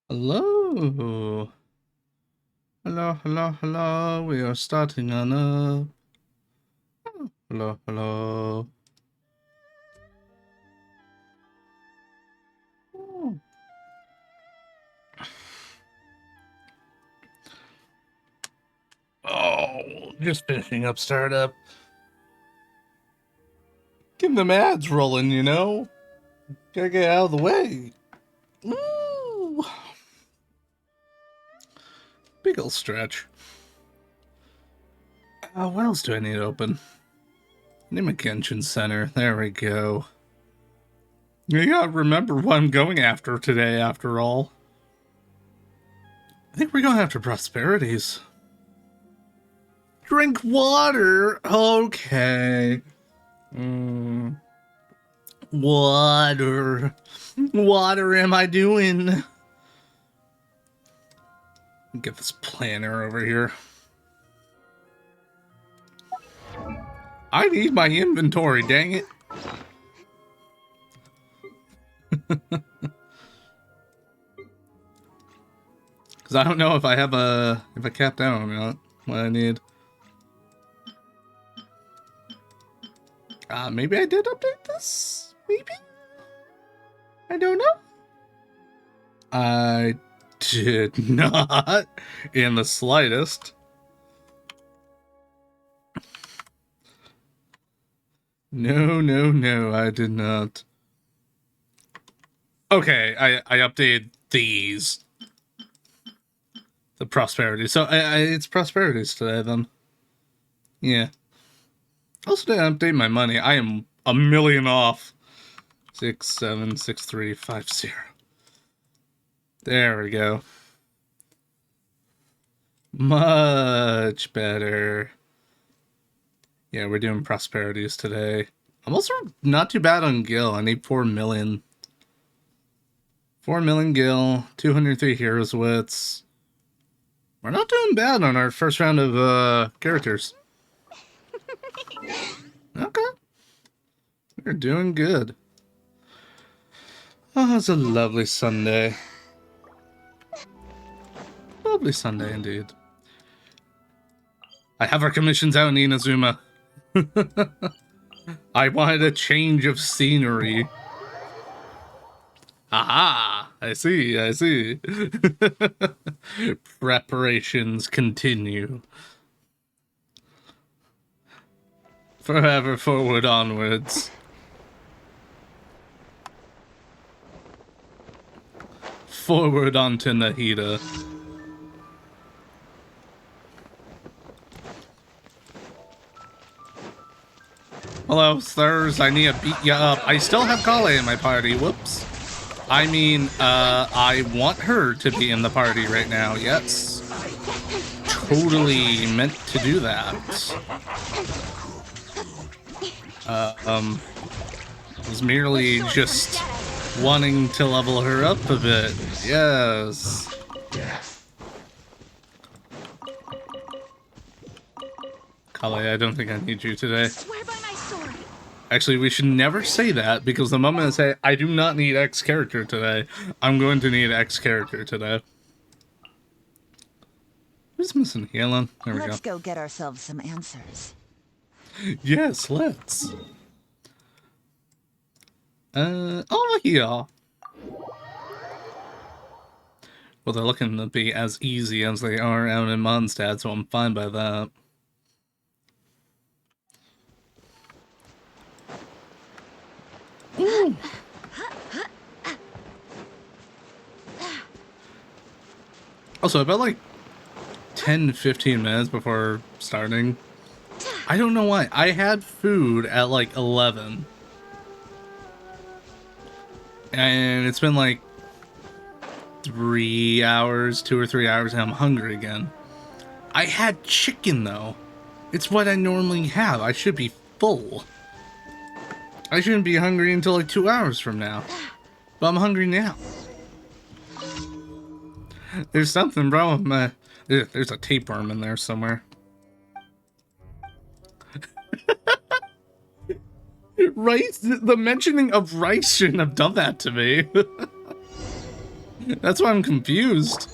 Hello. Hello, hello, hello. We are starting on up. Hello, hello. Oh, just finishing up startup. Getting them ads rolling, you know? Gotta get out of the way. Woo! Big ol' stretch. What else do I need open? Name a Genshin Center. There we go. You gotta remember what I'm going after today, after all. I think we're going after prosperities. Drink water? Okay. Water. Water am I doing? Get this planner over here. I need my inventory, dang it. Because I don't know if I have if I capped out or not what I need. Maybe I did update this? Maybe? I don't know. I did not in the slightest. No, I did not. Okay, I updated these. The prosperity. So it's prosperities today then. Yeah. Also didn't update my money. I am a million off. 676350. There we go. Much better. Yeah, we're doing prosperities today. I'm also not too bad on Gil. I need 4 million. 4 million Gil, 203 Heroes Wits. We're not doing bad on our first round of characters. Okay. We're doing good. Oh, it's a lovely Sunday. Lovely Sunday indeed. I have our commissions out in Inazuma. I wanted a change of scenery. Aha! I see. Preparations continue. Forever forward onwards. Forward onto Nahida. Hello, sirs, I need to beat ya up. I still have Kale in my party, whoops. I mean, I want her to be in the party right now, yes. Totally meant to do that. Was merely just wanting to level her up a bit, yes. Kale, I don't think I need you today. Actually, we should never say that, because the moment I say, I do not need X character today, I'm going to need X character today. Who's missing healing? There we go. Let's go get ourselves some answers. Yes, let's. Over here. Well, they're looking to be as easy as they are out in Mondstadt, so I'm fine by that. Ooh. Also, about like 10-15 minutes before starting, I don't know why, I had food at like 11. And it's been like 3 hours, 2 or 3 hours, and I'm hungry again. I had chicken though. It's what I normally have. I should be full. I shouldn't be hungry until like 2 hours from now. But I'm hungry now. There's something wrong with my... There's a tapeworm in there somewhere. Rice? The mentioning of rice shouldn't have done that to me. That's why I'm confused.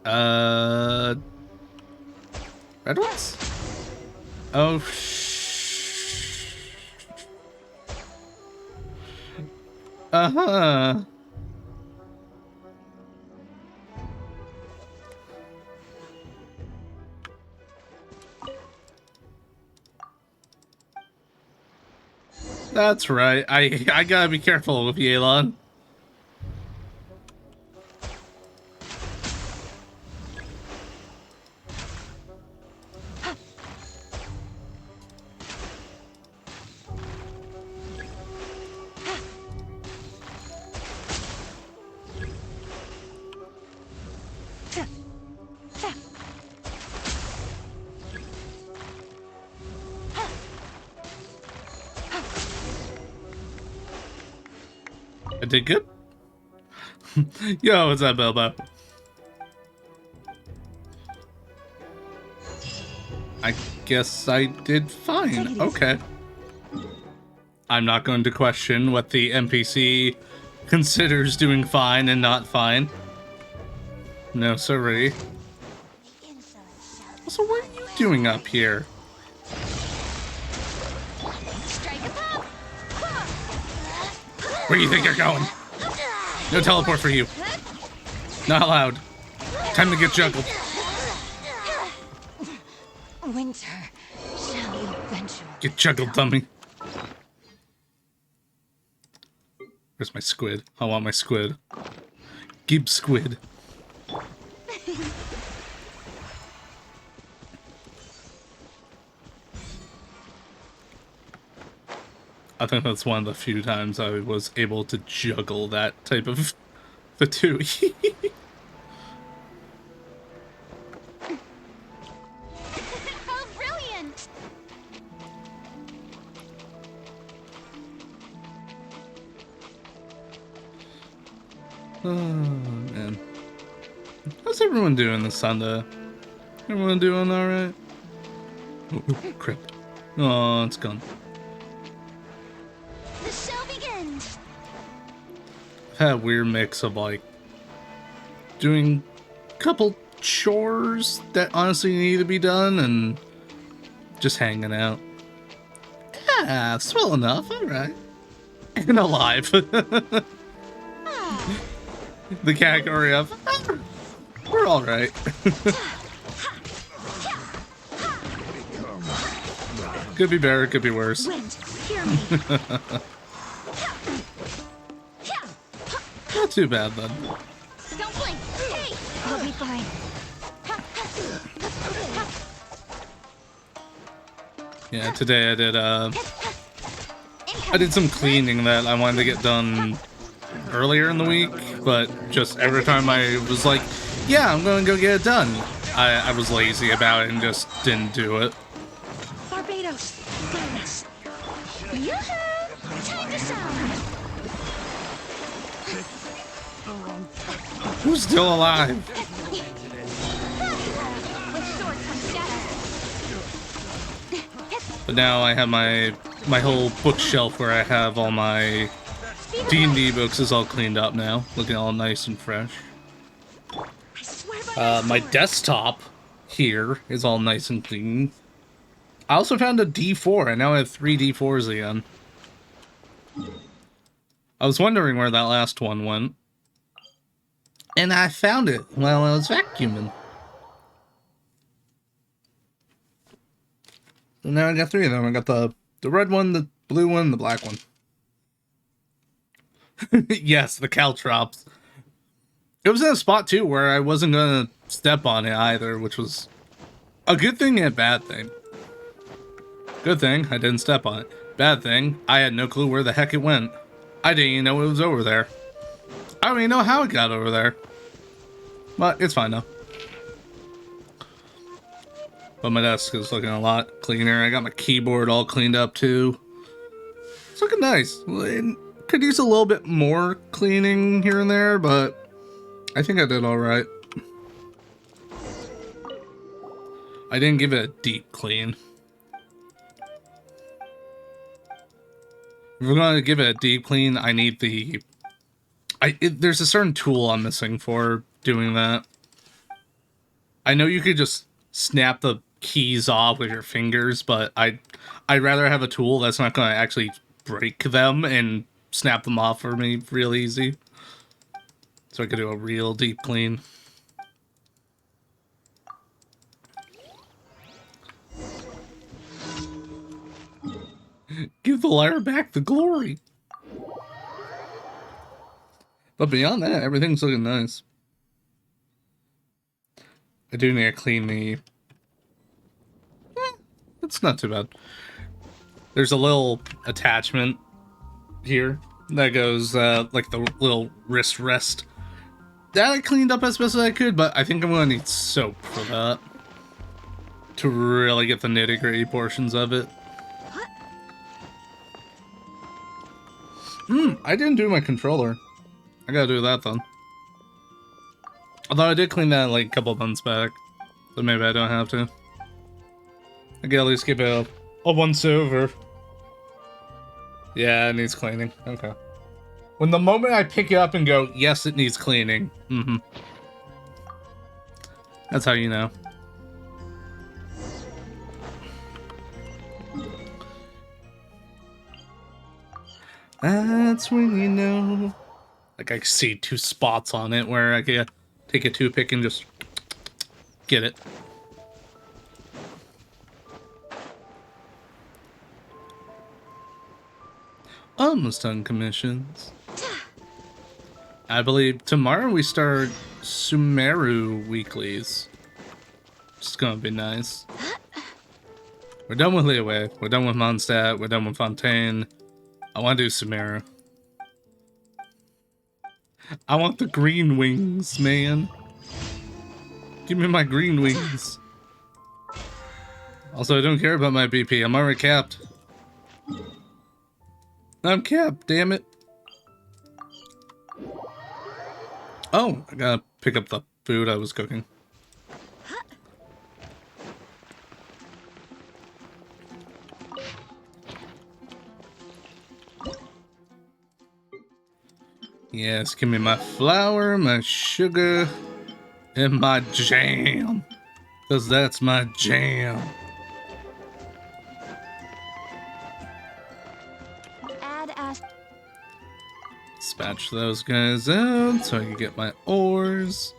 Red ones? Oh, uh-huh. That's right. I gotta be careful with Yelan. I did good? Yo, what's up, Bilbo? I guess I did fine. Okay. I'm not going to question what the NPC considers doing fine and not fine. No, sorry. So what are you doing up here? Where do you think you're going? No teleport for you. Not allowed. Time to get juggled. Winter shall eventually Get juggled, dummy. Where's my squid? I want my squid. Gib squid. I think that's one of the few times I was able to juggle that type of the two. Oh, brilliant! Oh, man. How's everyone doing this Sunday? Everyone doing alright? Oh, crap. Oh, it's gone. The show begins! I've had a weird mix of, like, doing a couple chores that honestly need to be done and just hanging out. Yeah, swell enough, alright. And alive. The category of, we're alright. Could be better, could be worse. Wind, hear me. Not too bad, then. Don't blink. Hey, I'll be fine. Yeah, today I did some cleaning that I wanted to get done earlier in the week, but just every time I was like, yeah, I'm gonna go get it done, I was lazy about it and just didn't do it. Barbados, join us. Yoo-hoo! Time to sound. Who's still alive? With sword comes shadow. But now I have my whole bookshelf where I have all my D&D books is all cleaned up now, looking all nice and fresh. I swear by My desktop here is all nice and clean. I also found a D4. I now have 3 D4s again. I was wondering where that last one went. And I found it while I was vacuuming. So now I got 3 of them. I got the red one, the blue one, the black one. Yes, the caltrops. It was in a spot, too, where I wasn't going to step on it either, which was a good thing and a bad thing. Good thing, I didn't step on it. Bad thing, I had no clue where the heck it went. I didn't even know it was over there. I don't even know how it got over there. But it's fine now. But my desk is looking a lot cleaner. I got my keyboard all cleaned up, too. It's looking nice. It could use a little bit more cleaning here and there, but I think I did alright. I didn't give it a deep clean. If we're going to give it a deep clean, I need There's a certain tool I'm missing for doing that. I know you could just snap the keys off with your fingers, but I'd rather have a tool that's not going to actually break them and snap them off for me real easy. So I could do a real deep clean. Give the lyre back the glory. But beyond that, everything's looking nice. I do need to clean the... it's not too bad. There's a little attachment here that goes, like the little wrist rest. That I cleaned up as best as I could, but I think I'm going to need soap for that. To really get the nitty-gritty portions of it. I didn't do my controller. I gotta do that then. Although I did clean that like a couple months back. So maybe I don't have to. I can at least give it a once over. Yeah, it needs cleaning. Okay. When the moment I pick it up and go, yes, it needs cleaning. That's how you know. That's when you know. Like I see two spots on it where I can take a toothpick and just get it. Almost done commissions. I believe tomorrow we start Sumeru weeklies. It's gonna be nice. We're done with Liyue. We're done with Mondstadt. We're done with Fontaine. I want to do Sumeru. I want the green wings, man. Give me my green wings. Also, I don't care about my BP. I'm already capped. I'm capped, damn it. Oh, I gotta pick up the food I was cooking. Yes, give me my flour, my sugar, and my jam. Because that's my jam. Dispatch those guys out so I can get my ores.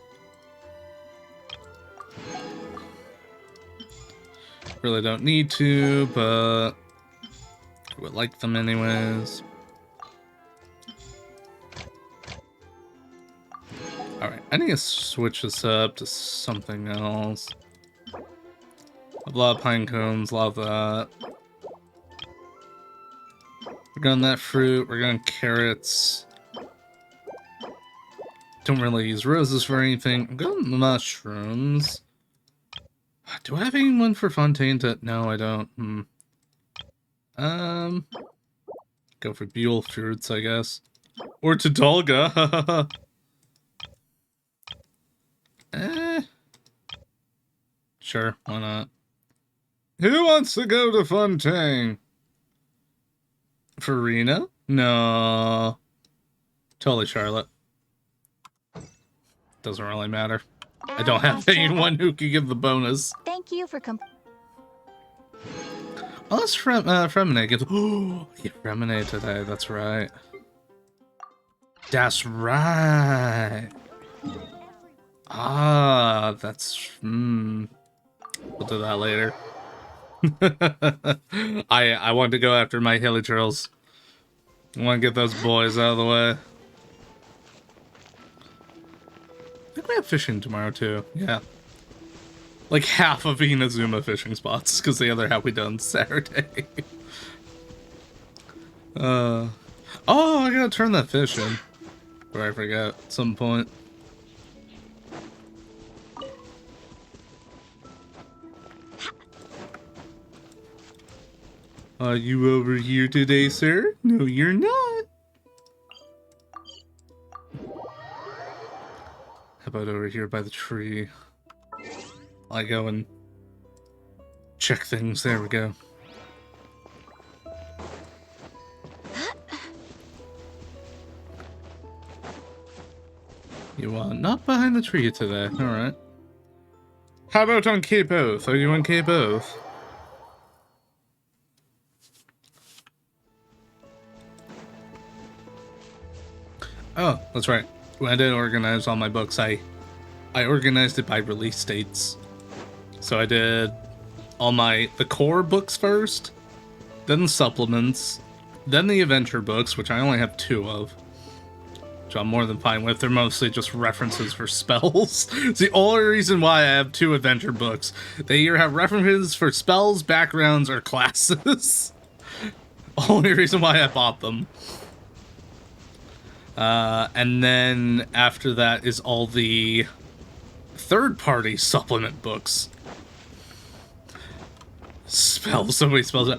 Really don't need to, but I would like them anyways. Alright, I need to switch this up to something else. A lot of pine cones, a lot of that. We're going that fruit, we're going carrots. Don't really use roses for anything. I'm going mushrooms. Do I have anyone for Fontaine to... No, I don't. Go for Buell fruits, I guess. Or to Dolga. Sure, why not? Who wants to go to Fontaine? Farina? No. Totally Charlotte. Doesn't really matter. I don't have anyone who can give the bonus. Thank you for Oh, let's Fremine gives... Oh, I get Fremine today, that's right. That's right. Ah, that's... We'll do that later. I want to go after my hilly trails. I want to get those boys out of the way. I think we have fishing tomorrow too. Yeah. Like half of Inazuma fishing spots, because the other half we done Saturday. Oh, I gotta turn that fish in. Or I forgot at some point. Are you over here today, sir? No, you're not. How about over here by the tree? I go and check things. There we go. You want not behind the tree today. Alright. How about on Cape Oath? Are you on Cape Oath? Oh, that's right. When I did organize all my books, I organized it by release dates. So I did all the core books first, then the supplements, then the adventure books, which I only have 2 of, which I'm more than fine with. They're mostly just references for spells. It's the only reason why I have 2 adventure books. They either have references for spells, backgrounds, or classes. Only reason why I bought them. And then after that is all the third-party supplement books. Spells, so many spells.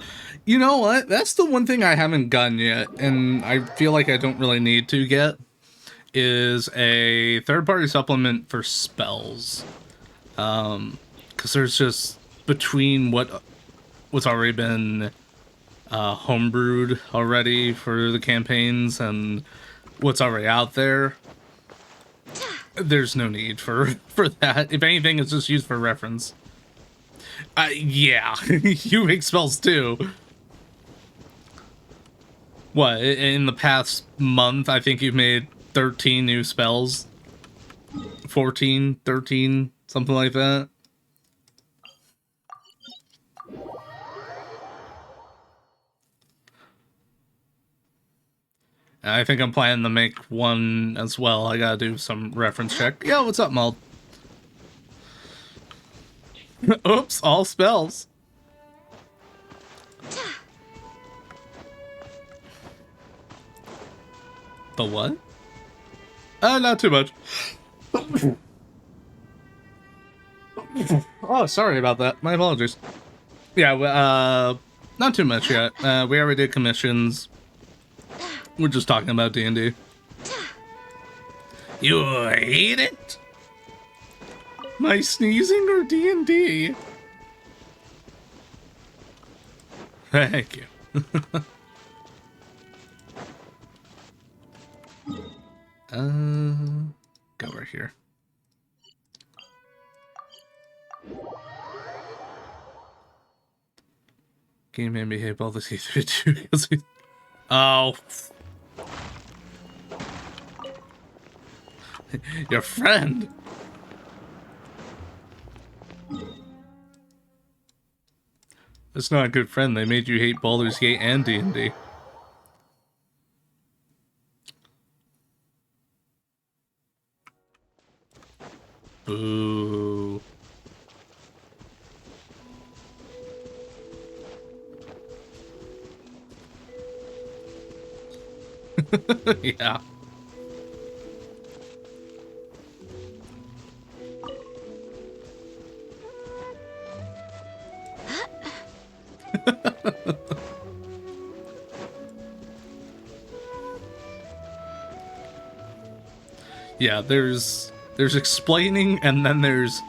You know what? That's the one thing I haven't gotten yet, and I feel like I don't really need to get, is a third-party supplement for spells. Because there's just, between what's already been homebrewed already for the campaigns and what's already out there, there's no need for that. If anything, it's just used for reference. Yeah, you make spells too. What, in the past month, I think you've made 13 new spells? 14, 13, something like that. I think I'm planning to make one as well. I gotta do some reference check. Yo, what's up, Malt? Oops, all spells. The what? Not too much. Oh, sorry about that. My apologies. Yeah, not too much yet. We already did commissions. We're just talking about D&D. You hate it? My sneezing or D&D? Thank you. Go right here. Game made me hate all this E3 because we... Oh. Your friend. That's not a good friend. They made you hate Baldur's Gate and D&D. Boo. Yeah. Yeah, there's explaining, and then there's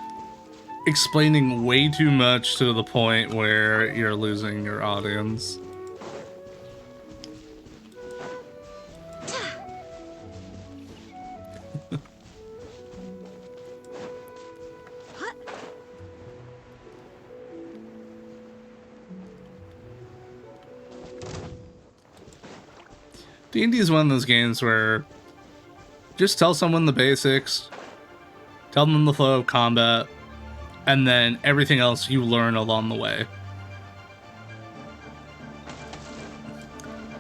explaining way too much to the point where you're losing your audience. D&D is one of those games where just tell someone the basics, tell them the flow of combat, and then everything else you learn along the way.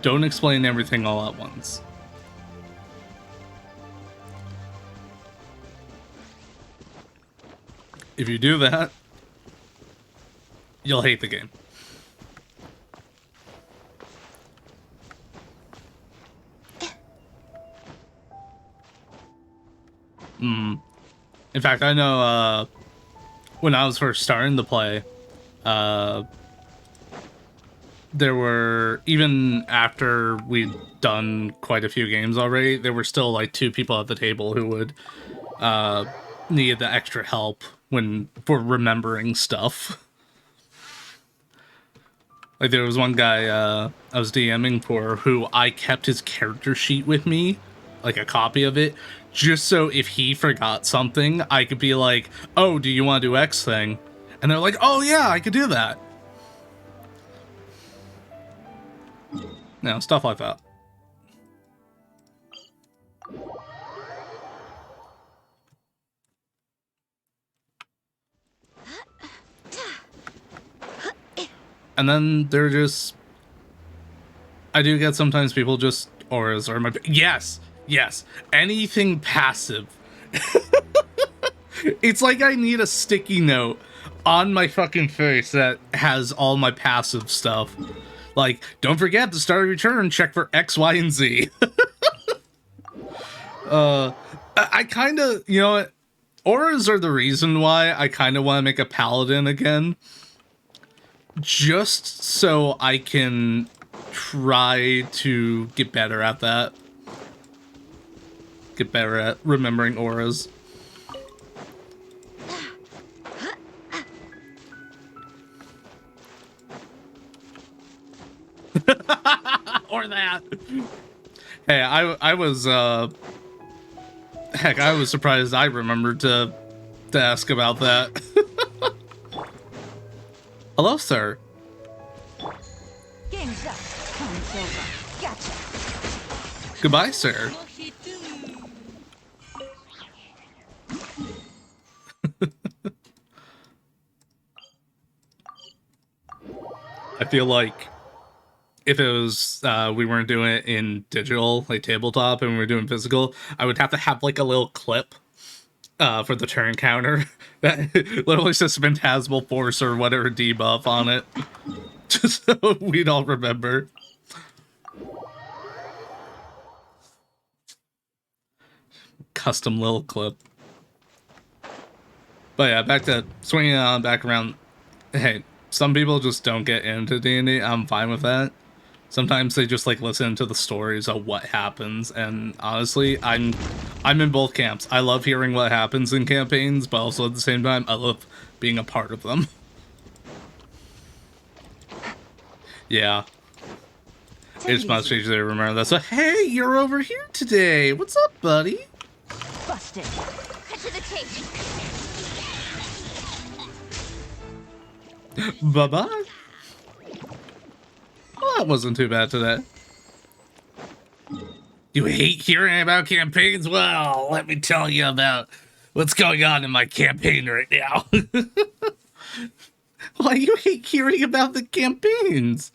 Don't explain everything all at once. If you do that, you'll hate the game. In fact, I know when I was first starting to play, there were, even after we'd done quite a few games already, there were still like 2 people at the table who would need the extra help for remembering stuff. Like, there was one guy I was DMing for who I kept his character sheet with me like a copy of it, just so if he forgot something, I could be like, oh, do you want to do X thing? And they're like, oh yeah, I could do that. Stuff like that. And then they're just... I do get sometimes people just... Auras are my... Yes! Yes! Anything passive. It's like I need a sticky note on my fucking face that has all my passive stuff. Like, don't forget to start a return, check for X, Y, and Z. I kind of... You know what? Auras are the reason why I kind of want to make a paladin again. Just so I can try to get better at that. Get better at remembering auras. Or that. Hey, I was heck, I was surprised I remembered to ask about that. Hello, sir. Game's up. Time's over. Gotcha. Goodbye, sir. I feel like if it was we weren't doing it in digital, like tabletop, and we were doing physical, I would have to have like a little clip for the turn counter that literally says Phantasmal Force or whatever debuff on it. Just so we'd all remember. Custom little clip. But yeah, back to swinging on back around. Hey, some people just don't get into D&D. I'm fine with that. Sometimes they just like listen to the stories of what happens, and honestly, I'm in both camps. I love hearing what happens in campaigns, but also at the same time, I love being a part of them. Yeah. It's much easier to remember that. So, hey, you're over here today. What's up, buddy? Busted. Cut to the chase. Bye-bye. Well, that wasn't too bad today. You hate hearing about campaigns? Well, let me tell you about what's going on in my campaign right now. Why you hate hearing about the campaigns?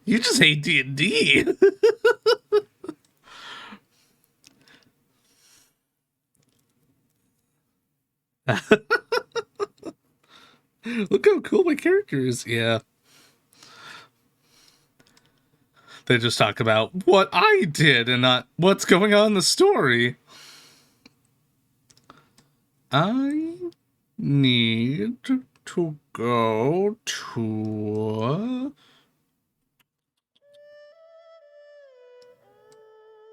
You just hate D&D. Look how cool my character is. Yeah. They just talk about what I did and not what's going on in the story. I need to go to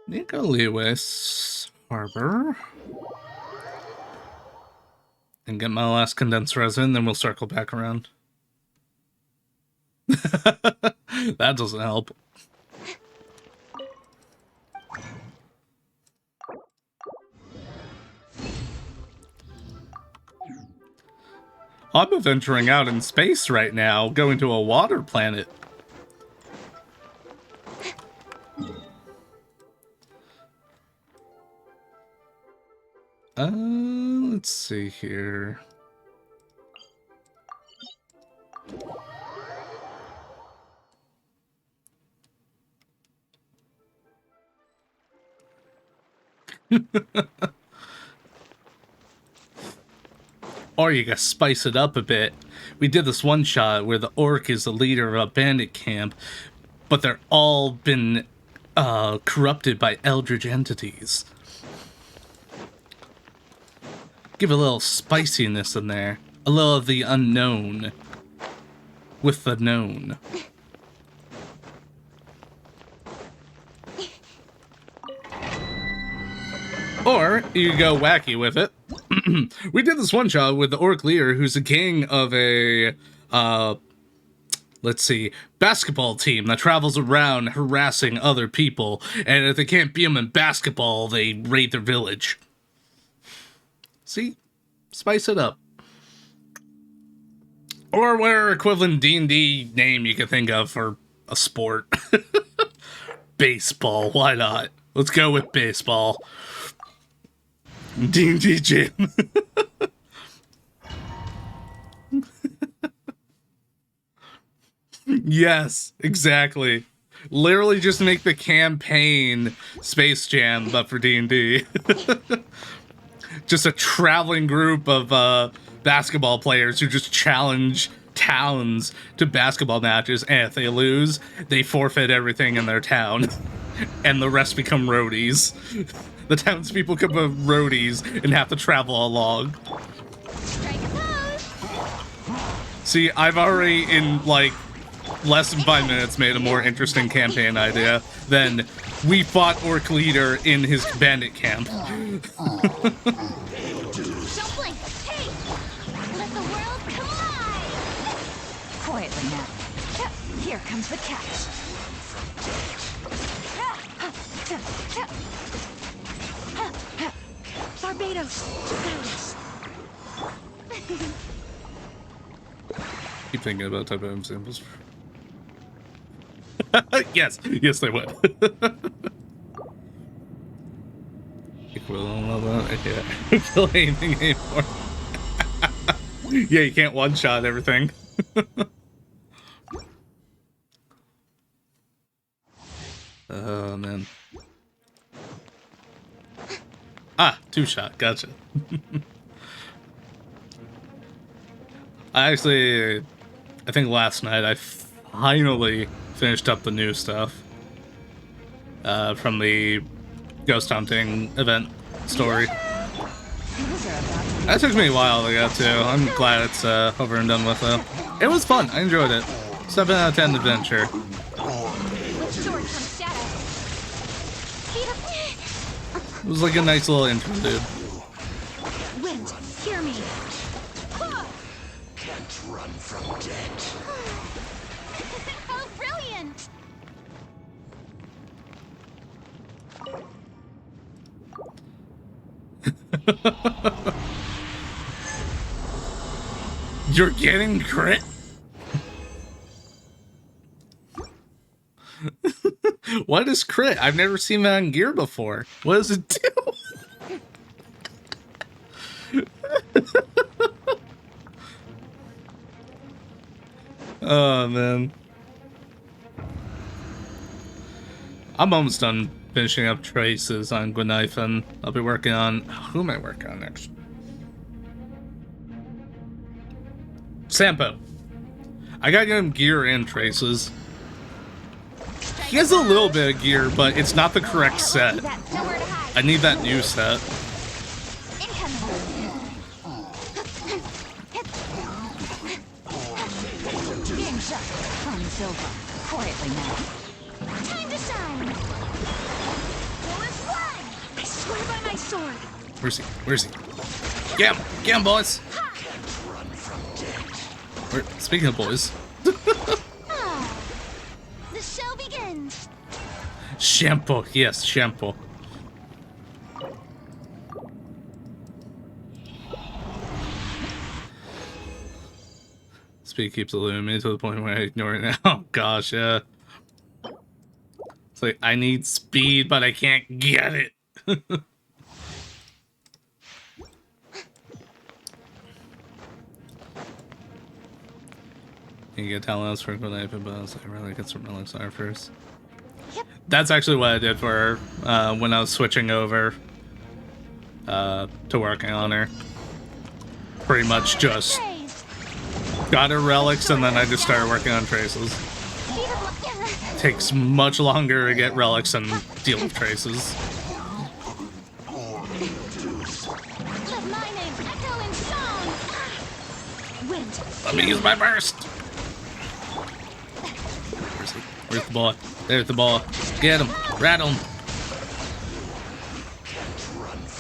Nico Lewis Harbor and get my last condensed resin, then we'll circle back around. That doesn't help. I'm adventuring out in space right now, going to a water planet. Let's see here. Or you gotta spice it up a bit. We did this one shot where the orc is the leader of a bandit camp, but they're all been corrupted by eldritch entities. Give a little spiciness in there. A little of the unknown with the known. Or you go wacky with it. We did this one shot with the orc leader who's a king of a Let's see, basketball team that travels around harassing other people, and if they can't beat them in basketball, they raid their village. See? Spice it up. Or whatever equivalent D&D name you can think of for a sport. Baseball, why not? Let's go with baseball. D&D gym. Yes, exactly. Literally just make the campaign Space Jam, but for D&D. Just a traveling group of basketball players who just challenge towns to basketball matches, and if they lose, they forfeit everything in their town. And the rest become roadies. The townspeople become roadies and have to travel along. See, I've already, in, like, less than 5 minutes, made a more interesting campaign idea than we fought Orc Leader in his bandit camp. Don't blink! Hey! Let the world collide! Quietly now. Here comes the catch. Barbados! Keep thinking about type of examples. Yes, yes, they would. Equivalent of that. Yeah, kill anything anymore. Yeah, you can't one-shot everything. Oh man. Ah, two-shot. Gotcha. I think last night I finally finished up the new stuff from the ghost hunting event story. That took me a while to get to. I'm glad it's over and done with though. It was fun. I enjoyed it. 7 out of 10 adventure. It was like a nice little interlude. Wind, hear me. Can't run from death. How brilliant! You're getting crit? What is crit? I've never seen that on gear before. What does it do? Oh, man. I'm almost done finishing up traces on Gwynife, and I'll be working on... Who am I working on next? Sampo. I gotta get him gear and traces. He has a little bit of gear, but it's not the correct set. I need that new set. Quietly now. Time to shine. I swear by my sword. Where's he? Where's he? Get him! Get him, boys! Speaking of boys. The show begins. Shampoo. Yes, shampoo. Speed keeps eluding me to the point where I ignore it now. Oh, gosh, yeah. It's like, I need speed, but I can't get it. You get talents for Gwynife, but I was like, really get some relics first. Yep. That's actually what I did for her when I was switching over to working on her. Pretty much just got her relics and then I just started working on traces. Takes much longer to get relics and deal with traces. Let my name echo in song. Wind. Let me use my burst. Where's he? Where's the boy? There's the boy. Get him. Rattle him.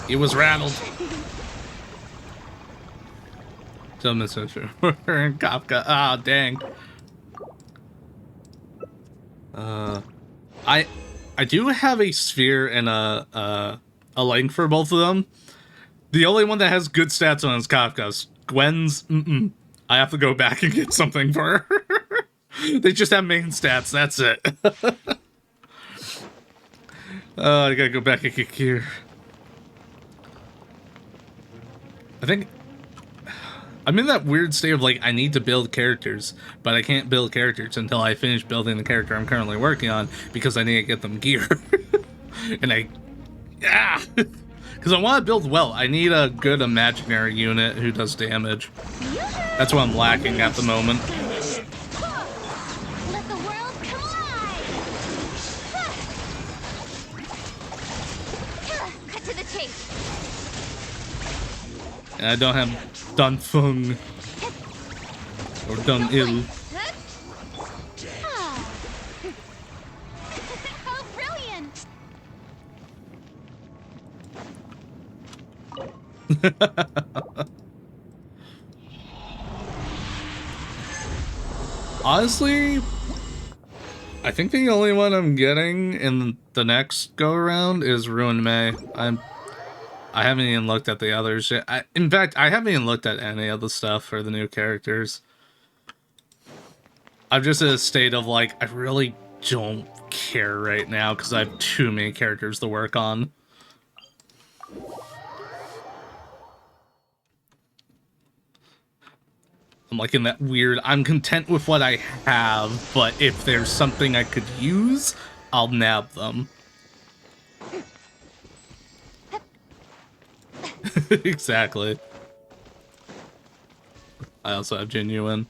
He was rattled. Still missing Kafka. Ah, dang. I I do have a sphere and a link for both of them. The only one that has good stats on is Kafka's. Gwen's, I have to go back and get something for her. They just have main stats, that's it. I gotta go back and get gear. I think I'm in that weird state of like, I need to build characters, but I can't build characters until I finish building the character I'm currently working on because I need to get them gear. And yeah, because I want to build well. I need a good imaginary unit who does damage. That's what I'm lacking at the moment. Let the world collide! Cut to the chase. And I don't have Dun Fung or Dun Il. Oh, brilliant! Honestly, I think the only one I'm getting in the next go around is Ruined May. I haven't even looked at the others yet. In fact, I haven't even looked at any of the stuff for the new characters. I'm just in a state of like, I really don't care right now because I have too many characters to work on. I'm like in that weird, I'm content with what I have, but if there's something I could use, I'll nab them. Exactly. I also have Genuine.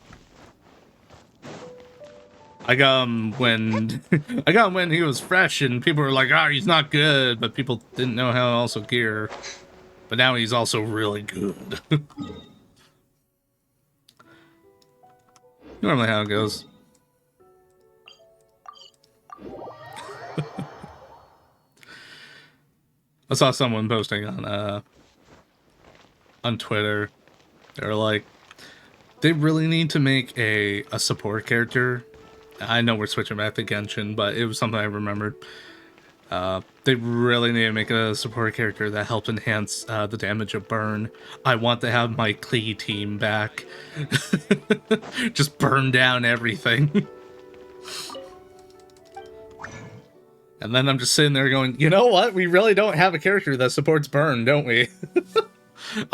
I got him when I got him when he was fresh, and people were like, "Ah, he's not good," but people didn't know how to also gear. But now he's also really good. Normally how it goes. I saw someone posting on Twitter. They're like, they really need to make a support character. I know we're switching back to Genshin, but it was something I remembered. They really need to make a support character that helps enhance the damage of burn. I want to have my Klee team back. Just burn down everything. And then I'm just sitting there going, you know what? We really don't have a character that supports burn, don't we?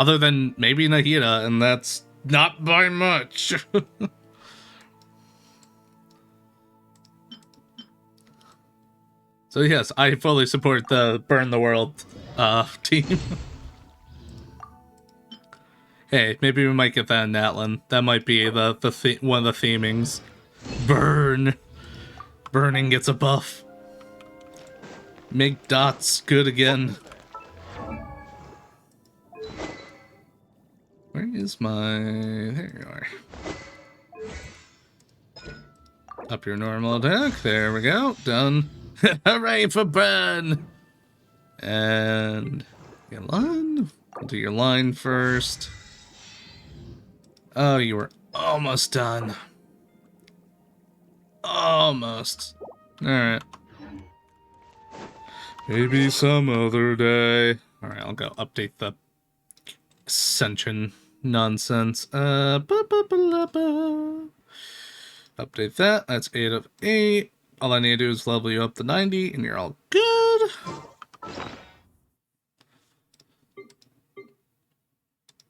Other than maybe Nahida, and that's not by much. So yes, I fully support the Burn the World team. Hey, maybe we might get that in Natlan. That might be the one of the themings. Burn. Burning gets a buff. Make dots good again. Where is my... There you are. Up your normal attack. There we go. Done. Hooray for burn! And... Your line? We'll do your line first. Oh, you were almost done. Almost. Alright. Maybe some other day. Alright, I'll go update the Ascension nonsense. Update that. That's 8 of 8. All I need to do is level you up to 90, and you're all good. Let's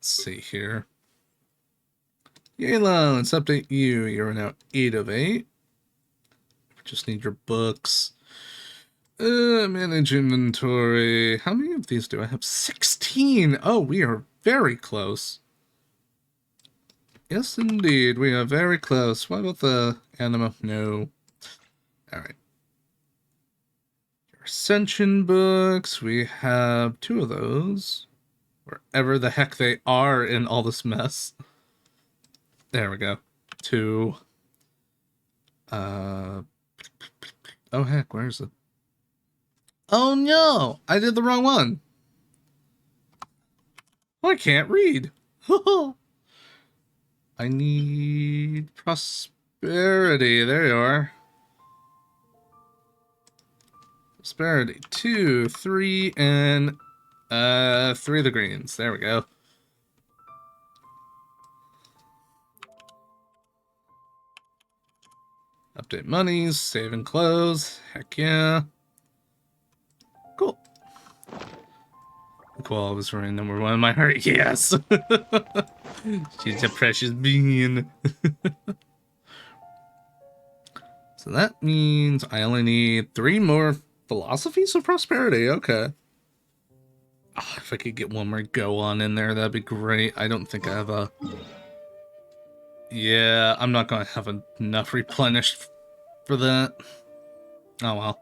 see here. Yayla, let's update you. You're now 8 of 8. Just need your books. Manage inventory. How many of these do I have? 16! Oh, we are very close. Yes, indeed. We are very close. What about the anima? No. Alright. Your Ascension books. We have 2 of those. Wherever the heck they are in all this mess. There we go. 2. Oh heck, where is it? Oh no! I did the wrong one! I can't read! I need prosperity. There you are. prosperity. 2, 3, and 3 of the greens. There we go. Update monies, save and close. Heck yeah. Cool. Cool, was ranked number 1 in my heart. Yes. She's a precious bean. So that means I only need 3 more philosophies of prosperity. Okay. Oh, if I could get one more go on in there, that'd be great. I don't think I have a... Yeah, I'm not going to have enough replenished for that. Oh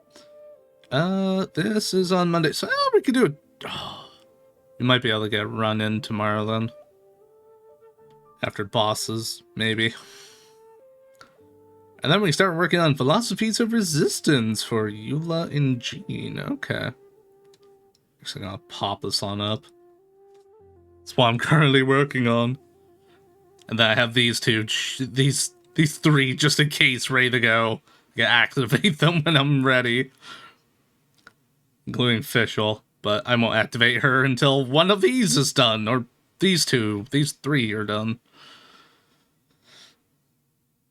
well. This is on Monday, so we could do it. Oh, we might be able to get a run in tomorrow then. After bosses, maybe. And then we start working on philosophies of resistance for Eula and Jean. Okay. Actually gonna pop this on up. That's what I'm currently working on. And then I have these two, these 3 just in case, ready to go. I can activate them when I'm ready. Including Fischl, but I won't activate her until one of these is done, or these 3 are done.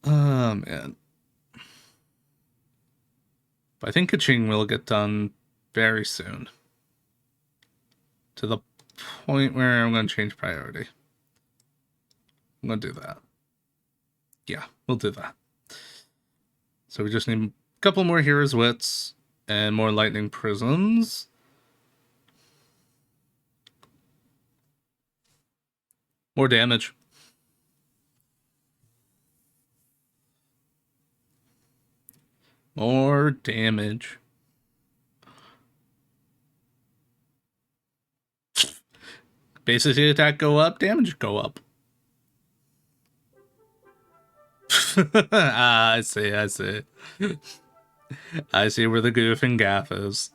Oh, man. But I think Kaching will get done very soon. To the point where I'm going to change priority. I'm going to do that. Yeah, we'll do that. So we just need a couple more Hero's Wits and more Lightning Prisms. More damage. More damage. Basic attack go up, damage go up. I see. I see where the goof and gaff is.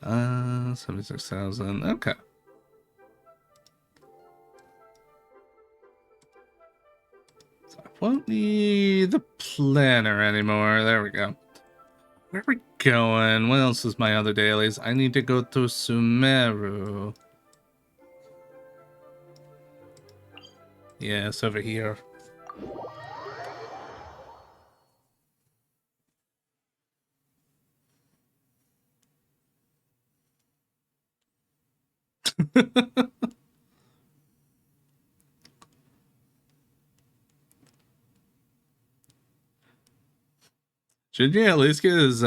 76,000. Okay. So I won't need the planner anymore. There we go. Where are we going? What else is my other dailies? I need to go to Sumeru. Yeah, it's over here. Should you at least get his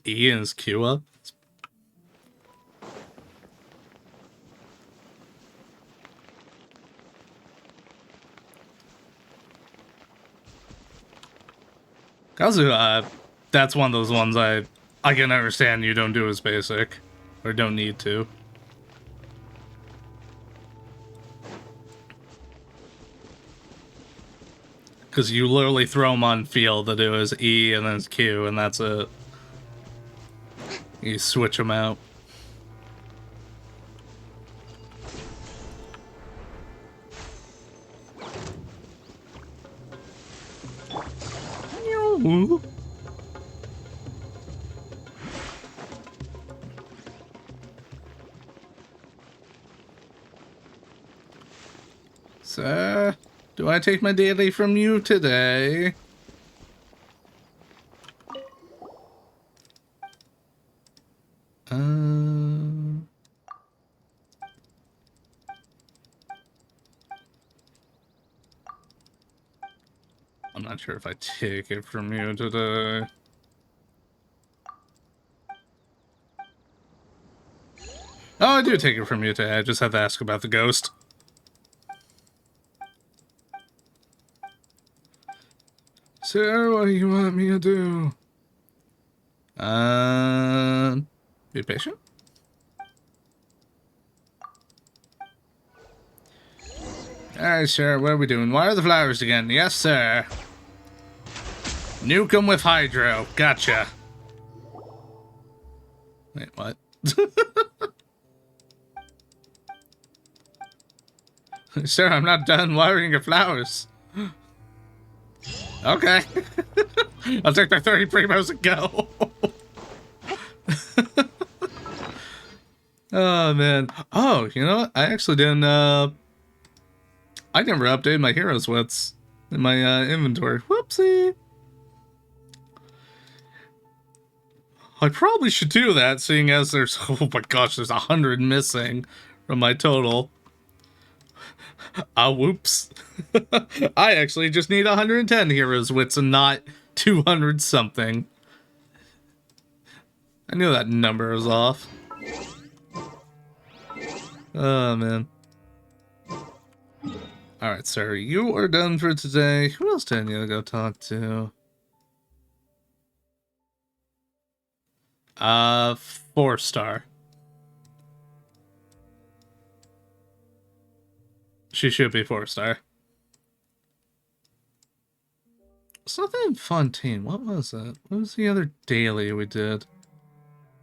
E and his Q up? Kazu, that's one of those ones I can understand you don't do as basic. Or don't need to. Because you literally throw him on field to do his E and then his Q, and that's it. You switch them out. Sir, do I take my daily from you today? I'm not sure if I take it from you today. Oh, I do take it from you today. I just have to ask about the ghost. Sir, what do you want me to do? Be patient. Alright, sir, what are we doing? Why are the flowers again? Yes, sir. Nuke 'em with hydro. Gotcha. Wait, what? Sir, I'm not done watering your flowers. Okay. I'll take my 30 primos and go. Oh, man. Oh, you know what? I actually didn't, I never updated my heroes wits in my inventory. Whoopsie. I probably should do that, seeing as there's, oh my gosh, there's 100 missing from my total. Ah, whoops. I actually just need 110 heroes wits and not 200 something. I knew that number was off. Oh, man. Alright, sir, you are done for today. Who else do I need to go talk to? 4-star. She should be 4-star. Something in Fontaine. What was that? What was the other daily we did?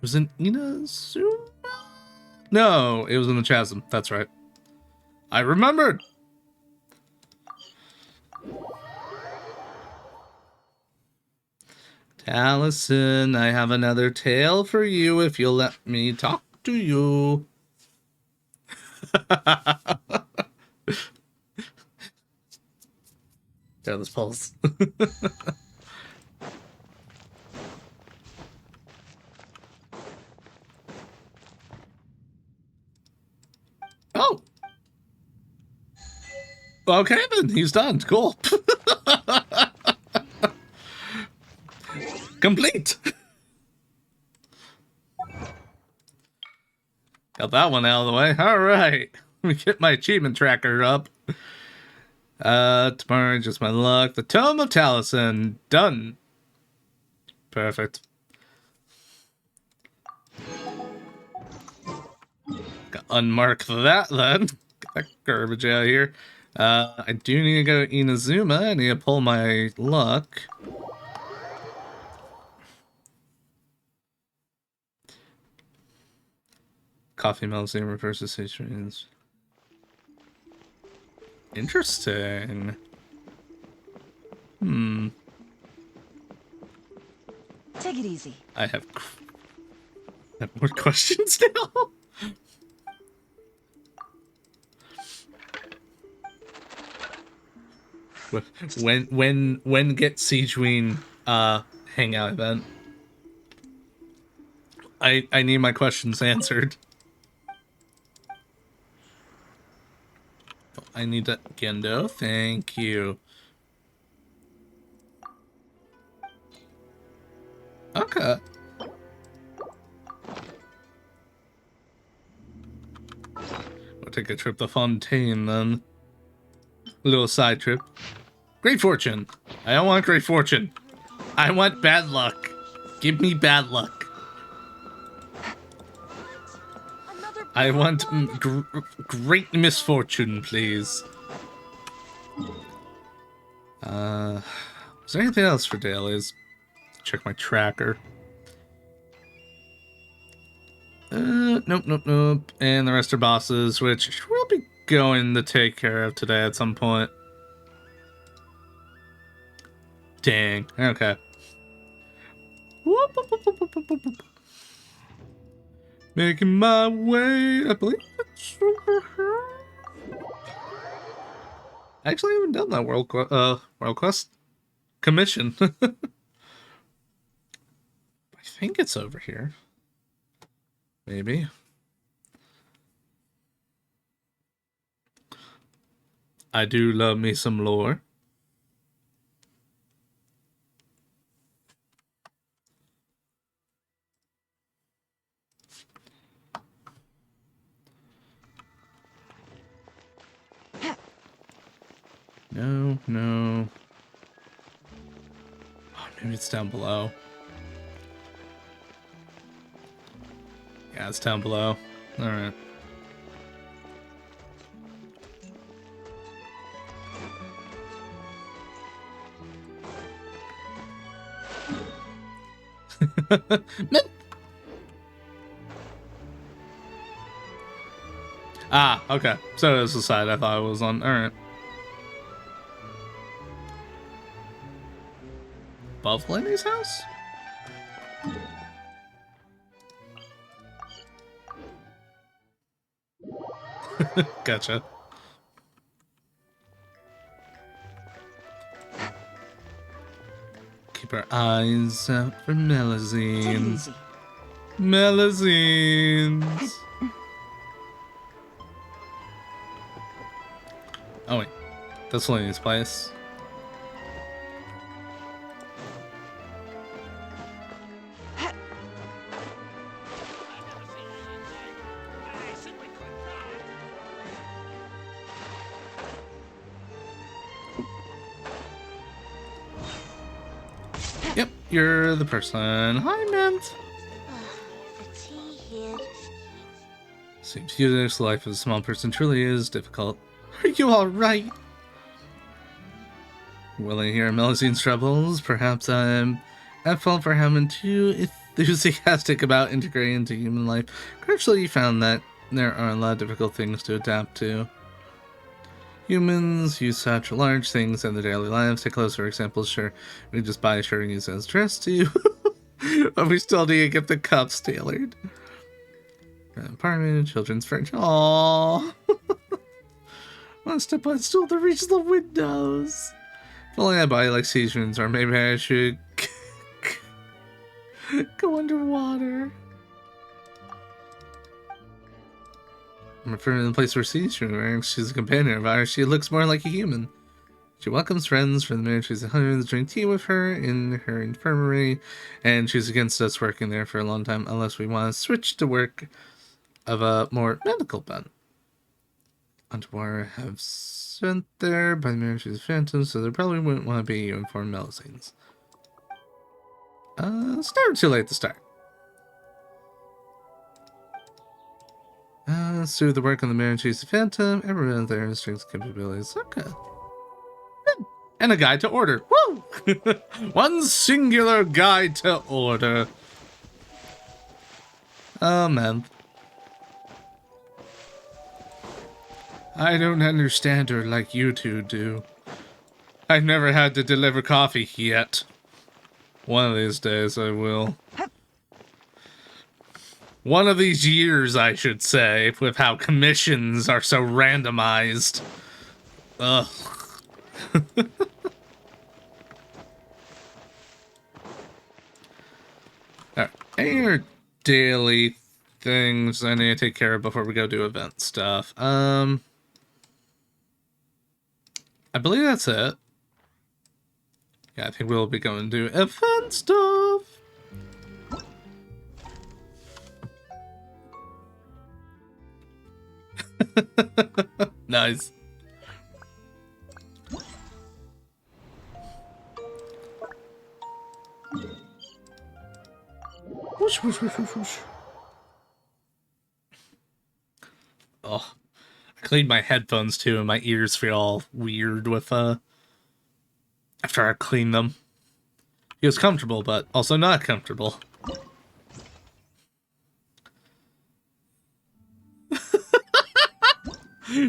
Was it Inazuma? No, it was in the Chasm. That's right. I remembered! Allison, I have another tale for you if you'll let me talk to you. Taylor's pulse. Oh! Okay, then. He's done. Cool. Complete! Got that one out of the way. Alright. Let me get my achievement tracker up. Tomorrow, just my luck. The Tome of Taliesin. Done. Perfect. Unmark that then. Get that garbage out of here. I do need to go to Inazuma. I need to pull my luck. Coffee melting reverses citrons. Interesting. Take it easy. I have more questions now. When get Siegeween hangout event? I need my questions answered. I need to Gendo, thank you. Okay. We'll take a trip to Fontaine then. A little side trip. Great fortune. I don't want great fortune. I want bad luck. Give me bad luck. I want great misfortune, please. Is there anything else for dailies? Check my tracker. Nope. And the rest are bosses, which we'll be going to take care of today at some point. Dang. Okay. Making my way. I believe it's over here. I actually haven't done that world quest commission. I think it's over here. Maybe. I do love me some lore. No. Oh, maybe it's down below. Yeah, it's down below. Alright. Ah, okay. So it's the side I thought it was on. Alright. above Lenny's house? Gotcha. Keep our eyes out for Take it Melazine. easy. Melazines. Oh wait, that's Lenny's place. Yep, you're the person. Hi, Mint. The tea here. Seems Unix life as a small person truly is difficult. Are you alright? Willing to hear Melusine's troubles? Perhaps I'm at fault for having too enthusiastic about integrating into human life. Gradually, you found that there are a lot of difficult things to adapt to. Humans use such large things in their daily lives. Take closer examples. Sure, we just buy a shirt and use it as a dress too. But we still need to get the cuffs tailored. Apartment, children's furniture. Aww. One step on stool that reaches the windows. If only I buy like seasons, or maybe I should go underwater. I'm referring to the place where she's a companion of ours. She looks more like a human. She welcomes friends for the minute she's 100 to drink tea with her in her infirmary, and she's against us working there for a long time unless we want to switch to work of a more medical bent. Underwater have sent there by the minute she's a phantom, so they probably wouldn't want to be uniformed Melusines. It's never too late to start. Let's do the work on the minute she's a phantom. Everyone there has strengths and capabilities. Okay. And a guide to order. Woo! One singular guide to order. Oh, man. I don't understand her like you two do. I've never had to deliver coffee yet. One of these days I will. One of these years, I should say, with how commissions are so randomized. Ugh. Alright, any other daily things I need to take care of before we go do event stuff? I believe that's it. Yeah, I think we'll be going to do event stuff. Nice. Whoosh, whoosh, whoosh, whoosh, whoosh. Oh, I cleaned my headphones too, and my ears feel all weird with after I cleaned them. It was comfortable, but also not comfortable.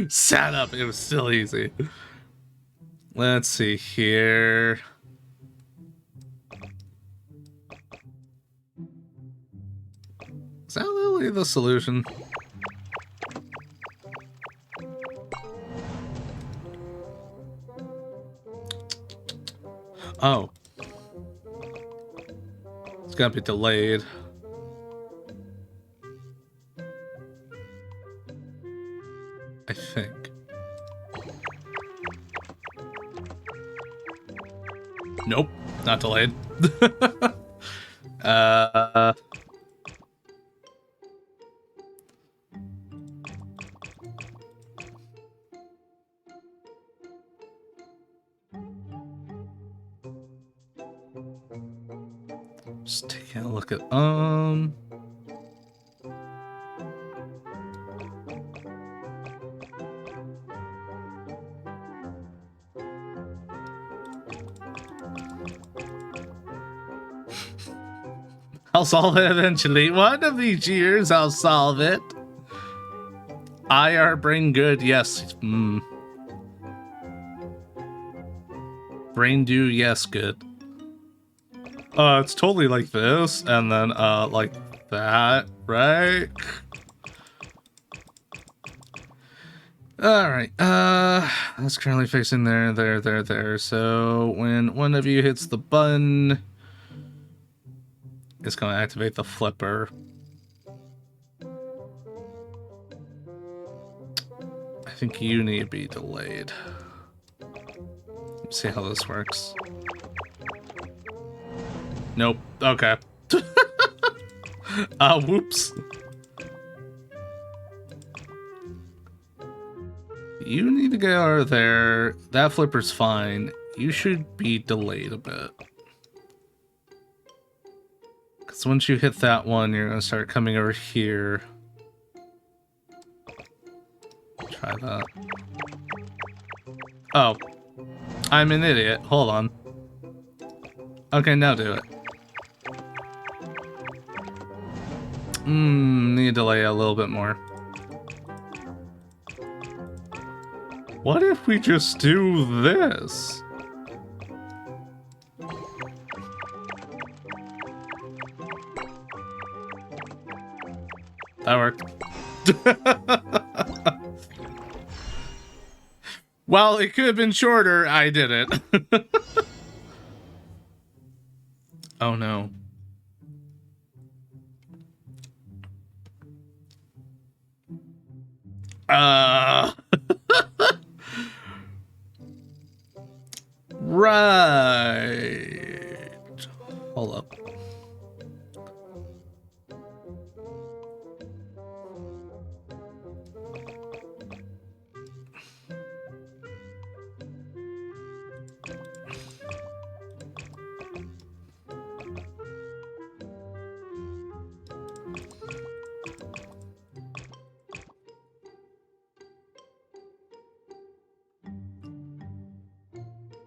Sat up, it was still easy. Let's see here. Is that literally the solution? Oh. It's gonna be delayed. I think. Nope, not delayed. Just taking a look at I'll solve it eventually. One of these years I'll solve it. IR brain good, yes. Brain do, yes, good. It's totally like this, and then, like that, right? Alright, that's currently facing there. So, when one of you hits the button, it's gonna activate the flipper. I think you need to be delayed. Let's see how this works. Nope. Okay. Whoops. You need to get out of there. That flipper's fine. You should be delayed a bit. Because once you hit that one, you're going to start coming over here. Try that. Oh. I'm an idiot. Hold on. Okay, now do it. Need to delay a little bit more. What if we just do this? That worked. Well, it could have been shorter. I did it. Oh no. Right. Hold up.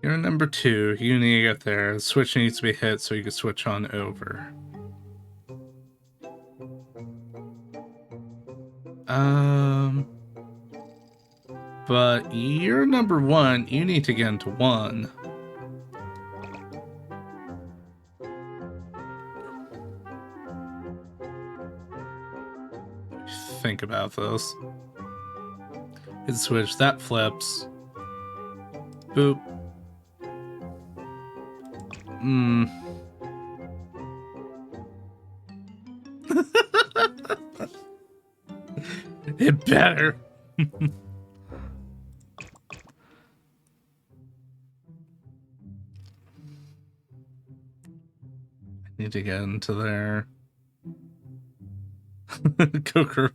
You're number 2. You need to get there. The switch needs to be hit so you can switch on over. But you're number 1. You need to get into 1. Think about this. Hit the switch. That flips. Boop. It better. I need to get into there. Kokoro.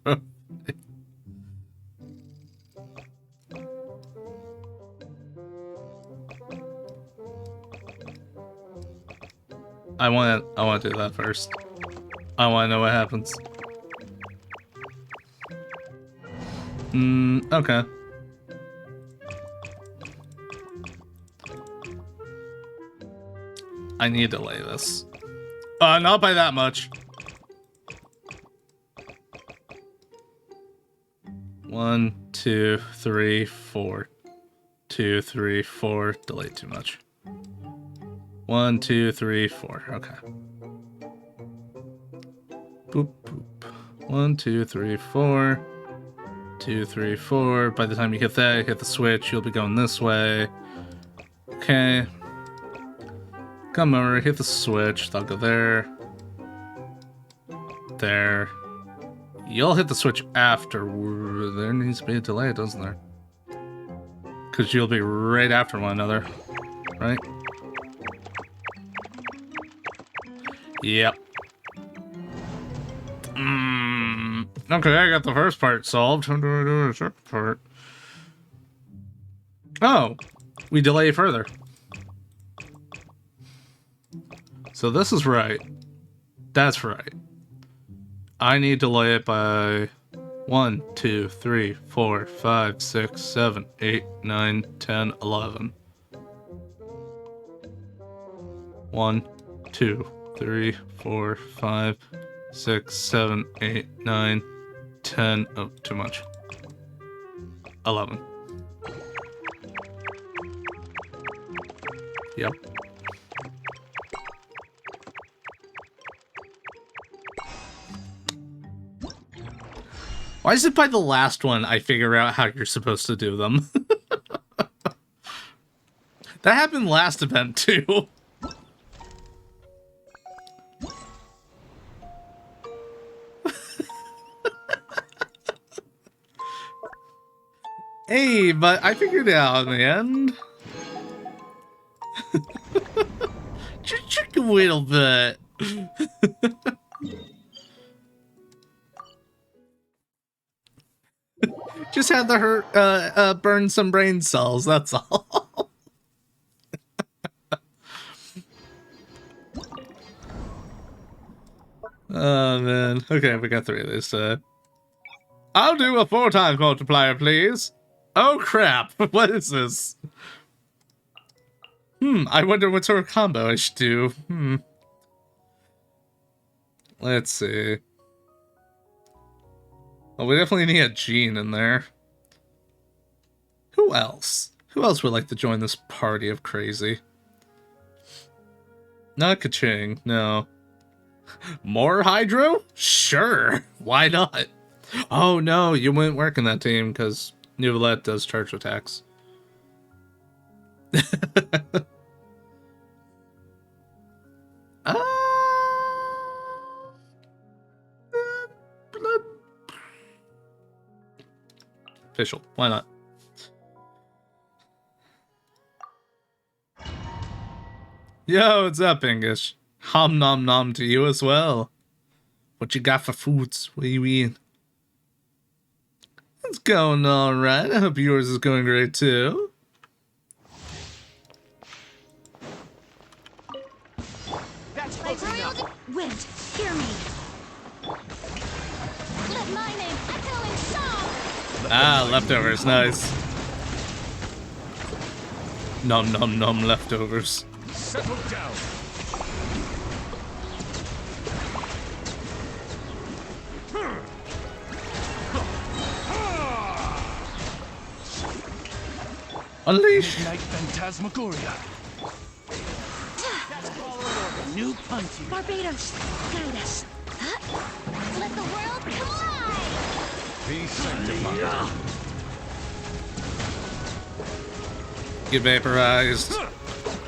I want to do that first. I want to know what happens. Okay. I need to delay this. Not by that much. 1, 2, 3, 4. 2, 3, 4. Delay too much. 1, 2, 3, 4. Okay. Boop, boop. 1, 2, 3, 4. 2, 3, 4. By the time you hit that, hit the switch, you'll be going this way. Okay. Come over, hit the switch. I'll go there. There. You'll hit the switch after. There needs to be a delay, doesn't there? Because you'll be right after one another. Right? Yep. Okay, I got the first part solved. How do I do the second part? Oh, we delay further. So this is right. That's right. I need to delay it by 1, 2, 3, 4, 5, 6, 7, 8, 9, 10, 11. 1, 2, 3, 4, 5, 6, 7, 8, 9, 10. Oh, too much. 11. Yep. Why is it by the last one I figure out how you're supposed to do them? That happened last event, too. Hey, but I figured it out in the end. Just a little bit. Just had to burn some brain cells, that's all. Oh, man. Okay, we got 3 of these. I'll do a 4 times multiplier, please. Oh, crap. What is this? I wonder what sort of combo I should do. Let's see. Well, we definitely need a Gene in there. Who else? Who else would like to join this party of crazy? Not Kaching, no. More Hydro? Sure, why not? Oh no, you wouldn't work in that team because Neuvillette does charge attacks. Official, why not? Yo, what's up, English? Hom nom nom to you as well. What you got for foods? What are you eating? It's going alright. I hope yours is going great too. That's my royal wind. Hear me. Let my name echo in song. Ah, leftovers, nice. Nom nom nom leftovers. Settle down. Unleash! Midnight Phantasmagoria. New punching. Barbados, guide us. Let the world collide. Be sanctified. Get vaporized.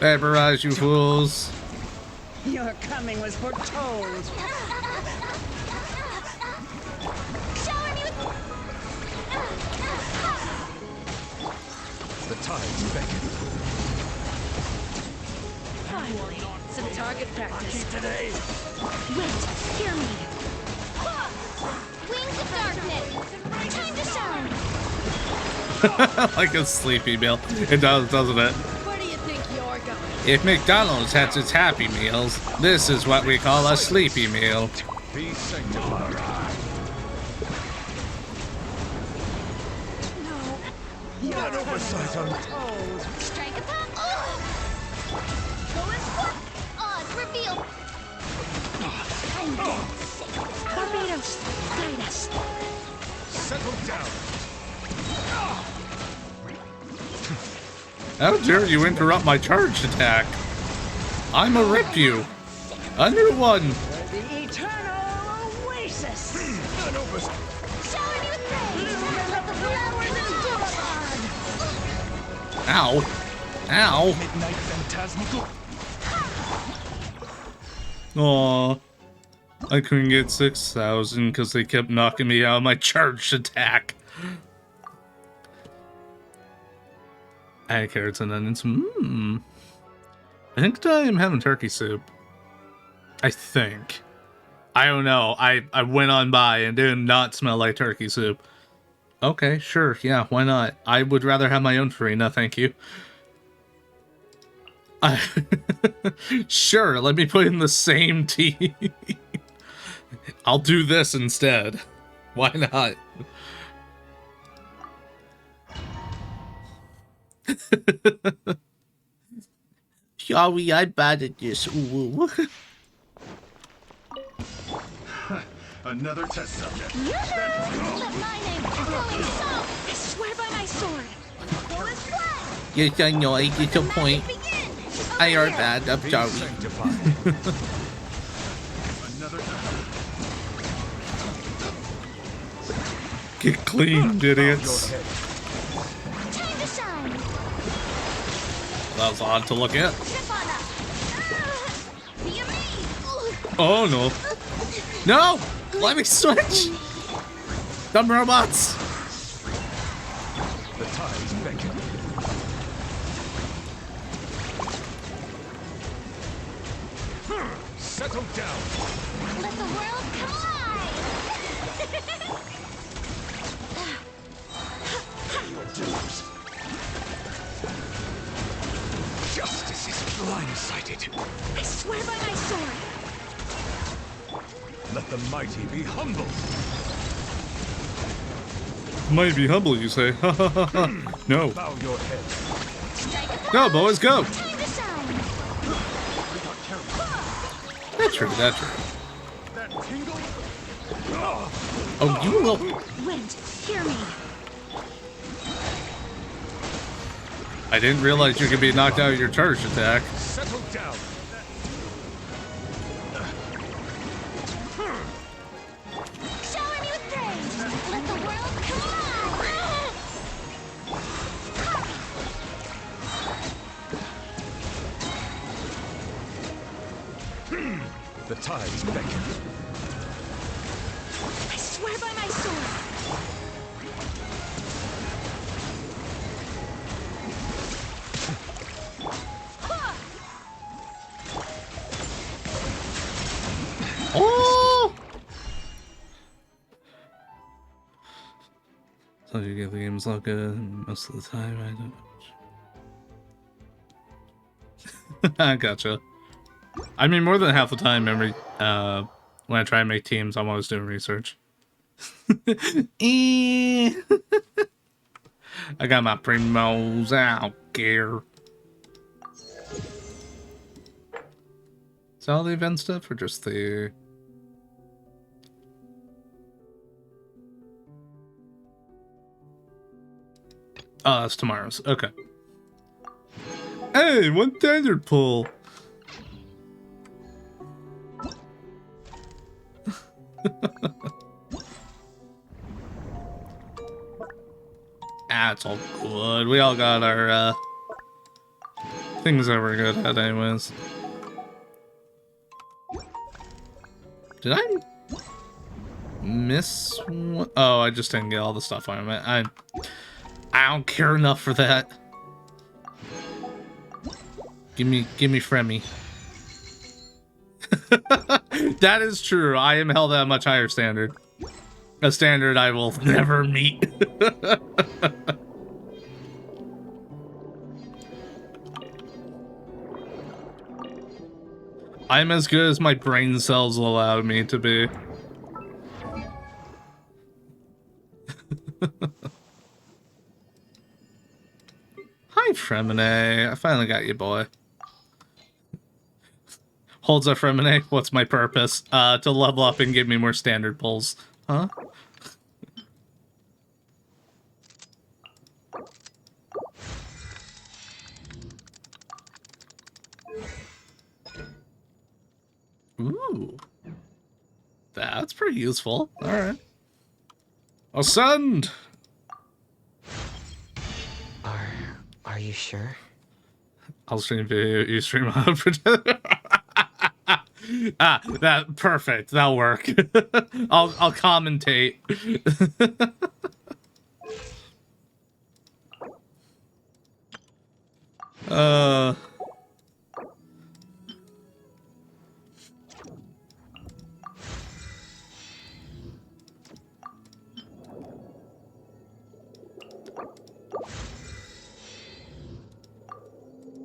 Vaporize, you fools. Your coming was foretold. Shower me with... The tides beckon. Finally, some target practice. Today. Wait, hear me. Wings of darkness. Time to shine. Like a sleepy meal. It does, doesn't it? Where do you think you're going? If McDonald's has its Happy Meals, this is what we call a sleepy meal. Be sanctified. No. Not oversight on Told. Strike a pop. Go and flip. Odds reveal. I'm dead sick. Barbados, guide us. settle down. How dare you interrupt my charged attack? I'ma rip you. A new one. The eternal oasis. Not over. Shower me with praise. Let the flowers endure. Ow. Ow. Midnight Phantasmagoria. Aw. I couldn't get 6,000 because they kept knocking me out of my charged attack. Add carrots and onions. I think I'm having turkey soup. I think. I don't know. I went on by and did not smell like turkey soup. Okay, sure. Yeah, why not? I would rather have my own farina, thank you. Sure, let me put in the same tea. I'll do this instead. Why not? Sorry, I'm bad at this. Ooh. Another test subject. Let my name echo in song. I swear by my sword. Go and fly. Yes, I know, I get your point. Begin. I are bad, I'm Be sorry. sanctified. Another Get cleaned, idiots. Your head. Time to shine. That was odd to look at. Trip on up. Be amazed. Oh no. No! Let me switch! Dumb robots! The tides beckon. Settle down. Let the world collide. Your dues. Justice is blindsided. I swear by my sword. Let the mighty be humble. Might be humble, you say. Ha ha ha ha. No. Bow your head. Strike a Go, boys, go! Time to shine. That's true, that's true. That tingle. Oh, you will. Wind, hear me. I didn't realize you could be knocked out of your charge attack. Settle down. Shower me with praise. Let the world collide. The tides beckon. I swear by my sword. Oh! So you get the game's not good most of the time, I don't. I gotcha. I mean, more than half the time, when I try and make teams, I'm always doing research. I got my primos out here. Is that all the event stuff, or just the... Oh, that's tomorrow's. Okay. Hey, one standard pull. Ah, it's all good. We all got our things that we're good at anyways. Did I miss one? Oh, I just didn't get all the stuff on it. I don't care enough for that. Give me Fremy. That is true. I am held at a much higher standard. A standard I will never meet. I'm as good as my brain cells will allow me to be. Hi, Fremine. I finally got you, boy. Holds up, Fremine. What's my purpose? To level up and give me more standard pulls. Huh? Ooh. That's pretty useful. Alright. I'll send! Are you sure? I'll stream video, you stream on Ah, that perfect. That'll work. I'll commentate.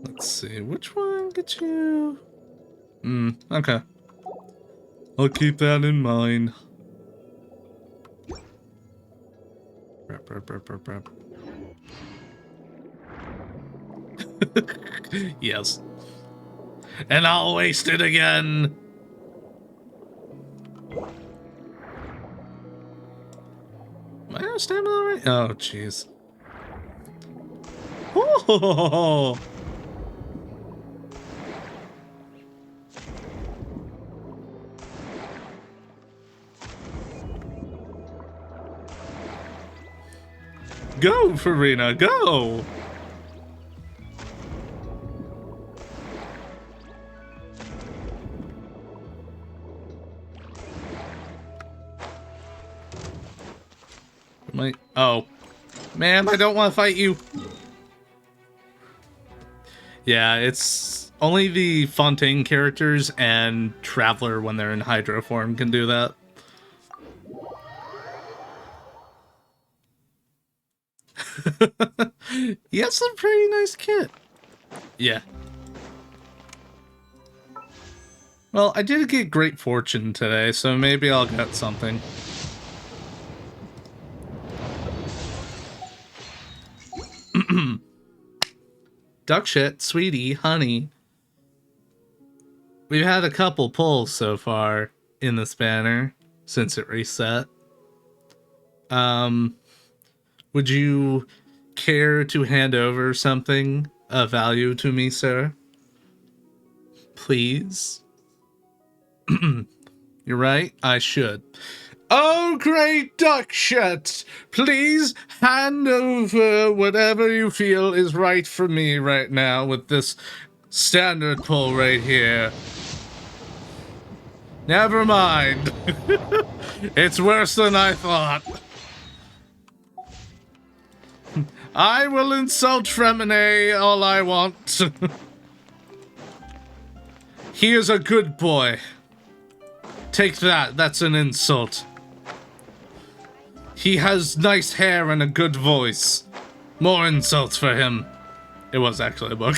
Let's see, which one gets you? Okay. I'll keep that in mind. Rep. Yes. And I'll waste it again. Am I out of stamina already? Oh, jeez. Oh! Go, Farina, go! Oh. Ma'am, I don't want to fight you. Yeah, it's only the Fontaine characters and Traveler when they're in Hydro form can do that. He has a pretty nice kit. Yeah. Well, I did get Great Fortune today, so maybe I'll get something. Duck shit, sweetie, honey. We've had a couple pulls so far in this banner since it reset. Would you care to hand over something of value to me, sir? Please? You're right, I should. Oh, great duck shit! Please hand over whatever you feel is right for me right now with this standard pull right here. Never mind. It's worse than I thought. I will insult Fremine all I want. He is a good boy. Take that, that's an insult. He has nice hair and a good voice. More insults for him. It was actually a book.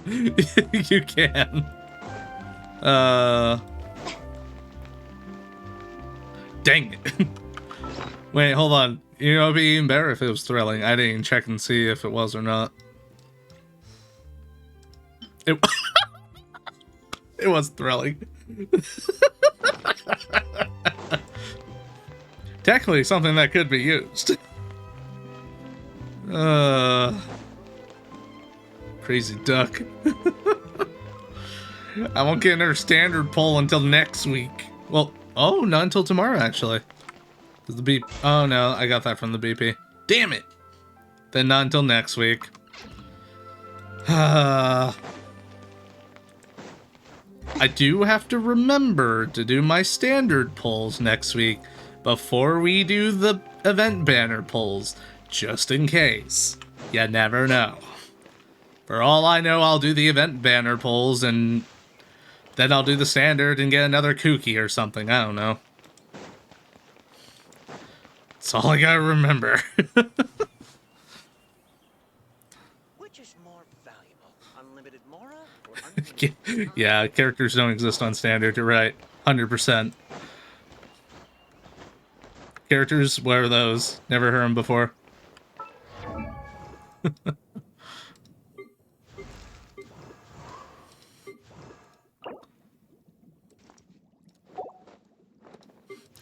You can. Dang it. Wait, hold on. You know, it'd be even better if it was thrilling. I didn't even check and see if it was or not. It, it was thrilling. Technically something that could be used. Crazy duck. I won't get another standard poll until next week. Well, oh, not until tomorrow, actually. The BP. Oh, no, I got that from the BP. Damn it! Then not until next week. I do have to remember to do my standard polls next week before we do the event banner polls, just in case. You never know. For all I know, I'll do the event banner polls and then I'll do the standard and get another kooky or something. I don't know. That's all I gotta remember. Which is more valuable, unlimited Mora or unlimited? Yeah, characters don't exist on standard. You're right, 100%. Characters, what are those? Never heard them before.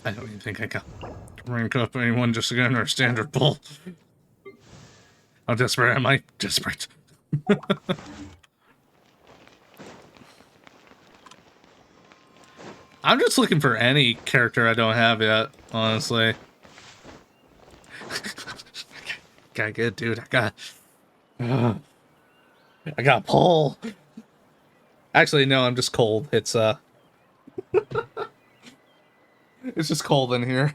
I don't even think I can rank up anyone just to get in our standard pull. How desperate am I? Desperate. I'm just looking for any character I don't have yet, honestly. Gotta get it, dude. I got pull. Actually, no, I'm just cold. It's it's just cold in here.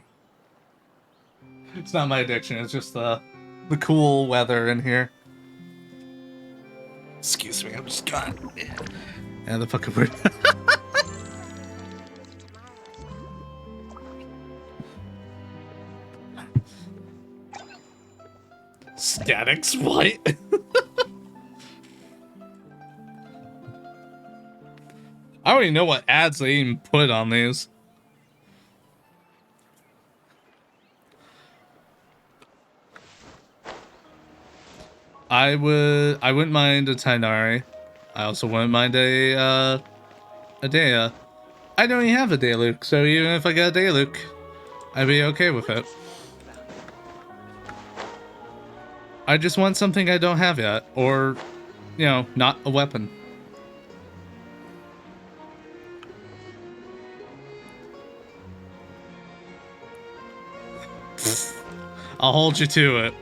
It's not my addiction. It's just the cool weather in here. Excuse me. I'm just gone. And the fucking word. Statics? What? I don't even know what ads they even put on these. I wouldn't mind a Tainari. I also wouldn't mind a Dea. I don't even have a Daeluke, so even if I got a Daeluke, I'd be okay with it. I just want something I don't have yet, or, you know, not a weapon. I'll hold you to it.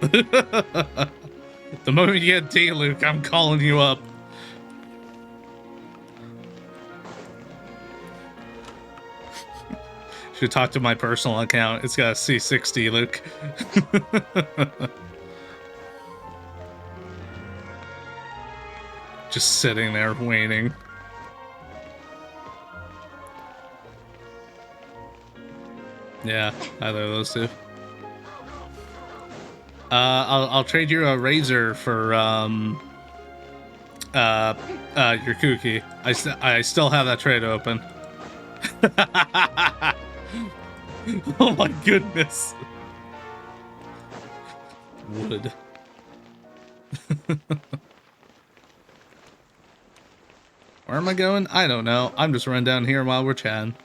The moment you get D, Luke, I'm calling you up. Should talk to my personal account. It's got a C60, Luke. Just sitting there waiting. Yeah, either of those two. I'll trade you a razor for your cookie. I still have that trade open. Oh my goodness. Wood. Where am I going? I don't know. I'm just running down here while we're chatting.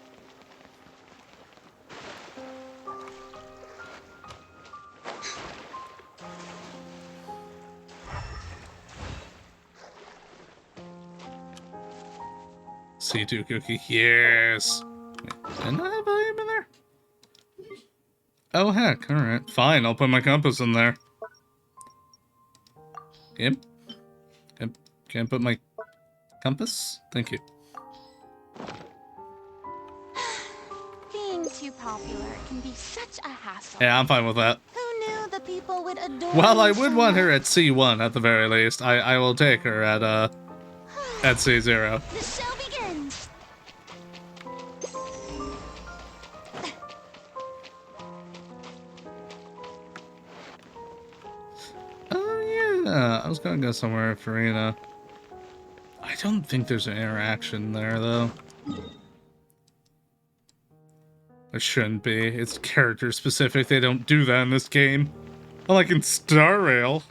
C2 cookie. Yes. Didn't I have volume in there? Oh heck. Alright. Fine. I'll put my compass in there. Can I put my compass? Thank you. Being too popular can be such a hassle. Yeah, I'm fine with that. Who knew the people would adore Well, I you would so want her much? at C1 at the very least. I will take her at C0. The show begins. Oh yeah, I was gonna go somewhere at Farina. I don't think there's an interaction there though. There shouldn't be. It's character specific. They don't do that in this game. Unlike in Star Rail.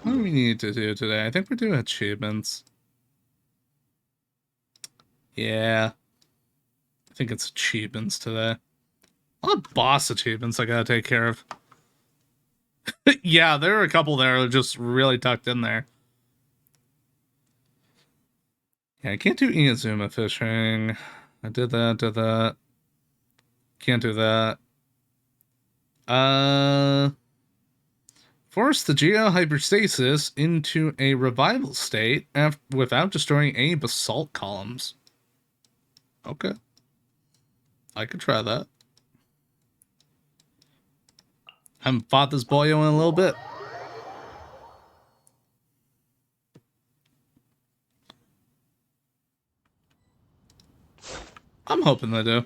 What do we need to do today? I think we're doing achievements. Yeah. I think it's achievements today. A lot of boss achievements I gotta take care of. Yeah, there are a couple that are just really tucked in there. Yeah, I can't do Inazuma fishing. I did that. Can't do that. Force the geo-hyperstasis into a revival state without destroying any basalt columns. Okay. I could try that. Haven't fought this boyo in a little bit. I'm hoping they do.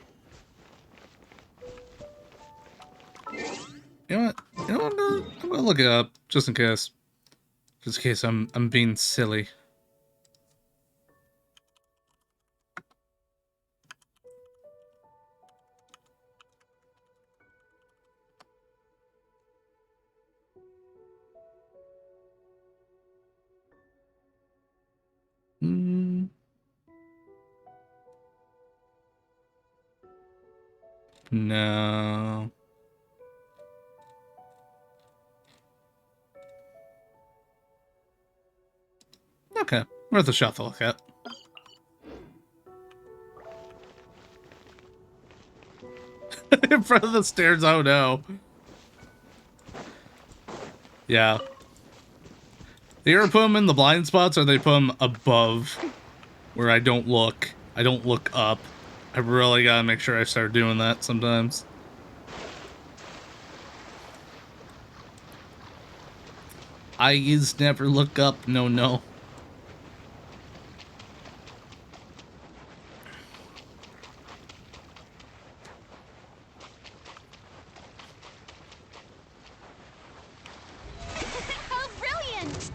You know what? I'm gonna look it up just in case. Just in case I'm being silly. No. Okay, worth a shot to look at. In front of the stairs, oh no. Yeah. They either put them in the blind spots or they put them above where I don't look. I don't look up. I really gotta make sure I start doing that sometimes. Eyes never look up, no. How brilliant!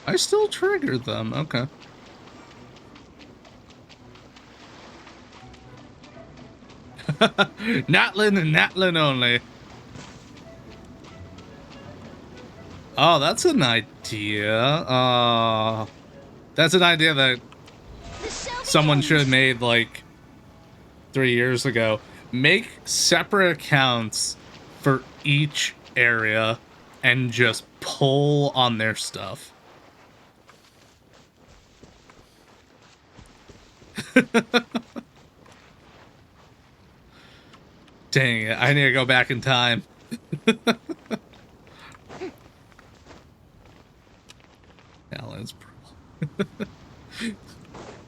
I still triggered them, okay. Natlin and Natlin only. Oh, that's an idea. That's an idea that someone should have made like 3 years ago. Make separate accounts for each area and just pull on their stuff. Dang it, I need to go back in time. Alan's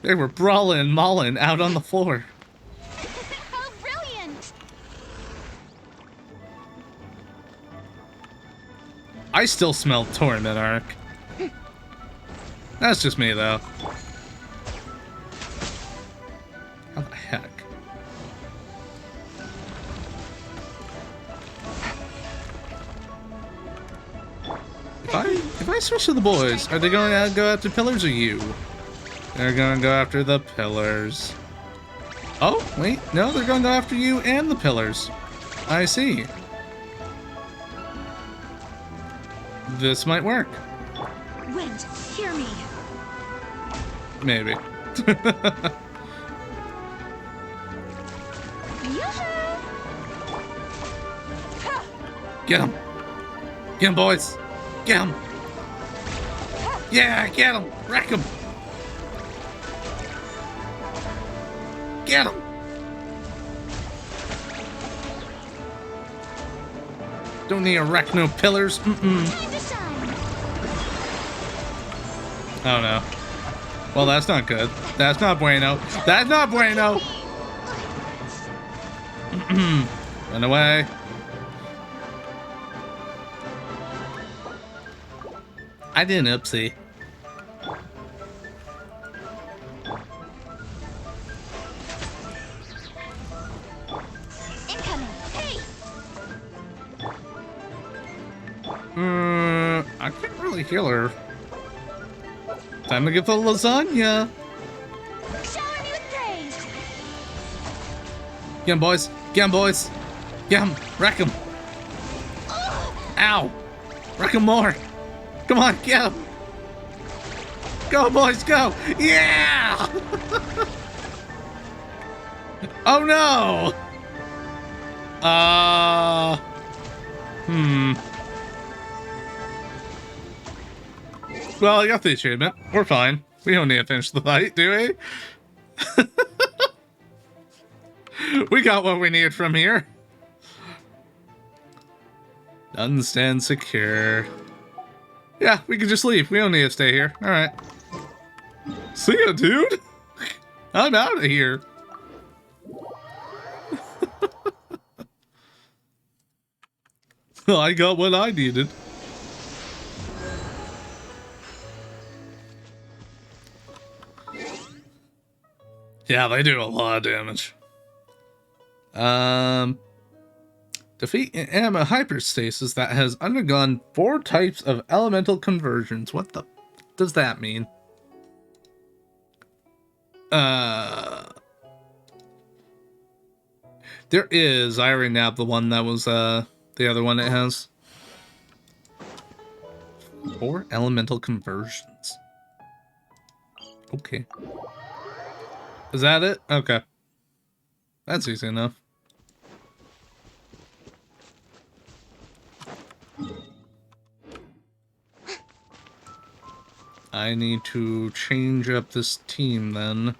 they were brawling and mauling out on the floor. How brilliant! I still smell Torment Arc. That's just me, though. How the heck? If I switch to the boys, are they going to go after pillars or you? They're going to go after the pillars. Oh, wait. No, they're going to go after you and the pillars. I see. This might work. Wind, hear me. Maybe. Yoo-hoo! Get him. Get him, boys. Get him. Yeah, get him. Wreck him. Get him. Don't need to wreck no pillars. Mm-mm. Time to shine. Oh, no. Well, that's not good. That's not bueno. That's not bueno. Run away. I did an oopsie. Incoming. Hey! I can't really heal her. Time to get the lasagna. Shower me with praise. Get him, boys. Get him, boys. Get him. Wreck him. Ow. Wreck him more. Come on, get him. Go, boys, go. Yeah. Oh, no. Well, I got the achievement. We're fine. We don't need to finish the fight, do we? We got what we need from here. None stand secure. Yeah, we can just leave. We don't need to stay here. Alright. See ya, dude. I'm out of here. I got what I needed. Yeah, they do a lot of damage. Defeat an anima hyperstasis that has undergone 4 types of elemental conversions. What the does that mean? There is. I already nabbed the one that was the other one it has. 4 elemental conversions. Okay. Is that it? Okay. That's easy enough. I need to change up this team then.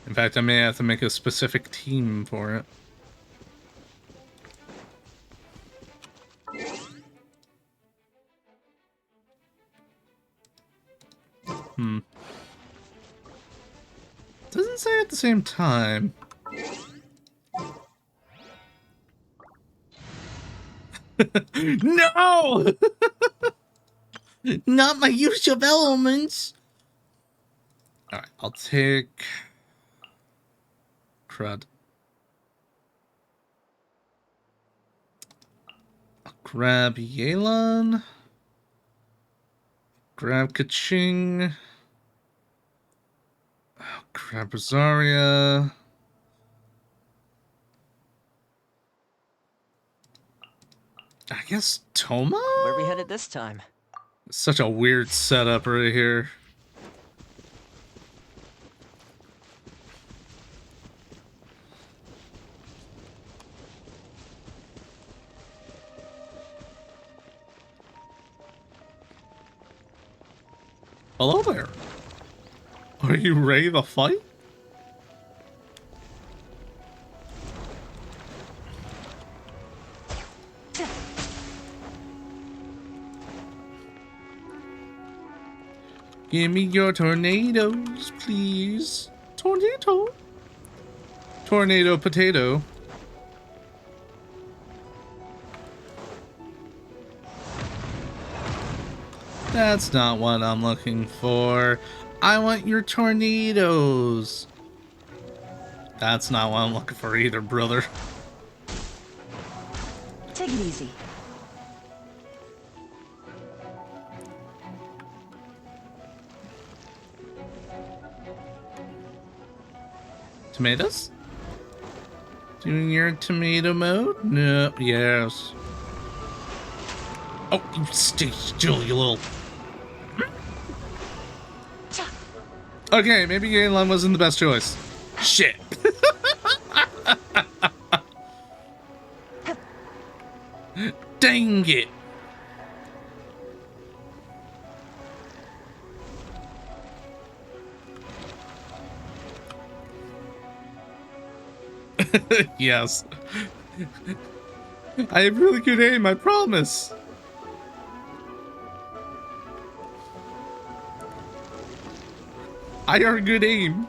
In fact, I may have to make a specific team for it. Doesn't say at the same time. No! Not my use of elements! Alright, I'll take... Crud. I'll grab Yelan. Grab Kaching. I'll grab Rosaria. I guess Toma? Where we headed this time? Such a weird setup right here. Hello there. Are you ready to fight? Give me your tornadoes, please. Tornado. Tornado potato. That's not what I'm looking for. I want your tornadoes. That's not what I'm looking for either, brother. Take it easy. Tomatoes? Doing your tomato mode? No, yes. Oh, you stay still, you little... Okay, maybe Galen wasn't the best choice. Shit. Dang it. Yes. I have really good aim, I promise. I are good aim.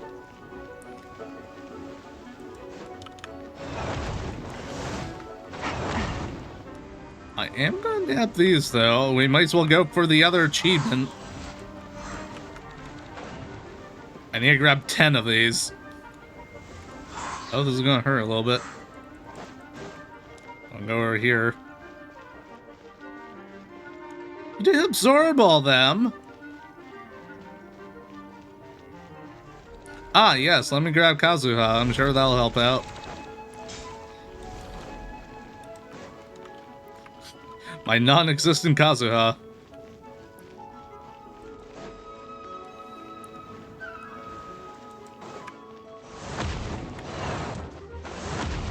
I am gonna nab these though. We might as well go for the other achievement. I need to grab 10 of these. Oh, this is gonna hurt a little bit. I'll go over here. You didn't absorb all them. Ah, yes, let me grab Kazuha. I'm sure that'll help out. My non-existent Kazuha.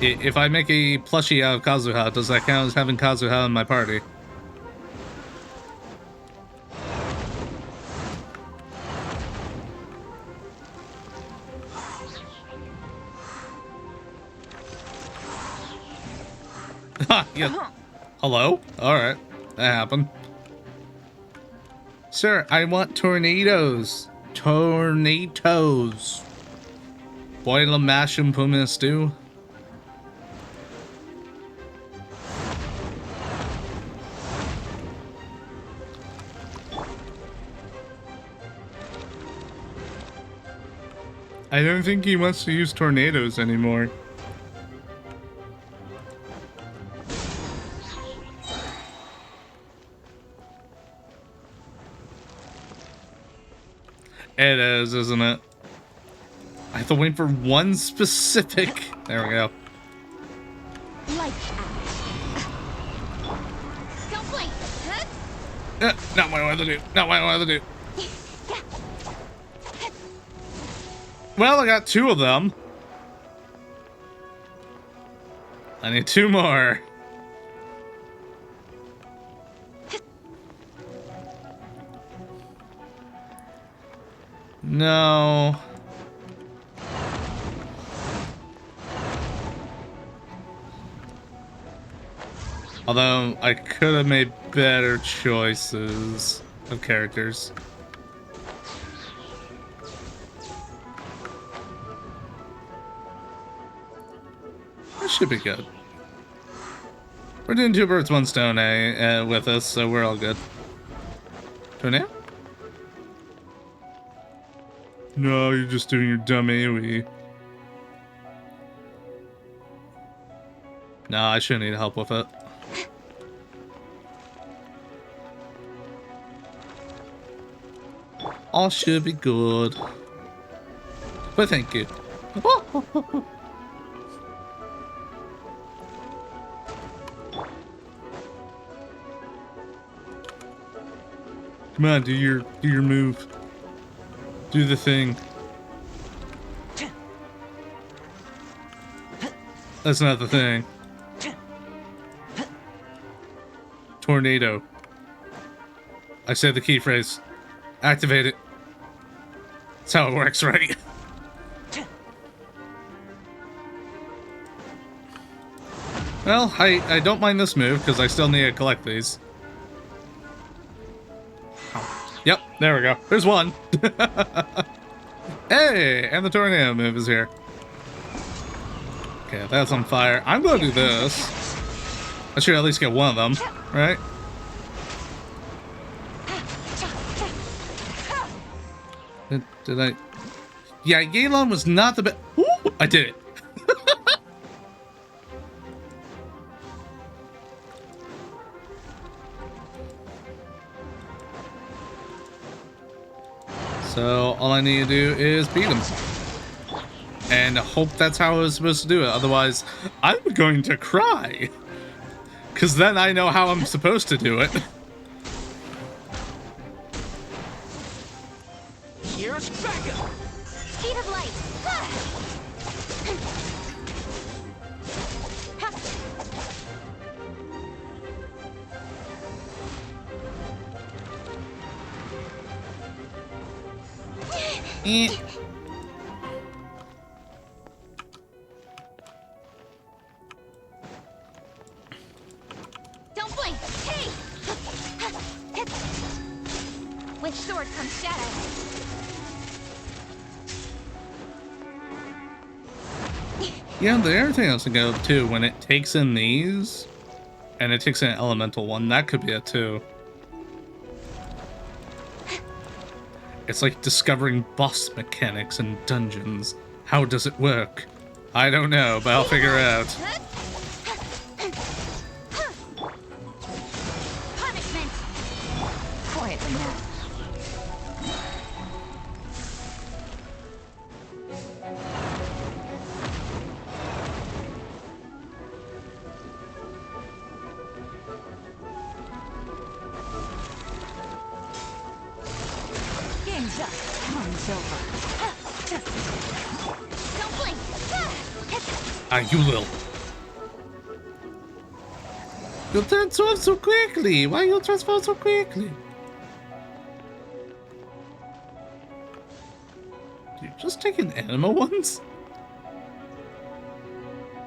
If I make a plushie out of Kazuha, does that count as having Kazuha in my party? Ha! Yeah. Hello? Alright. That happened. Sir, I want tornadoes. Tornadoes. Boil and mash and put 'em in a stew. I don't think he wants to use tornadoes anymore. It is, isn't it? I have to wait for one specific... There we go. Like don't blink. Not what I want to do. Not what I want to do. Well, I got 2 of them. I need 2 more. No. Although, I could have made better choices of characters. That should be good. We're doing 2 birds, 1 stone with us, so we're all good. Tornado? No, you're just doing your dumb AoE. No, I shouldn't need help with it. All should be good. But thank you. Come on, do your move. Do the thing. That's not the thing. Tornado. I said the key phrase. Activate it. That's how it works, right? Well, I don't mind this move, because I still need to collect these. Oh. Yep, there we go. There's one. Hey, and the tornado move is here. Okay, that's on fire. I'm going to do this. I should at least get one of them, right? Did I? Yeah, Yelan was not the best. I did it. So all I need to do is beat him. And hope that's how I was supposed to do it. Otherwise, I'm going to cry. Because then I know how I'm supposed to do it. Here's Becca! Speed of light. Eh. Don't blink. Hey! With sword comes shadow. Yeah, the other thing I was thinking of too, when it takes in these, and it takes in an elemental one, that could be it too. It's like discovering boss mechanics in dungeons. How does it work? I don't know, but I'll figure it out. Punishment. Quietly now. Game's up. Time's over. Don't blink. Ah, you will. You transform so quickly. Why you transform so quickly? You just taking anima ones?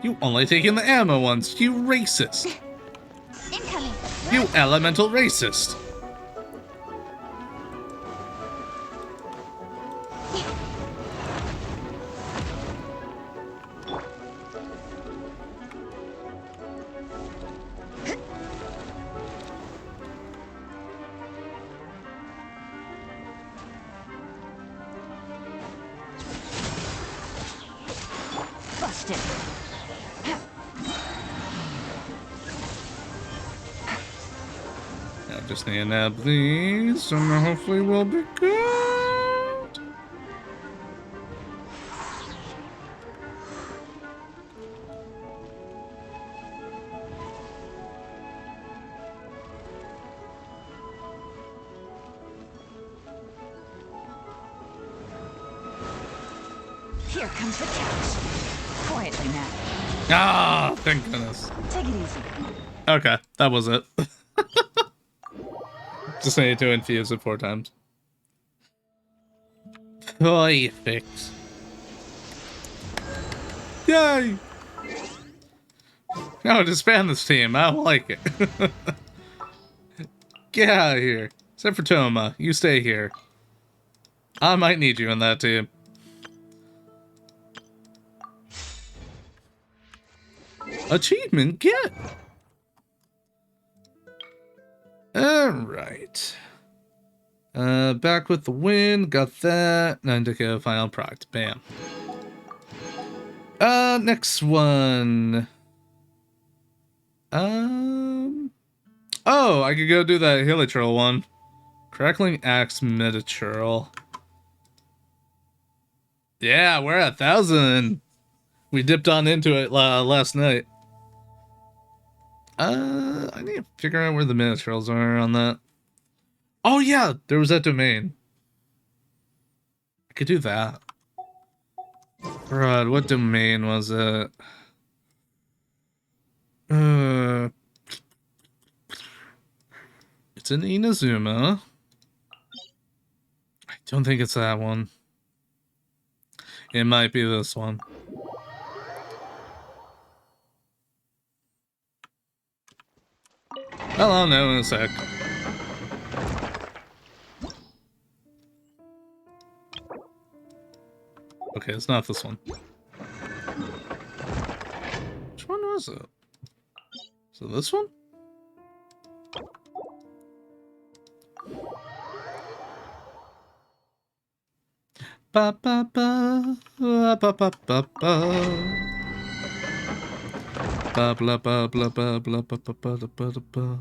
You only taking the anima ones. You racist. Incoming. You elemental racist. Busted. I just need to nab these, and hopefully we'll be good. Here comes the couch. Quietly now. Ah, thank goodness. Take it easy. Okay, that was it. Just need to infuse it 4 times. Perfect. Yay! No, disband this team. I don't like it. Get out of here. Except for Toma. You stay here. I might need you in that team. Achievement get. Alright. Back with the win. Got that. 9 to go. Final product. Bam. Next one. Oh, I could go do that Hilichurl one. Crackling Axe Metachurl. Yeah, we're at 1,000. We dipped on into it last night. I need to figure out where the Metachurls are on that. Oh yeah, there was that domain. I could do that. God, what domain was it? It's in Inazuma. I don't think it's that one. It might be this one. Well, I'll know in a sec. Okay, it's not this one. Which one was it? So this one? Ba ba ba ba ba ba ba ba ba blah blah blah blah blah blah blah blah blah blah.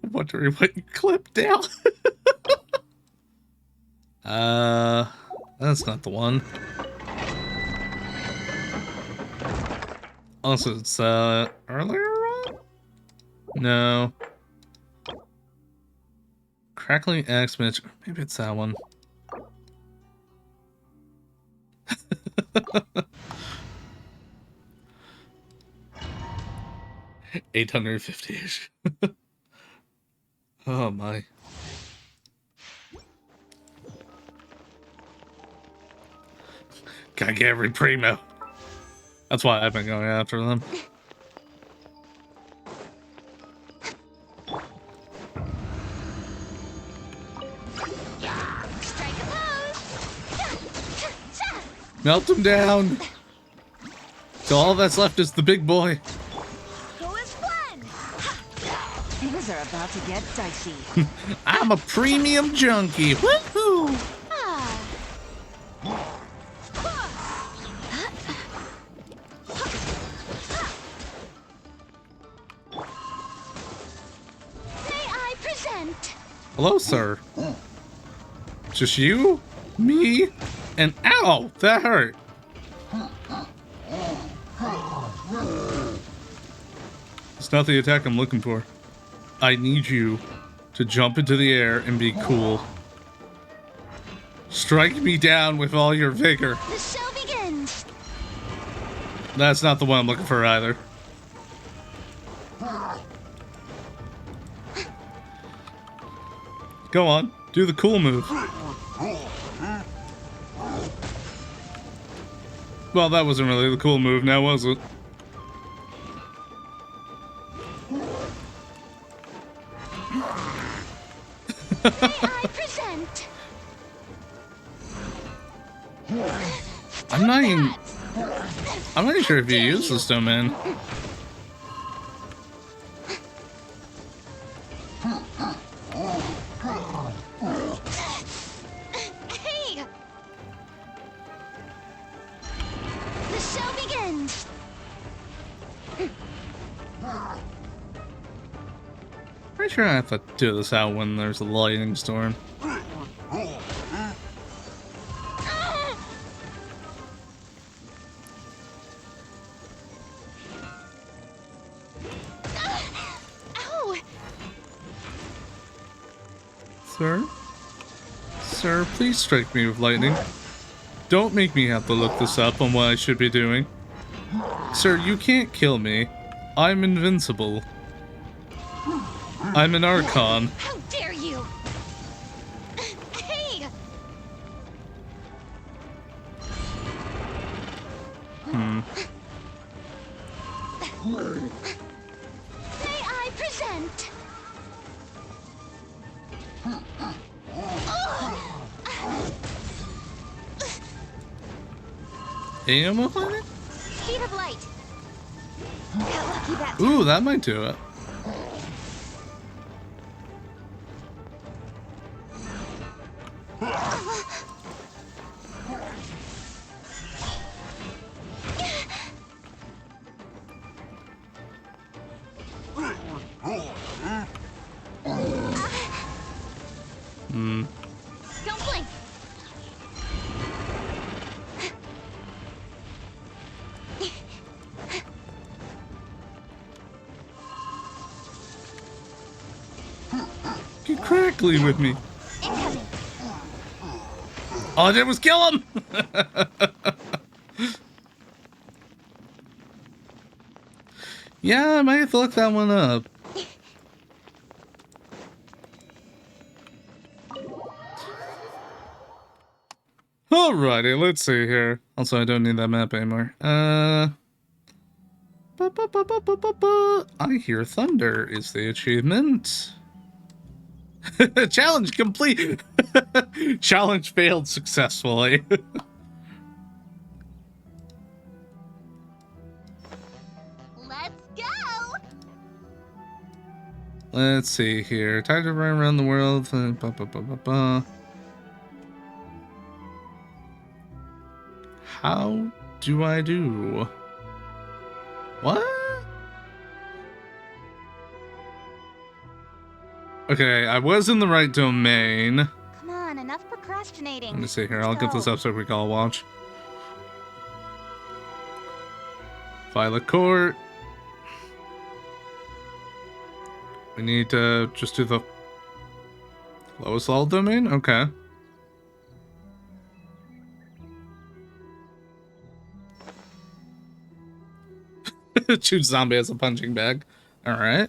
I'm wondering what you clipped out. That's not the one. Also, it's earlier on? No. Crackling X Mitch. Maybe it's that one. 850-ish. Oh my. Gotta get every primo. That's why I've been going after them. Strike a pose. Melt him down. So all that's left is the big boy. Go as one. Things are about to get dicey. I'm a premium junkie. Woohoo! Ah. May I present? Hello, sir. Just you, me, and ow, that hurt. It's not the attack I'm looking for. I need you to jump into the air and be cool. Strike me down with all your vigor. The show begins. That's not the one I'm looking for either. Go on, do the cool move. Well, that wasn't really the cool move now, was it? May I present? I'm not even sure if you use this domain. Hey! The show begins. Pretty sure I have to do this out when there's a lightning storm. Ow! Sir? Sir, please strike me with lightning. Don't make me have to look this up on what I should be doing. Sir, you can't kill me. I'm invincible. I'm an Archon. How dare you! Hey! May I present? Ammo planet? Speed of light. Got lucky that time. Ooh, that might do it. Don't blink. Get crackly with me. Incoming. All I did was kill him! Yeah, I might have to look that one up. Alrighty, let's see here. Also, I don't need that map anymore. I hear thunder is the achievement. Challenge complete. Challenge failed successfully. Let's go! Let's see here. Time to run around the world. How do I do? What? Okay, I was in the right domain. Come on, enough procrastinating. Let me see here. I'll get this up so we can all watch. File a court. We need to just do the lowest level domain? Okay. Choose zombie as a punching bag. Alright.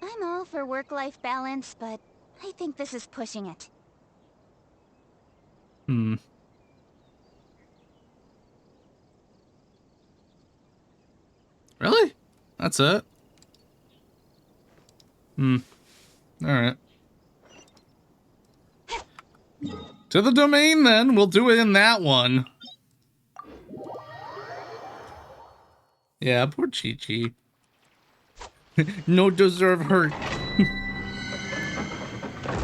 I'm all for work-life balance, but I think this is pushing it. Really? That's it? Alright. To the domain then. We'll do it in that one. Yeah, poor Chi-Chi. No deserve hurt.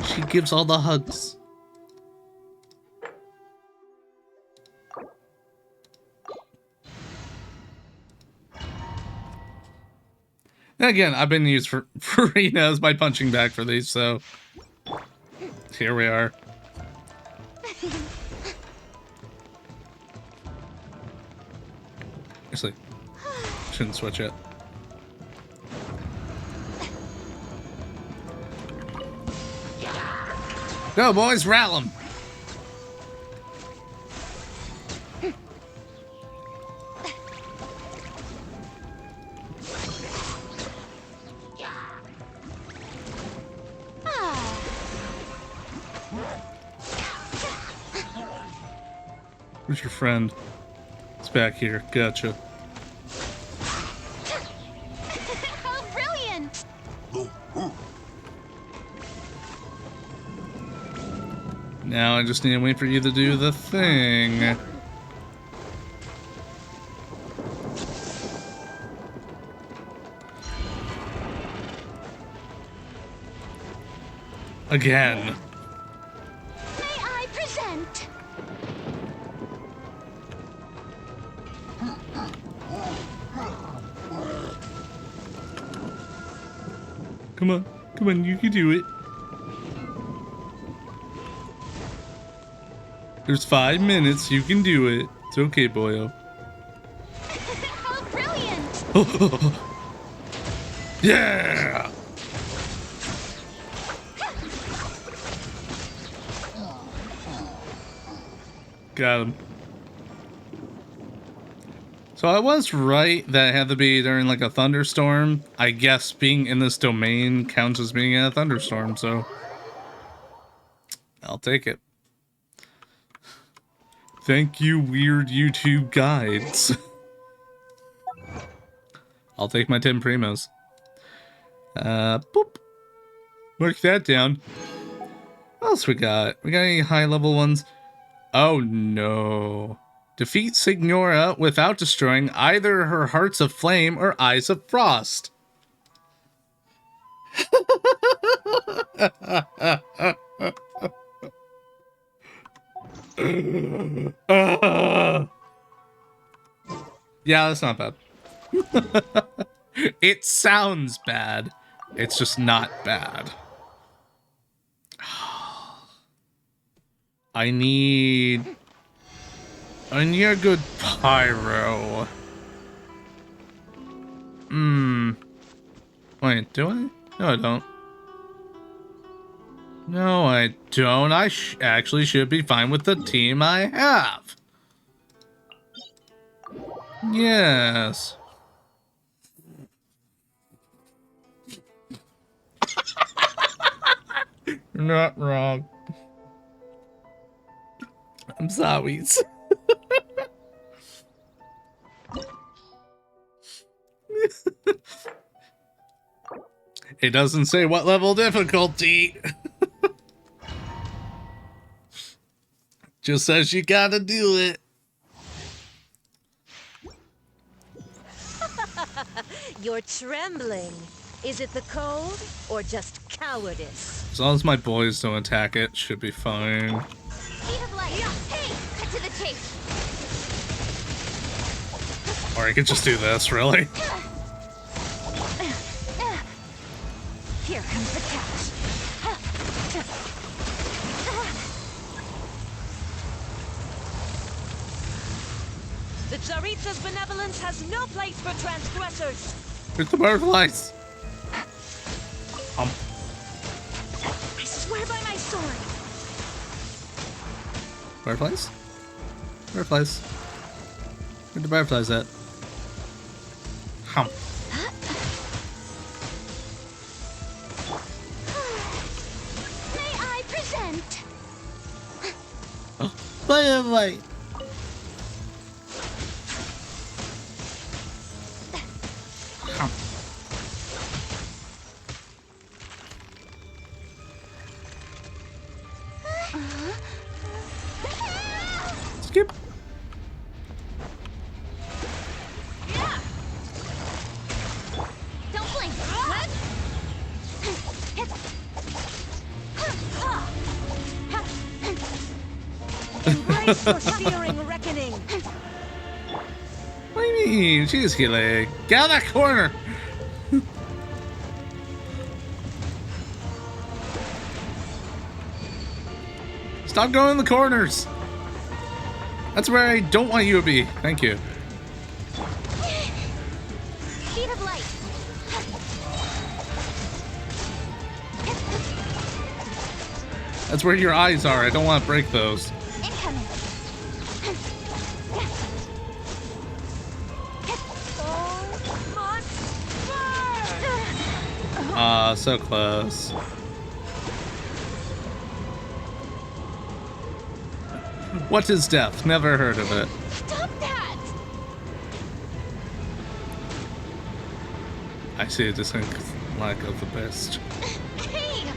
She gives all the hugs. And again, I've been used for Rena as my punching bag for these, so here we are. Actually, shouldn't switch it. Go, boys, ral 'em. Where's your friend? It's back here. Gotcha. How brilliant! Now I just need to wait for you to do the thing. Again. May I present? Come on. Come on, you can do it. There's 5 minutes. You can do it. It's okay, boyo. How brilliant! Yeah! Got him. So I was right that it had to be during like a thunderstorm. I guess being in this domain counts as being in a thunderstorm, so I'll take it. Thank you, weird YouTube guides. I'll take my 10 primos. Boop. Mark that down. What else we got? We got any high level ones? Oh no. Defeat Signora without destroying either her Hearts of Flame or Eyes of Frost. Yeah, that's not bad. It sounds bad. It's just not bad. I need a good pyro. Wait, do I? No, I don't. No, I don't. I actually should be fine with the team I have. Yes. You're not wrong. I'm sorry. It doesn't say what level difficulty. Just says you gotta do it. You're trembling. Is it the cold or just cowardice? As long as my boys don't attack it, should be fine. Speed of light. Hey, cut to the chase. Or I could just do this, really. Here comes the catch. The Tsaritsa's benevolence has no place for transgressors. Here's the butterflies. I swear by my sword. Butterflies? Butterflies. Where the butterflies at? Hum. May I present? Butterfly. Hum. Skip. Don't blink. Embrace your searing reckoning. What do you mean? She's healing. Get out of that corner. Stop going in the corners. That's where I don't want you to be. Thank you. Speed of light. That's where your eyes are. I don't want to break those. Incoming. So close. What is death? Never heard of it. Stop that! I see a distinct lack of the best. Hey!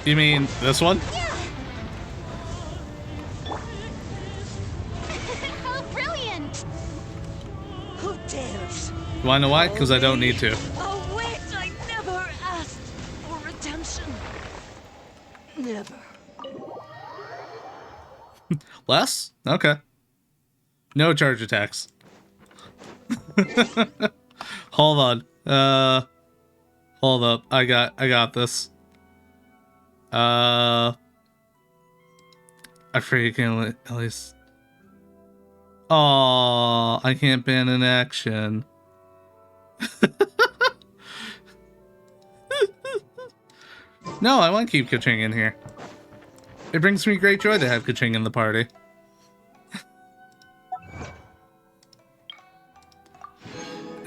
You mean this one? Yeah! How brilliant! Who dares? You wanna know why? Because I don't need to. Oh wait, I never asked for redemption. Never. Less? Okay. No charge attacks. Hold on. Hold up. I got this. I freaking at least. Oh, I can't ban an action. No, I want to keep Kaching in here. It brings me great joy to have Kaching in the party.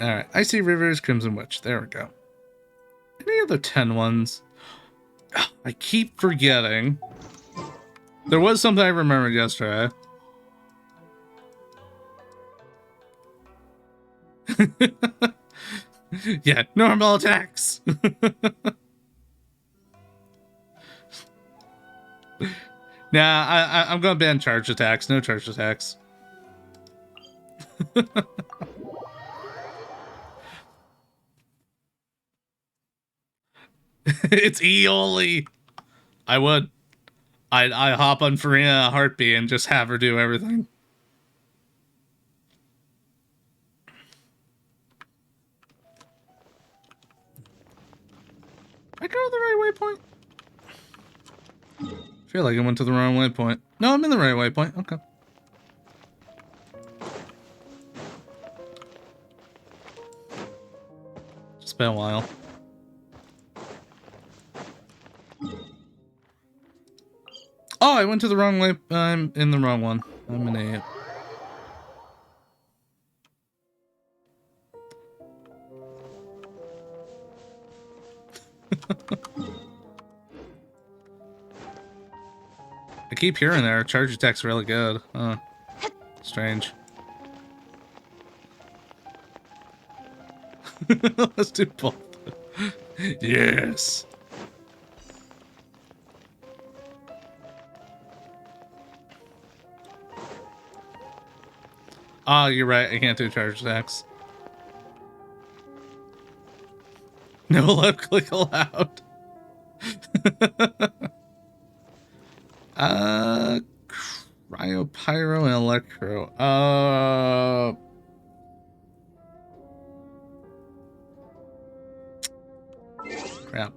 Alright, Icy Rivers, Crimson Witch. There we go. Any other 10 ones? I keep forgetting. There was something I remembered yesterday. Yeah, normal attacks. Nah, I'm gonna ban charge attacks. No charge attacks. It's Eoli. I would. I hop on Farina Heartbeat and just have her do everything. I go to the right waypoint? I feel like I went to the wrong waypoint. No, I'm in the right waypoint. Okay. It's been a while. Oh, I went to the wrong way. I'm in the wrong one. I'm an idiot. I keep hearing their charge attack's really good. Huh. Strange. Let's do both. Yes. Oh, you're right. I can't do charge attacks. No left click allowed. Cryo, pyro, and electro. Crap.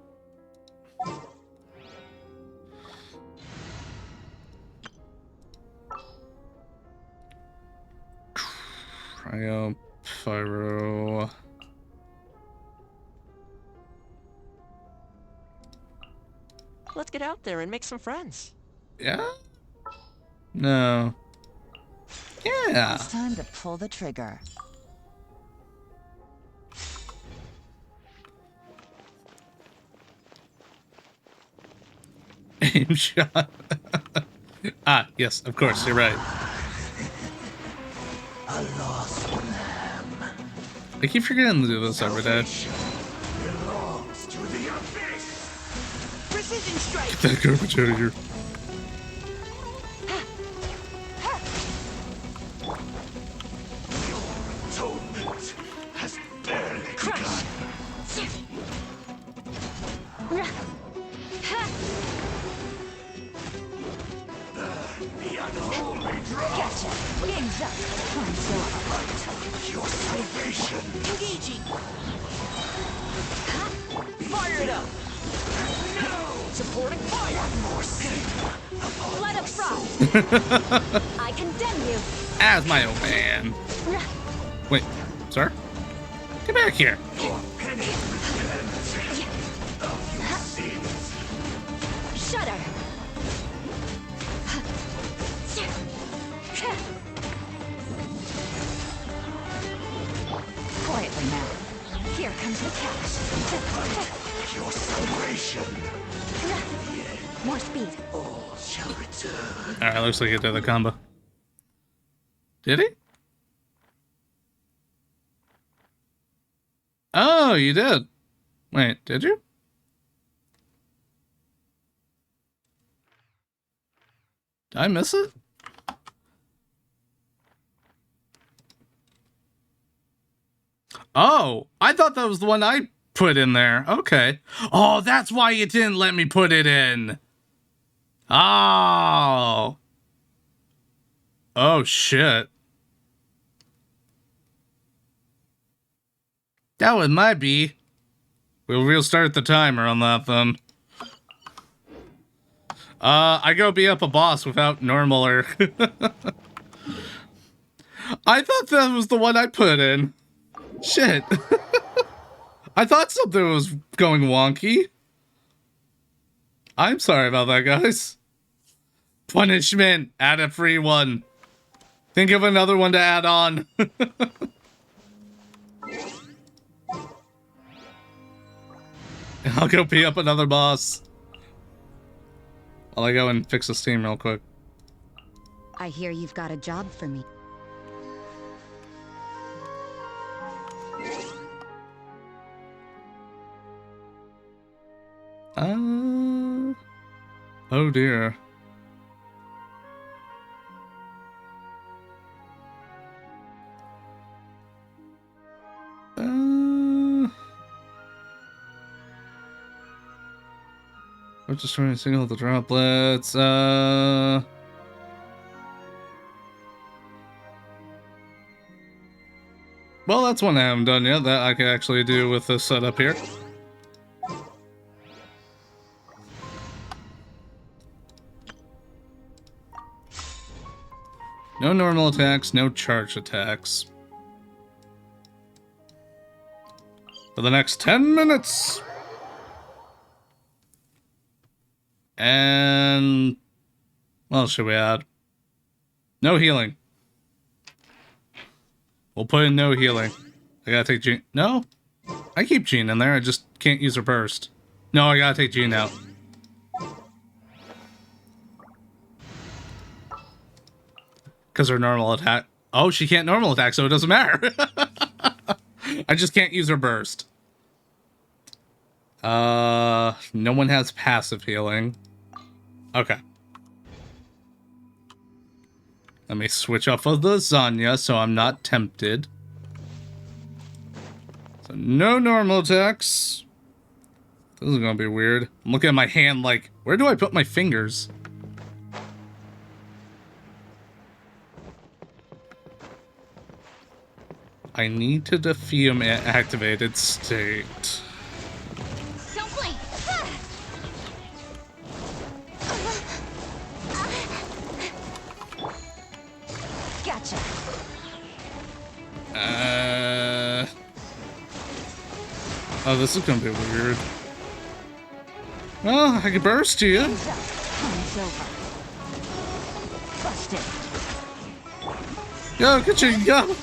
Cryo, pyro. Let's get out there and make some friends. Yeah? No. Yeah. It's time to pull the trigger. Aim shot. Ah, yes, of course, you're right. A lost lamb I keep forgetting to do this every day. belongs to the abyss. Precision strike. Get that garbage out of here. Atonement has barely Crush. the unholy drop. Gotcha. Game's up. Time's up. Your salvation. Engaging. Fire it up. Supporting fire. Blood of frost. I condemn you. As my old man. Wait, sir? Get back here. Shudder. Quietly now. Here comes the cash. Your salvation. More speed. All shall return. Alright, looks like he did the combo. Did he? Oh, you did. Wait, did you? Did I miss it? Oh, I thought that was the one I put in there. Okay. Oh, that's why you didn't let me put it in. Oh. Oh, shit. That was my B. We'll restart the timer on that then. I go be up a boss without normal or... I thought that was the one I put in. Shit. I thought something was going wonky. I'm sorry about that, guys. Punishment. Add a free one. Think of another one to add on. I'll go pee up another boss. While I go and fix the steam real quick. I hear you've got a job for me. Oh dear. We're just trying to signal the droplets. Well, that's one I haven't done yet that I can actually do with this setup here. No normal attacks, no charge attacks. For the next 10 minutes! And What else should we add? No healing. We'll put in no healing. I gotta take Jean. No? I keep Jean in there. I just can't use her burst. No, I gotta take Jean out. Because her normal attack... Oh, she can't normal attack, so it doesn't matter. I just can't use her burst. No one has passive healing. Okay. Let me switch off of the Zanya so I'm not tempted. So no normal attacks. This is gonna be weird. I'm looking at my hand like, where do I put my fingers? I need to defeat him at activated state. Don't blink. Gotcha. Oh, this is gonna be weird. Well, I can burst you. Hands up. Time's over. Busted. Go, get you, go.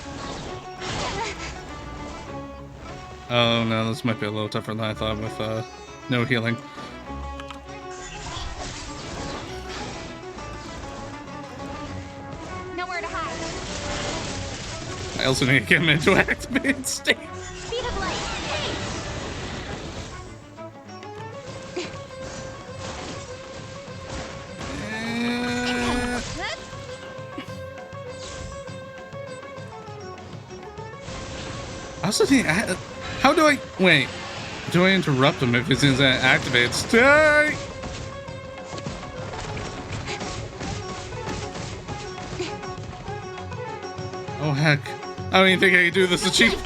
Oh no, this might be a little tougher than I thought with no healing. Nowhere to hide. I also need to get him into activated state. Speed of light. Hey! I also think, how do I, wait, do I interrupt him if he's in that activated state? Oh heck, I don't even think I can do this achievement.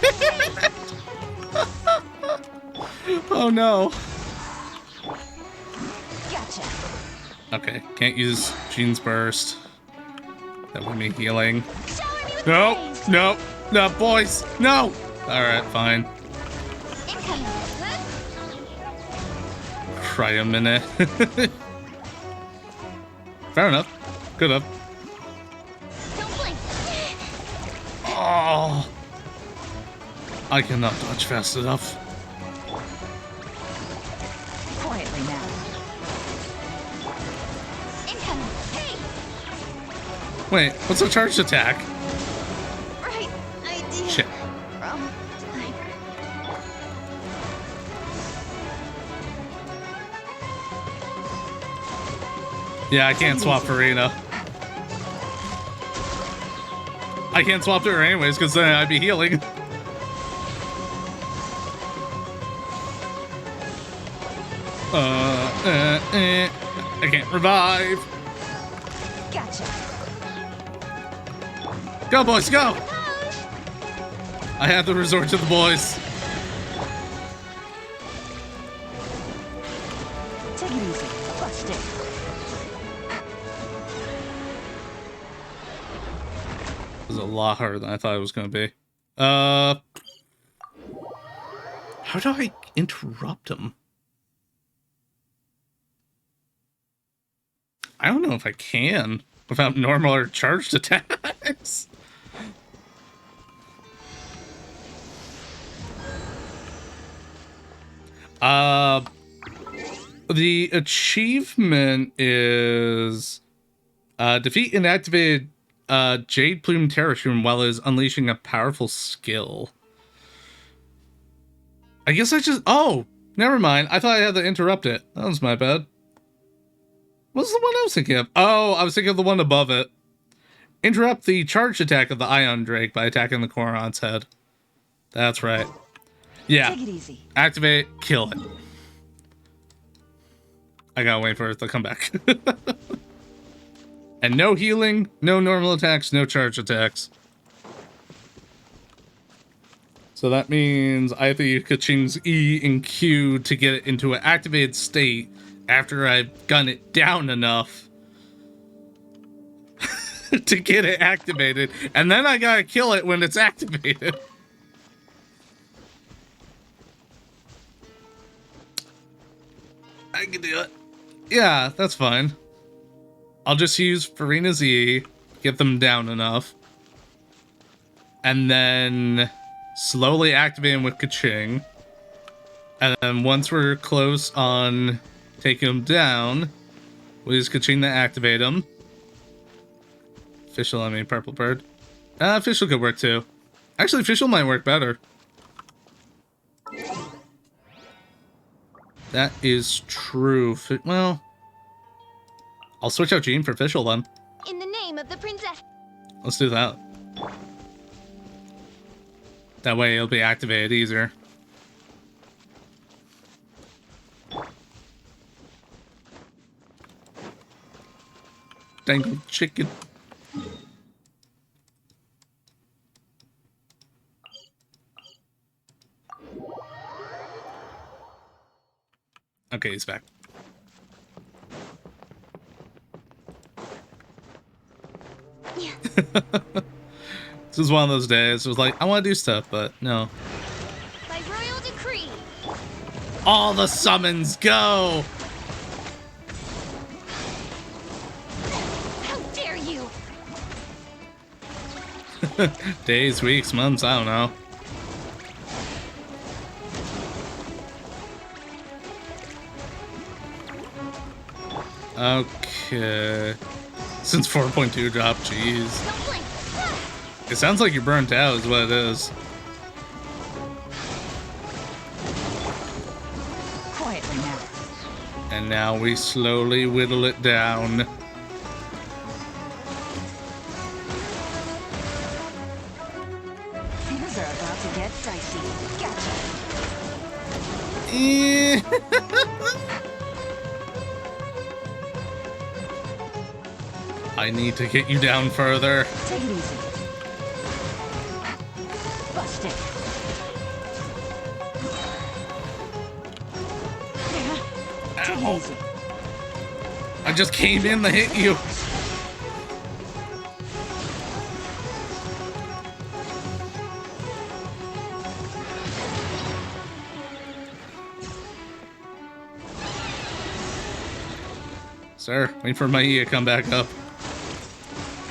Oh no. Gotcha. Okay, can't use Jean's burst. That would mean healing. Shower me with No, praise. no, no, boys, no. Alright, fine. Incoming. Try a minute. Fair enough. Good up. Don't blink. Oh, I cannot dodge fast enough. Quietly now. Incoming. Hey! Wait, what's a charged attack? Right idea. Shit. Wrong time. Yeah, I can't swap for Rena. I can't swap to her anyways, because then I'd be healing. I can't revive. Gotcha. Go, boys, go! I have to resort to the boys. Take it easy. Busted. It was a lot harder than I thought it was going to be. How do I interrupt him? I don't know if I can without normal or charged attacks. The achievement is defeat an activated Jade Plume Terrashroom while it is unleashing a powerful skill. I guess I just... Oh, never mind. I thought I had to interrupt it. That was my bad. What's the one I was thinking of? Oh, I was thinking of the one above it. Interrupt the charged attack of the Ion Drake by attacking the Koron's head. That's right. Yeah. Take it easy. Activate, kill it. I gotta wait for it to come back. And no healing, no normal attacks, no charge attacks. So that means I have to use Kaching's E and Q to get it into an activated state after I've gotten it down enough to get it activated. And then I gotta kill it when it's activated. I can do it. Yeah, that's fine. I'll just use Farina's E, get them down enough, and then slowly activate him with Kaching. And then once we're close on taking him down, we'll use Kaching to activate him. Fischl, I mean Purple Bird. Fischl could work too. Actually, Fischl might work better. That is true. Well, I'll switch out Jean for Fischl then. In the name of the princess. Let's do that. That way it'll be activated easier. Dangled chicken. Okay, he's back. Yeah. This was one of those days. It was like, I want to do stuff, but no. By royal decree. All the summons, go! How dare you? Days, weeks, months, I don't know. Okay. Since 4.2 dropped, jeez. Don't blink. It sounds like you're burnt out is what it is. Quietly now. And now we slowly whittle it down. Things are about to get dicey. Gotcha. I need to get you down further. Take it easy. Bust it. Take it Ow. easy. I just came in to hit you. Sir, wait for my E to come back up.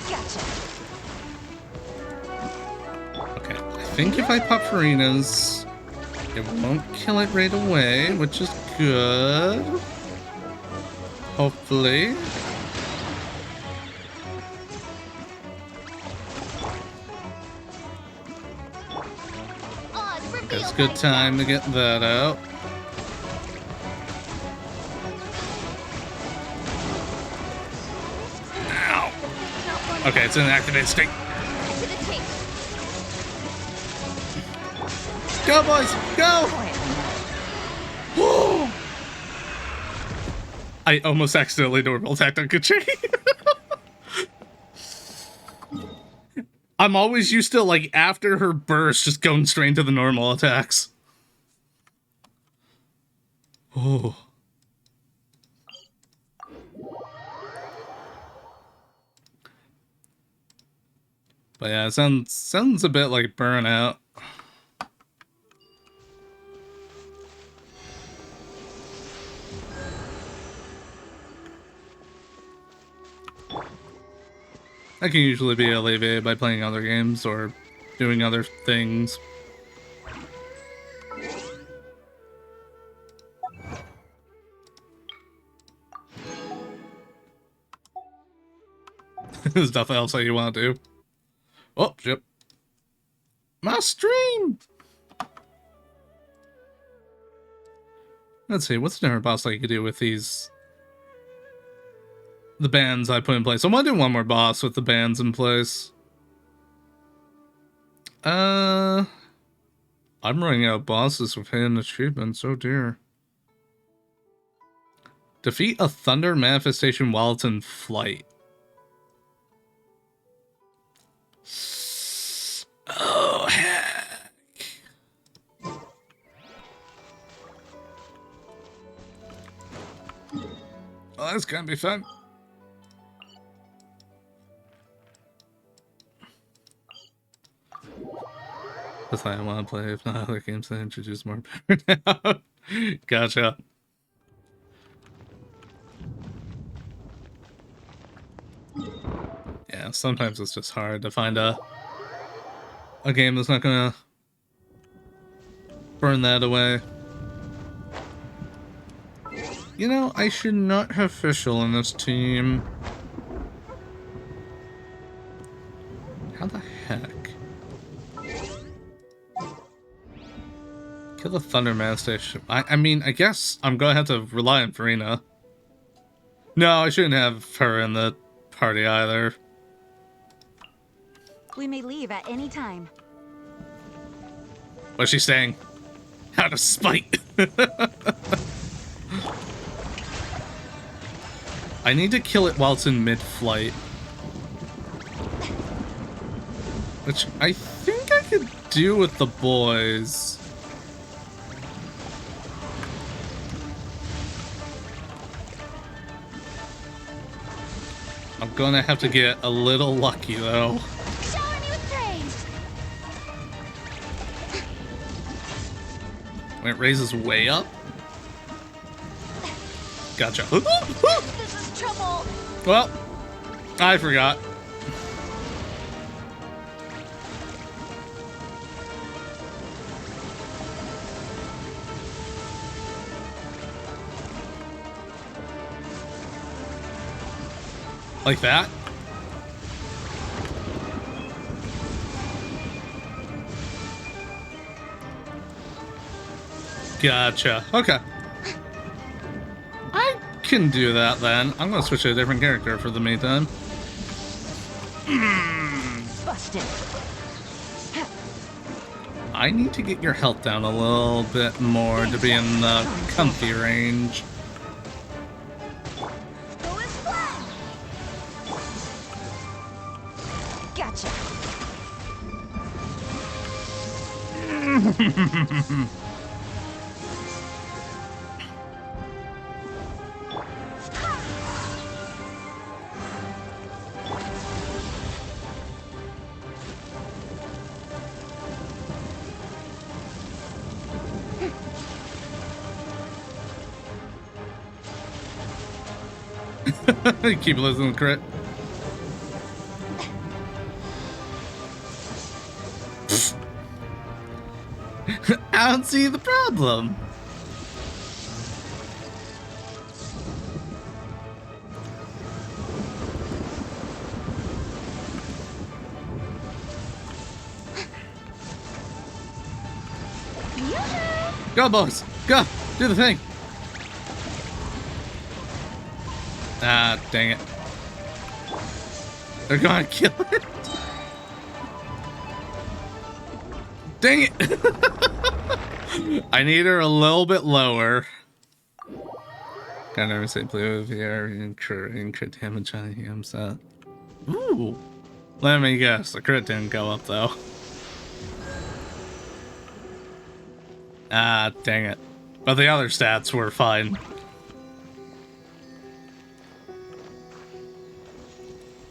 Gotcha. Okay, I think if I pop Farina's, it won't kill it right away, which is good. Hopefully. Odd reveal. It's a good time to get that out. Ow. Okay, it's in an activated state. To the tape. Go, boys! Go! Quietly now. Woo! I almost accidentally normal attacked on Kaching. I'm always used to, like, after her burst, just going straight to the normal attacks. Oh. But yeah, it sounds a bit like Burnout. That can usually be alleviated by playing other games or doing other things. There's nothing else that you want to do. Oh, shit. My stream! Let's see, what's the different boss I could do with these... the bands I put in place. I want to do one more boss with the bands in place. I'm running out of bosses with hidden achievements. Oh dear. Defeat a thunder manifestation while it's in flight. Oh heck. Well, that's gonna be fun. That's why I want to play, if not other games that introduce more power now. Gotcha. Yeah, sometimes it's just hard to find a game that's not gonna burn that away. You know, I should not have Fischl in this team. How the heck? Kill the Thunder Man Station. I mean, I guess I'm gonna have to rely on Farina. No, I shouldn't have her in the party either. We may leave at any time. What's she saying? Out of spite. I need to kill it while it's in mid-flight. Which I think I could do with the boys. I'm gonna have to get a little lucky though. Shower me with praise. When it raises way up. Gotcha. This is trouble. Well, I forgot. Like that? Gotcha. Okay. I can do that then. I'm gonna switch to a different character for the meantime. Busted. I need to get your health down a little bit more to be in the comfy range. Go and flat. Gotcha. Keep listening to crit. I don't see the problem. Go, boys! Go! Do the thing! Ah, dang it. They're gonna kill it. Dang it! I need her a little bit lower. Got never say blue VR incurring crit damage on him set. Ooh. Let me guess, the crit didn't go up though. Ah, dang it. But the other stats were fine.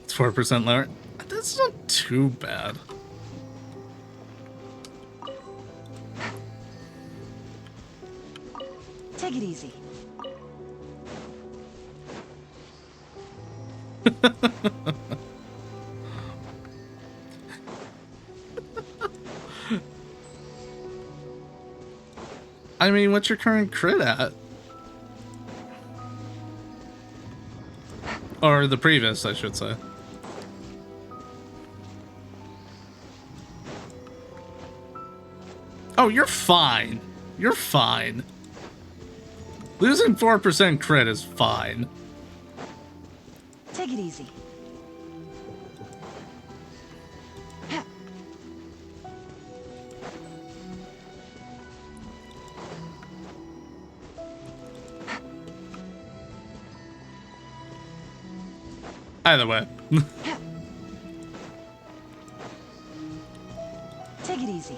It's 4% lower. That's not too bad. Take it easy. I mean, what's your current crit at? Or the previous, I should say. Oh, you're fine. You're fine. Losing 4% crit is fine. Take it easy. Either way. Take it easy.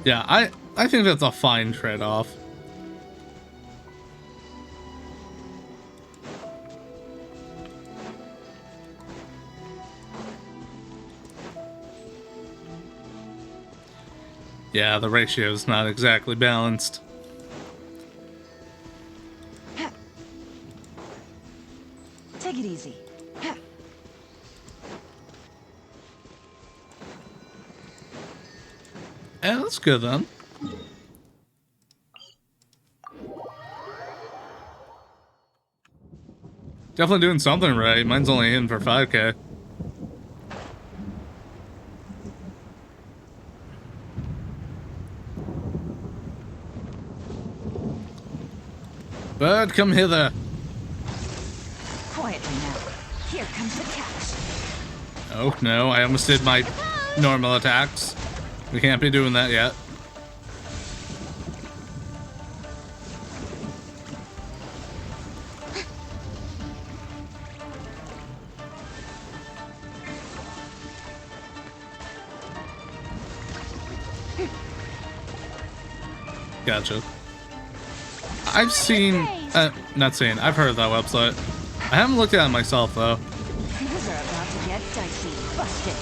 Yeah, I think that's a fine trade-off. Yeah, the ratio's not exactly balanced. Take Take it easy. Yeah, that's good then. Definitely doing something right. Mine's only in for 5K. Bird, come hither. Quietly now. Here comes the catch. Oh, no, I almost did my normal attacks. We can't be doing that yet. Gotcha. I've seen, not seen, I've heard of that website. I haven't looked at it myself, though. Things are about to get dicey. Busted.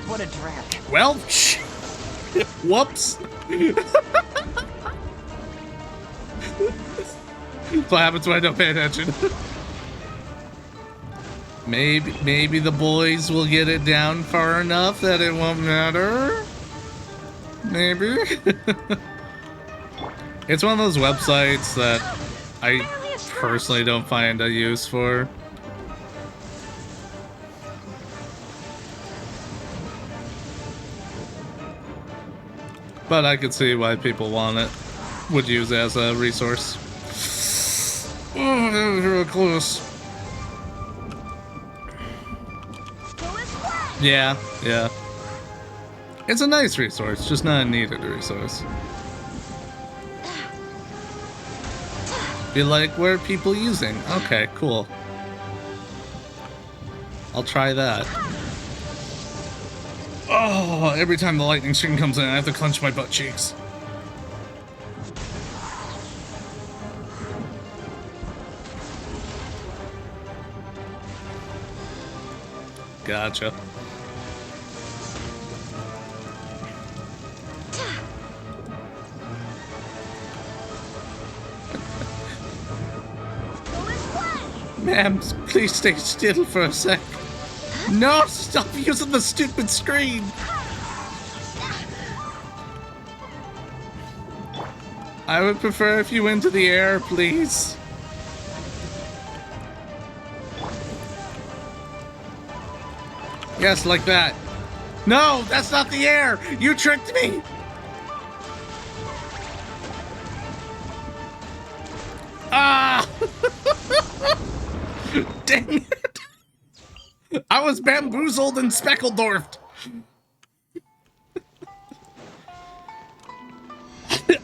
What a drag. Well, whoops. What happens when I don't pay attention? Maybe the boys will get it down far enough that it won't matter. Maybe. It's one of those websites that I personally don't find a use for. But I could see why people want it, would use it as a resource. Oh, that was real close. Yeah. It's a nice resource, just not a needed resource. Be like, what are people using? Okay, cool. I'll try that. Oh, every time the lightning string comes in, I have to clench my butt cheeks. Gotcha. Ma'am, please stay still for a sec. No, stop using the stupid screen! I would prefer if you went to the air, please. Yes, like that. No, that's not the air! You tricked me! Ah! Dang it! I was bamboozled and speckledorfed.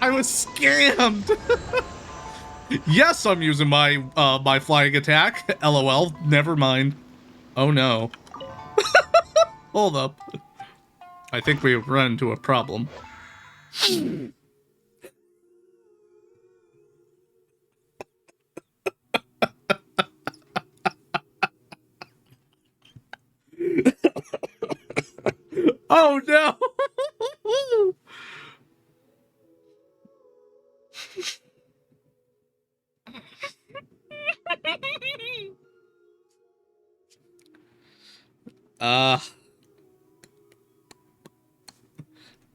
I was scammed. Yes, I'm using my my flying attack. LOL. Never mind. Oh no. Hold up. I think we've run into a problem. Oh no!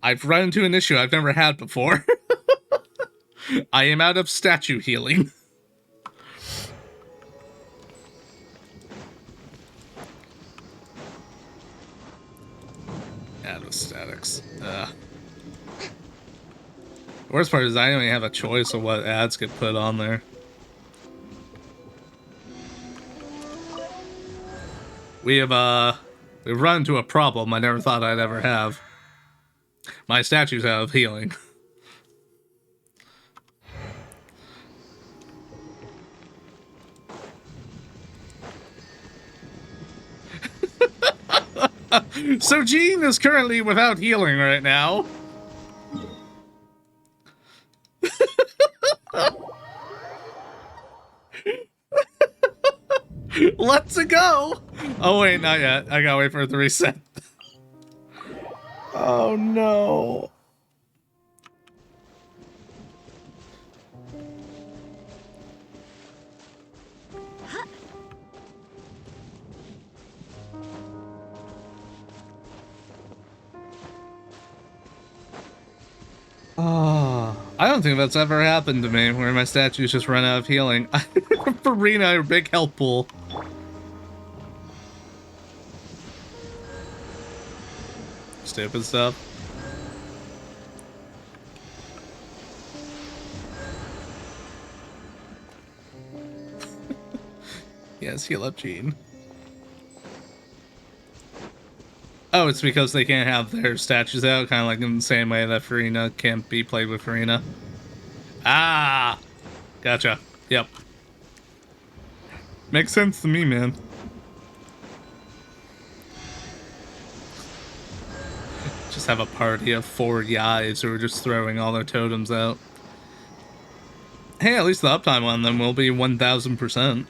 I've run into an issue I've never had before. I am out of statue healing. Out of statics. The worst part is I don't even have a choice of what ads get put on there. We've run into a problem I never thought I'd ever have. My statues have healing. So Jean is currently without healing right now. Let's go. Oh wait, not yet. I gotta wait for it to reset. Oh no. Oh, I don't think that's ever happened to me, where my statues just run out of healing. Farina, a big health pool. Stupid stuff. Yes, heal up, Gene. Oh, it's because they can't have their statues out, kind of like in the same way that Farina can't be played with Farina. Ah! Gotcha. Yep. Makes sense to me, man. Just have a party of 4 guys who are just throwing all their totems out. Hey, at least the uptime on them will be 1000%.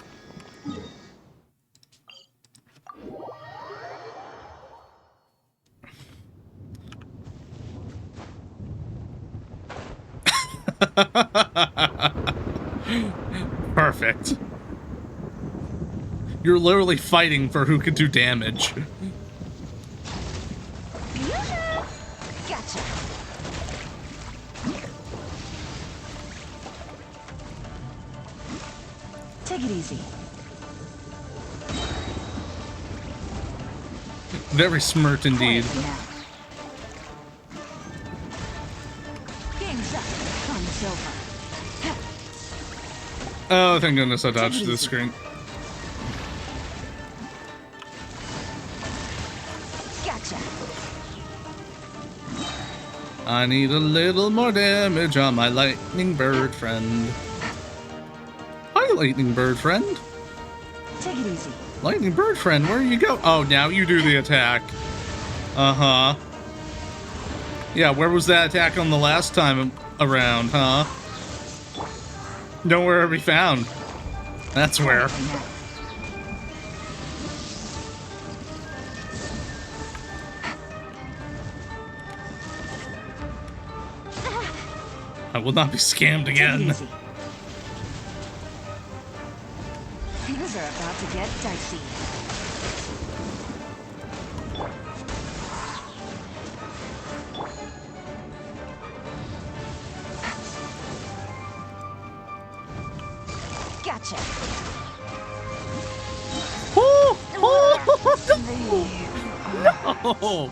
Perfect. You're literally fighting for who can do damage. Gotcha. Take it easy. Very smart indeed. Game's up. Fun's over. Oh, thank goodness I dodged the screen. Gotcha. I need a little more damage on my lightning bird friend. Hi, lightning bird friend. Take it easy. Lightning bird friend, where you go? Oh, now you do the attack. Uh-huh. Yeah, where was that attack on the last time around, huh? Nowhere to be found. That's where. I will not be scammed again. Things are about to get dicey. Gotcha. No!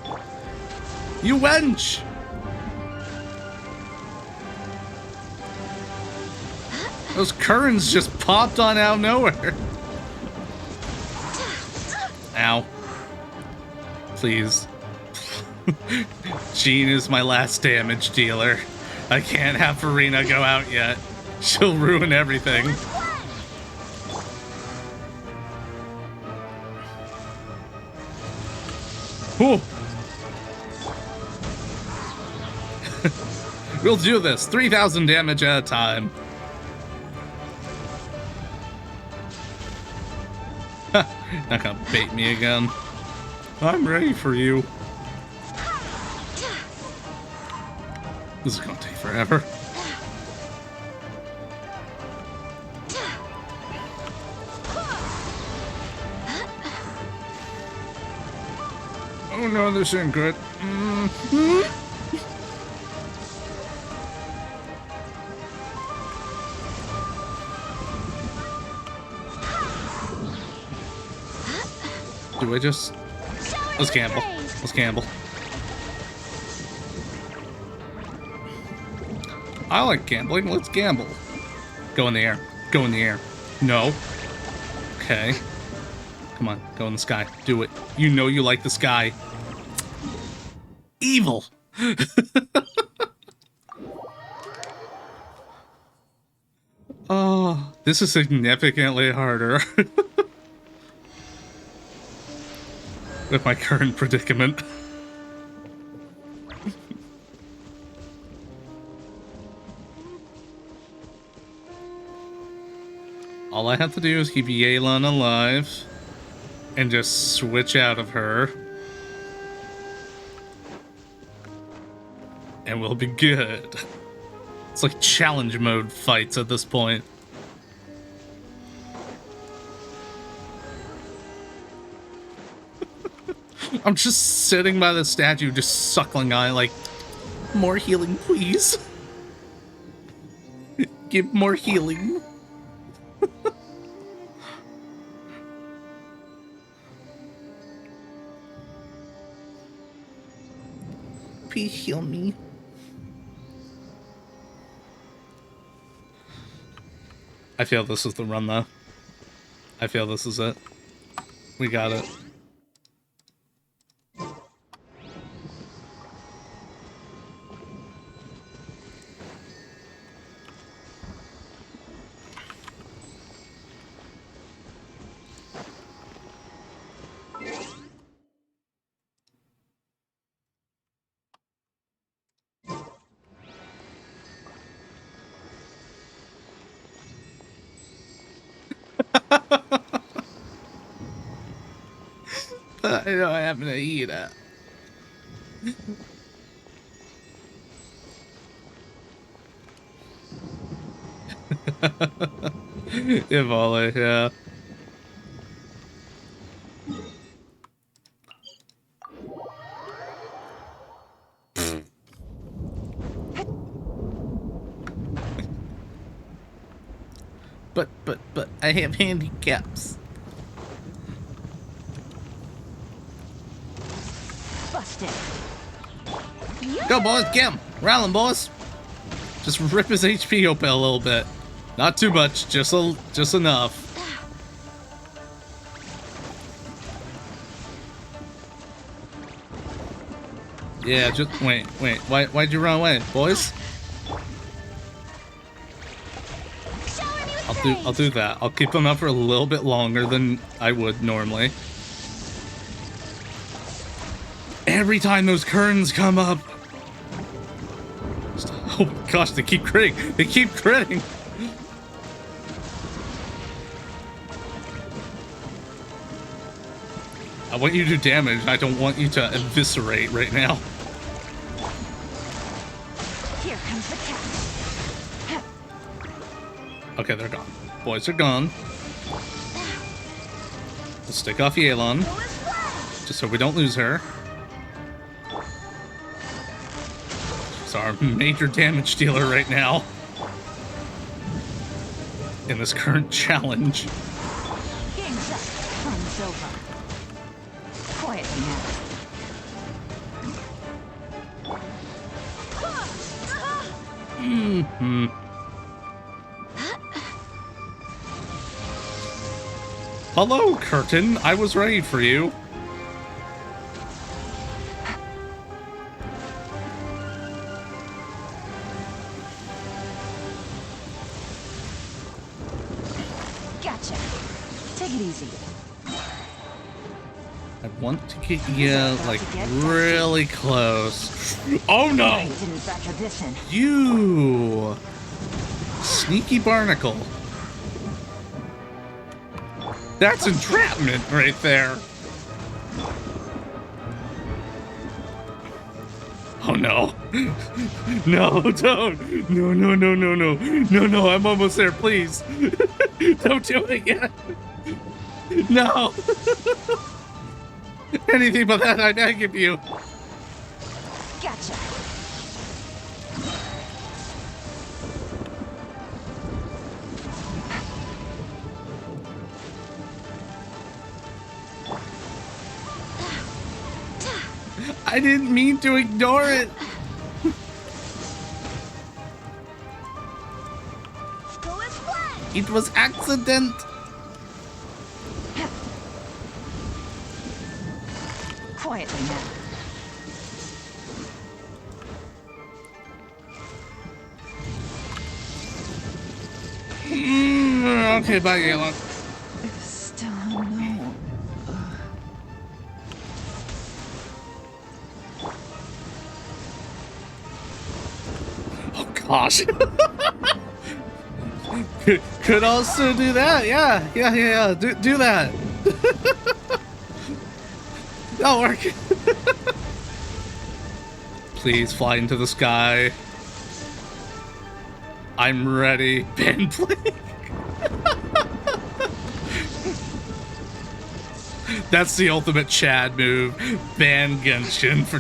You wench! Those currents just popped on out of nowhere. Ow. Please. Jean is my last damage dealer. I can't have Farina go out yet. She'll ruin everything. Ooh. We'll do this. 3,000 damage at a time. Not gonna bait me again. I'm ready for you. This is gonna take forever. Oh no, this isn't good. Do I just... Let's gamble. Let's gamble. I like gambling. Let's gamble. Go in the air. Go in the air. No. Okay. Come on. Go in the sky. Do it. You know you like the sky. Evil. Oh, this is significantly harder. With my current predicament. All I have to do is keep Yelan alive and just switch out of her. And we'll be good. It's like challenge mode fights at this point. I'm just sitting by the statue, just suckling on it like, more healing, please. Give more healing. Please heal me. I feel this is the run, though. I feel this is it. We got it. I know I happen to eat it. Volley, yeah. But I have handicaps. Busted. Go, boys, get him! Rally him, boys! Just rip his HP open a little bit. Not too much, just enough. Yeah, just wait. Why'd you run away, boys? I'll do that. I'll keep them up for a little bit longer than I would normally. Every time those curtains come up. Oh my gosh, they keep critting. They keep critting. I want you to do damage. I don't want you to eviscerate right now. Here comes the cat. Okay, they're gone. Boys are gone. Let's stick off Yelan. Just so we don't lose her. She's our major damage dealer right now. In this current challenge. Game's up. Fun's over. Quietly now. Mm-hmm. Hello, curtain. I was ready for you. Gotcha. Take it easy. I want to get you, like, really close. Oh no! Didn't factor this in. You! Sneaky barnacle. That's entrapment right there. Oh no. No, don't. No, I'm almost there, please. Don't do it again. No. Anything but that, I beg of you. Gotcha. I didn't mean to ignore it. Go as planned. It was accident. Quietly now. Okay, bye, Galen. Still no. Oh gosh. could also do that. Yeah. Do that. That'll work. Please fly into the sky. I'm ready. Ben, please. That's the ultimate Chad move. Ban Genshin for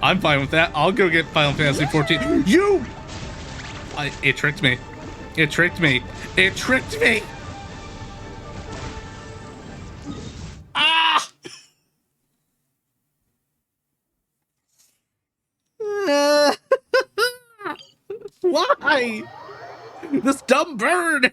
I'm fine with that. I'll go get Final Fantasy 14. You! It tricked me. It tricked me. It tricked me! Ah! Why? This dumb bird!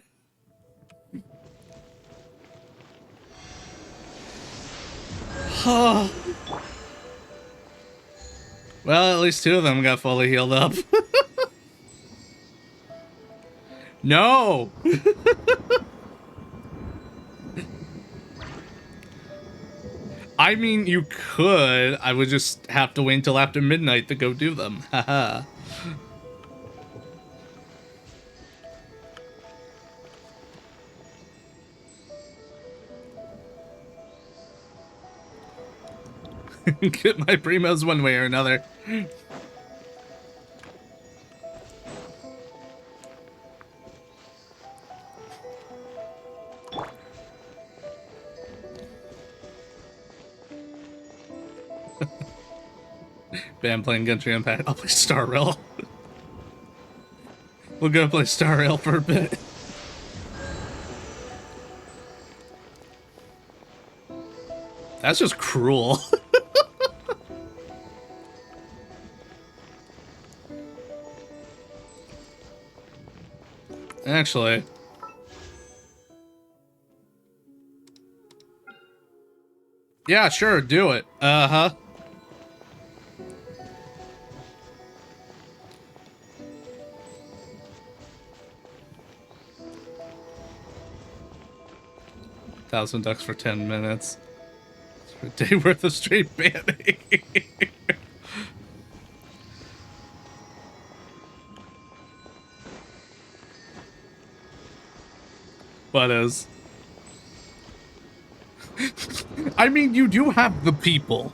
Well, at least 2 of them got fully healed up. No! I mean, you could. I would just have to wait until after midnight to go do them. Haha. Get my primos one way or another. I'm playing Genshin Impact. I'll play Star Rail. We'll go play Star Rail for a bit. That's just cruel. Actually. Yeah, sure, do it. Uh-huh. $1,000 for 10 minutes. It's for a day worth of straight banning. What is? I mean, you do have the people.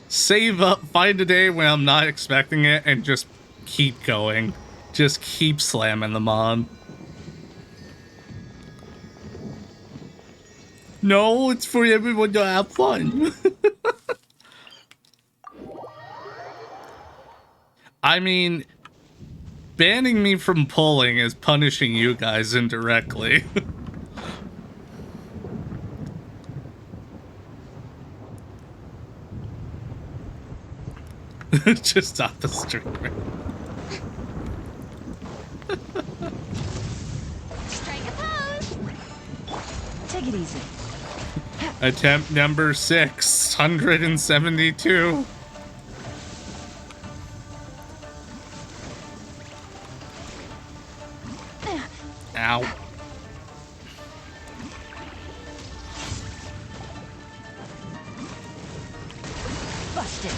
Save up, find a day when I'm not expecting it, and just keep going. Just keep slamming them on. No, it's for everyone to have fun. I mean, banning me from pulling is punishing you guys indirectly. Just stop the streamer. Strike a pose. Take it easy. Attempt number 672. Ow. Busted.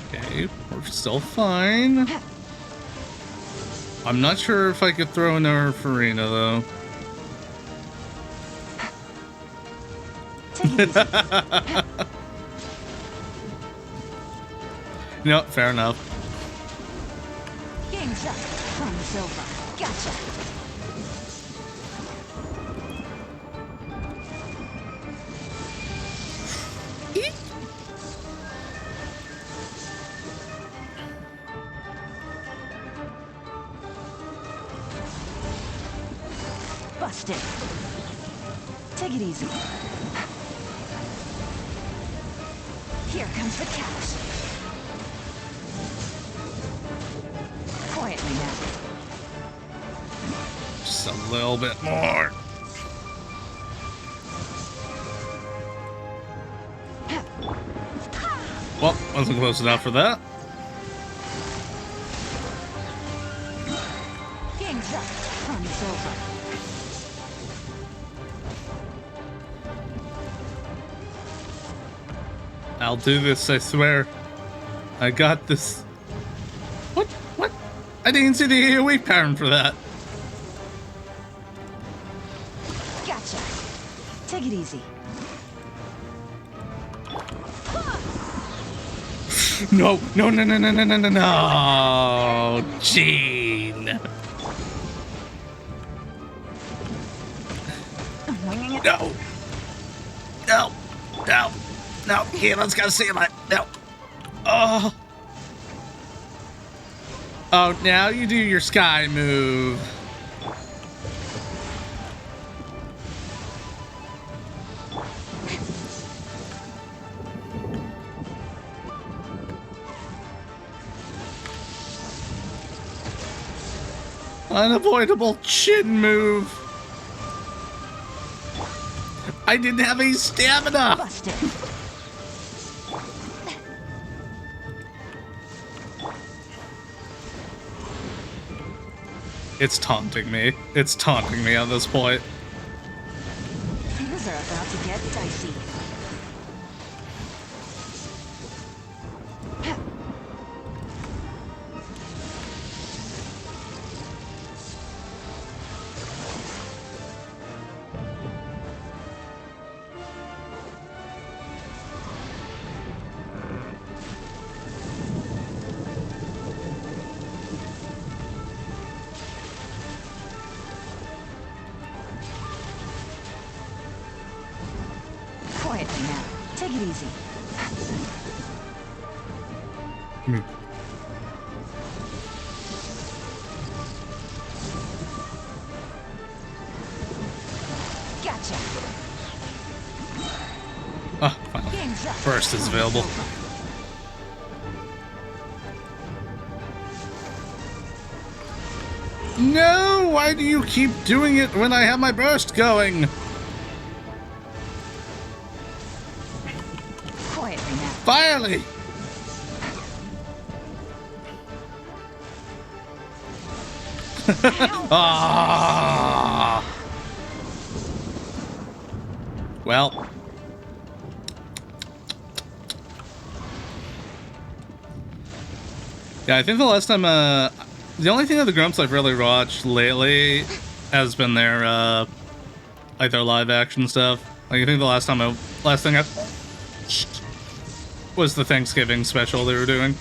Okay, we're still fine. I'm not sure if I could throw in our Farina though. Take it easy. No, fair enough. Game's up. Fun's over. Gotcha. Busted. Take it easy. Here comes the cash. Quietly now. Just a little bit more. Well, wasn't close enough for that. Game's up. Fun's over. I'll do this, I swear. I got this. What? What? I didn't see the AoE pattern for that. Gotcha. Take it easy. No, no, no, no, no, no, no, no, no. Gene. No! No! No! No! Healen's gotta seal it! No! Oh! Oh, now you do your sky move. Unavoidable chin move. I didn't have any stamina. Busted. It's taunting me. It's taunting me at this point. Things are about to get dicey. Quietly now. Take it easy. Gotcha. Ah, finally. Game's up. Burst is available. No! Why do you keep doing it when I have my burst going? Quietly now. Finally! Ah! Well. Yeah, I think the last time, the only thing of the Grumps I've really watched lately has been their, like their live action stuff. Like, I think the last thing I was the Thanksgiving special they were doing.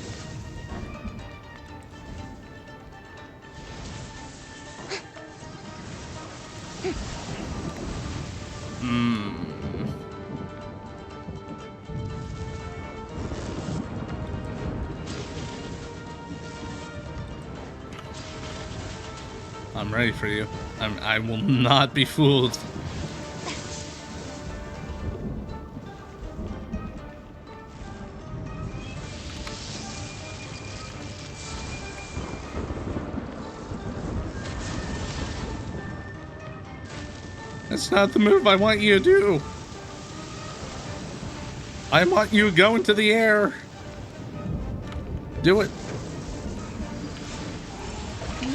I'm ready for you. I will not be fooled. That's not the move I want you to do. I want you to go into the air. Do it.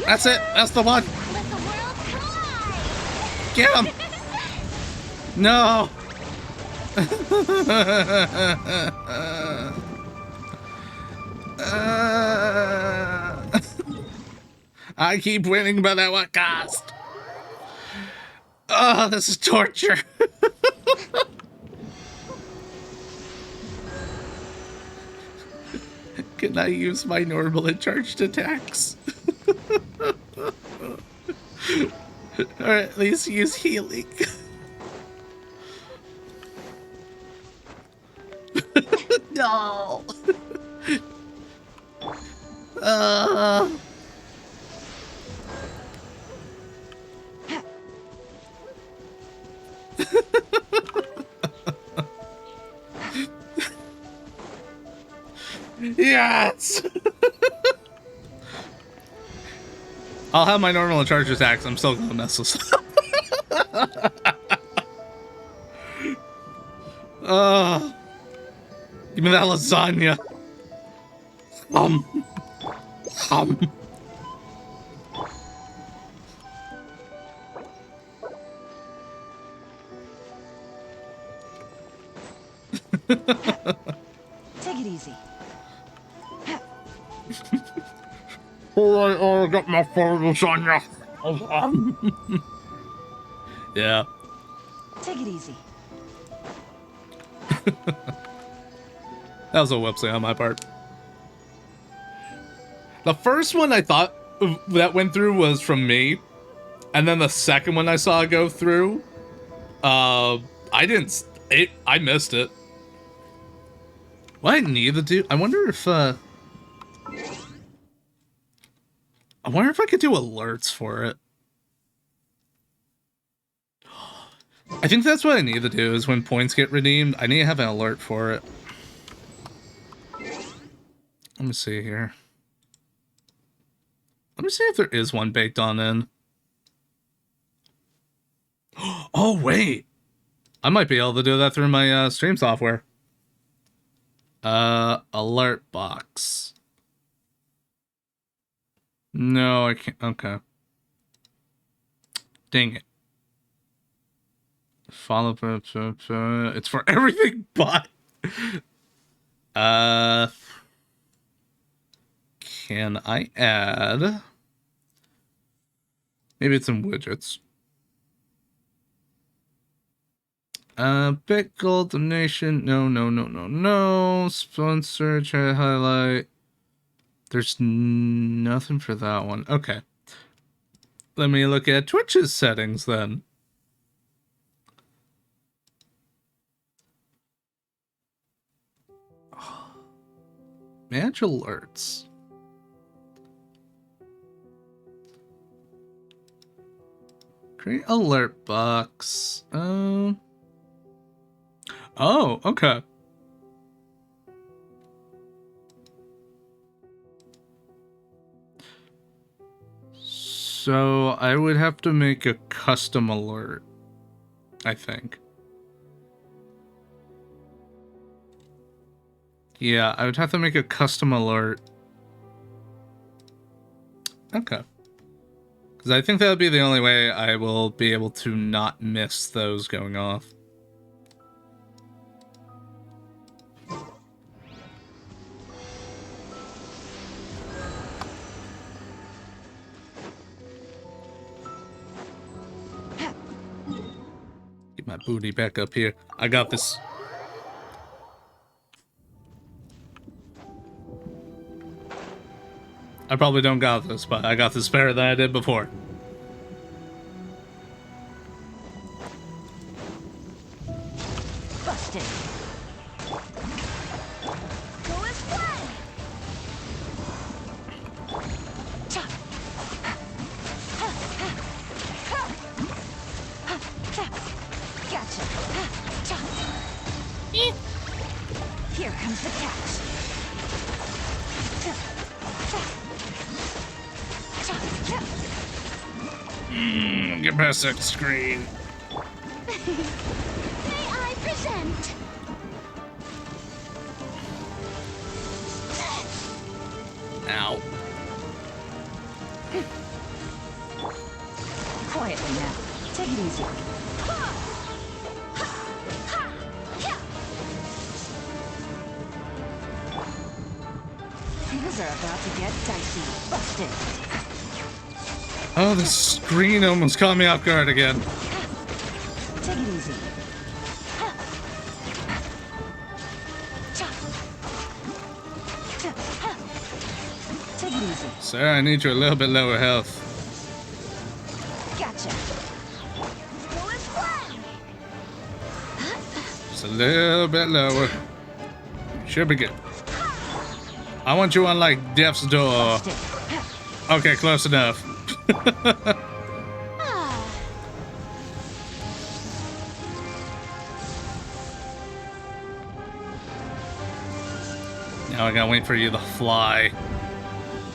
That's it. That's the one. Let the world collide! Get him. No. I keep winning, but at what cost? Oh, this is torture. Can I use my normal and charged attacks? Or at least use healing. No. Yes. I'll have my normal and charged attacks. I'm still gonna mess this up. Give me that lasagna. Um. Take it easy. Alright, I got my full lasagna. Yeah. Take it easy. That was a website on my part. The first one I thought that went through was from me. And then the second one I saw go through, I didn't. I missed it. What I need to do? I wonder if I could do alerts for it. I think that's what I need to do. Is when points get redeemed, I need to have an alert for it. Let me see here. Let me see if there is one baked on in. Oh, wait. I might be able to do that through my stream software. Alert box. No, I can't. Okay. Dang it. Follow. It's for everything but. Can I add? Maybe it's in widgets. Bit gold donation. No. Sponsor, try to highlight. There's nothing for that one. Okay. Let me look at Twitch's settings then. Manage alerts. Create alert box. Oh, okay. So I would have to make a custom alert, I think. Yeah, I would have to make a custom alert. Okay. Because I think that would be the only way I will be able to not miss those going off. Get my booty back up here. I got this. I probably don't got this, but I got this better than I did before. Busted. Go as planned. Gotcha. Here comes the catch. Get past that screen. May I present? Ow. Quietly now. Take it easy. Things are about to get dicey. Busted. Oh, the screen almost caught me off guard again. Take it easy. Take it easy. Sir, I need you a little bit lower health. Gotcha. Go as planned. Just a little bit lower. Should be good. I want you on like Death's Door. Busted. Okay, close enough. Ah, Now I gotta wait for you to fly.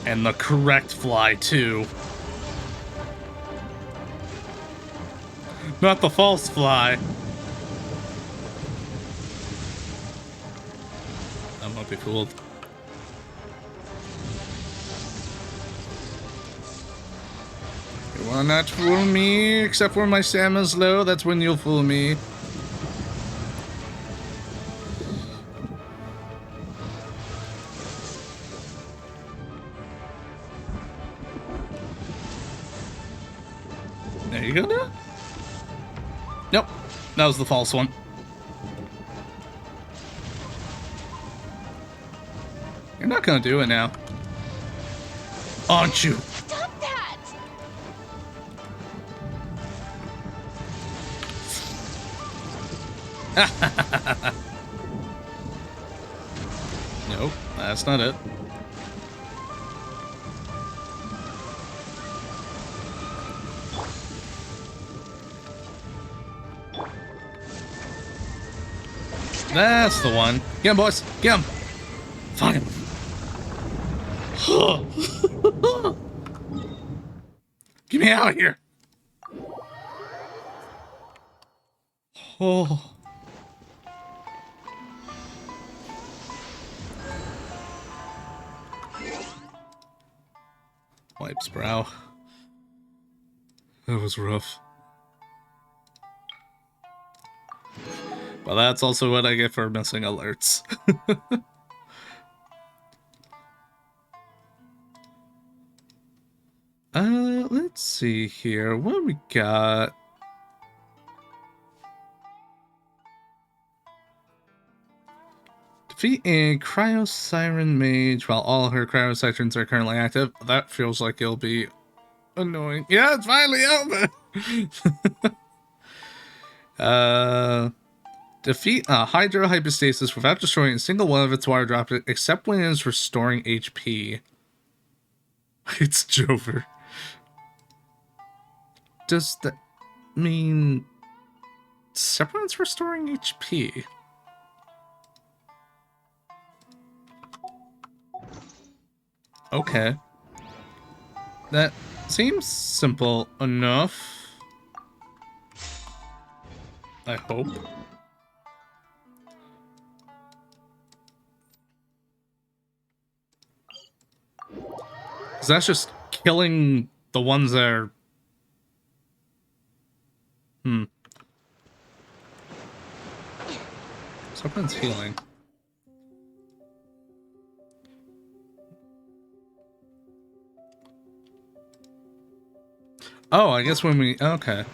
And the correct fly, too. Not the false fly. I won't be fooled. You will not fool me, except when my stamina's low. That's when you'll fool me. There you go now. Nope, that was the false one. You're not gonna do it now, aren't you? stop that! Nope, that's not it. That's the one. Get him, boys. Get him. Find him. Get me out of here. Oh. Wipes brow. That was rough. Well, that's also what I get for missing alerts. Let's see here. What do we got? Defeat a Cryo Siren Mage while all her Cryo Sirens are currently active. That feels like it'll be annoying. Yeah, it's finally over! Defeat a Hydro Hypostasis without destroying a single one of its water drops, except when it is restoring HP. It's Jover. Does that mean Severan's restoring HP? Okay. That seems simple enough. I hope. Because that's just killing the ones that are... Someone's healing. Oh, I guess when we... Okay.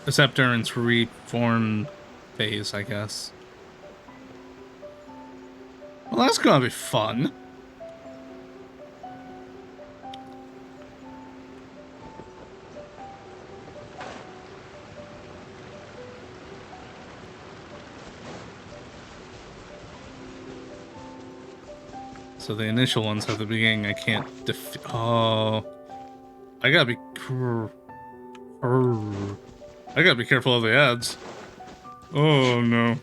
Except during its reform phase, I guess. Well, that's gonna be fun. So the initial ones at the beginning I can't oh. I gotta be... I gotta be careful of the ads. Oh no.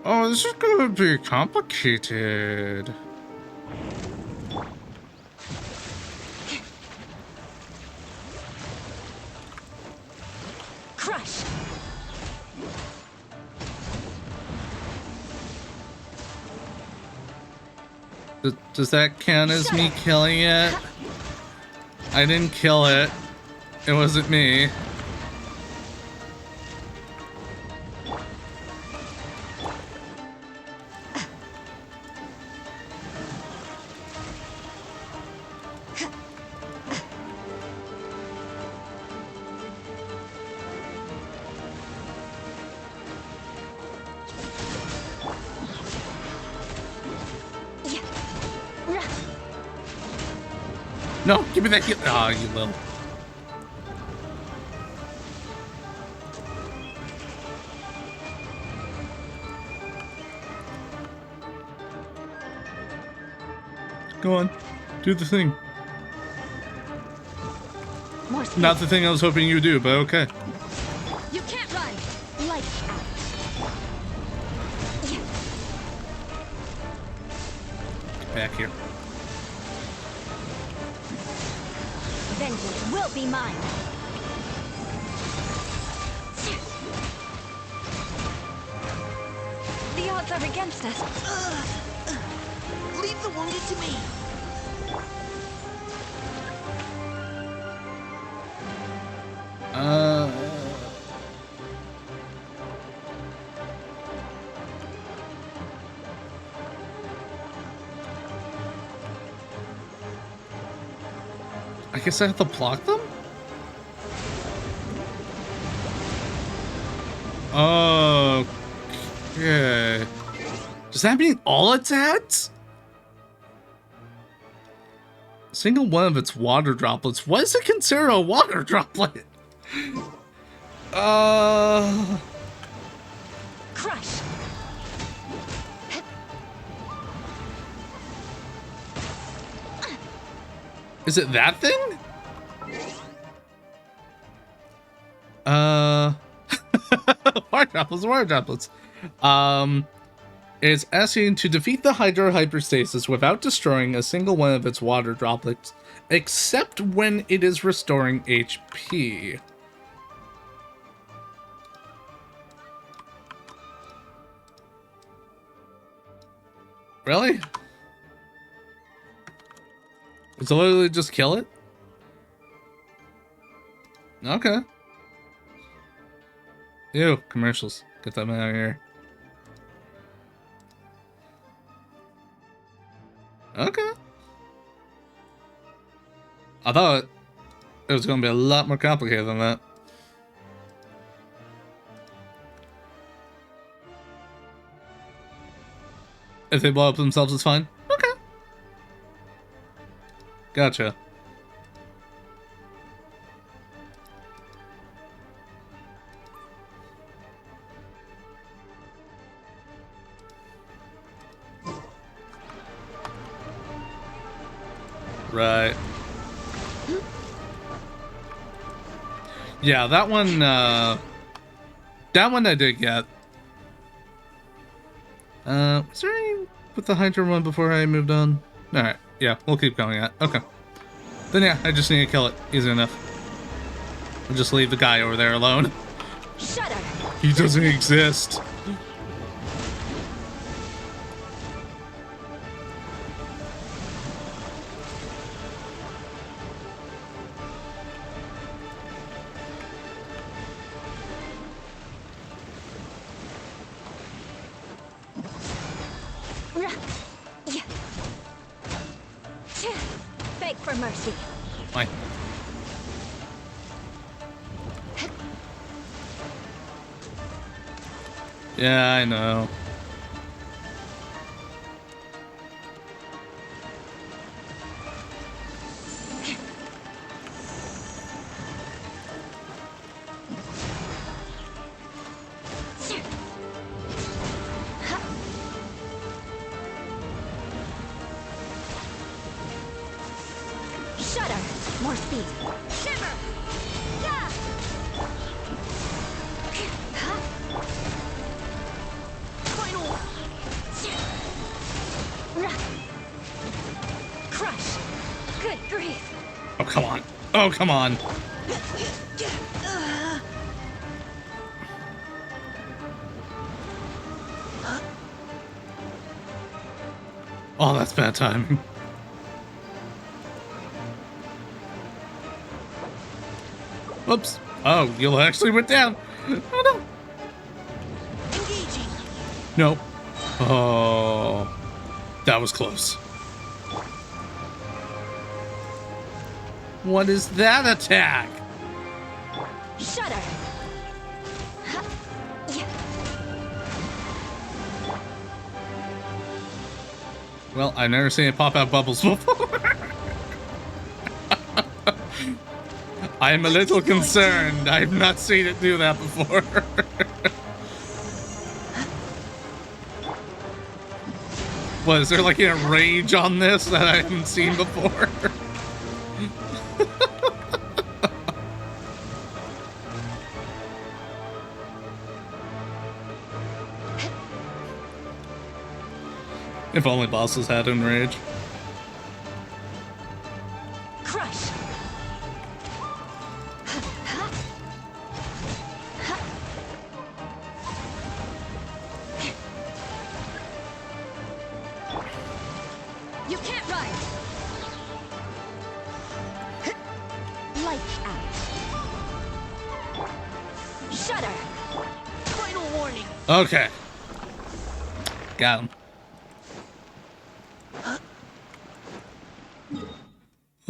Oh, this is gonna be complicated. Crush. Does that count as me killing it? I didn't kill it. It wasn't me. No, give me that heal. Ah, you little. Go on, do the thing. More speed. Not the thing I was hoping you would do, but okay. You can't run. Like out. Get back here. Vengeance will be mine. The odds are against us. Leave the wounded to me. I guess I have to block them? Okay. Does that mean all attacks? Single one of its water droplets. What is it considered a water droplet? Crush. Is it that thing? Water droplets, water droplets. It's asking to defeat the Hydro Hyperstasis without destroying a single one of its water droplets, except when it is restoring HP. Really? It's literally just kill it? Okay. Ew, commercials. Get them out of here. Okay. I thought it was going to be a lot more complicated than that. If they blow up themselves, it's fine. Okay. Gotcha. Right. Yeah, that one I did get. Was there any with the Hydra one before I moved on? Alright, yeah, we'll keep going at. Okay. Then yeah, I just need to kill it. Easy enough. I'll just leave the guy over there alone. Shudder. He doesn't exist. Beg for mercy. Fine. Yeah, I know. Shudder. More speed. Shiver. Yeah. Final. Crush. Good grief. Oh, come on. Oh, come on. Oh, that's bad timing. Whoops. Oh, you actually went down. Oh, no. Engaging. Nope. Oh, that was close. What is that attack? Shudder. Well, I've never seen it pop out bubbles before. I am a little concerned. I have not seen it do that before. What, is there like a rage on this that I haven't seen before? If only bosses had enrage. Crush. You can't run. Light out. Shudder. Final warning. Okay. Got him.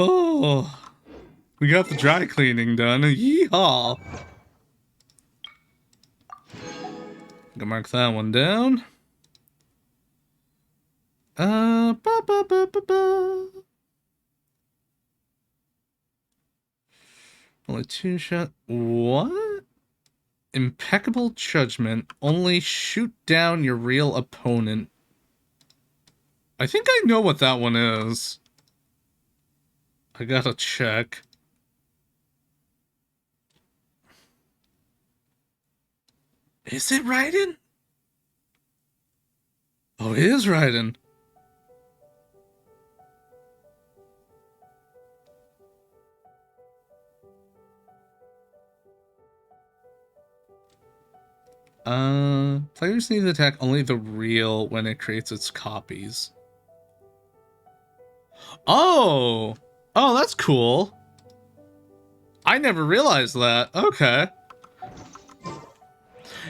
Oh, we got the dry cleaning done. Yeehaw. Gonna mark that one down. Ba, ba, ba, ba, ba. Only 2 shot. What? Impeccable judgment. Only shoot down your real opponent. I think I know what that one is. I gotta check. Is it Raiden? Oh, it is Raiden. Players need to attack only the real when it creates its copies. Oh! Oh, that's cool. I never realized that. Okay.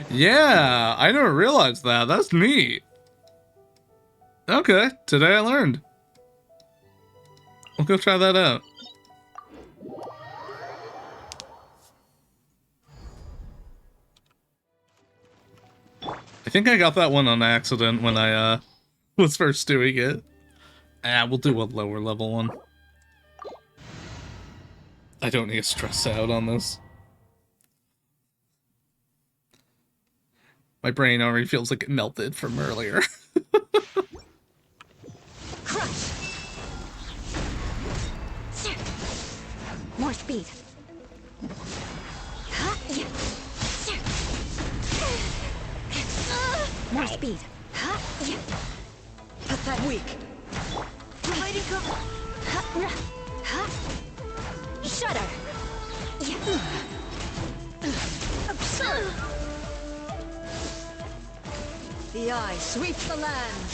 Yeah, I never realized that. That's neat. Okay, today I learned. We'll go try that out. I think I got that one on accident when I was first doing it. We'll do a lower level one. I don't need to stress out on this. My brain already feels like it melted from earlier. Crush. More speed. More speed. Put that weak. Hiding cover. Shudder. Absurd. The eye sweeps the land.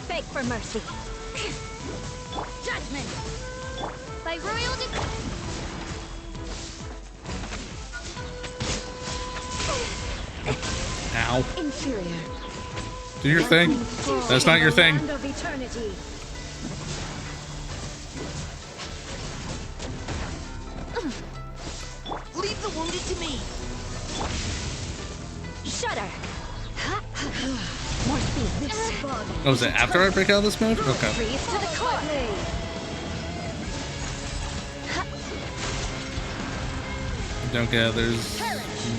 Beg for mercy. Judgment. By royal decree. Ow. Inferior. Do your thing. That's not your thing. Land of eternity. Leave the wounded to me. Shudder. More speed. This body. Oh, is it after I break out of this mode? Okay. Freeze to the core. Don't get it. There's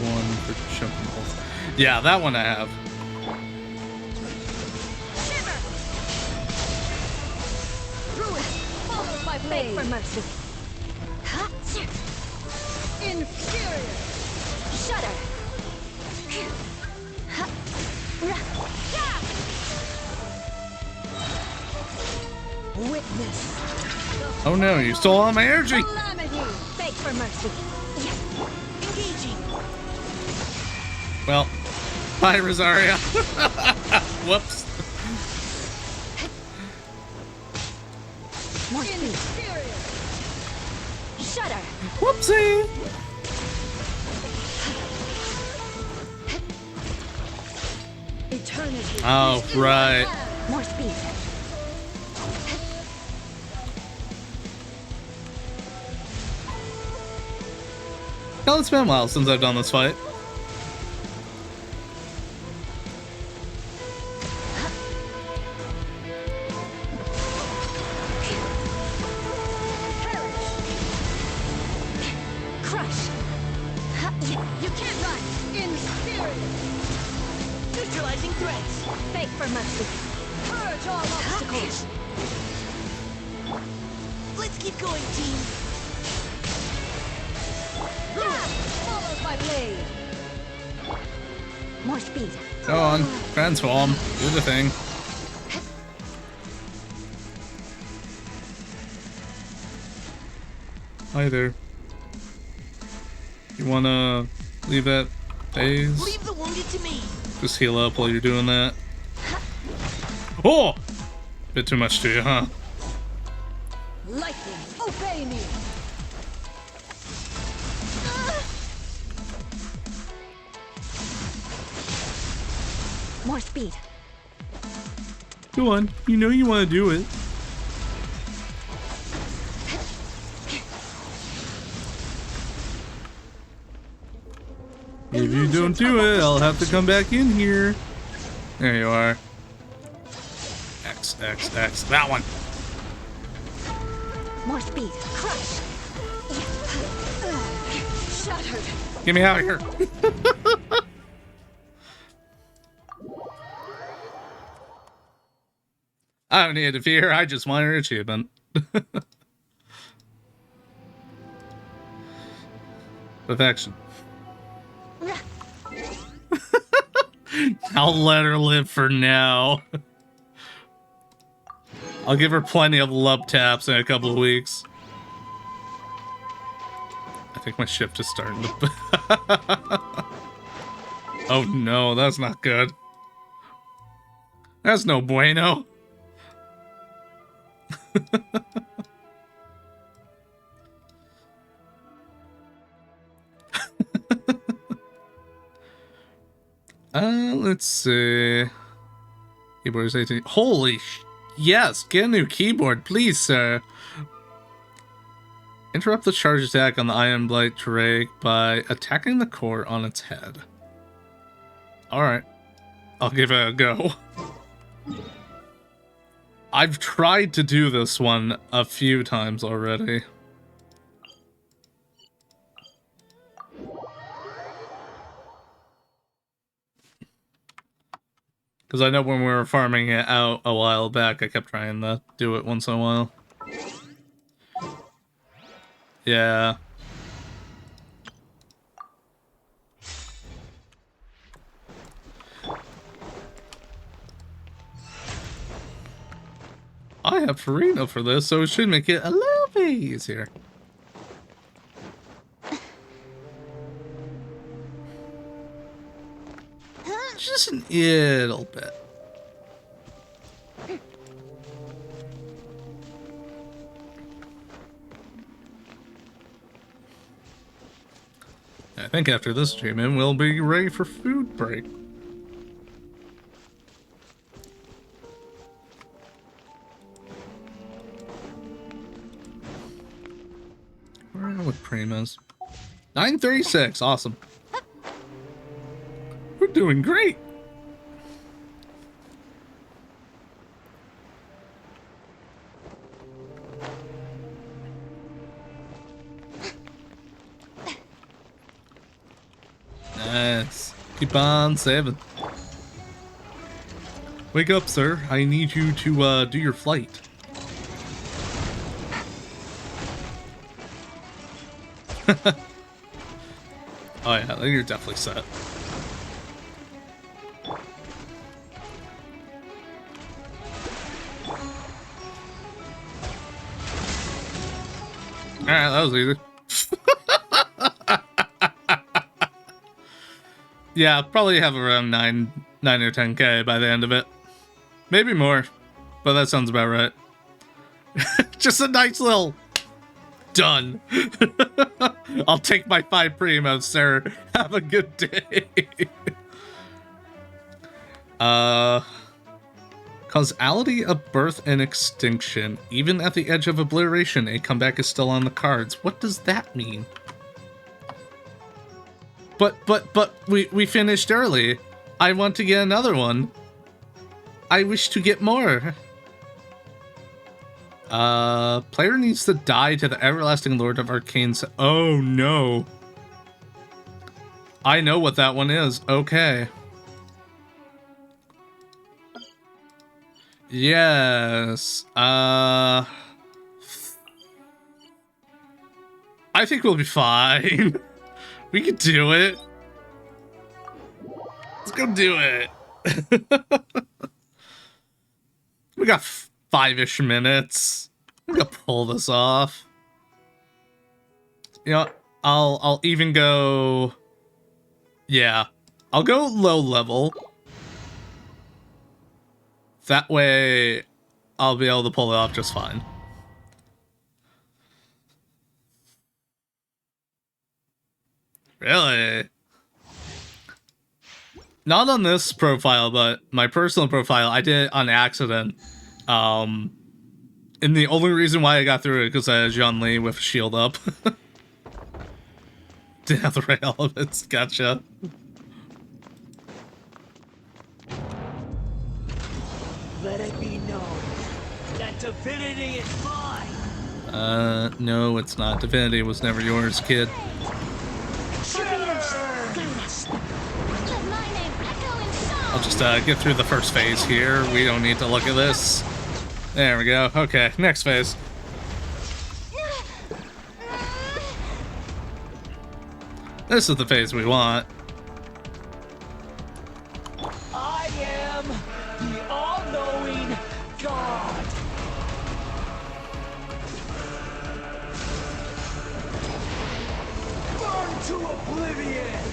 one for jumping holes. Yeah, that one I have. Shiver. Ruin. Follow my blade. Beg for mercy. Inferior. Shudder. Witness. Oh no, you stole all my energy! Calamity. Beg for mercy. Engaging. Well, bye, Rosaria. Whoops. More speed. Inferior. Shudder. Whoopsie! Eternity. Oh, right. More speed. Well, it's been a while since I've done this fight. Crush. You can't run. Inferior. Neutralizing threats. Beg for mercy. Purge all obstacles. Let's keep going, team. Followed by blade. More speed. Go on, transform, do the thing. Hi there. You wanna leave that phase? Leave the wounded to me. Just heal up while you're doing that. Oh! Bit too much to you, huh? Lightning. Obey me. More speed. Go on, you know you wanna do it. If you don't do it, I'll have to come back in here. There you are. X, X, X. That one. More speed. Crush. shattered. Get me out of here. I don't need to fear. I just want an achievement. Perfection. I'll let her live for now. I'll give her plenty of love taps in a couple of weeks. I think my shift is starting to... Oh no, that's not good. That's no bueno. Let's see. Keyboard is 18. Holy yes, get a new keyboard, please, sir. Interrupt the charge attack on the Iron Blight Drake by attacking the core on its head. Alright. I'll give it a go. I've tried to do this one a few times already. Because I know when we were farming it out a while back, I kept trying to do it once in a while. Yeah. I have Farina for this, so it should make it a little bit easier. Just a little bit. I think after this treatment, we'll be ready for food break. Where are we with Primas? 9:36, awesome. We're doing great. Nice. Keep on saving. Wake up, sir. I need you to do your flight. Oh yeah, you're definitely set. Alright, that was easy. Yeah, probably have around 9 or 10k by the end of it. Maybe more, but that sounds about right. Just a nice little... Done. I'll take my 5 primos, sir. Have a good day. Causality of birth and extinction. Even at the edge of obliteration, a comeback is still on the cards. What does that mean? But we finished early. I want to get another one. I wish to get more. Player needs to die to the everlasting Lord of Arcane. Oh no. I know what that one is. Okay. Yes. I think we'll be fine. We can do it. Let's go do it. We got 5-ish minutes. I'm gonna pull this off. You know, I'll even go... Yeah. I'll go low level. That way, I'll be able to pull it off just fine. Really? Not on this profile, but my personal profile, I did it on accident. And the only reason why I got through it because I had John Lee with shield up. Didn't have the right elements. Gotcha. Let it be known that divinity is mine. No, it's not. Divinity was never yours, kid. I'll just get through the first phase here. We don't need to look at this. There we go. Okay, next phase. This is the phase we want. I am the all-knowing God. Burn to oblivion!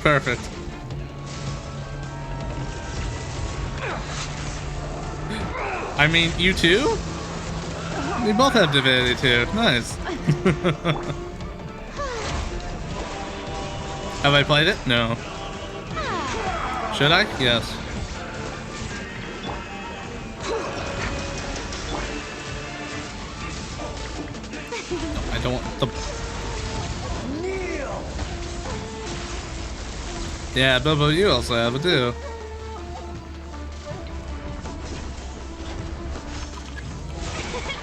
Perfect. I mean, you too? We both have divinity too. Nice. Have I played it? No. Should I? Yes. I don't want the... Yeah, Bobo, you also have it too.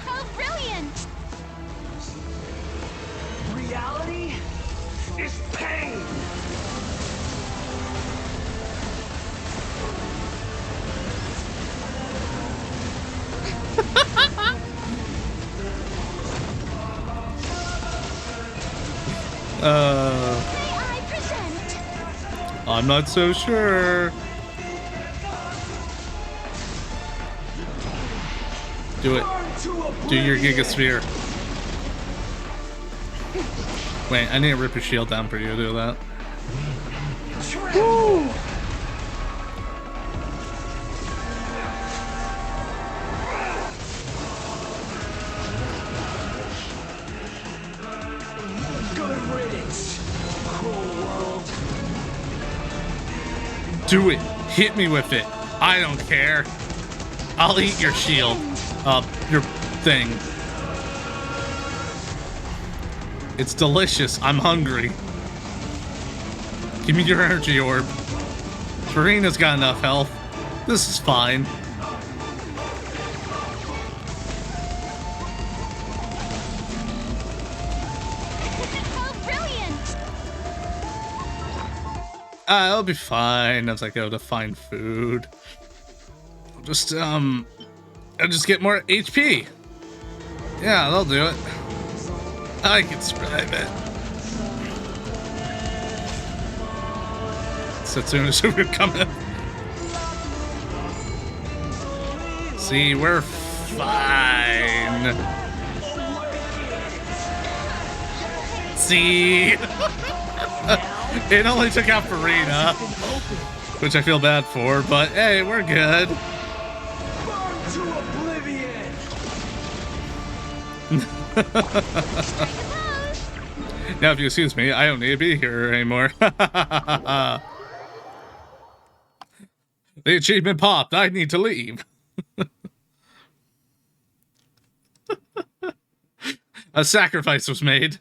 Oh, brilliant! Reality is pain! May I present? I'm not so sure. Do it. Do your Gigasphere. Wait, I need to rip your shield down for you to do that. Woo! Good riddance, cruel world. Do it. Hit me with it. I don't care. I'll eat your shield. Your thing. It's delicious. I'm hungry. Give me your energy orb. Farina's got enough health. This is fine. Oh, brilliant! I'll be fine as I go to find food. I'll just get more HP. Yeah, that'll do it. I can survive it. Satsuna Super coming. See, we're fine. See? It only took out Farina, which I feel bad for, but hey, we're good. Burn to oblivion! Now, if you excuse me, I don't need to be here anymore. The achievement popped. I need to leave. A sacrifice was made.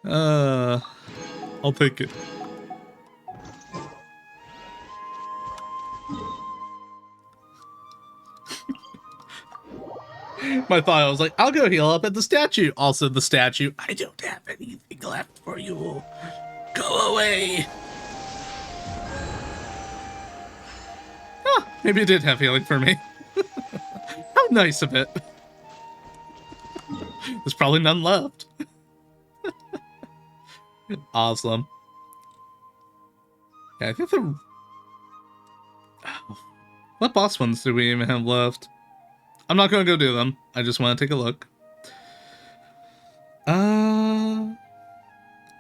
I'll take it. My thought, I was like, I'll go heal up at the statue. Also, the statue, I don't have anything left for you. Go away. Ah, maybe it did have healing for me. How nice of it. There's probably none left. Awesome. Yeah, I think the... What boss ones do we even have left? I'm not gonna go do them. I just want to take a look.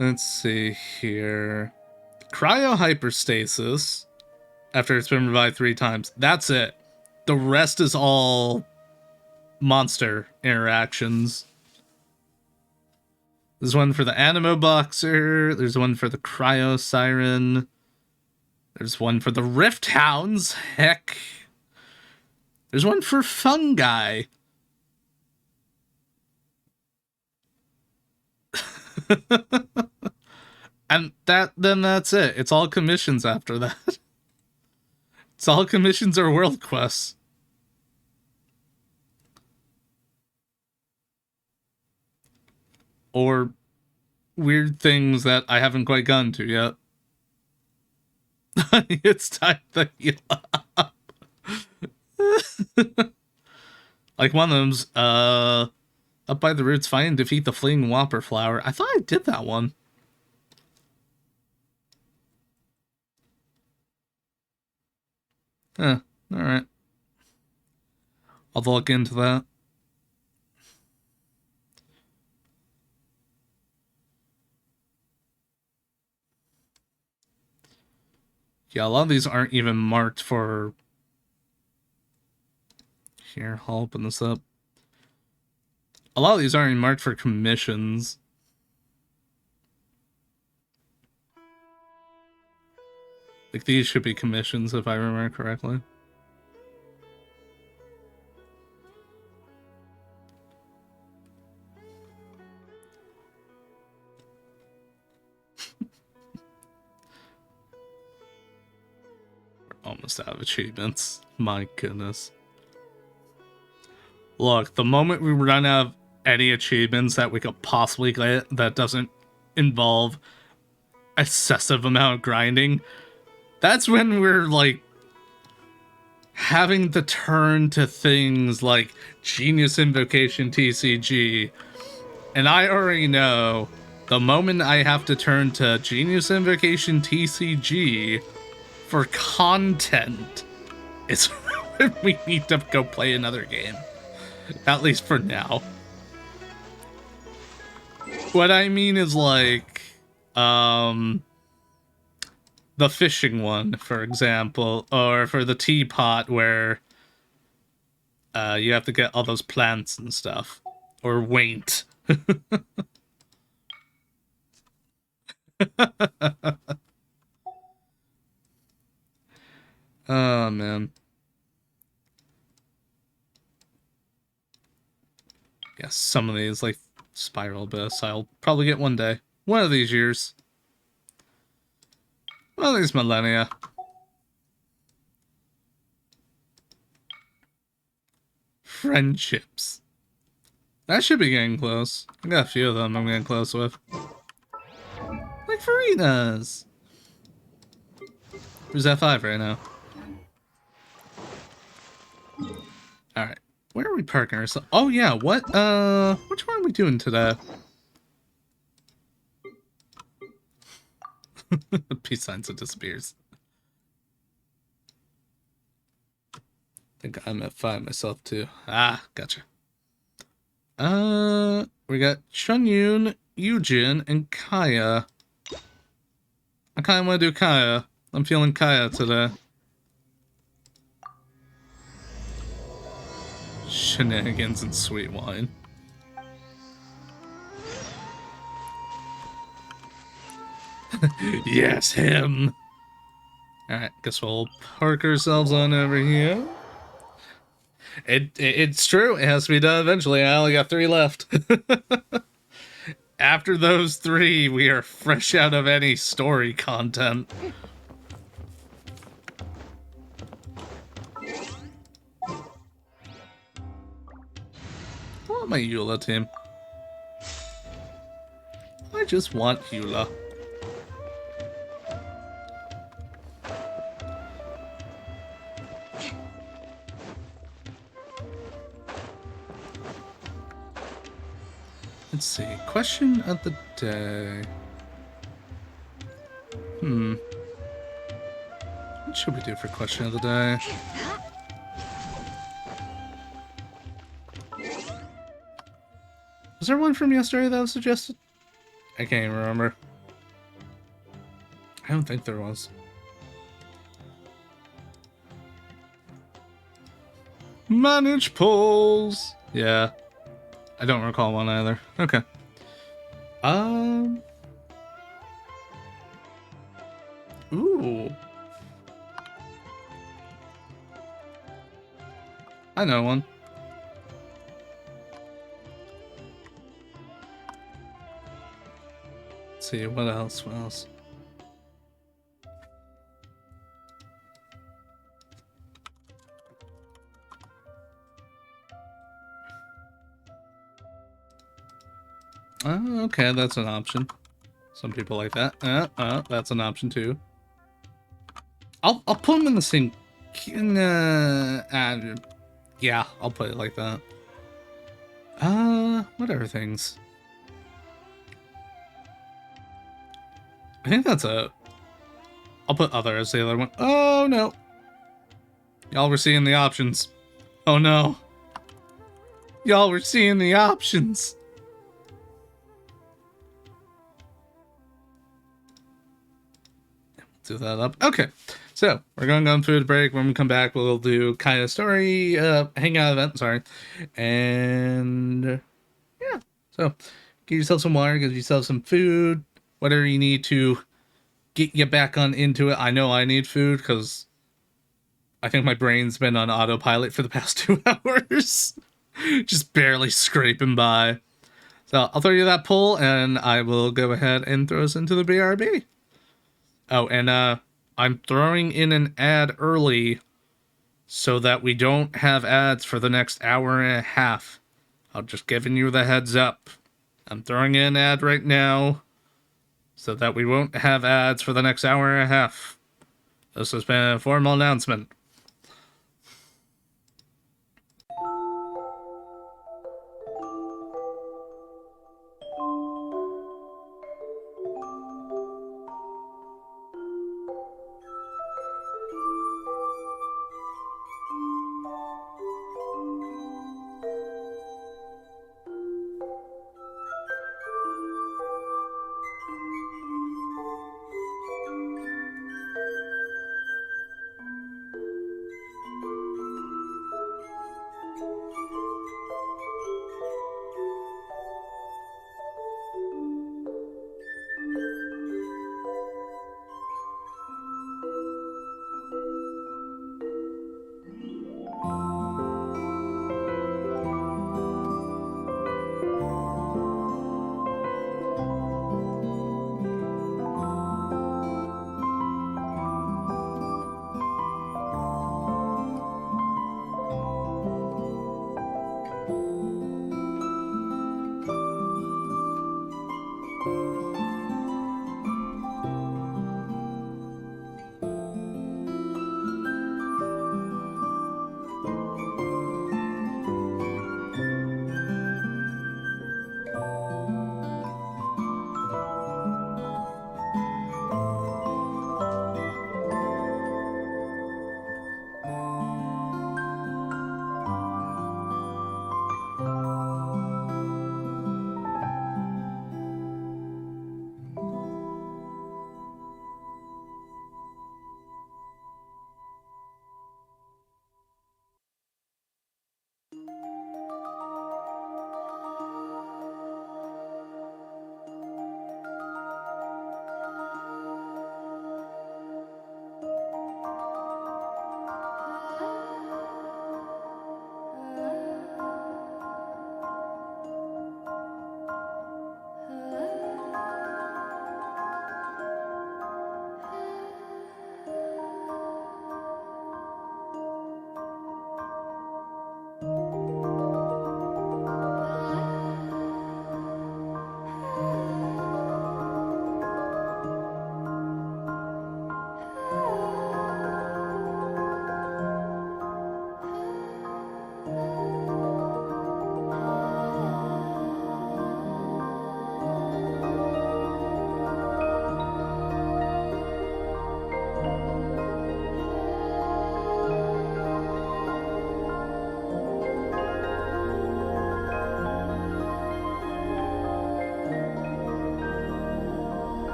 Let's see here. Cryo hyperstasis. After it's been revived 3 times. That's it. The rest is all monster interactions. There's one for the Animo Boxer. There's one for the Cryo Siren. There's one for the Rift Hounds. Heck. There's one for Fungi. And then that's it. It's all commissions after that. It's all commissions or world quests. or weird things that I haven't quite gotten to yet. It's time to heal up. Like one of them's, up by the roots, find and defeat the fleeing whopper flower. I thought I did that one. Alright. I'll look into that. Yeah, a lot of these aren't even marked for... Here, I'll open this up. A lot of these aren't even marked for commissions. Like, these should be commissions, if I remember correctly. We're almost out of achievements. My goodness. Look, the moment we run out of any achievements that we could possibly get that doesn't involve excessive amount of grinding, that's when we're, like, having to turn to things like Genius Invocation TCG. And I already know the moment I have to turn to Genius Invocation TCG for content, it's when we need to go play another game. At least for now. What I mean is, like, the fishing one, for example, or for the teapot where you have to get all those plants and stuff. Or waint. Oh, man. Yeah, some of these, like Spiral Abyss, I'll probably get one day. One of these years. One of these millennia. Friendships. That should be getting close. I got a few of them I'm getting close with. Like Farina's. Who's F5 right now? Alright. Where are we parking ourselves? Oh yeah, what, which one are we doing today? Peace sign, so it disappears. I think I'm at 5 myself too. Ah, gotcha. We got Chunyun, Yujin, and Kaya. I kinda wanna do Kaya. I'm feeling Kaya today. Shenanigans and sweet wine. Yes, him! Alright, guess we'll park ourselves on over here. It's true, it has to be done eventually. I only got 3 left. After those 3, we are fresh out of any story content. I want my Eula team. I just want Eula. Let's see. Question of the day. What should we do for question of the day? Was there one from yesterday that was suggested? I can't even remember. I don't think there was. Manage polls! Yeah. I don't recall one either. Okay. Ooh. I know one. Let's see, what else? What else? Oh, okay, that's an option. Some people like that. That's an option too. I'll put them in the same. Yeah, I'll put it like that. What other things? I think that's a. I'll put other as the other one. Oh no! Y'all were seeing the options. Oh no! Y'all were seeing the options. Do that up. Okay, so we're going to go through the break. When we come back, we'll do kind of story, hangout event. Sorry, and yeah. So get yourself some water, get yourself some food, whatever you need to get you back on into it. I know I need food because I think my brain's been on autopilot for the past 2 hours, just barely scraping by. So I'll throw you that pull, and I will go ahead and throw us into the BRB. Oh, and I'm throwing in an ad early so that we don't have ads for the next hour and a half. I'm just giving you the heads up. I'm throwing in an ad right now so that we won't have ads for the next hour and a half. This has been a formal announcement.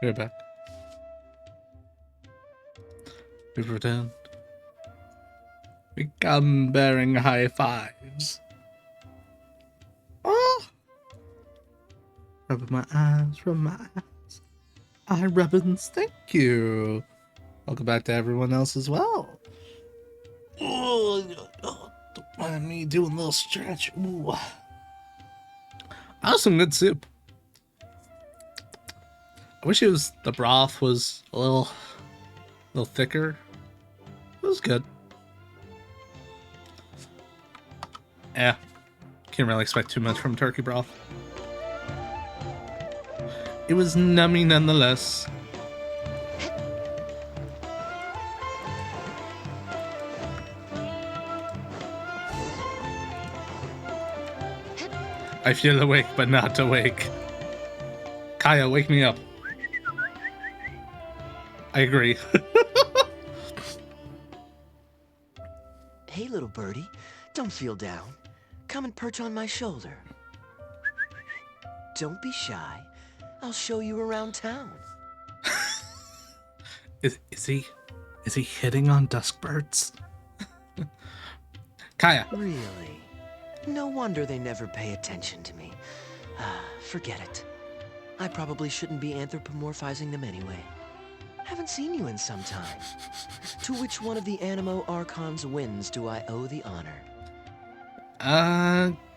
We're back. We pretend. We come bearing high fives. Oh! Rubbing my eyes, rubbing my eyes. Eye rubbins, thank you. Welcome back to everyone else as well. Oh, don't mind me doing a little stretch. Ooh. That was some good soup. I wish the broth was a little thicker. It was good. Yeah, can't really expect too much from turkey broth. It was nummy nonetheless. I feel awake, but not awake. Kaya, wake me up. I agree. Hey, little birdie, don't feel down. Come and perch on my shoulder. Don't be shy. I'll show you around town. Is he hitting on dusk birds? Kaya. Really? No wonder they never pay attention to me. Forget it. I probably shouldn't be anthropomorphizing them anyway. Haven't seen you in some time. To which one of the Animo Archons wins do I owe the honor?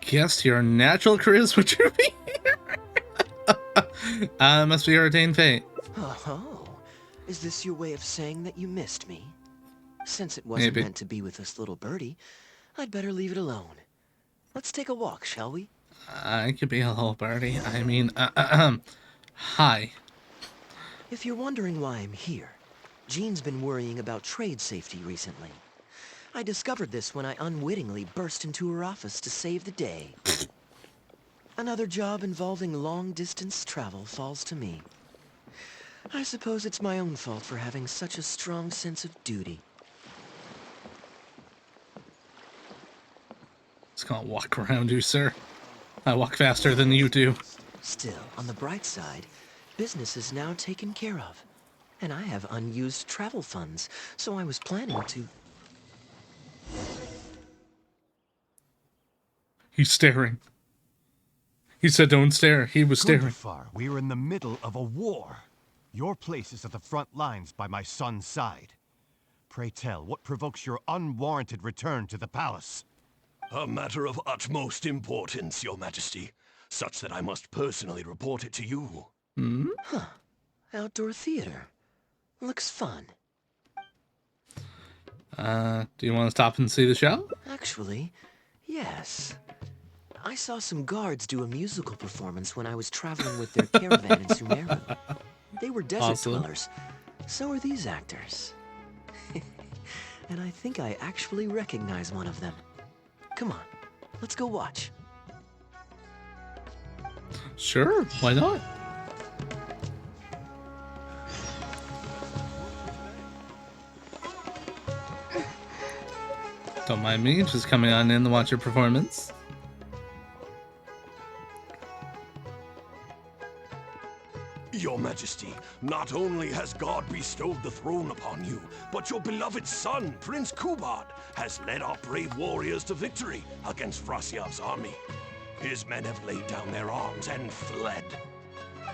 Guess your natural charisma to be here. Must be ordained fate. Oh, is this your way of saying that you missed me? Since it wasn't Maybe. meant to be with this little birdie, I'd better leave it alone. Let's take a walk, shall we? I could be a little birdie. I mean, hi. If you're wondering why I'm here, Jean's been worrying about trade safety recently. I discovered this when I unwittingly burst into her office to save the day. Another job involving long-distance travel falls to me. I suppose it's my own fault for having such a strong sense of duty. Just gonna walk around you, sir. I walk faster than you do. Still, on the bright side, business is now taken care of. And I have unused travel funds, so I was planning to... He's staring. He said don't stare. He was staring. Gundafar, we are in the middle of a war. Your place is at the front lines by my son's side. Pray tell, what provokes your unwarranted return to the palace? A matter of utmost importance, Your Majesty, such that I must personally report it to you. Huh. Outdoor theater. Looks fun. Do you want to stop and see the show? Actually, yes. I saw some guards do a musical performance when I was traveling with their caravan in Sumeru. They were desert Awesome. dwellers. So are these actors. And I think I actually recognize one of them. Come on, let's go watch. Sure, why not? Don't mind me, just coming on in to watch your performance. Your Majesty, not only has God bestowed the throne upon you, but your beloved son, Prince Kubad, has led our brave warriors to victory against Frasyav's army. His men have laid down their arms and fled.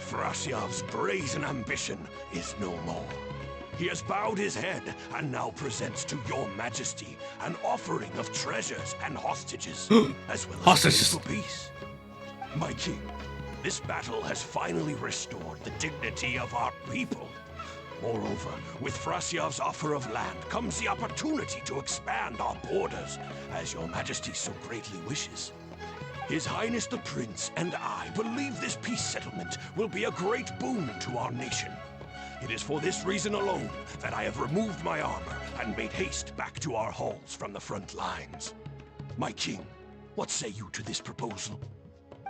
Frasyav's brazen ambition is no more. He has bowed his head and now presents to your Majesty an offering of treasures and hostages, as well as Hostages. for peace. My king, this battle has finally restored the dignity of our people. Moreover, with Frasyav's offer of land comes the opportunity to expand our borders, as your Majesty so greatly wishes. His Highness the Prince and I believe this peace settlement will be a great boon to our nation. It is for this reason alone that I have removed my armor and made haste back to our halls from the front lines. My king, what say you to this proposal?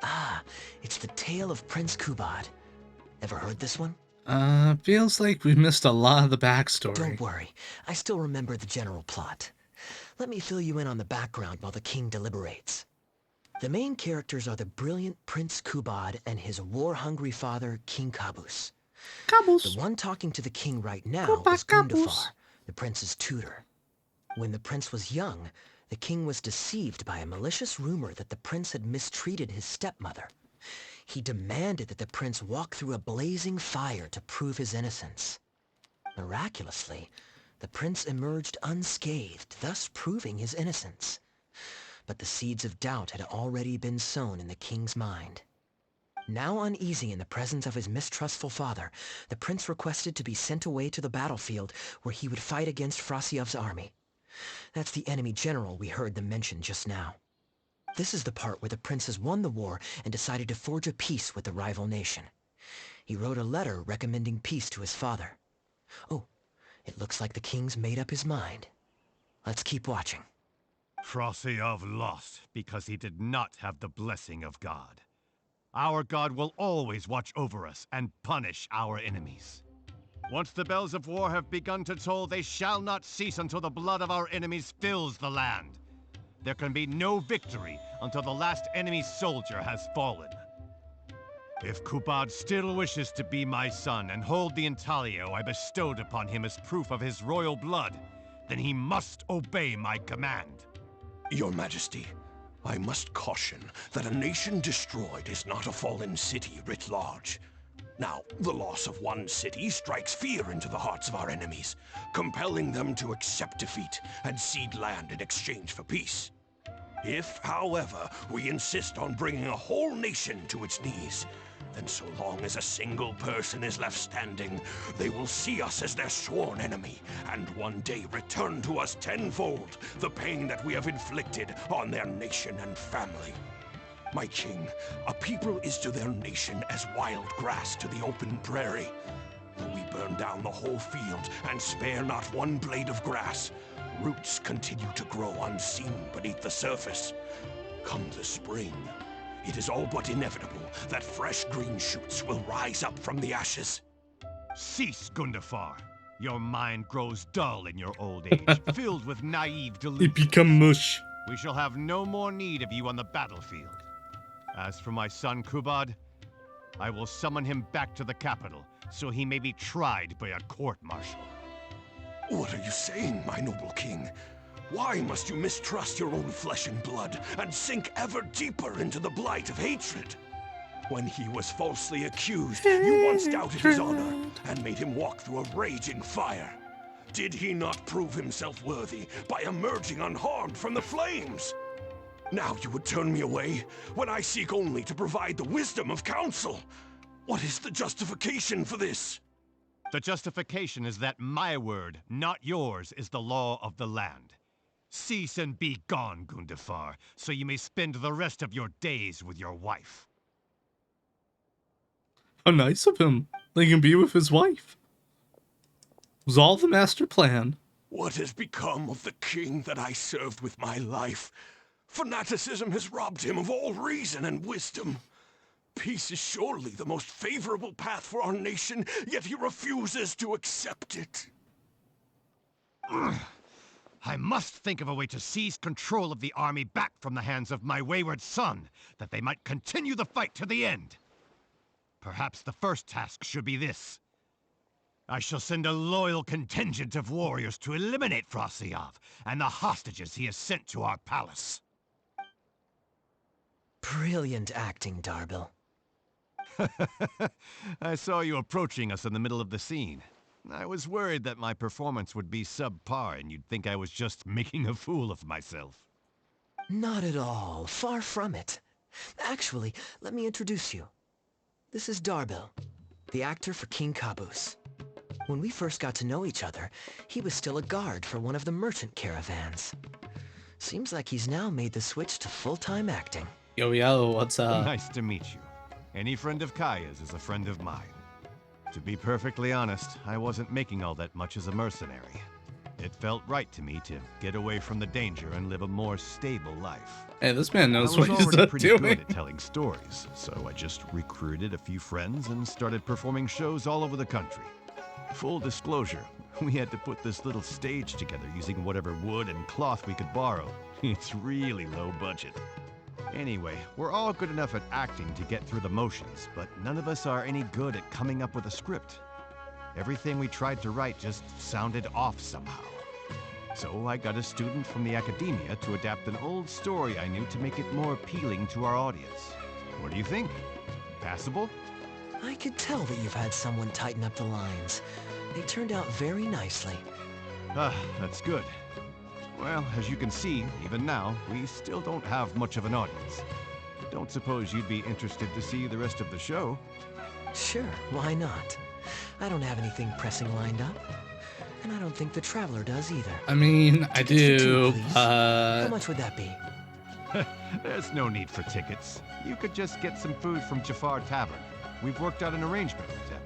Ah, it's the tale of Prince Kubad. Ever heard this one? Feels like we missed a lot of the backstory. Don't worry, I still remember the general plot. Let me fill you in on the background while the king deliberates. The main characters are the brilliant Prince Kubad and his war-hungry father, King Kabus. The Cabos. one talking to the king right now Copa is cabos. Gundafar, the prince's tutor. When the prince was young, the king was deceived by a malicious rumor that the prince had mistreated his stepmother. He demanded that the prince walk through a blazing fire to prove his innocence. Miraculously, the prince emerged unscathed, thus proving his innocence. But the seeds of doubt had already been sown in the king's mind. Now uneasy in the presence of his mistrustful father, the prince requested to be sent away to the battlefield where he would fight against Frasiev's army. That's the enemy general we heard them mention just now. This is the part where the prince has won the war and decided to forge a peace with the rival nation. He wrote a letter recommending peace to his father. Oh, it looks like the king's made up his mind. Let's keep watching. Frosiev lost because he did not have the blessing of God. Our God will always watch over us and punish our enemies. Once the bells of war have begun to toll, they shall not cease until the blood of our enemies fills the land. There can be no victory until the last enemy soldier has fallen. If Kubad still wishes to be my son and hold the intaglio I bestowed upon him as proof of his royal blood, then he must obey my command. Your Majesty, I must caution that a nation destroyed is not a fallen city writ large. Now, the loss of one city strikes fear into the hearts of our enemies, compelling them to accept defeat and cede land in exchange for peace. If, however, we insist on bringing a whole nation to its knees, then so long as a single person is left standing, they will see us as their sworn enemy, and one day return to us tenfold the pain that we have inflicted on their nation and family. My king, a people is to their nation as wild grass to the open prairie. Though we burn down the whole field and spare not one blade of grass, roots continue to grow unseen beneath the surface. Come the spring, it is all but inevitable that fresh green shoots will rise up from the ashes. Cease, Gundafar. Your mind grows dull in your old age, filled with naive It delusions. become mush. We shall have no more need of you on the battlefield. As for my son Kubad, I will summon him back to the capital, so he may be tried by a court-martial. What are you saying, my noble king? Why must you mistrust your own flesh and blood and sink ever deeper into the blight of hatred? When he was falsely accused, you once doubted his honor and made him walk through a raging fire. Did he not prove himself worthy by emerging unharmed from the flames? Now you would turn me away when I seek only to provide the wisdom of counsel. What is the justification for this? The justification is that my word, not yours, is the law of the land. Cease and be gone, Gundafar, so you may spend the rest of your days with your wife. How nice of him. They can be with his wife. It was all the master plan. What has become of the king that I served with my life? Fanaticism has robbed him of all reason and wisdom. Peace is surely the most favorable path for our nation, yet he refuses to accept it. I must think of a way to seize control of the army back from the hands of my wayward son, that they might continue the fight to the end. Perhaps the first task should be this. I shall send a loyal contingent of warriors to eliminate Frosiev and the hostages he has sent to our palace. Brilliant acting, Darbil. I saw you approaching us in the middle of the scene. I was worried that my performance would be subpar and you'd think I was just making a fool of myself. Not at all. Far from it. Actually, let me introduce you. This is Darbil, the actor for King Caboose. When we first got to know each other, he was still a guard for one of the merchant caravans. Seems like he's now made the switch to full-time acting. Yo, what's up? Nice to meet you. Any friend of Kaya's is a friend of mine. To be perfectly honest, I wasn't making all that much as a mercenary. It felt right to me to get away from the danger and live a more stable life. Hey, this man knows I was what he's already pretty doing. good at telling stories, so I just recruited a few friends and started performing shows all over the country. Full disclosure, we had to put this little stage together using whatever wood and cloth we could borrow. It's really low budget. Anyway, we're all good enough at acting to get through the motions, but none of us are any good at coming up with a script. Everything we tried to write just sounded off somehow. So I got a student from the academia to adapt an old story I knew to make it more appealing to our audience. What do you think? Passable? I could tell that you've had someone tighten up the lines. They turned out very nicely. Ah, that's good. Well, as you can see, even now, we still don't have much of an audience. Don't suppose you'd be interested to see the rest of the show? Sure, why not? I don't have anything pressing lined up. And I don't think the Traveler does either. I mean, I Tickets for do, two, please. but... How much would that be? There's no need for tickets. You could just get some food from Jafar Tavern. We've worked out an arrangement with them.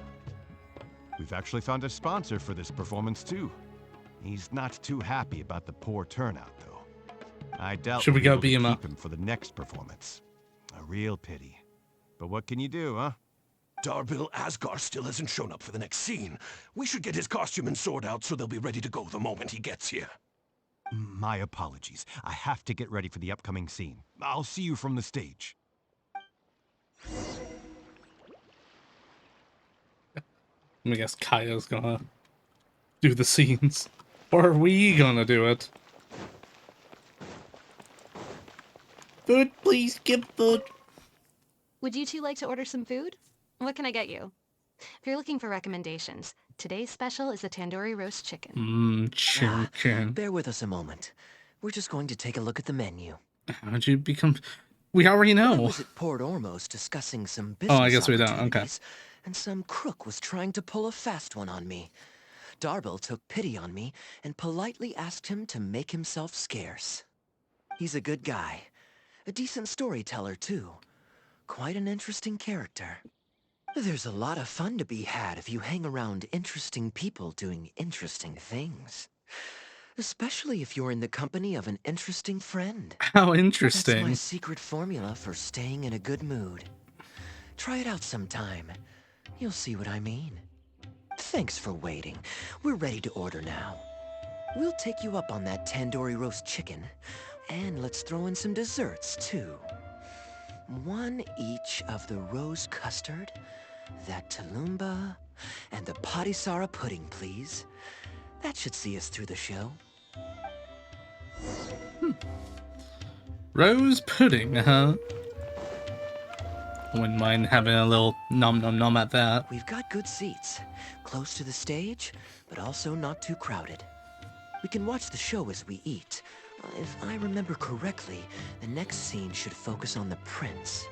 We've actually found a sponsor for this performance, too. He's not too happy about the poor turnout, though. I doubt Should we we'll be go able to beat him keep up? him for the next performance. A real pity. But what can you do, huh? Darbil Asgar still hasn't shown up for the next scene. We should get his costume and sword out so they'll be ready to go the moment he gets here. My apologies. I have to get ready for the upcoming scene. I'll see you from the stage. I guess Kaya's gonna do the scenes. Or are we gonna do it? Food, please, give food. Would you two like to order some food? What can I get you? If you're looking for recommendations, today's special is the tandoori roast chicken. Chicken. Bear with us a moment. We're just going to take a look at the menu. How'd you become... We already I know. was at Port Ormos discussing some business Oh, I guess we don't. Okay. opportunities, and some crook was trying to pull a fast one on me. Darbil took pity on me and politely asked him to make himself scarce. He's a good guy. A decent storyteller, too. Quite an interesting character. There's a lot of fun to be had if you hang around interesting people doing interesting things. Especially if you're in the company of an interesting friend. How That's interesting. my secret formula for staying in a good mood. Try it out sometime. You'll see what I mean. Thanks for waiting. We're ready to order now. We'll take you up on that tandoori roast chicken. And let's throw in some desserts, too. One each of the rose custard, that tulumba, and the patisara pudding, please. That should see us through the show. Rose pudding, huh? Wouldn't mind having a little nom nom nom at that. We've got good seats, close to the stage, but also not too crowded. We can watch the show as we eat. If I remember correctly, the next scene should focus on the prince.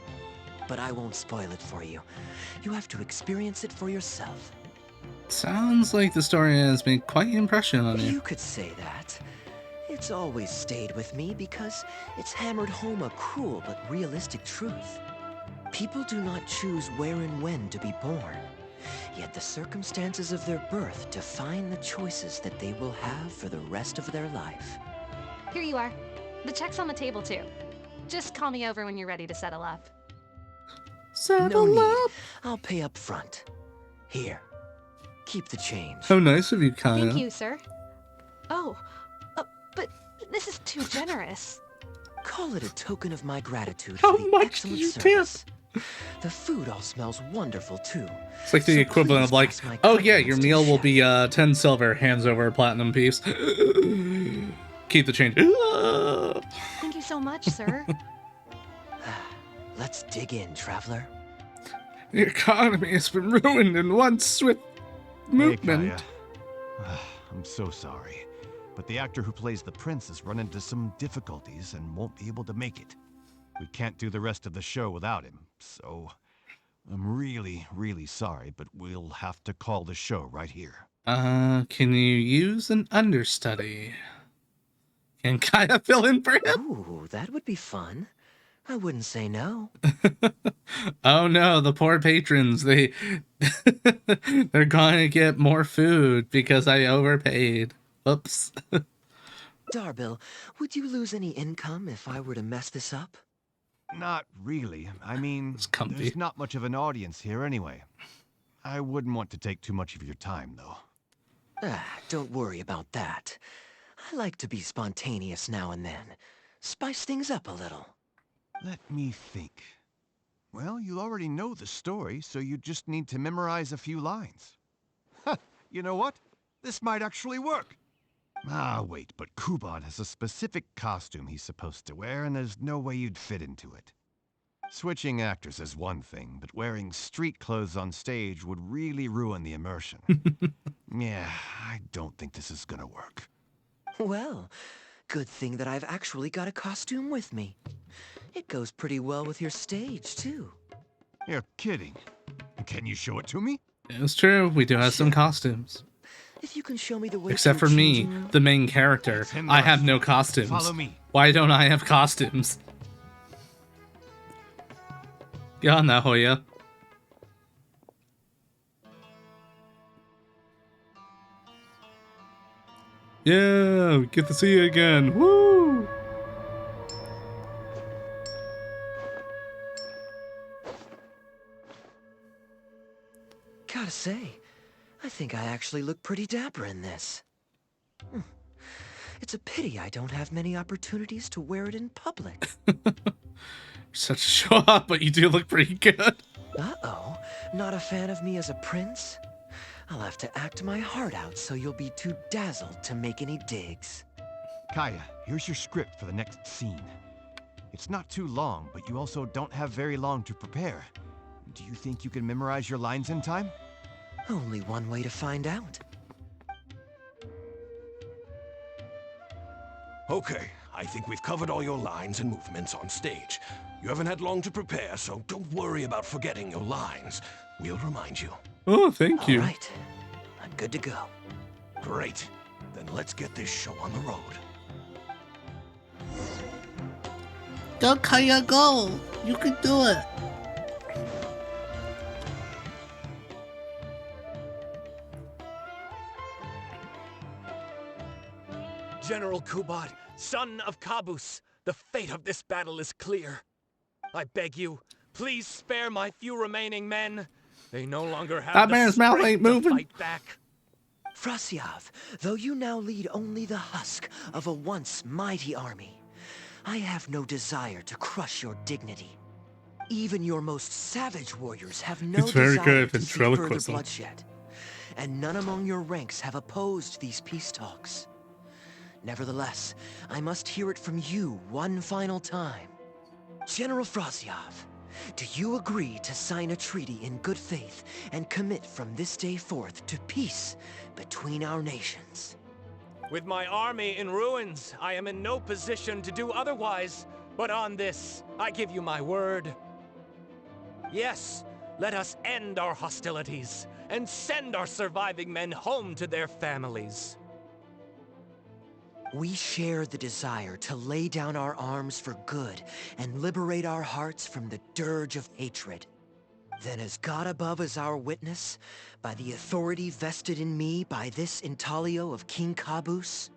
But I won't spoil it for you. You have to experience it for yourself. Sounds like the story has made quite an impression on you. You could say that. It's always stayed with me because it's hammered home a cruel but realistic truth. People do not choose where and when to be born. Yet the circumstances of their birth define the choices that they will have for the rest of their life. Here you are. The check's on the table, too. Just call me over when you're ready to settle up. No need. I'll pay up front. Here. Keep the change. How nice of you, Kaya. Thank you, sir. Oh, but this is too generous. Call it a token of my gratitude How for the much excellent do you service. The food all smells wonderful, too. It's like the So equivalent please of like, pass my oh yeah, compliments your to meal the will chef. be 10 silver, hands over a platinum piece. Keep the change. Thank you so much, sir. Let's dig in, traveler. The economy has been ruined in one swift movement. Hey, Kaya. I'm so sorry, but the actor who plays the prince has run into some difficulties and won't be able to make it. We can't do the rest of the show without him, so I'm really, really sorry, but we'll have to call the show right here. Can you use an understudy? Can Kaya fill in for him? Ooh, that would be fun. I wouldn't say no. Oh no, the poor patrons, they're gonna get more food because I overpaid. Oops. Darbil, would you lose any income if I were to mess this up? Not really. I mean, It's comfy. there's not much of an audience here anyway. I wouldn't want to take too much of your time, though. Don't worry about that. I like to be spontaneous now and then. Spice things up a little. Let me think. Well, you already know the story, so you just need to memorize a few lines. Ha! You know what? This might actually work. Ah, wait, but Kubod has a specific costume he's supposed to wear, and there's no way you'd fit into it. Switching actors is one thing, but wearing street clothes on stage would really ruin the immersion. Yeah, I don't think this is gonna work. Well, good thing that I've actually got a costume with me. It goes pretty well with your stage, too. You're kidding. Can you show it to me? It's true, we do have some costumes. If you can show me the way Except to a for me, changing room. the main character. It's in the I have no restaurant. costumes. Follow me. Why don't I have costumes? Get on that, Hoya. Yeah, we get to see you again. Woo! Gotta say, I think I actually look pretty dapper in this. It's a pity I don't have many opportunities to wear it in public. Such a show off, but you do look pretty good. Uh-oh, not a fan of me as a prince? I'll have to act my heart out so you'll be too dazzled to make any digs. Kaya, here's your script for the next scene. It's not too long, but you also don't have very long to prepare. Do you think you can memorize your lines in time? Only one way to find out. Okay, I think we've covered all your lines and movements on stage. You haven't had long to prepare, so don't worry about forgetting your lines. We'll remind you. Oh, thank you. All right, I'm good to go. Great. Then let's get this show on the road. Go, Kaya, go! You can do it! General Kubod, son of Kabus, the fate of this battle is clear. I beg you, please spare my few remaining men. They no longer have That the man's mouth ain't strength to moving. fight back. Frasyav, though you now lead only the husk of a once mighty army, I have no desire to crush your dignity. Even your most savage warriors have no He's very desire good at to see further ventriloquism. bloodshed, and none among your ranks have opposed these peace talks. Nevertheless, I must hear it from you one final time. General Frasyav, do you agree to sign a treaty in good faith and commit from this day forth to peace between our nations? With my army in ruins, I am in no position to do otherwise. But on this, I give you my word. Yes, let us end our hostilities and send our surviving men home to their families. We share the desire to lay down our arms for good and liberate our hearts from the dirge of hatred. Then as God above is our witness, by the authority vested in me by this intaglio of King Kabus,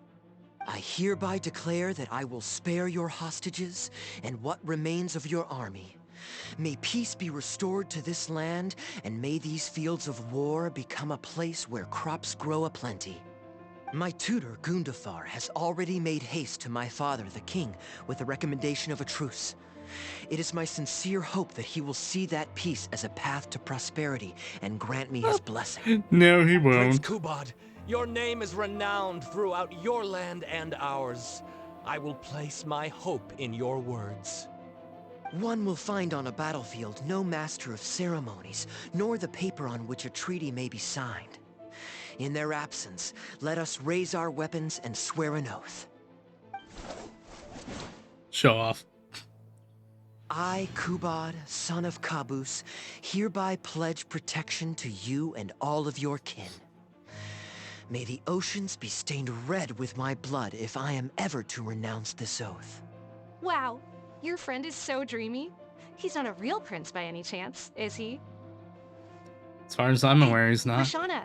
I hereby declare that I will spare your hostages and what remains of your army. May peace be restored to this land, and may these fields of war become a place where crops grow aplenty. My tutor, Gundafar, has already made haste to my father, the king, with the recommendation of a truce. It is my sincere hope that he will see that peace as a path to prosperity and grant me his blessing. No, he Prince won't. Kubod, your name is renowned throughout your land and ours. I will place my hope in your words. One will find on a battlefield no master of ceremonies, nor the paper on which a treaty may be signed. In their absence, let us raise our weapons and swear an oath. Show off. I, Kubod, son of Kabus, hereby pledge protection to you and all of your kin. May the oceans be stained red with my blood if I am ever to renounce this oath. Wow, your friend is so dreamy. He's not a real prince by any chance, is he? As far as I'm aware, he's not. Rashana,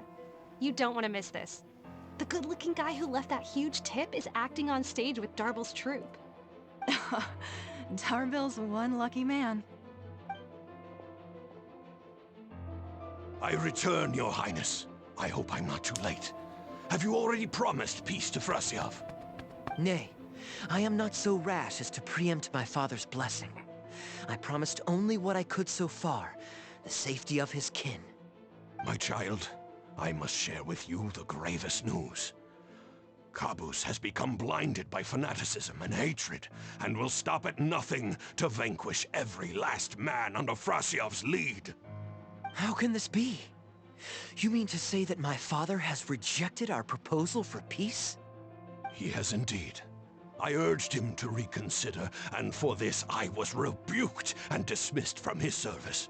you don't want to miss this. The good-looking guy who left that huge tip is acting on stage with Darbel's troupe. Darbel's one lucky man. I return, Your Highness. I hope I'm not too late. Have you already promised peace to Frasyav? Nay, I am not so rash as to preempt my father's blessing. I promised only what I could so far, the safety of his kin. My child, I must share with you the gravest news. Caboose has become blinded by fanaticism and hatred, and will stop at nothing to vanquish every last man under Frasyov's lead. How can this be? You mean to say that my father has rejected our proposal for peace? He has indeed. I urged him to reconsider, and for this I was rebuked and dismissed from his service.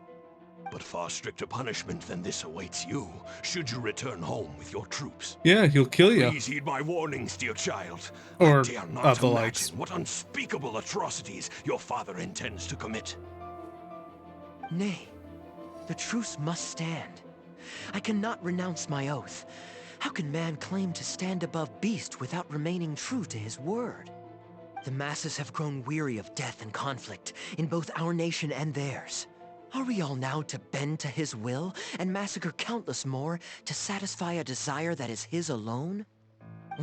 But far stricter punishment than this awaits you, should you return home with your troops. Yeah, he'll kill you. Please heed my warnings, dear child. Or I dare not of the imagine likes. what unspeakable atrocities your father intends to commit. Nay, the truce must stand. I cannot renounce my oath. How can man claim to stand above beast without remaining true to his word? The masses have grown weary of death and conflict in both our nation and theirs. Are we all now to bend to his will and massacre countless more to satisfy a desire that is his alone?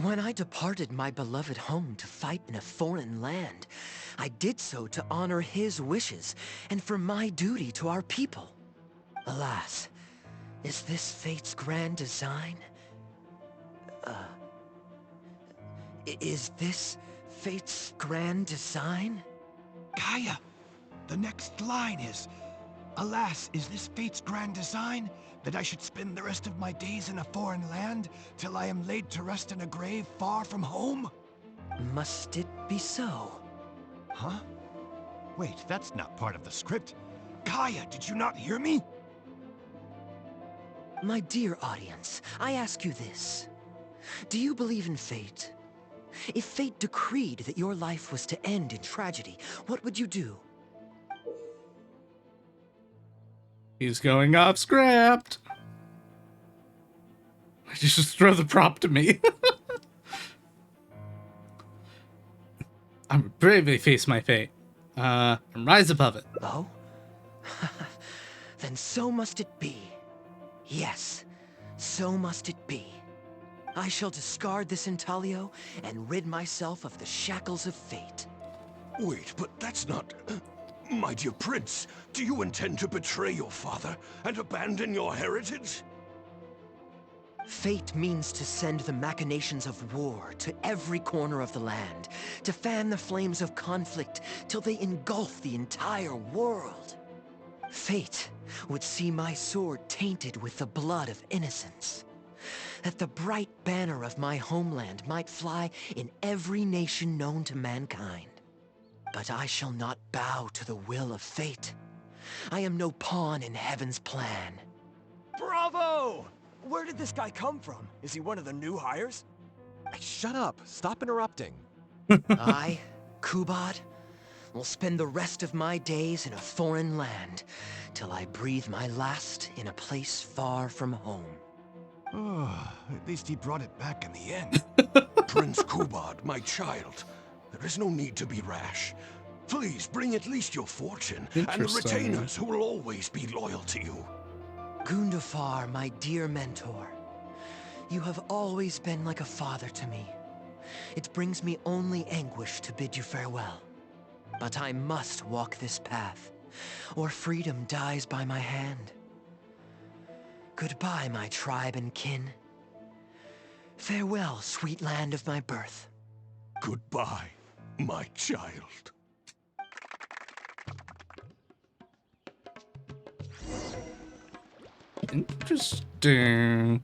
When I departed my beloved home to fight in a foreign land, I did so to honor his wishes and for my duty to our people. Alas, is this fate's grand design? Is this fate's grand design? Kaya, the next line is, alas, is this fate's grand design, that I should spend the rest of my days in a foreign land, till I am laid to rest in a grave far from home? Must it be so? Huh? Wait, that's not part of the script. Kaya, did you not hear me? My dear audience, I ask you this. Do you believe in fate? If fate decreed that your life was to end in tragedy, what would you do? He's going off script. Just throw the prop to me. I would bravely face my fate. And rise above it. Oh? Then so must it be. Yes, so must it be. I shall discard this intaglio and rid myself of the shackles of fate. Wait, but that's not... My dear prince, do you intend to betray your father and abandon your heritage? Fate means to send the machinations of war to every corner of the land, to fan the flames of conflict till they engulf the entire world. Fate would see my sword tainted with the blood of innocence, that the bright banner of my homeland might fly in every nation known to mankind. But I shall not bow to the will of fate. I am no pawn in heaven's plan. Bravo! Where did this guy come from? Is he one of the new hires? Hey, shut up. Stop interrupting. I, Kubad, will spend the rest of my days in a foreign land till I breathe my last in a place far from home. Oh, at least he brought it back in the end. Prince Kubad, my child, there is no need to be rash. Please bring at least your fortune and the retainers who will always be loyal to you. Gundafar, my dear mentor, you have always been like a father to me. It brings me only anguish to bid you farewell. But I must walk this path, or freedom dies by my hand. Goodbye, my tribe and kin. Farewell, sweet land of my birth. Goodbye, my child. Interesting.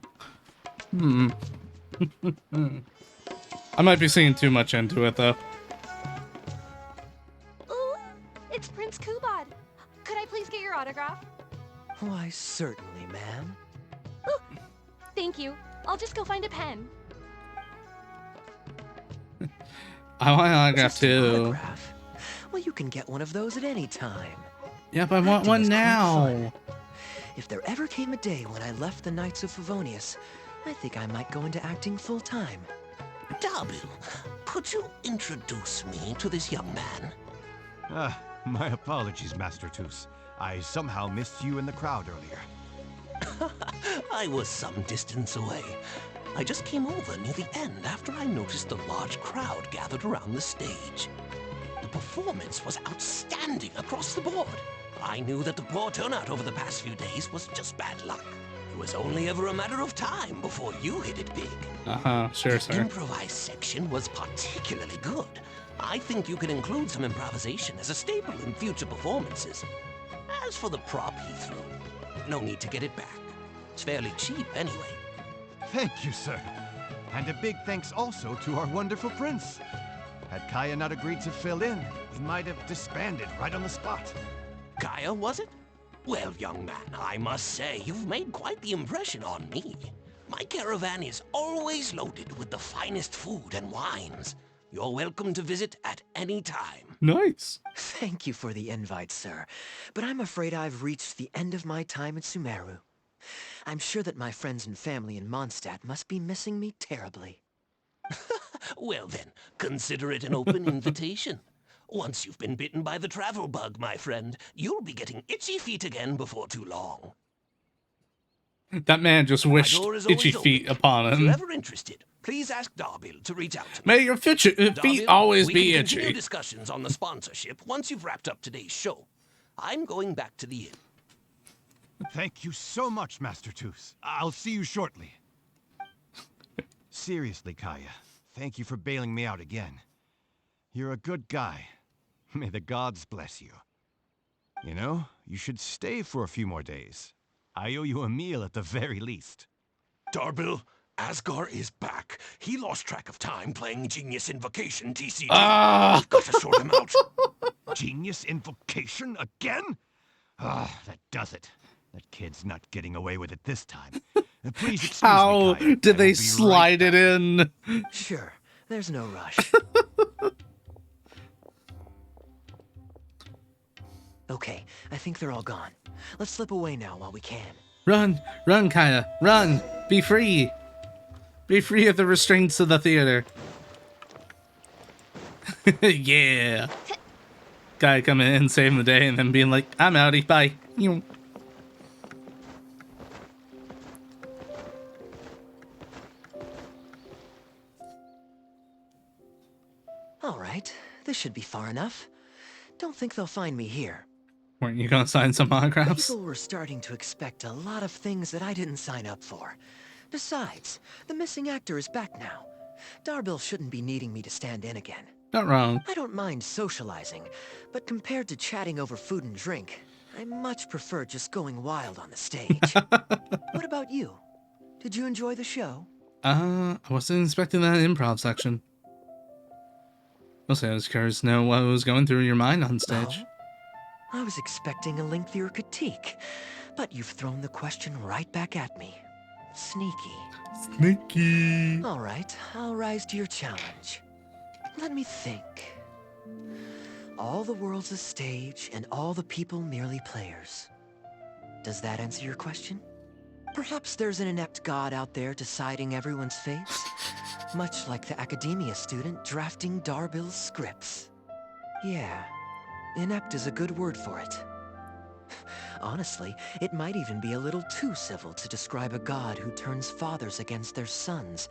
I might be seeing too much into it, though. Ooh, it's Prince Kubad. Could I please get your autograph? Why, certainly, ma'am. Ooh, thank you. I'll just go find a pen. I want an autograph, Just an too. autograph? Well, you can get one of those at any time. Yep, I want Acting one is quite now. fun. If there ever came a day when I left the Knights of Favonius, I think I might go into acting full-time. Darby, could you introduce me to this young man? My apologies, Master Toos. I somehow missed you in the crowd earlier. I was some distance away. I just came over near the end after I noticed the large crowd gathered around the stage. performance was outstanding across the board. I knew that the poor turnout over the past few days was just bad luck. It was only ever a matter of time before you hit it big. Sure, The sir. improvised section was particularly good. I think you could include some improvisation as a staple in future performances. As for the prop he threw, no need to get it back. It's fairly cheap anyway. Thank you, sir. And a big thanks also to our wonderful prince. Had Kaya not agreed to fill in, we might have disbanded right on the spot. Kaya, was it? Well, young man, I must say you've made quite the impression on me. My caravan is always loaded with the finest food and wines. You're welcome to visit at any time. Nice. Thank you for the invite, sir. But I'm afraid I've reached the end of my time at Sumeru. I'm sure that my friends and family in Mondstadt must be missing me terribly. Well then, consider it an open invitation. Once you've been bitten by the travel bug, my friend, you'll be getting itchy feet again before too long. That man just My wished door is itchy always feet open. upon If you're him. ever interested, please ask Darbil to reach out to me. May your feet Darbil, always we be can continue itchy. discussions on the sponsorship once you've wrapped up today's show. I'm going back to the inn. Thank you so much, Master Toos. I'll see you shortly. Seriously, Kaya, thank you for bailing me out again. You're a good guy. May the gods bless you. You know, you should stay for a few more days. I owe you a meal at the very least. Darbil, Asgar is back. He lost track of time playing Genius Invocation TCG. We've got to sort him out. Genius Invocation again? That does it. That kid's not getting away with it this time. Please excuse How me, Kaya. did I they will be slide right it back. in? Sure, there's no rush. Okay, I think they're all gone. Let's slip away now while we can. Run, run, Kaya, run! Be free! Be free of the restraints of the theater. Yeah. Guy coming in, saving the day, and then being like, I'm outie, bye. All right, this should be far enough. Don't think they'll find me here. Weren't you gonna sign some autographs? People were starting to expect a lot of things that I didn't sign up for. Besides, the missing actor is back now. Darbil shouldn't be needing me to stand in again. Not wrong. I don't mind socializing, but compared to chatting over food and drink, I much prefer just going wild on the stage. What about you? Did you enjoy the show? I wasn't expecting that improv section. Mostly I was curious to know what was going through your mind on stage. Oh, I was expecting a lengthier critique, but you've thrown the question right back at me. Sneaky. Sneaky. All right, I'll rise to your challenge. Let me think. All the world's a stage, and all the people merely players. Does that answer your question? Perhaps there's an inept god out there deciding everyone's fates, much like the academia student drafting Darbil's scripts. Yeah, inept is a good word for it. Honestly, it might even be a little too civil to describe a god who turns fathers against their sons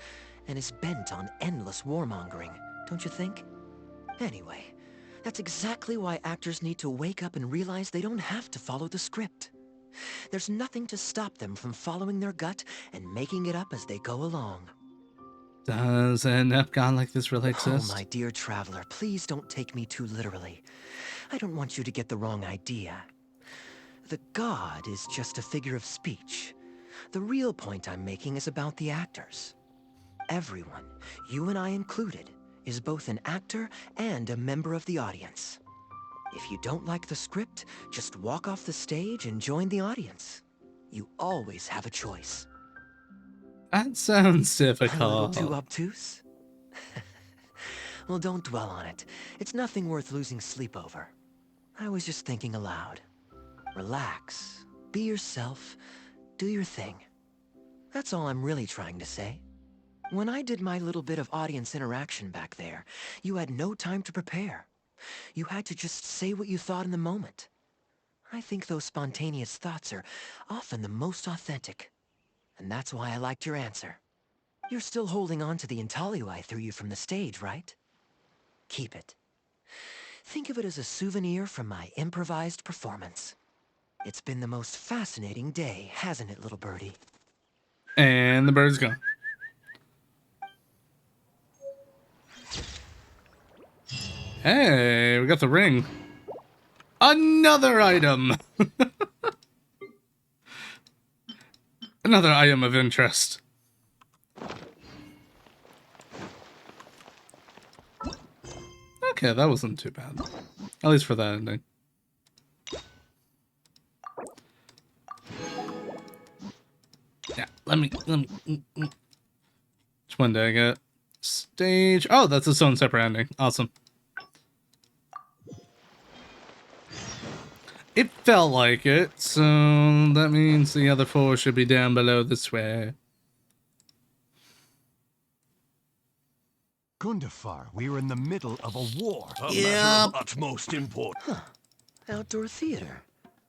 and is bent on endless warmongering, don't you think? Anyway, that's exactly why actors need to wake up and realize they don't have to follow the script. There's nothing to stop them from following their gut and making it up as they go along. Does an inept god like this really exist? Oh, my dear traveler, please don't take me too literally. I don't want you to get the wrong idea. The god is just a figure of speech. The real point I'm making is about the actors. Everyone, you and I included, is both an actor and a member of the audience. If you don't like the script, just walk off the stage and join the audience. You always have a choice. That sounds A little difficult. too obtuse? Well, don't dwell on it. It's nothing worth losing sleep over. I was just thinking aloud. Relax, be yourself, do your thing. That's all I'm really trying to say. When I did my little bit of audience interaction back there, you had no time to prepare. You had to just say what you thought in the moment. I think those spontaneous thoughts are often the most authentic. And that's why I liked your answer. You're still holding on to the intaglio I threw you from the stage, right? Keep it. Think of it as a souvenir from my improvised performance. It's been the most fascinating day, hasn't it, little birdie? And the bird's gone. Hey, we got the ring. Another item! Another item of interest. Okay, that wasn't too bad. At least for that ending. Yeah, let me which one did I get? Stage. Oh, that's its own separate ending. Awesome. It felt like it, so that means the other 4 should be down below this way. Gundafar, we are in the middle of a war. A matter of utmost importance. Huh. Outdoor theater.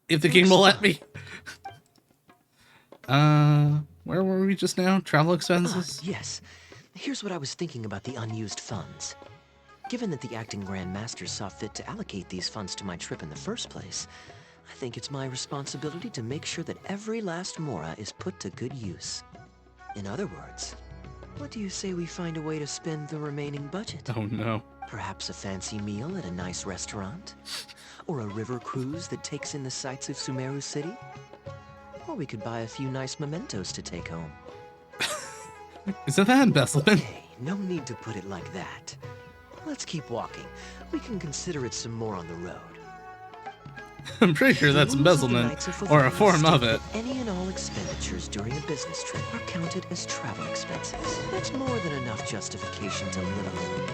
If the game will let me. Where were we just now? Travel expenses? Yes. Here's what I was thinking about the unused funds. Given that the acting Grand Master saw fit to allocate these funds to my trip in the first place, I think it's my responsibility to make sure that every last mora is put to good use. In other words, what do you say we find a way to spend the remaining budget? Oh no. Perhaps a fancy meal at a nice restaurant? Or a river cruise that takes in the sights of Sumeru City? Or we could buy a few nice mementos to take home. Isn't that embezzlement? Okay, no need to put it like that. Let's keep walking. We can consider it some more on the road. I'm pretty sure that's embezzlement, or a form of it. Any and all expenditures during a business trip are counted as travel expenses. That's more than enough justification to live.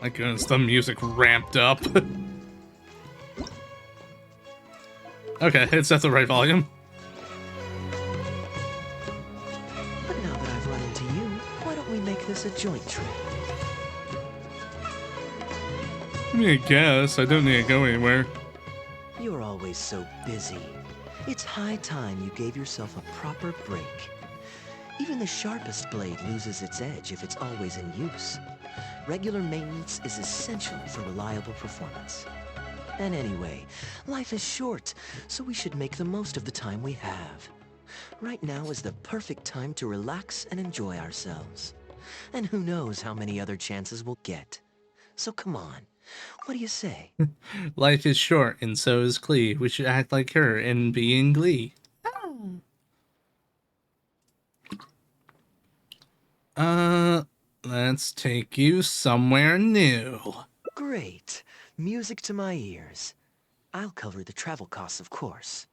My goodness, the music ramped up. Okay, it's at the right volume. But now that I've run into you, why don't we make this a joint trip? I mean, I guess. I don't need to go anywhere. You're always so busy. It's high time you gave yourself a proper break. Even the sharpest blade loses its edge if it's always in use. Regular maintenance is essential for reliable performance. And anyway, life is short, so we should make the most of the time we have. Right now is the perfect time to relax and enjoy ourselves. And who knows how many other chances we'll get. So come on. What do you say? Life is short, and so is Glee. We should act like her and be in Glee. Let's take you somewhere new. Great. Music to my ears. I'll cover the travel costs, of course.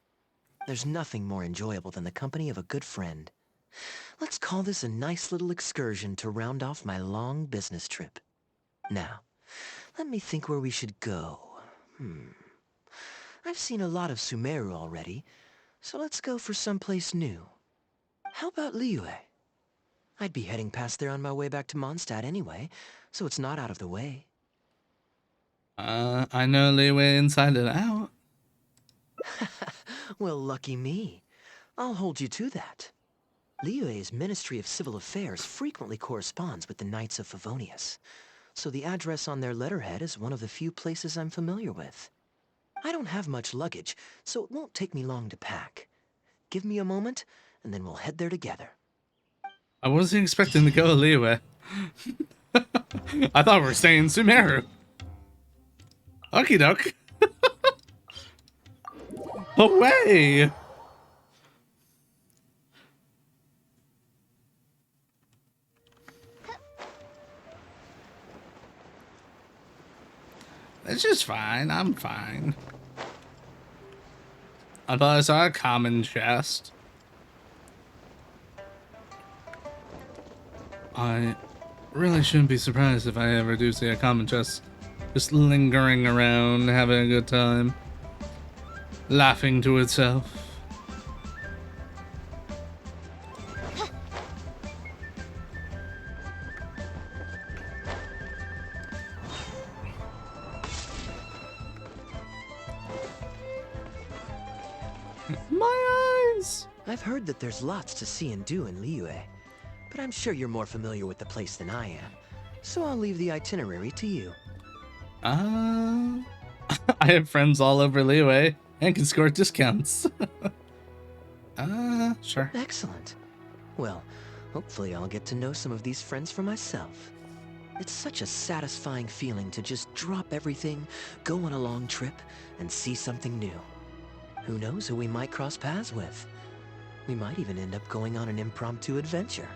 There's nothing more enjoyable than the company of a good friend. Let's call this a nice little excursion to round off my long business trip. Now, let me think where we should go. I've seen a lot of Sumeru already, so let's go for someplace new. How about Liyue? I'd be heading past there on my way back to Mondstadt anyway, so it's not out of the way. I know Liyue inside and out. Well, lucky me. I'll hold you to that. Liyue's Ministry of Civil Affairs frequently corresponds with the Knights of Favonius, so the address on their letterhead is one of the few places I'm familiar with. I don't have much luggage, so it won't take me long to pack. Give me a moment, and then we'll head there together. I wasn't expecting to go to Liyue. I thought we were staying in Sumeru. Okie doke. Away! It's just fine. I'm fine. I thought I saw a common chest. I really shouldn't be surprised if I ever do see a common chest just lingering around, having a good time, laughing to itself. My eyes! I've heard that there's lots to see and do in Liyue, but I'm sure you're more familiar with the place than I am, so I'll leave the itinerary to you. I have friends all over Leeway and can score discounts. Sure. Excellent. Well, hopefully I'll get to know some of these friends for myself. It's such a satisfying feeling to just drop everything, go on a long trip, and see something new. Who knows who we might cross paths with? We might even end up going on an impromptu adventure.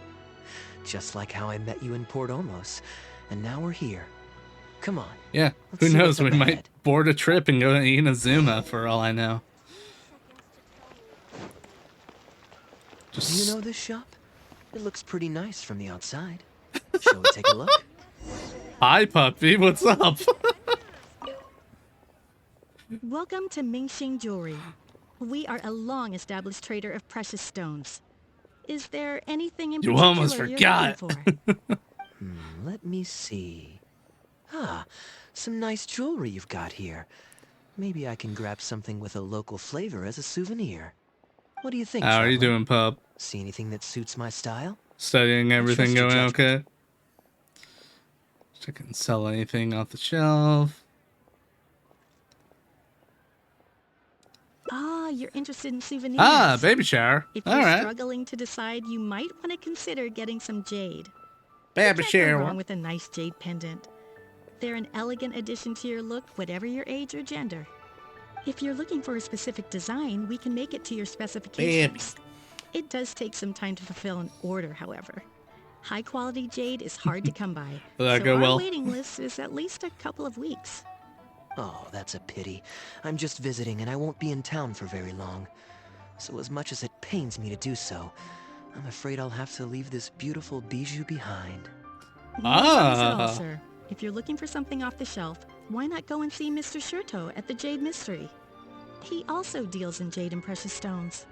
Just like how I met you in Port Olmos, and now we're here. Come on. Yeah, Let's who see knows? what's We up might ahead. board a trip and go to Inazuma for all I know. Do you know this shop? It looks pretty nice from the outside. Shall we take a look? Hi, puppy. What's up? Welcome to Mingxing Jewelry. We are a long-established trader of precious stones. Is there anything in You particular almost you're forgot. looking for? Let me see. Ah, some nice jewelry you've got here. Maybe I can grab something with a local flavor as a souvenir. What do you think, How are you traveler? doing, pup? See anything that suits my style? Studying everything trust your going judgment. okay? Check and sell anything off the shelf. Ah, you're interested in souvenirs. Ah, baby shower. If All you're right. struggling to decide, you might want to consider getting some jade. Baby You can't go shower. wrong with a nice jade pendant. They're an elegant addition to your look, whatever your age or gender. If you're looking for a specific design, we can make it to your specifications. It does take some time to fulfill an order, however. High-quality jade is hard to come by, Will that so go our well? waiting list is at least a couple of weeks. Oh, that's a pity. I'm just visiting and I won't be in town for very long. So as much as it pains me to do so, I'm afraid I'll have to leave this beautiful bijou behind. No worries at all, Ah. sir. If you're looking for something off the shelf, why not go and see Mr. Shurto at the Jade Mystery? He also deals in jade and precious stones.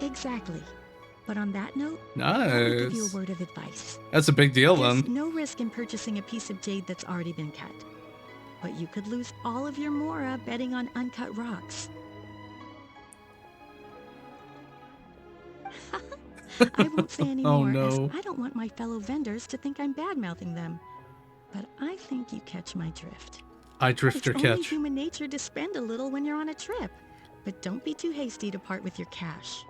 Exactly. But on that note, let me give you a Nice. word of advice. That's a big deal, There's then. no risk in purchasing a piece of jade that's already been cut. But you could lose all of your mora betting on uncut rocks. I won't say any Oh, more, no. as I don't want my fellow vendors to think I'm bad-mouthing them. But I think you catch my drift. I drift or It's only catch. human nature to spend a little when you're on a trip. But don't be too hasty to part with your cash.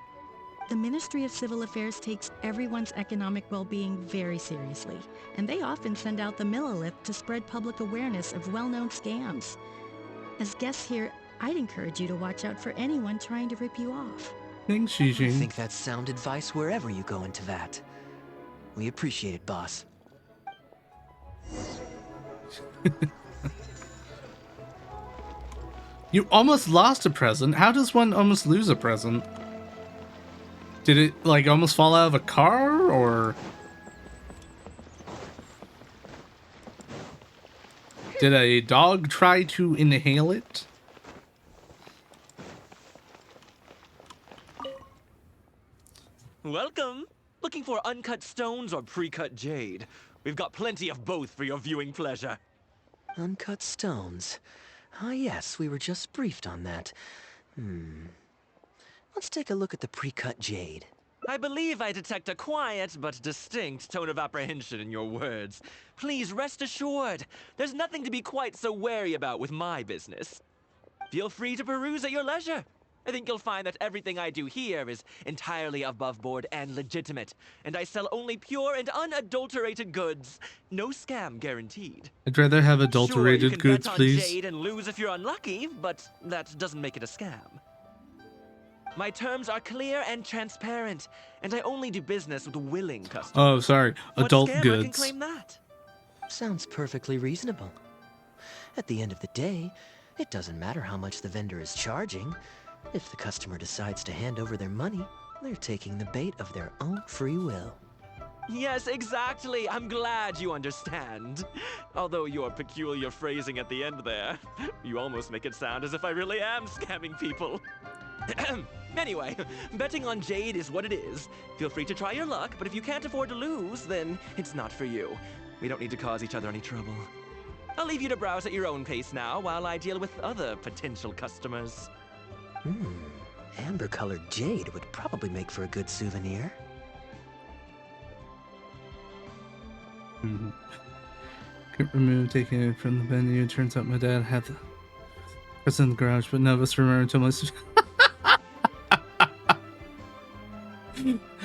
The Ministry of Civil Affairs takes everyone's economic well-being very seriously, and they often send out the Millilith to spread public awareness of well-known scams. As guests here, I'd encourage you to watch out for anyone trying to rip you off. Thanks, I Xijing. think that's sound advice wherever you go into that. We appreciate it, boss. You almost lost a present. How does one almost lose a present? Did it, like, almost fall out of a car, or... Did a dog try to inhale it? Welcome. Looking for uncut stones or pre-cut jade? We've got plenty of both for your viewing pleasure. Uncut stones. Ah yes, we were just briefed on that. Let's take a look at the pre-cut jade. I believe I detect a quiet but distinct tone of apprehension in your words. Please rest assured, there's nothing to be quite so wary about with my business. Feel free to peruse at your leisure. I think you'll find that everything I do here is entirely above board and legitimate, and I sell only pure and unadulterated goods. No scam guaranteed. I'd rather have Sure, you adulterated can goods, bet on please. jade and lose if you're unlucky, but that doesn't make it a scam. My terms are clear and transparent, and I only do business with willing customers. Oh, sorry. What Adult scammer can goods. claim that? Sounds perfectly reasonable. At the end of the day, it doesn't matter how much the vendor is charging. If the customer decides to hand over their money, they're taking the bait of their own free will. Yes, exactly. I'm glad you understand. Although your peculiar phrasing at the end there, you almost make it sound as if I really am scamming people. Anyway, betting on jade is what it is. Feel free to try your luck, but if you can't afford to lose, then it's not for you. We don't need to cause each other any trouble. I'll leave you to browse at your own pace now while I deal with other potential customers. Amber-colored jade would probably make for a good souvenir. Couldn't remove taking it from the venue. Turns out my dad had the press in the garage, but none of us remember until my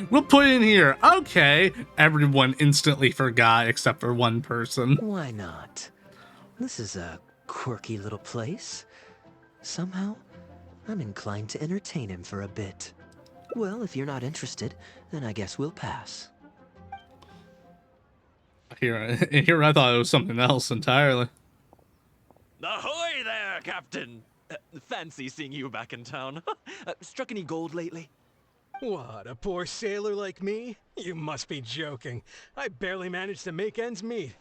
we'll put in here. Okay. Everyone instantly forgot except for one person. Why not? This is a quirky little place. Somehow, I'm inclined to entertain him for a bit. Well, if you're not interested, then I guess we'll pass. Here I thought it was something else entirely. Ahoy there, Captain! Fancy seeing you back in town. Struck any gold lately? What, a poor sailor like me? You must be joking. I barely managed to make ends meet.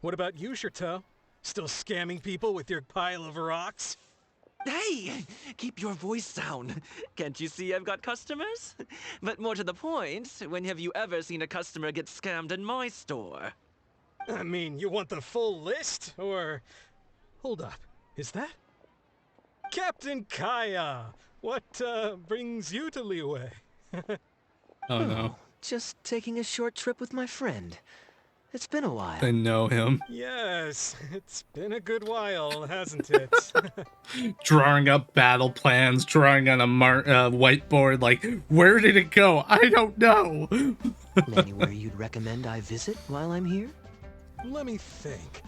What about you, Chateau? Still scamming people with your pile of rocks? Hey! Keep your voice down. Can't you see I've got customers? But more to the point, when have you ever seen a customer get scammed in my store? I mean, you want the full list? Or... Hold up. Is that... Captain Kaya! What, brings you to Liyue? Oh no. Just taking a short trip with my friend. It's been a while. I know him. Yes, it's been a good while, hasn't it? Drawing up battle plans, drawing on a whiteboard, like, where did it go? I don't know. Anywhere you'd recommend I visit while I'm here? Let me think.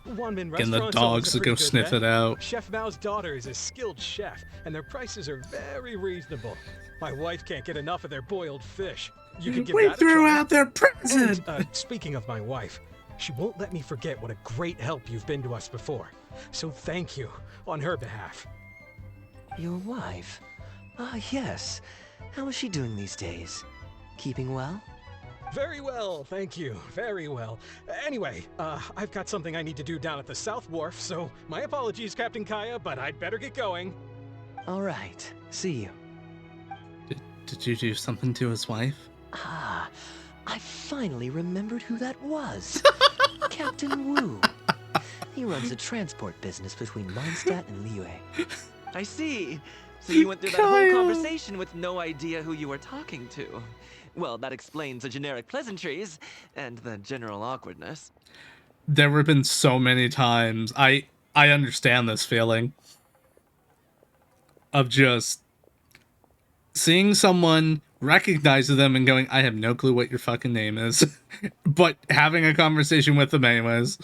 Wanmin Getting the Restaurant's dogs always a to go pretty good sniff bet. it out. Chef Mao's daughter is a skilled chef, and their prices are very reasonable. My wife can't get enough of their boiled fish. You can give We that a threw try. out their present. And, speaking of my wife, she won't let me forget what a great help you've been to us before. So thank you on her behalf. Your wife? Ah, yes. How is she doing these days? Keeping well? Very well, thank you. Very well. Anyway, I've got something I need to do down at the South Wharf, so my apologies, Captain Kaya, but I'd better get going. All right. See you. Did you do something to his wife? Ah, I finally remembered who that was. Captain Wu. He runs a transport business between Mondstadt and Liyue. I see. So you went through that whole conversation with no idea who you were talking to. Well, that explains the generic pleasantries and the general awkwardness. There have been so many times. I understand this feeling of just seeing someone, recognizing them and going, I have no clue what your fucking name is, but having a conversation with them anyways.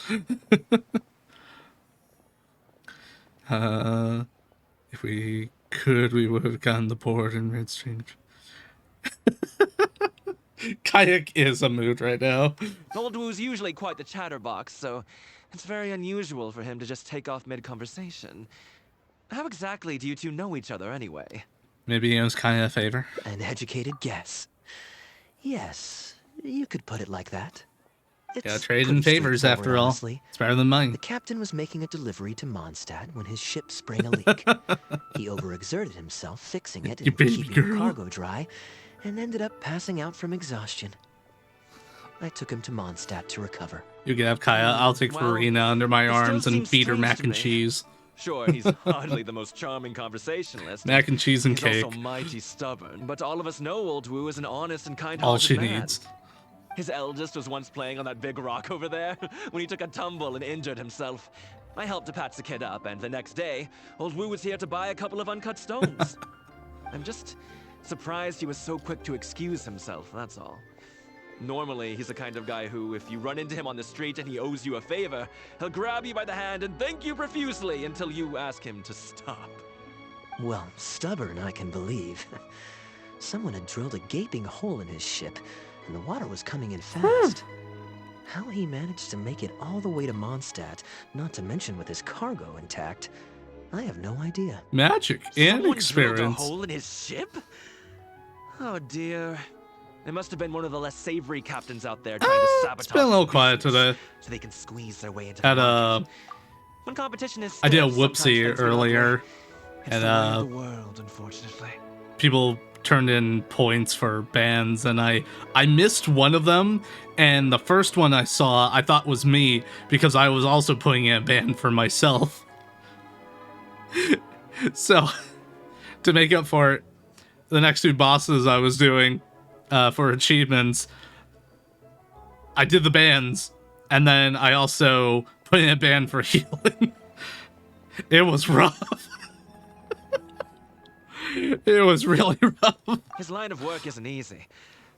If we could, we would have gotten the board in Redstream. Kayak is a mood right now. Old Wu's usually quite the chatterbox, so it's very unusual for him to just take off mid-conversation. How exactly do you two know each other anyway? Maybe he owes Kaya a favor. An educated guess. Yes, you could put it like that. Yeah, trade in favors after all. Honestly. It's better than mine. The captain was making a delivery to Mondstadt when his ship sprang a leak. He overexerted himself fixing it and keeping the cargo dry, and ended up passing out from exhaustion. I took him to Mondstadt to recover. You can have Kaya. I'll take Farina under my arms and feed her mac and me. cheese. Sure, he's hardly the most charming conversationalist. Mac and cheese and he's cake. Also mighty stubborn, but all of us know Old Wu is an honest and kind-hearted All she man. needs. His eldest was once playing on that big rock over there when he took a tumble and injured himself. I helped to patch the kid up, and the next day, Old Wu was here to buy a couple of uncut stones. I'm just surprised he was so quick to excuse himself, that's all. Normally, he's the kind of guy who, if you run into him on the street and he owes you a favor, he'll grab you by the hand and thank you profusely until you ask him to stop. Well, stubborn, I can believe. Someone had drilled a gaping hole in his ship, and the water was coming in fast. How he managed to make it all the way to Mondstadt, not to mention with his cargo intact, I have no idea. Magic and Someone experience. drilled a hole in his ship? Oh dear. It must have been one of the less savory captains out there trying to sabotage. It's been a little quiet today. So they can squeeze their way into Had the a market. When competition is I did a stiff, sometimes whoopsie things go that way. earlier, It's and the way of the world, unfortunately. people turned in points for bands, and I missed one of them, and the first one I saw I thought was me because I was also putting in a band for myself. So to make up for it, the next two bosses I was doing for achievements, I did the bands, and then I also putting a ban for healing. It was rough. It was really rough. His line of work isn't easy.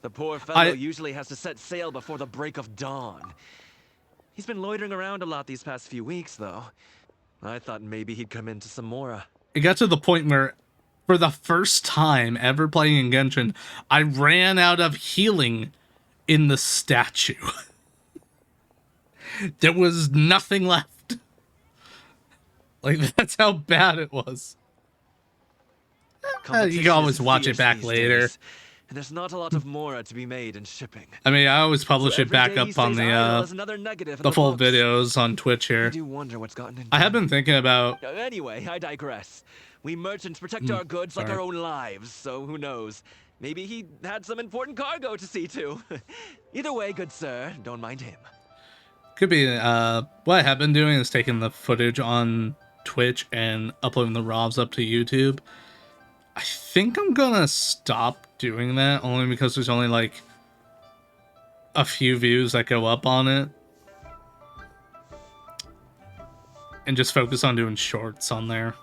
The poor fellow usually has to set sail before the break of dawn. He's been loitering around a lot these past few weeks, though. I thought maybe he'd come into Samora. It got to the point where, for the first time ever playing in Genshin, I ran out of healing in the statue. There was nothing left. Like, that's how bad it was. You can always watch it back later. Days, and there's not a lot of Mora to be made in shipping. I mean, I always publish it back up on the full videos on Twitch here. I do wonder what's gotten into I have been thinking about... Anyway, I digress. We merchants protect our goods like our own lives, so who knows? Maybe he had some important cargo to see to. Either way, good sir, don't mind him. Could be, what I have been doing is taking the footage on Twitch and uploading the RAWs up to YouTube. I think I'm gonna stop doing that, only because there's only, like, a few views that go up on it. And just focus on doing shorts on there.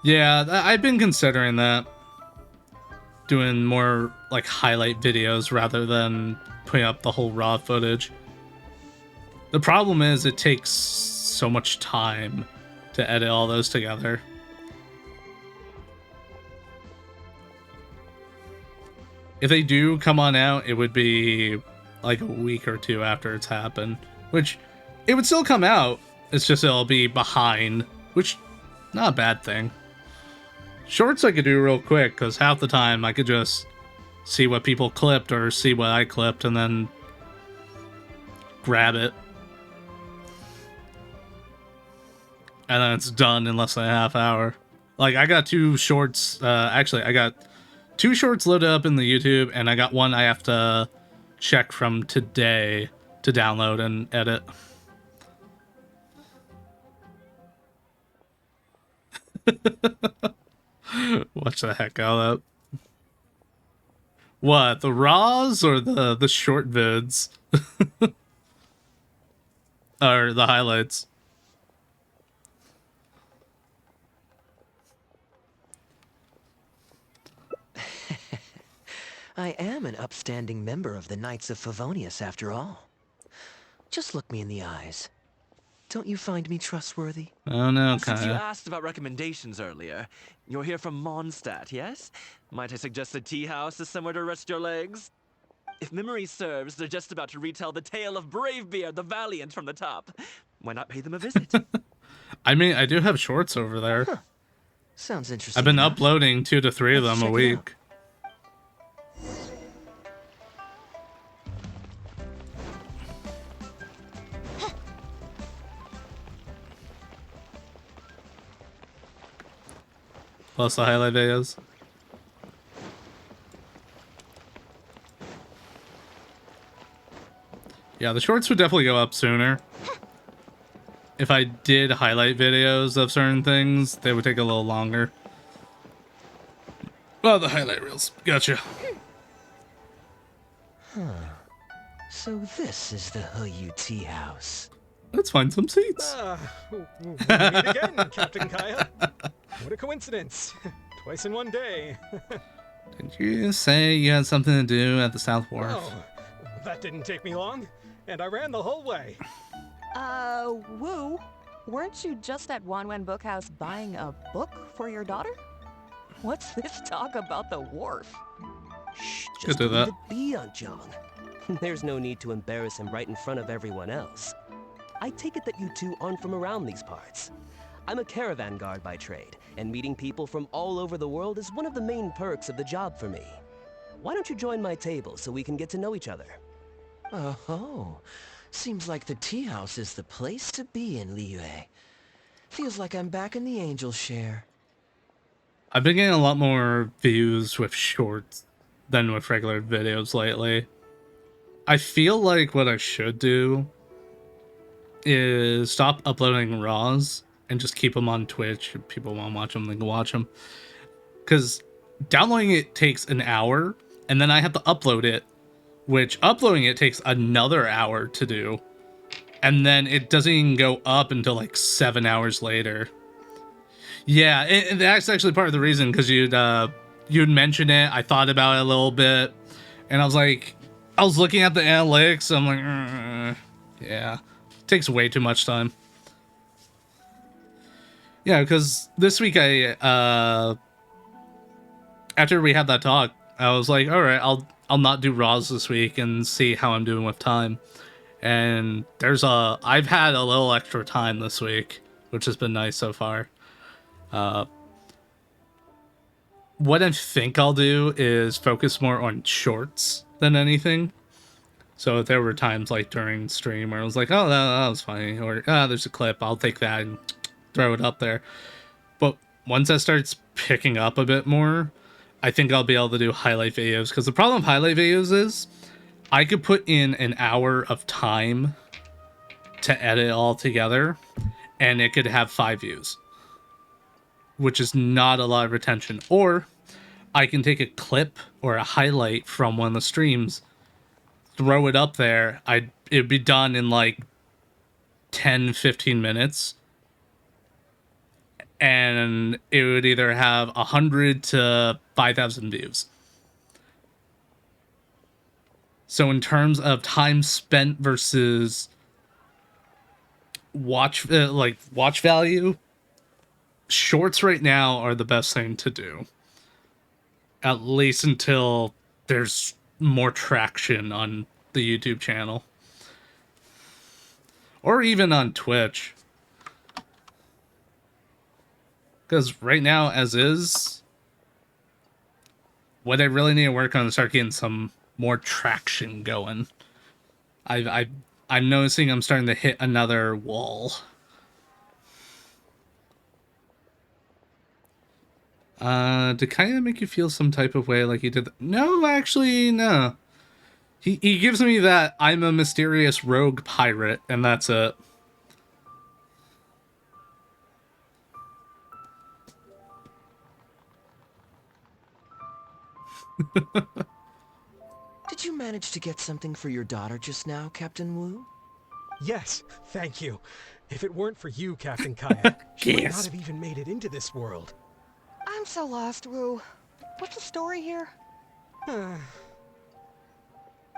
Yeah, I've been considering that. Doing more, like, highlight videos rather than putting up the whole raw footage. The problem is it takes so much time to edit all those together. If they do come on out, it would be like a week or two after it's happened, which it would still come out. It's just it'll be behind, which not a bad thing. Shorts I could do real quick because half the time I could just see what people clipped or see what I clipped and then grab it. And then it's done in less than a half hour. Like, I got 2 shorts. Actually, I got 2 shorts loaded up in the YouTube, and I got one I have to check from today to download and edit. Watch the heck out of that. What, the raws or the short vids? Or the highlights? I am an upstanding member of the Knights of Favonius, after all. Just look me in the eyes. Don't you find me trustworthy? Oh no, Since you Kaya. asked about recommendations earlier, you're here from Mondstadt, yes? Might I suggest a tea house is somewhere to rest your legs? If memory serves, they're just about to retell the tale of Bravebeard the Valiant from the top. Why not pay them a visit? I mean, I do have shorts over there. Huh. Sounds interesting. I've been enough. uploading 2 to 3 of them a week. Plus the highlight videos. Yeah, the shorts would definitely go up sooner. If I did highlight videos of certain things, they would take a little longer. Well, the highlight reels. Gotcha. Huh. So this is the Huyu Tea House. Let's find some seats. We meet again, Captain Kaya. What a coincidence. Twice in one day. Didn't you say you had something to do at the South Wharf? Oh, that didn't take me long, and I ran the whole way. Wu, weren't you just at Wanwen Bookhouse buying a book for your daughter? What's this talk about the wharf? Shh, Could just do leave that. it be, Jong. There's no need to embarrass him right in front of everyone else. I take it that you two aren't from around these parts. I'm a caravan guard by trade, and meeting people from all over the world is one of the main perks of the job for me. Why don't you join my table so we can get to know each other? Oh, seems like the tea house is the place to be in Liyue. Feels like I'm back in the angel share. I've been getting a lot more views with shorts than with regular videos lately. I feel like what I should do is stop uploading RAWs and just keep them on Twitch. If people want to watch them, they can watch them. Because downloading it takes an hour, and then I have to upload it which uploading it takes another hour to do. And then it doesn't even go up until like 7 hours later. Yeah, that's actually part of the reason, because you'd mentioned it. I thought about it a little bit, and I was looking at the analytics. I'm like, yeah, it takes way too much time. Yeah, because this week after we had that talk, I was like, all right, I'll not do Raws this week and see how I'm doing with time. And I've had a little extra time this week, which has been nice so far. What I think I'll do is focus more on shorts than anything. So if there were times like during stream where I was like, oh, that was funny, or there's a clip, I'll take that and throw it up there. But once that starts picking up a bit more, I think I'll be able to do highlight videos. Because the problem with highlight videos is I could put in an hour of time to edit all together, and it could have 5 views, which is not a lot of retention. Or I can take a clip or a highlight from one of the streams, throw it up there. It'd be done in like 10-15 minutes, and it would either have 100 to 5,000 views. So in terms of time spent versus watch value, shorts right now are the best thing to do. At least until there's more traction on the YouTube channel. Or even on Twitch. Because right now, as is, what I really need to work on is start getting some more traction going. I'm noticing I'm starting to hit another wall. Did Kaya make you feel some type of way like he did? No, actually, no. He gives me that I'm a mysterious rogue pirate, and that's it. Did you manage to get something for your daughter just now, Captain Wu? Yes, thank you. If it weren't for you, Captain Kaya, she might Yes. not have even made it into this world. I'm so lost, Wu. What's the story here?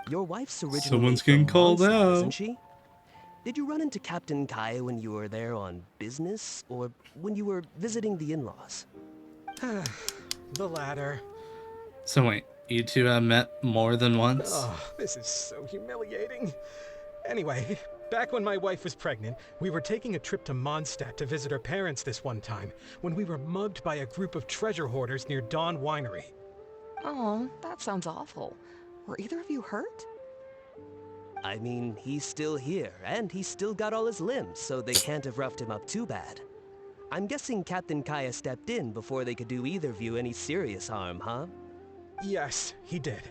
Your wife's originally Someone's from getting called Mondstadt, out. isn't she? Did you run into Captain Kaya when you were there on business, or when you were visiting the in-laws? The latter. So wait, you two have met more than once? Oh, this is so humiliating. Anyway, back when my wife was pregnant, we were taking a trip to Mondstadt to visit her parents this one time, when we were mugged by a group of treasure hoarders near Dawn Winery. Oh, that sounds awful. Were either of you hurt? I mean, he's still here, and he's still got all his limbs, so they can't have roughed him up too bad. I'm guessing Captain Kaya stepped in before they could do either of you any serious harm, huh? Yes, he did.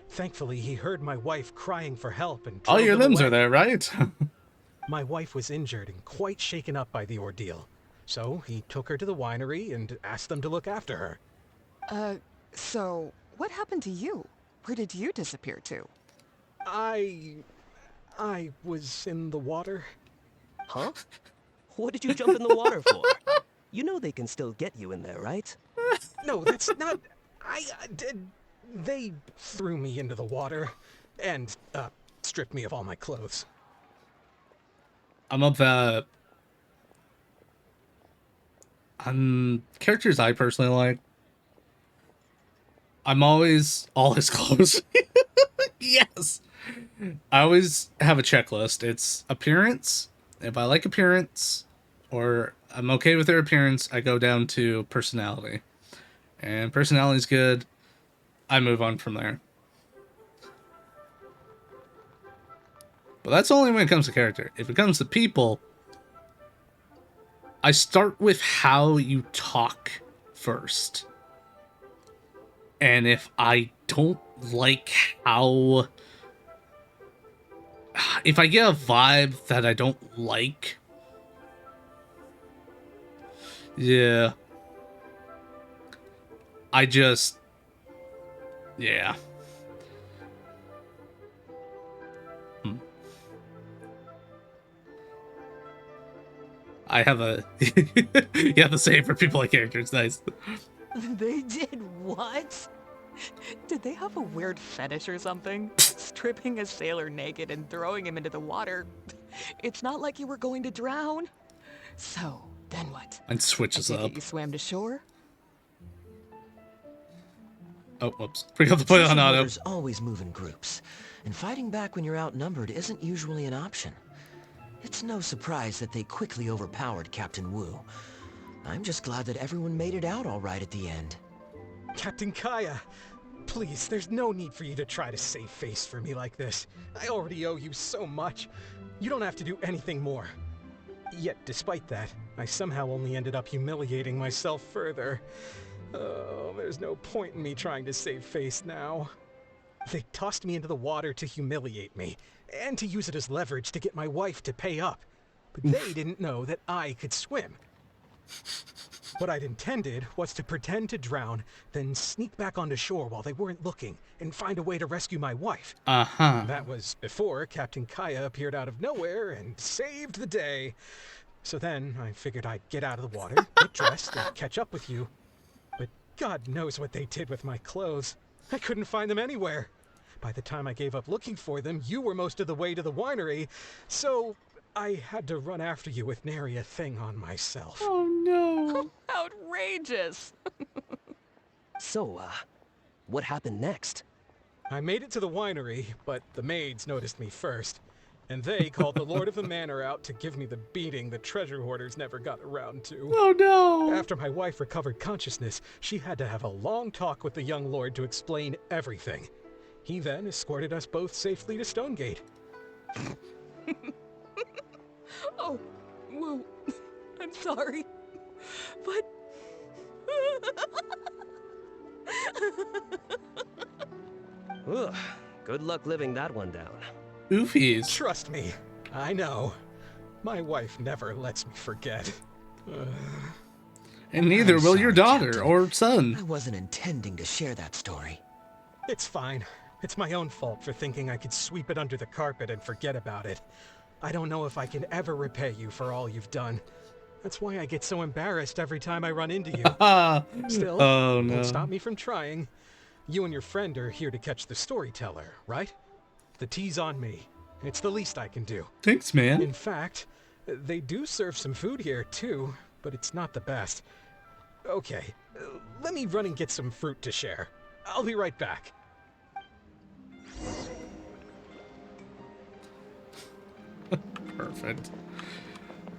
Thankfully, he heard my wife crying for help and All drove your them limbs away. are there, right? My wife was injured and quite shaken up by the ordeal. So he took her to the winery and asked them to look after her. So what happened to you? Where did you disappear to? I was in the water. Huh? What did you jump in the water for? You know they can still get you in there, right? No, that's not... I did... They threw me into the water and, stripped me of all my clothes. I'm of that. Characters I personally like. I'm always all his clothes. Yes. I always have a checklist. It's appearance. If I like appearance, or I'm okay with their appearance, I go down to personality. And personality's good, I move on from there. But that's only when it comes to character. If it comes to people, I start with how you talk first. And if I don't like how... If I get a vibe that I don't like... Yeah. I just... Yeah. I have a you have the same for people like characters. Nice. They did what? Did they have a weird fetish or something? Stripping a sailor naked and throwing him into the water. It's not like you were going to drown. So, then what? And switches I take up. it you swam to shore? Oh, whoops. Forgot to put it on Treasure auto. hoarders always move in groups, and fighting back when you're outnumbered isn't usually an option. It's no surprise that they quickly overpowered Captain Wu. I'm just glad that everyone made it out all right at the end. Captain Kaya, please, there's no need for you to try to save face for me like this. I already owe you so much. You don't have to do anything more. Yet, despite that, I somehow only ended up humiliating myself further. Oh, there's no point in me trying to save face now. They tossed me into the water to humiliate me, and to use it as leverage to get my wife to pay up. But they didn't know that I could swim. What I'd intended was to pretend to drown, then sneak back onto shore while they weren't looking, and find a way to rescue my wife. Uh-huh. That was before Captain Kaya appeared out of nowhere and saved the day. So then I figured I'd get out of the water, get dressed, and catch up with you. But God knows what they did with my clothes. I couldn't find them anywhere. By the time I gave up looking for them, you were most of the way to the winery, so I had to run after you with nary a thing on myself. Oh no. Outrageous! So, what happened next? I made it to the winery, but the maids noticed me first. And they called the Lord of the Manor out to give me the beating the treasure hoarders never got around to. Oh no! After my wife recovered consciousness, she had to have a long talk with the young lord to explain everything. He then escorted us both safely to Stonegate. Oh, Woo, I'm sorry, but... Ugh, good luck living that one down. Oofies. Trust me, I know. My wife never lets me forget. And neither I'm will sorry, your daughter Captain. or son. I wasn't intending to share that story. It's fine. It's my own fault for thinking I could sweep it under the carpet and forget about it. I don't know if I can ever repay you for all you've done. That's why I get so embarrassed every time I run into you. Still, Oh no. don't stop me from trying. You and your friend are here to catch the storyteller, right? The tea's on me. It's the least I can do. Thanks, man. In fact, they do serve some food here, too, but it's not the best. Okay, let me run and get some fruit to share. I'll be right back. Perfect.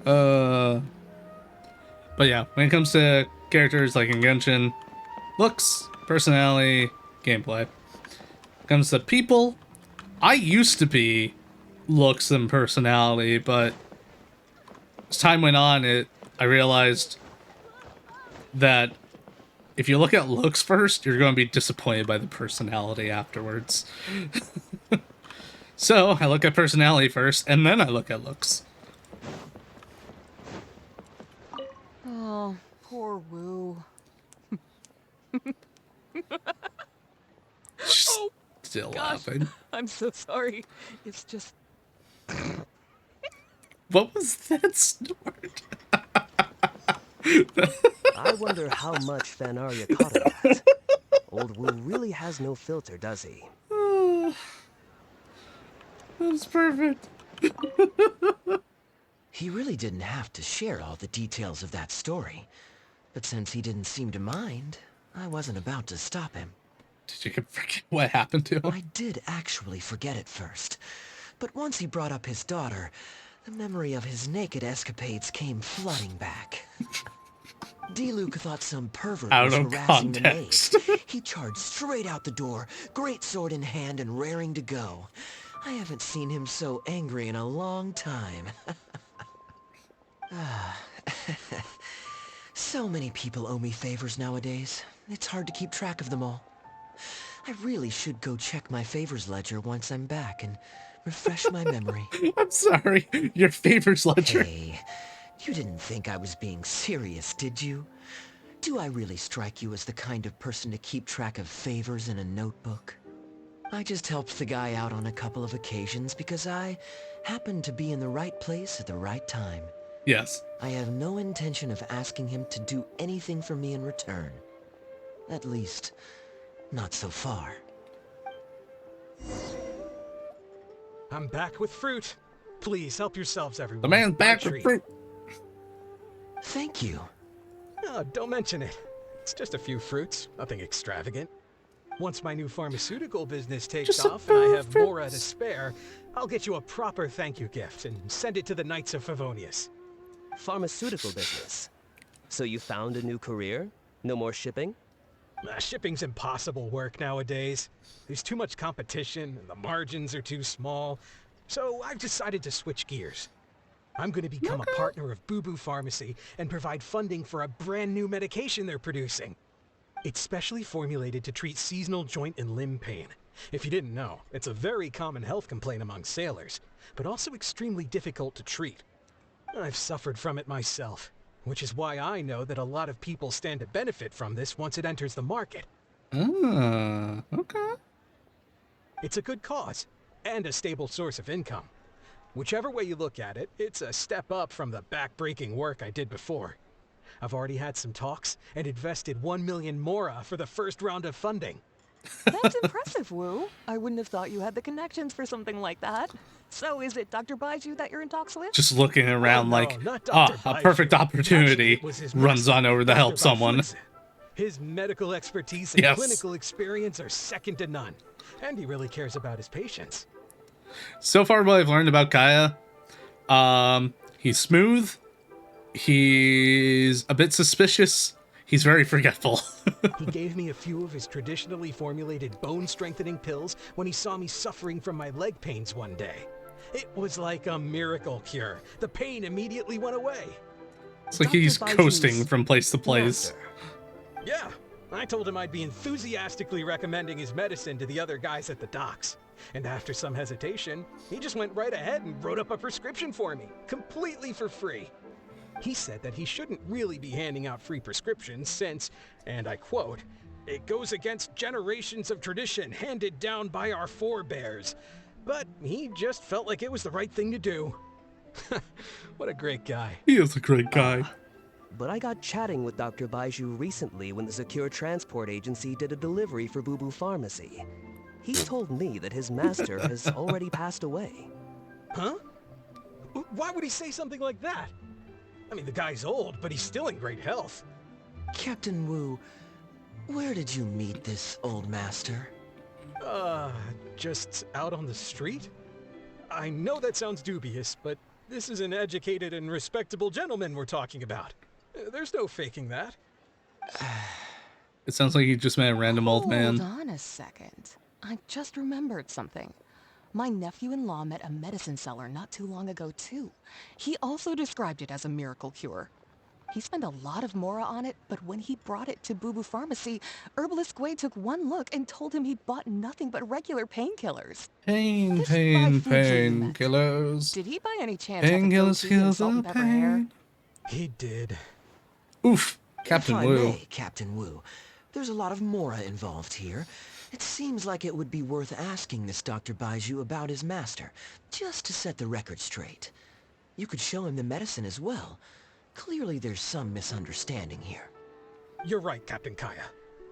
But yeah, when it comes to characters like in Genshin, looks, personality, gameplay. When it comes to people, I used to be looks and personality, but as time went on, I realized that if you look at looks first, you're going to be disappointed by the personality afterwards. So I look at personality first, and then I look at looks. Oh, poor Woo. Oh, Still gosh, laughing. I'm so sorry. It's just... What was that snort? I wonder how much Fanaria caught of that. Old Wu really has no filter, does he? That's perfect. He really didn't have to share all the details of that story. But since he didn't seem to mind, I wasn't about to stop him. Did you forget what happened to him? I did actually forget at first. But once he brought up his daughter, the memory of his naked escapades came flooding back. D-Luke thought some pervert Out was of harassing context. the maid. He charged straight out the door, great sword in hand and raring to go. I haven't seen him so angry in a long time. So many people owe me favors nowadays. It's hard to keep track of them all. I really should go check my favors ledger once I'm back and refresh my memory. I'm sorry. Your favors ledger. Hey, you didn't think I was being serious, did you? Do I really strike you as the kind of person to keep track of favors in a notebook? I just helped the guy out on a couple of occasions because I happened to be in the right place at the right time. Yes. I have no intention of asking him to do anything for me in return. At least, not so far. I'm back with fruit. Please help yourselves, everyone. The man's My back with treat. fruit. Thank you. Oh, don't mention it. It's just a few fruits, nothing extravagant. Once my new pharmaceutical business takes Just a off and I few have Mora to fruits. spare, I'll get you a proper thank you gift and send it to the Knights of Favonius. Pharmaceutical business. So you found a new career? No more shipping? Shipping's impossible work nowadays. There's too much competition and the margins are too small. So I've decided to switch gears. I'm going to become a partner of Boo Boo Pharmacy and provide funding for a brand new medication they're producing. It's specially formulated to treat seasonal joint and limb pain. If you didn't know, it's a very common health complaint among sailors, but also extremely difficult to treat. I've suffered from it myself, which is why I know that a lot of people stand to benefit from this once it enters the market. Okay. It's a good cause, and a stable source of income. Whichever way you look at it, it's a step up from the back-breaking work I did before. I've already had some talks and invested 1 million Mora for the first round of funding. That's impressive, Wu. I wouldn't have thought you had the connections for something like that. So is it Dr. Baiju that you're in talks with? Just looking around no, like, not Dr. a Baiju. perfect Actually, opportunity it was his runs master, on over to Dr. help someone. Baifutsu. His medical expertise and Yes. clinical experience are second to none, and he really cares about his patients. So far, what I've learned about Kaya, he's smooth, he's a bit suspicious, he's very forgetful. He gave me a few of his traditionally formulated bone-strengthening pills when he saw me suffering from my leg pains one day. It was like a miracle cure. The pain immediately went away. It's like he's coasting from place to place. Yeah, I told him I'd be enthusiastically recommending his medicine to the other guys at the docks. And after some hesitation, he just went right ahead and wrote up a prescription for me, completely for free. He said that he shouldn't really be handing out free prescriptions since, and I quote, "It goes against generations of tradition handed down by our forebears." But he just felt like it was the right thing to do. What a great guy. He is a great guy. But I got chatting with Dr. Baiju recently when the Secure Transport Agency did a delivery for Boo Boo Pharmacy. He told me that his master has already passed away. Huh? Why would he say something like that? I mean, the guy's old, but he's still in great health. Captain Wu, where did you meet this old master? Just out on the street? I know that sounds dubious, but this is an educated and respectable gentleman we're talking about. There's no faking that. It sounds like he just met a random old man. Hold on a second. I just remembered something. My nephew-in-law met a medicine seller not too long ago, too. He also described it as a miracle cure. He spent a lot of Mora on it, but when he brought it to Boo Boo Pharmacy, Herbalist Gwei took one look and told him he'd bought nothing but regular painkillers. Painkillers. Did he by any chance have a Painkillers goatee and heal salt the and pepper hair? pain. He did. Oof, Captain If I Wu. may, Captain Wu, there's a lot of Mora involved here. It seems like it would be worth asking this Dr. Baiju about his master, just to set the record straight. You could show him the medicine as well. Clearly there's some misunderstanding here. You're right, Captain Kaya.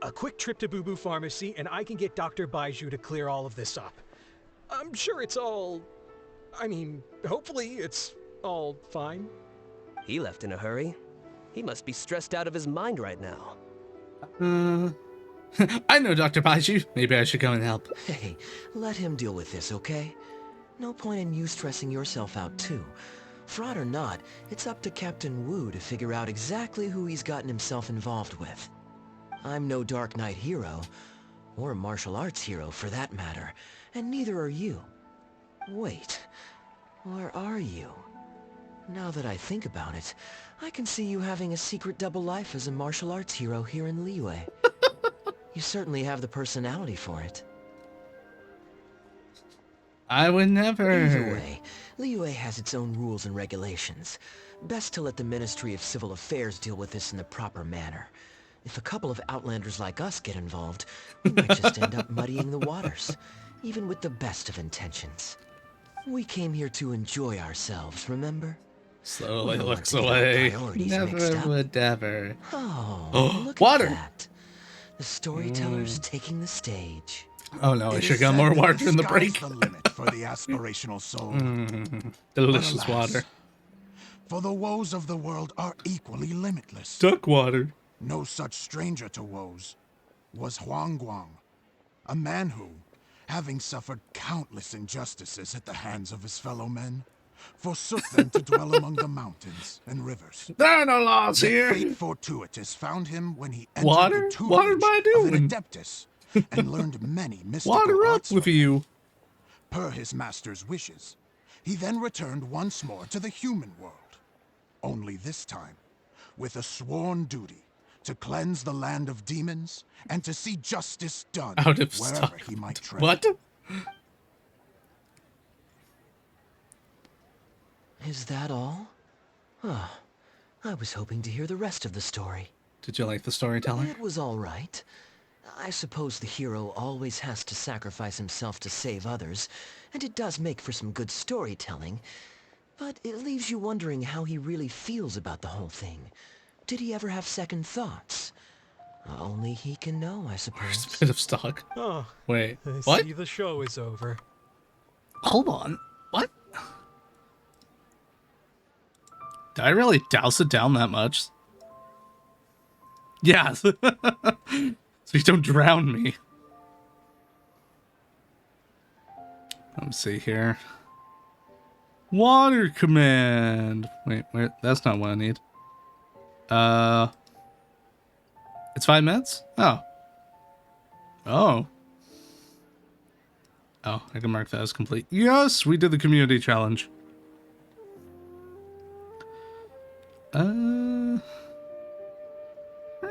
A quick trip to Boo Boo Pharmacy and I can get Dr. Baiju to clear all of this up. I'm sure it's all... hopefully it's all fine. He left in a hurry. He must be stressed out of his mind right now. I know Dr. Baiju. Maybe I should go and help. Hey, let him deal with this, okay? No point in you stressing yourself out too. Fraud or not, it's up to Captain Wu to figure out exactly who he's gotten himself involved with. I'm no Dark Knight hero, or martial arts hero for that matter, and neither are you. Wait, or are you? Now that I think about it, I can see you having a secret double life as a martial arts hero here in Liyue. You certainly have the personality for it. I would never. Either way, Liyue has its own rules and regulations. Best to let the Ministry of Civil Affairs deal with this in the proper manner. If a couple of outlanders like us get involved, we might just end up muddying the waters, even with the best of intentions. We came here to enjoy ourselves, remember? Slowly We'll looks let me get our away. priorities Never mixed up. would ever. Oh, look water! at that. The storyteller's taking the stage. Oh no, I It should is got said more that water in the sky's break. the limit for the aspirational soul. Delicious But alas, water. For the woes of the world are equally limitless. Duck water. No such stranger to woes was Huang Guang, a man who, having suffered countless injustices at the hands of his fellow men, forsook them to dwell among the mountains and rivers. There are no laws Yet here. fate fortuitous found him when he entered Water? the What am tutelage I of an doing? adeptus and learned many mystical Water up arts with from you. him. Per his master's wishes, he then returned once more to the human world. Only this time, with a sworn duty to cleanse the land of demons and to see justice done Out of wherever stock. he might tread. What? Is that all? Oh, I was hoping to hear the rest of the story. Did you like the storytelling? It was all right. I suppose the hero always has to sacrifice himself to save others, and it does make for some good storytelling. But it leaves you wondering how he really feels about the whole thing. Did he ever have second thoughts? Only he can know, I suppose. Where's bit of stock? Oh, Wait, I what? see the show is over. Hold on. What? Did I really douse it down that much? Yeah. So you don't drown me. Let me see here. Water command. Wait, that's not what I need. It's 5 minutes? Oh. Oh, I can mark that as complete. Yes, we did the community challenge. Where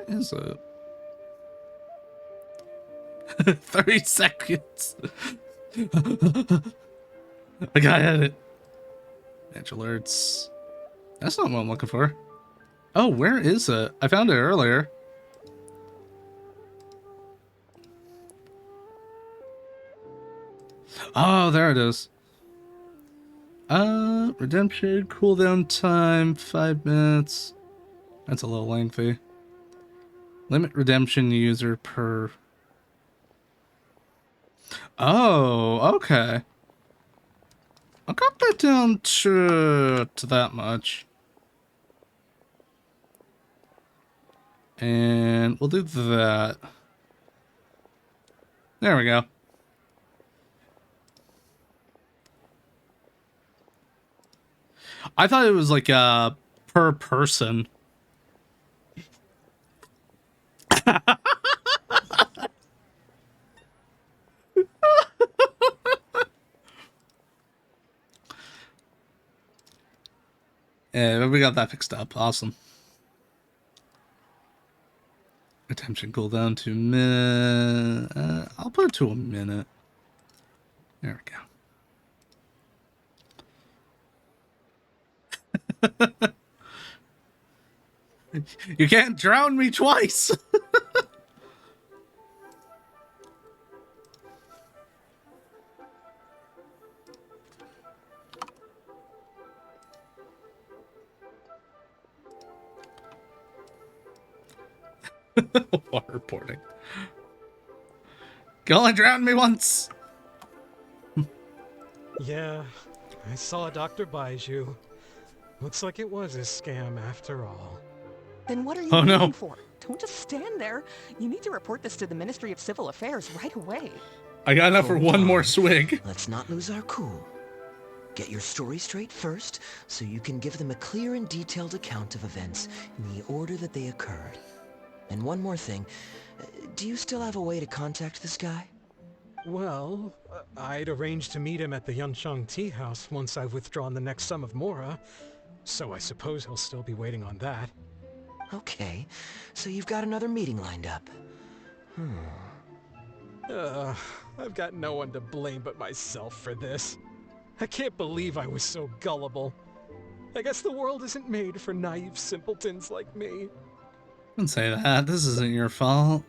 is it? 30 seconds. I got it. Match alerts. That's not what I'm looking for. Oh, where is it? I found it earlier. Oh, there it is. Redemption cooldown time 5 minutes. That's a little lengthy. Limit redemption user per. Oh, okay. I got that down to that much. And we'll do that. There we go. I thought it was like per person. Yeah, we got that fixed up. Awesome. Attention cooldown to minute. I'll put it to a minute. There we go. You can't drown me twice. Waterboarding. You only drowned me once. Yeah, I saw Dr. Baiju. Looks like it was a scam after all. Then what are you Oh, no. waiting for? Don't just stand there. You need to report this to the Ministry of Civil Affairs right away. I got enough for Hold one more on. swig. Let's not lose our cool. Get your story straight first, so you can give them a clear and detailed account of events in the order that they occurred. And one more thing. Do you still have a way to contact this guy? Well, I'd arranged to meet him at the Yunchang Tea House once I've withdrawn the next sum of Mora, so I suppose he'll still be waiting on that. Okay, so you've got another meeting lined up. I've got no one to blame but myself for this. I can't believe I was so gullible. I guess the world isn't made for naive simpletons like me. Don't say that. This isn't your fault.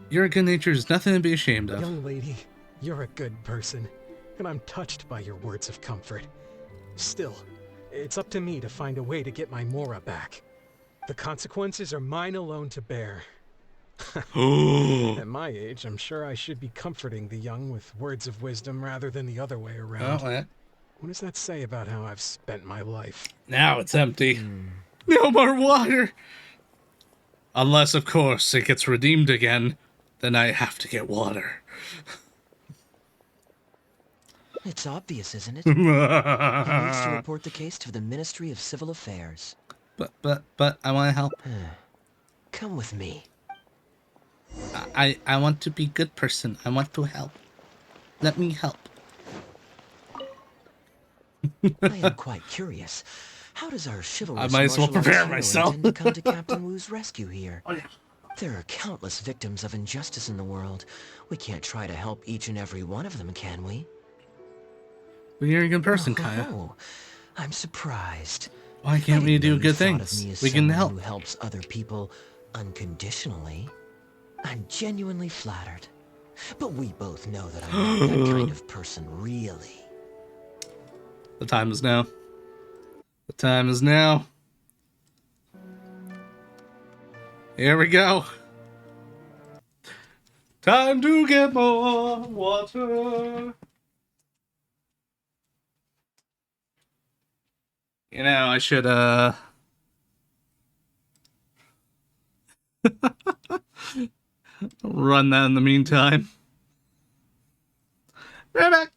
Your good nature is nothing to be ashamed of. Young lady, you're a good person, and I'm touched by your words of comfort. Still, It's up to me to find a way to get my Mora back. The consequences are mine alone to bear. At my age, I'm sure I should be comforting the young with words of wisdom rather than the other way around. Oh, yeah. What does that say about how I've spent my life? Now it's empty. No more water! Unless, of course, it gets redeemed again. Then I have to get water. It's obvious, isn't it? He needs to report the case to the Ministry of Civil Affairs. But I want to help. Come with me. I want to be a good person. I want to help. Let me help. I am quite curious. How does our chivalrous I might as well prepare myself. intend to come to Captain Wu's rescue here? Oh, yeah. There are countless victims of injustice in the world. We can't try to help each and every one of them, can we? Well, you're a good person, Kaya. Oh, I'm surprised. Why can't we do good thought of things? me as We can someone help. who helps other people unconditionally. I'm genuinely flattered. But we both know that I'm not that kind of person, really. The time is now. The time is now. Here we go. Time to get more water. You know, I should, run that in the meantime. Right back.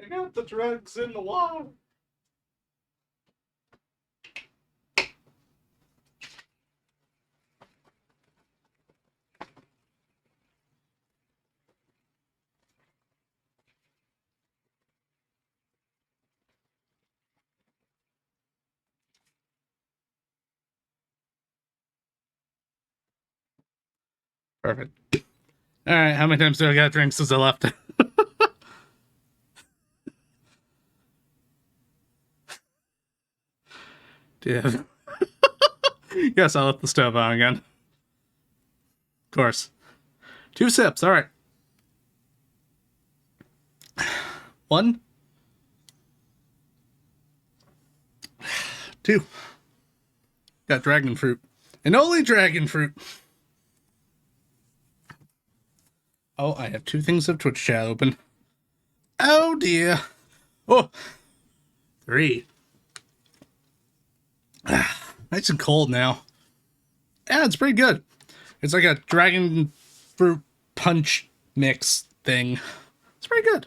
I got the drugs in the water. Perfect. All right, how many times do I got drinks since I left? Dude. Yes, I left the stove on again. Of course. 2 sips, all right. 1. 2. Got dragon fruit. And only dragon fruit. Oh, I have 2 things of Twitch chat open. Oh, dear. Oh. 3. Nice and cold now. Yeah, it's pretty good. It's like a dragon fruit punch mix thing. It's pretty good.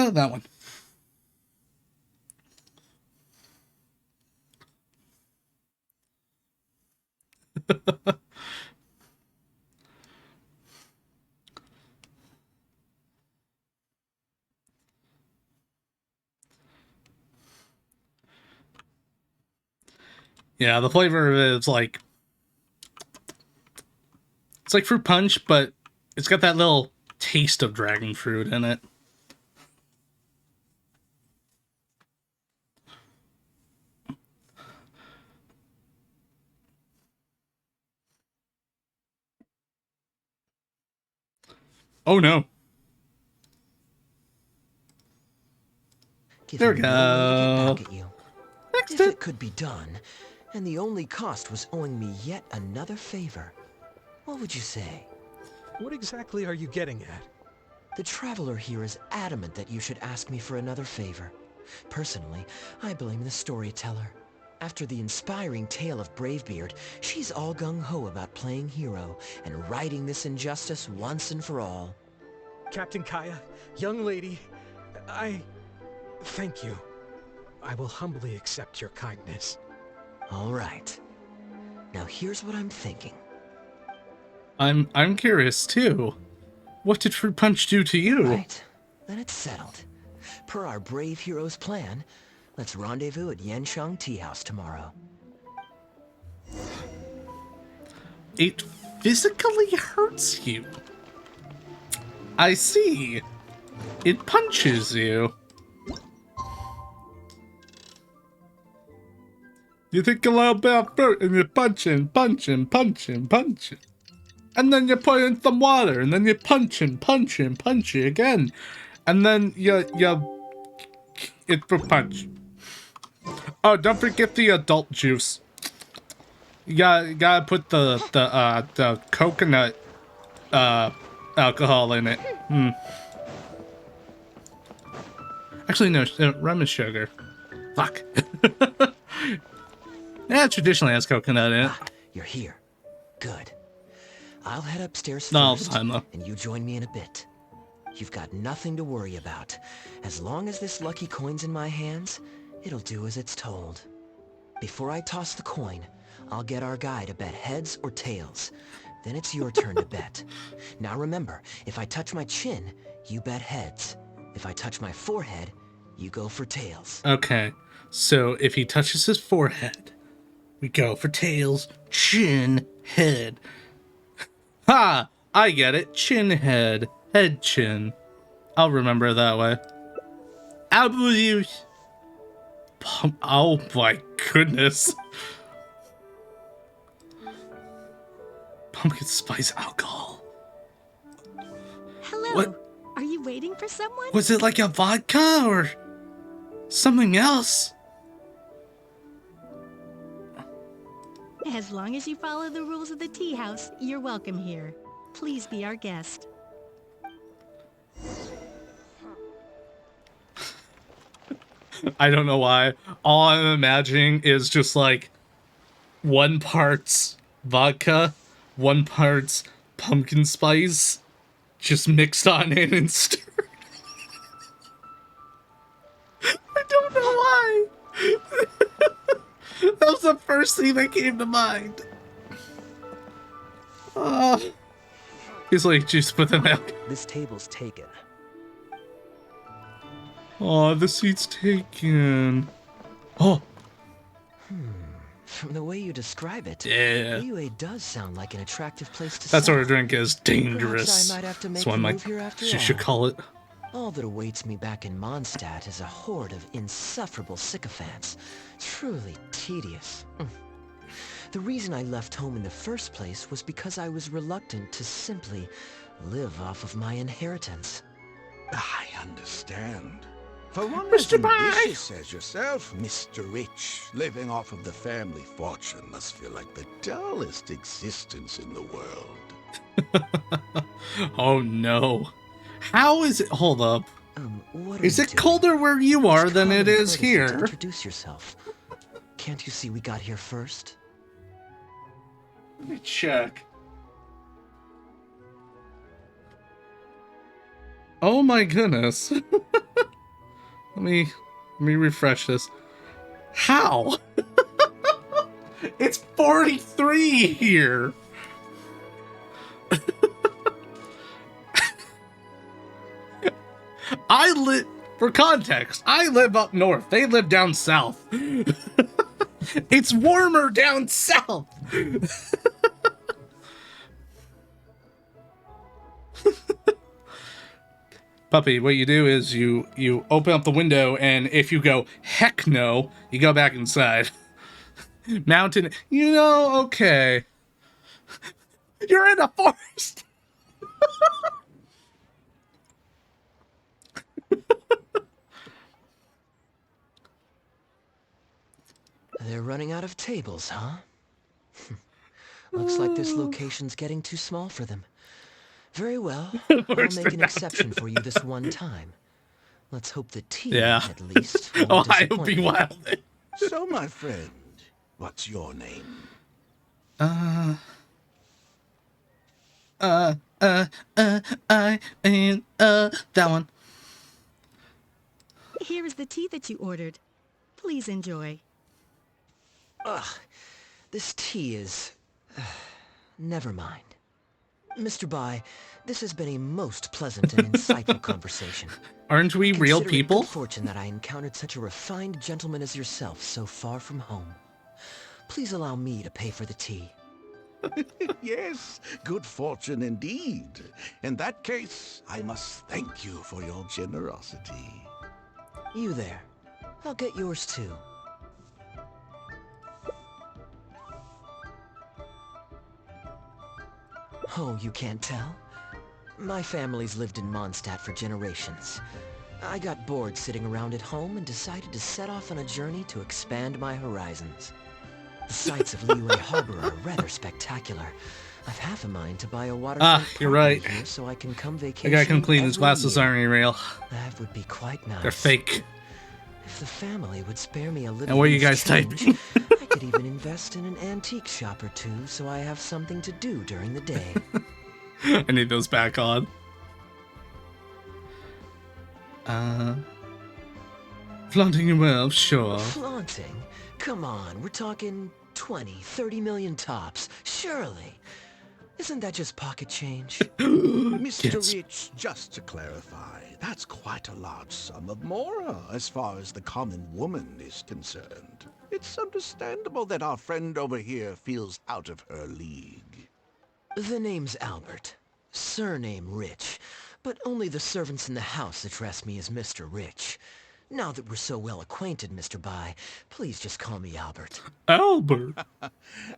That one. Yeah, the flavor of it is like... It's like fruit punch, but it's got that little taste of dragon fruit in it. Oh no. There we go. Back at you. Next If it could be done, and the only cost was owing me yet another favor, what would you say? What exactly are you getting at? The traveler here is adamant that you should ask me for another favor. Personally, I blame the storyteller. After the inspiring tale of Bravebeard, she's all gung-ho about playing hero and righting this injustice once and for all. Captain Kaya, young lady, thank you. I will humbly accept your kindness. All right. Now here's what I'm thinking. I'm curious too. What did fruit punch do to you? Right. Then it's settled. Per our brave hero's plan, let's rendezvous at Yanshang Tea House tomorrow. It physically hurts you. I see. It punches you. You take a little bit of fruit and you punch and punch and punch and punch it. And then you put in some water and then you punch and punch and punch it again. And then it's fruit punch. Oh, don't forget the adult juice. You gotta put the coconut alcohol in it. Actually, no, rum is sugar. Fuck. Yeah, it traditionally has coconut in it. You're here. Good. I'll head upstairs No, first, and you join me in a bit. You've got nothing to worry about. As long as this lucky coin's in my hands, it'll do as it's told. Before I toss the coin, I'll get our guy to bet heads or tails. Then it's your turn to bet. Now remember, if I touch my chin, you bet heads. If I touch my forehead, you go for tails. Okay, so if he touches his forehead, we go for tails, chin, head. Ha! I get it. Chin, head, head, chin. I'll remember it that way. Oh my goodness. Pumpkin spice alcohol. Hello. What? Are you waiting for someone? Was it like a vodka or something else? As long as you follow the rules of the tea house, you're welcome here. Please be our guest. I don't know why. All I'm imagining is just like 1 part's vodka, 1 part's pumpkin spice, just mixed on in and stirred. I don't know why. That was the first thing that came to mind. He's like, just put them out. This table's taken. Oh, the seat's taken. Oh. From the way you describe it, Yeah. UA does sound like an attractive place to That sort settle. of drink is dangerous. Perhaps I might have to make That's what the my move here after she should all. call it. All that awaits me back in Mondstadt is a horde of insufferable sycophants. Truly tedious. The reason I left home in the first place was because I was reluctant to simply live off of my inheritance. I understand. For one Mr. as Pie! ambitious as yourself, Mr. Rich, living off of the family fortune must feel like the dullest existence in the world. Oh no. How is it? Hold up. What are Is you it doing? colder where you are It's than it common is courtesy to here? Introduce yourself. Can't you see we got here first? Let me check. Oh my goodness. Let me refresh this. How? It's 43 here. For context, I live up north. They live down south. It's warmer down south. Puppy, what you do is you open up the window, and if you go, heck no, you go back inside. Mountain, okay. You're in a forest. They're running out of tables, huh? Looks like this location's getting too small for them. Very well. I'll make an exception for you this one time. Let's hope the tea, at least, won't disappoint you. So, my friend, what's your name? I mean, that one. Here is the tea that you ordered. Please enjoy. Ugh, this tea is... never mind. Mr. Bai, this has been a most pleasant and insightful conversation. Aren't we real people? Good fortune that I encountered such a refined gentleman as yourself so far from home. Please allow me to pay for the tea. Yes, good fortune indeed. In that case, I must thank you for your generosity. You there. I'll get yours too. Oh, you can't tell? My family's lived in Mondstadt for generations. I got bored sitting around at home and decided to set off on a journey to expand my horizons. The sights of Liyue Harbor are rather spectacular. I've half a mind to buy a waterfront you're right. here so I can come vacation. The guy can clean his every glasses year. aren't real. That would be quite nice. They're fake. If the family would spare me a little. And what are you guys change, typing? I could even invest in an antique shop or two so I have something to do during the day. I need those back on. Flaunting your wealth, sure. Flaunting? Come on, we're talking 20, 30 million tops, surely. Isn't that just pocket change? Mr. Rich, just to clarify, that's quite a large sum of mora as far as the common woman is concerned. It's understandable that our friend over here feels out of her league. The name's Albert. Surname Rich. But only the servants in the house address me as Mr. Rich. Now that we're so well acquainted, Mr. Bai, please just call me Albert. Albert?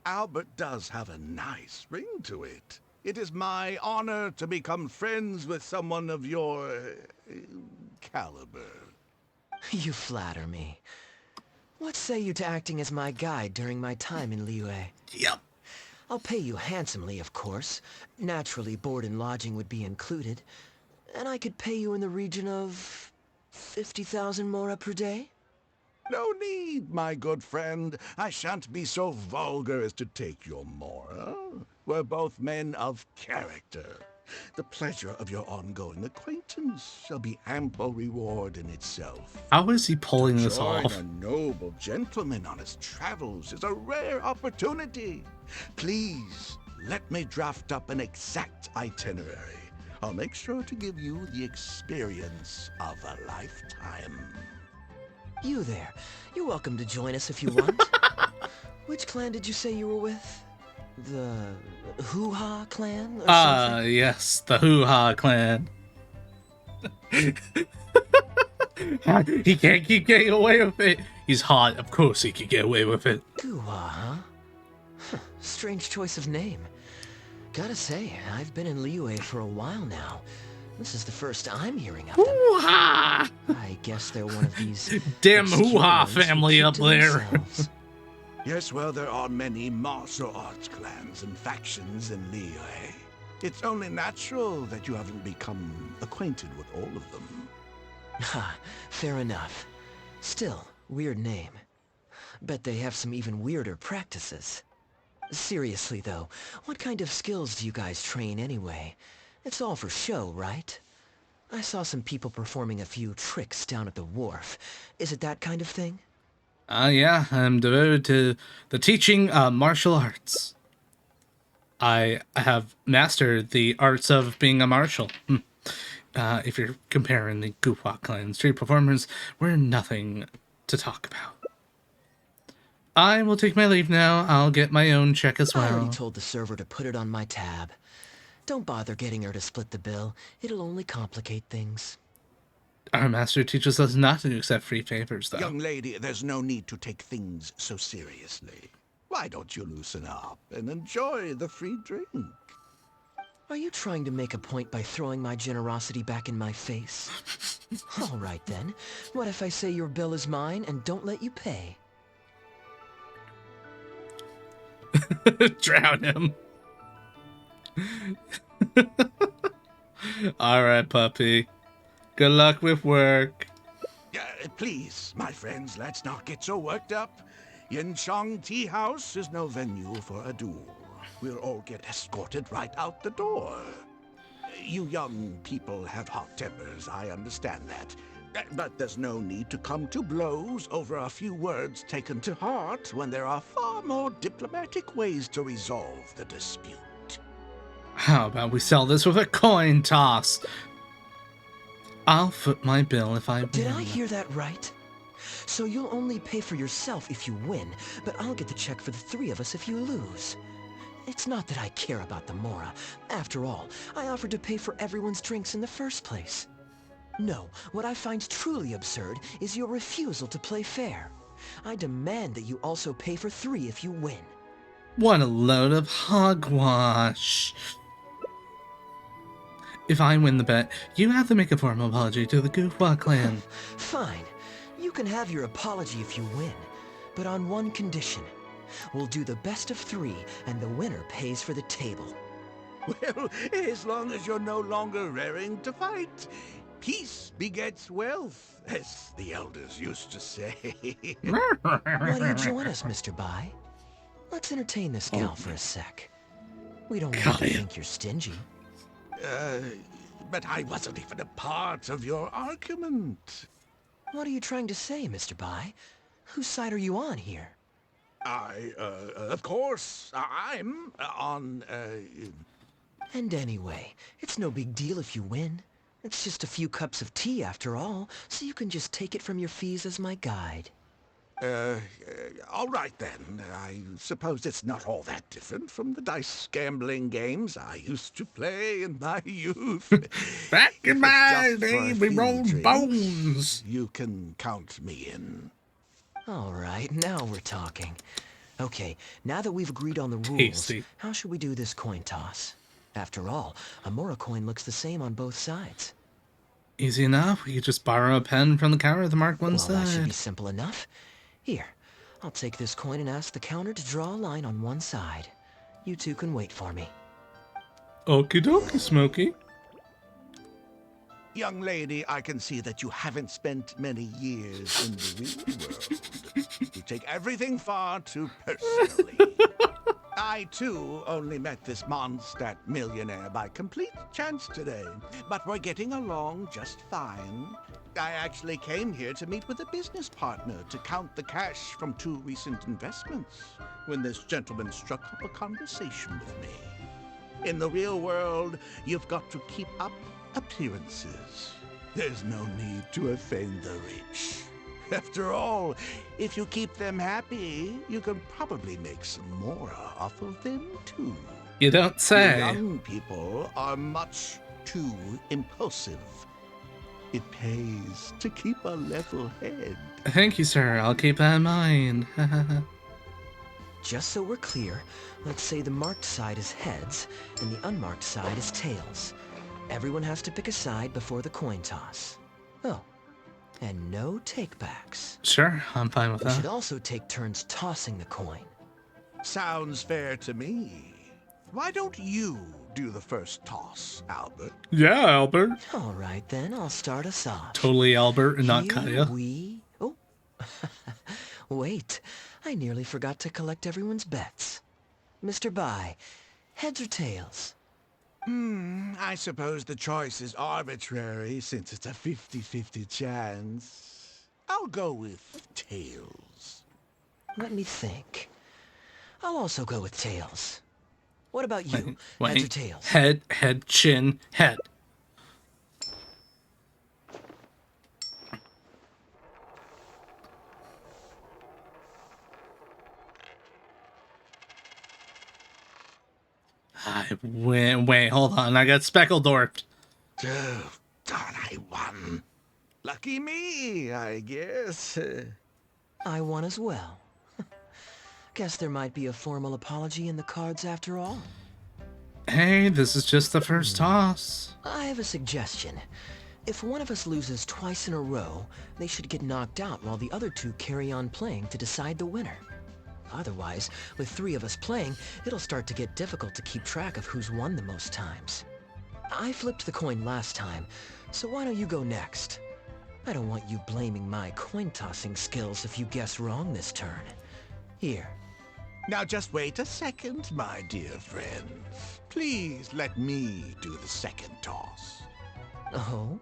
Albert does have a nice ring to it. It is my honor to become friends with someone of your... caliber. You flatter me. What say you to acting as my guide during my time in Liyue? Yep. I'll pay you handsomely, of course. Naturally, board and lodging would be included. And I could pay you in the region of 50,000 mora per day? No need, my good friend. I shan't be so vulgar as to take your mora. We're both men of character. The pleasure of your ongoing acquaintance shall be ample reward in itself. How is he pulling this Join off? a noble gentleman on his travels is a rare opportunity. Please, let me draft up an exact itinerary. I'll make sure to give you the experience of a lifetime. You there. You're welcome to join us if you want. Which clan did you say you were with? The Hoo-Ha clan or something? Yes, the Hoo-Ha clan. He can't keep getting away with it. He's hot, of course he can get away with it. Hoo-Ha, huh? Strange choice of name. Gotta say, I've been in Liyue for a while now. This is the first I'm hearing of them. Hoo-Ha! I guess they're one of these... Damn Hoo-Ha obscure ones who family keep up to there. themselves. Yes, well, there are many martial arts clans and factions in Liyue. It's only natural that you haven't become acquainted with all of them. Ha, fair enough. Still, weird name. Bet they have some even weirder practices. Seriously though, what kind of skills do you guys train anyway? It's all for show, right? I saw some people performing a few tricks down at the wharf. Is it that kind of thing? Yeah, I'm devoted to the teaching martial arts. I have mastered the arts of being a marshal. If you're comparing the Goopwalk Clan street performers, we're nothing to talk about. I will take my leave now. I'll get my own check as well. I already told the server to put it on my tab. Don't bother getting her to split the bill. It'll only complicate things. Our master teaches us not to accept free favors, though. Young lady, there's no need to take things so seriously. Why don't you loosen up and enjoy the free drink? Are you trying to make a point by throwing my generosity back in my face? All right then. What if I say your bill is mine and don't let you pay? Drown him. Alright, puppy. Good luck with work. Please, my friends, let's not get so worked up. Yinchang Tea House is no venue for a duel. We'll all get escorted right out the door. You young people have hot tempers, I understand that. But there's no need to come to blows over a few words taken to heart when there are far more diplomatic ways to resolve the dispute. How about we sell this with a coin toss? I'll foot my bill if I win. Did I hear that right? So you'll only pay for yourself if you win, but I'll get the check for the three of us if you lose. It's not that I care about the Mora. After all, I offered to pay for everyone's drinks in the first place. No, what I find truly absurd is your refusal to play fair. I demand that you also pay for three if you win. What a load of hogwash. If I win the bet, you have to make a formal apology to the Goofball clan. Fine. You can have your apology if you win, but on one condition. We'll do the best of three, and the winner pays for the table. Well, as long as you're no longer raring to fight, peace begets wealth, as the elders used to say. Why do you join us, Mr. Bai? Let's entertain this gal for a sec. We don't want to think you're stingy. But I wasn't even a part of your argument. What are you trying to say, Mr. Bai? Whose side are you on here? Of course, I'm on, And anyway, it's no big deal if you win. It's just a few cups of tea after all, so you can just take it from your fees as my guide. All right then. I suppose it's not all that different from the dice gambling games I used to play in my youth. Back in my day, we rolled bones. You can count me in. All right, now we're talking. Okay, now that we've agreed on the rules, how should we do this coin toss? After all, a Mora coin looks the same on both sides. Easy enough. We could just borrow a pen from the counter to mark one side. Well, that should be simple enough. Here, I'll take this coin and ask the counter to draw a line on one side. You two can wait for me. Okie dokie, Smokey. Young lady, I can see that you haven't spent many years in the real world. You take everything far too personally. I, too, only met this Mondstadt millionaire by complete chance today, but we're getting along just fine. I actually came here to meet with a business partner to count the cash from 2 recent investments, when this gentleman struck up a conversation with me. In the real world, you've got to keep up appearances. There's no need to offend the rich. After all, if you keep them happy, you can probably make some more off of them, too. You don't say. Young people are much too impulsive. It pays to keep a level head. Thank you, sir. I'll keep that in mind. Just so we're clear, let's say the marked side is heads, and the unmarked side is tails. Everyone has to pick a side before the coin toss. Oh, and no takebacks. Sure, I'm fine with We should that. also take turns tossing the coin. Sounds fair to me. Why don't you do the first toss, Albert? Yeah, Albert. All right, then, I'll start us off. Totally Albert and not Here Kaya. Oh, wait. I nearly forgot to collect everyone's bets. Mr. Bai, heads or tails? I suppose the choice is arbitrary since it's a 50-50 chance. I'll go with Tails. Let me think. I'll also go with Tails. What about you? Wait, Heads or tails? Head, chin, head. Wait, hold on. I got speckled dorped. Oh, darn, I won. Lucky me, I guess. I won as well. Guess there might be a formal apology in the cards after all. Hey, this is just the first toss. I have a suggestion. If one of us loses twice in a row, they should get knocked out while the other two carry on playing to decide the winner. Otherwise, with 3 of us playing, it'll start to get difficult to keep track of who's won the most times. I flipped the coin last time, so why don't you go next? I don't want you blaming my coin-tossing skills if you guess wrong this turn. Here. Now just wait a second, my dear friend. Please let me do the second toss. Oh?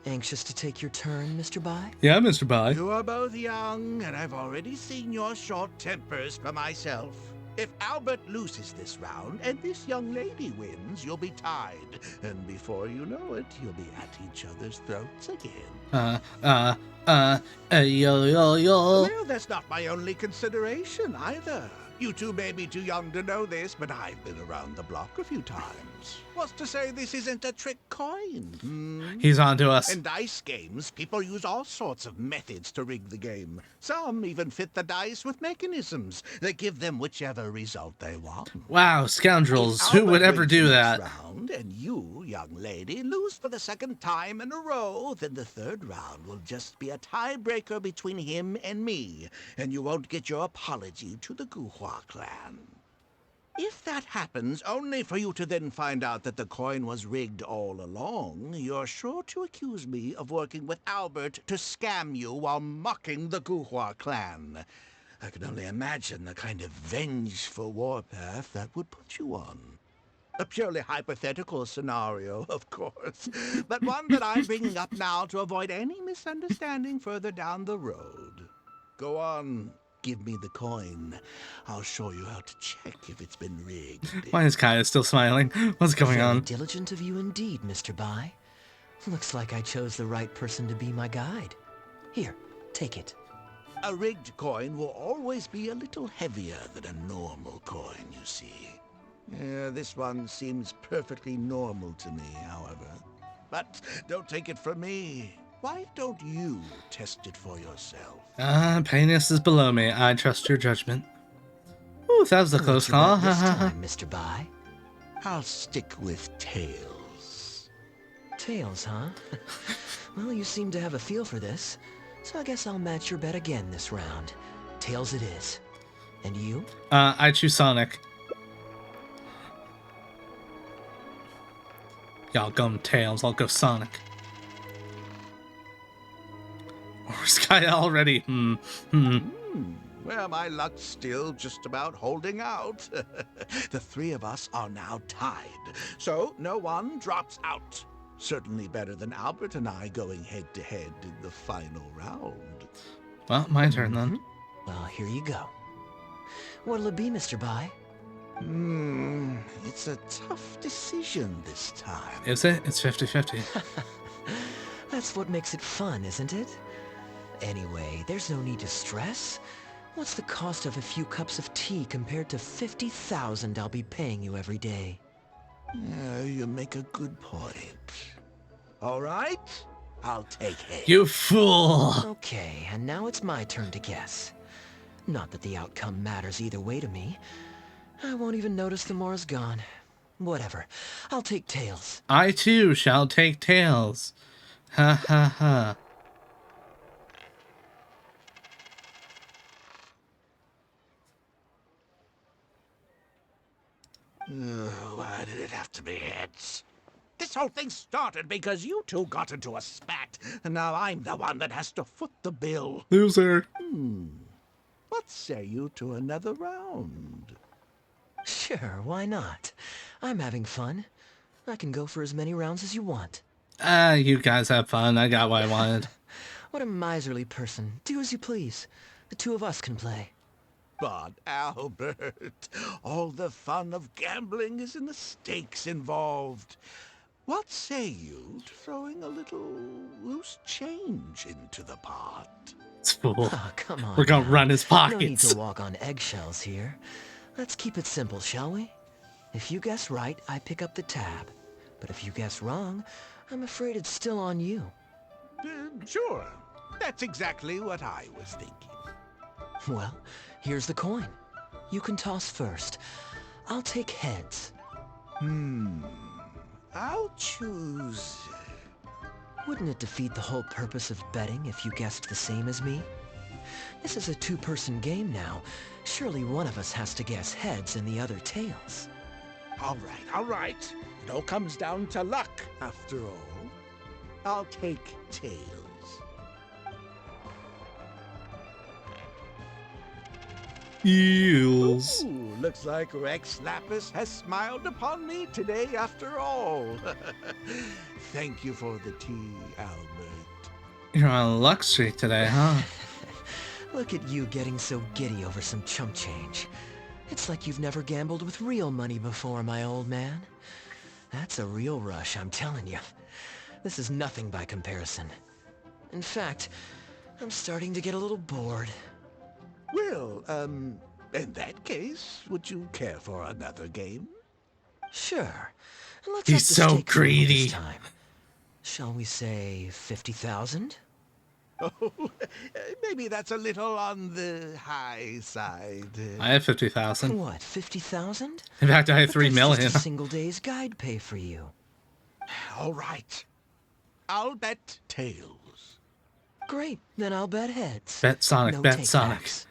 Anxious to take your turn, Mr. Bai? Yeah, Mr. Bai. You are both young, and I've already seen your short tempers for myself. If Albert loses this round and this young lady wins, you'll be tied. And before you know it, you'll be at each other's throats again. Yo. Well, that's not my only consideration either. You two may be too young to know this, but I've been around the block a few times. What's to say this isn't a trick coin? He's on to us. In dice games, people use all sorts of methods to rig the game. Some even fit the dice with mechanisms that give them whichever result they want. Wow, scoundrels. Who would ever do that? Round, and you, young lady, lose for the second time in a row, then the third round will just be a tiebreaker between him and me, and you won't get your apology to the Guhua clan. If that happens, only for you to then find out that the coin was rigged all along, you're sure to accuse me of working with Albert to scam you while mocking the Guhua clan. I can only imagine the kind of vengeful warpath that would put you on. A purely hypothetical scenario, of course, but one that I'm bringing up now to avoid any misunderstanding further down the road. Go on. Give me the coin. I'll show you how to check if it's been rigged. Why is Kaya still smiling? What's going Very on? diligent of you indeed, Mr. Bai. Looks like I chose the right person to be my guide. Here, take it. A rigged coin will always be a little heavier than a normal coin, you see. This one seems perfectly normal to me, however. But don't take it from me. Why don't you test it for yourself? Painus is below me. I trust your judgment. Ooh, that was a close call. This time, Mr. Bai. I'll stick with Tails. Tails, huh? Well, you seem to have a feel for this, so I guess I'll match your bet again this round. Tails it is. And you? I choose Sonic. Y'all go Tails, I'll go Sonic. Or Sky already. Well, my luck's still just about holding out. The 3 of us are now tied, so no one drops out. Certainly better than Albert and I going head-to-head in the final round. Well, my turn then. Well, here you go. What'll it be, Mr. Bai? It's a tough decision this time. Is it? It's 50-50. That's what makes it fun, isn't it? Anyway, there's no need to stress. What's the cost of a few cups of tea compared to 50,000 I'll be paying you every day? Yeah, you make a good point. All right, I'll take it. You fool! Okay, and now it's my turn to guess. Not that the outcome matters either way to me. I won't even notice the more's gone. Whatever. I'll take Tails. I too shall take Tails. Ha ha ha. Why did it have to be heads? This whole thing started because you two got into a spat, and now I'm the one that has to foot the bill. Loser. What say you to another round? Sure, why not? I'm having fun. I can go for as many rounds as you want. You guys have fun. I got what I wanted. What a miserly person. Do as you please. The two of us can play. But Albert, all the fun of gambling is in the stakes involved. What say you to throwing a little loose change into the pot? It's fool. Oh, come on. We're gonna now. run his pockets. No need to walk on eggshells here. Let's keep it simple, shall we? If you guess right, I pick up the tab. But if you guess wrong, I'm afraid it's still on you. Sure. That's exactly what I was thinking. Well, here's the coin. You can toss first. I'll take heads. I'll choose... Wouldn't it defeat the whole purpose of betting if you guessed the same as me? This is a two-person game now. Surely one of us has to guess heads and the other tails. All right. It all comes down to luck, after all. I'll take tails. Eels. Ooh, looks like Rex Lapis has smiled upon me today after all. Thank you for the tea, Albert. You're on luck streak today, huh? Look at you getting so giddy over some chump change. It's like you've never gambled with real money before, my old man. That's a real rush, I'm telling you. This is nothing by comparison. In fact, I'm starting to get a little bored. Well, in that case, would you care for another game? Sure. And let's He's up the so stakes a little greedy. this time. Shall we say 50,000? Oh, maybe that's a little on the high side. I have 50,000. What, 50,000? In fact, I have 3 million. Just a single day's guide pay for you. All right. I'll bet tails. Great, then I'll bet heads. Bet Sonic, No bet Sonic. takebacks.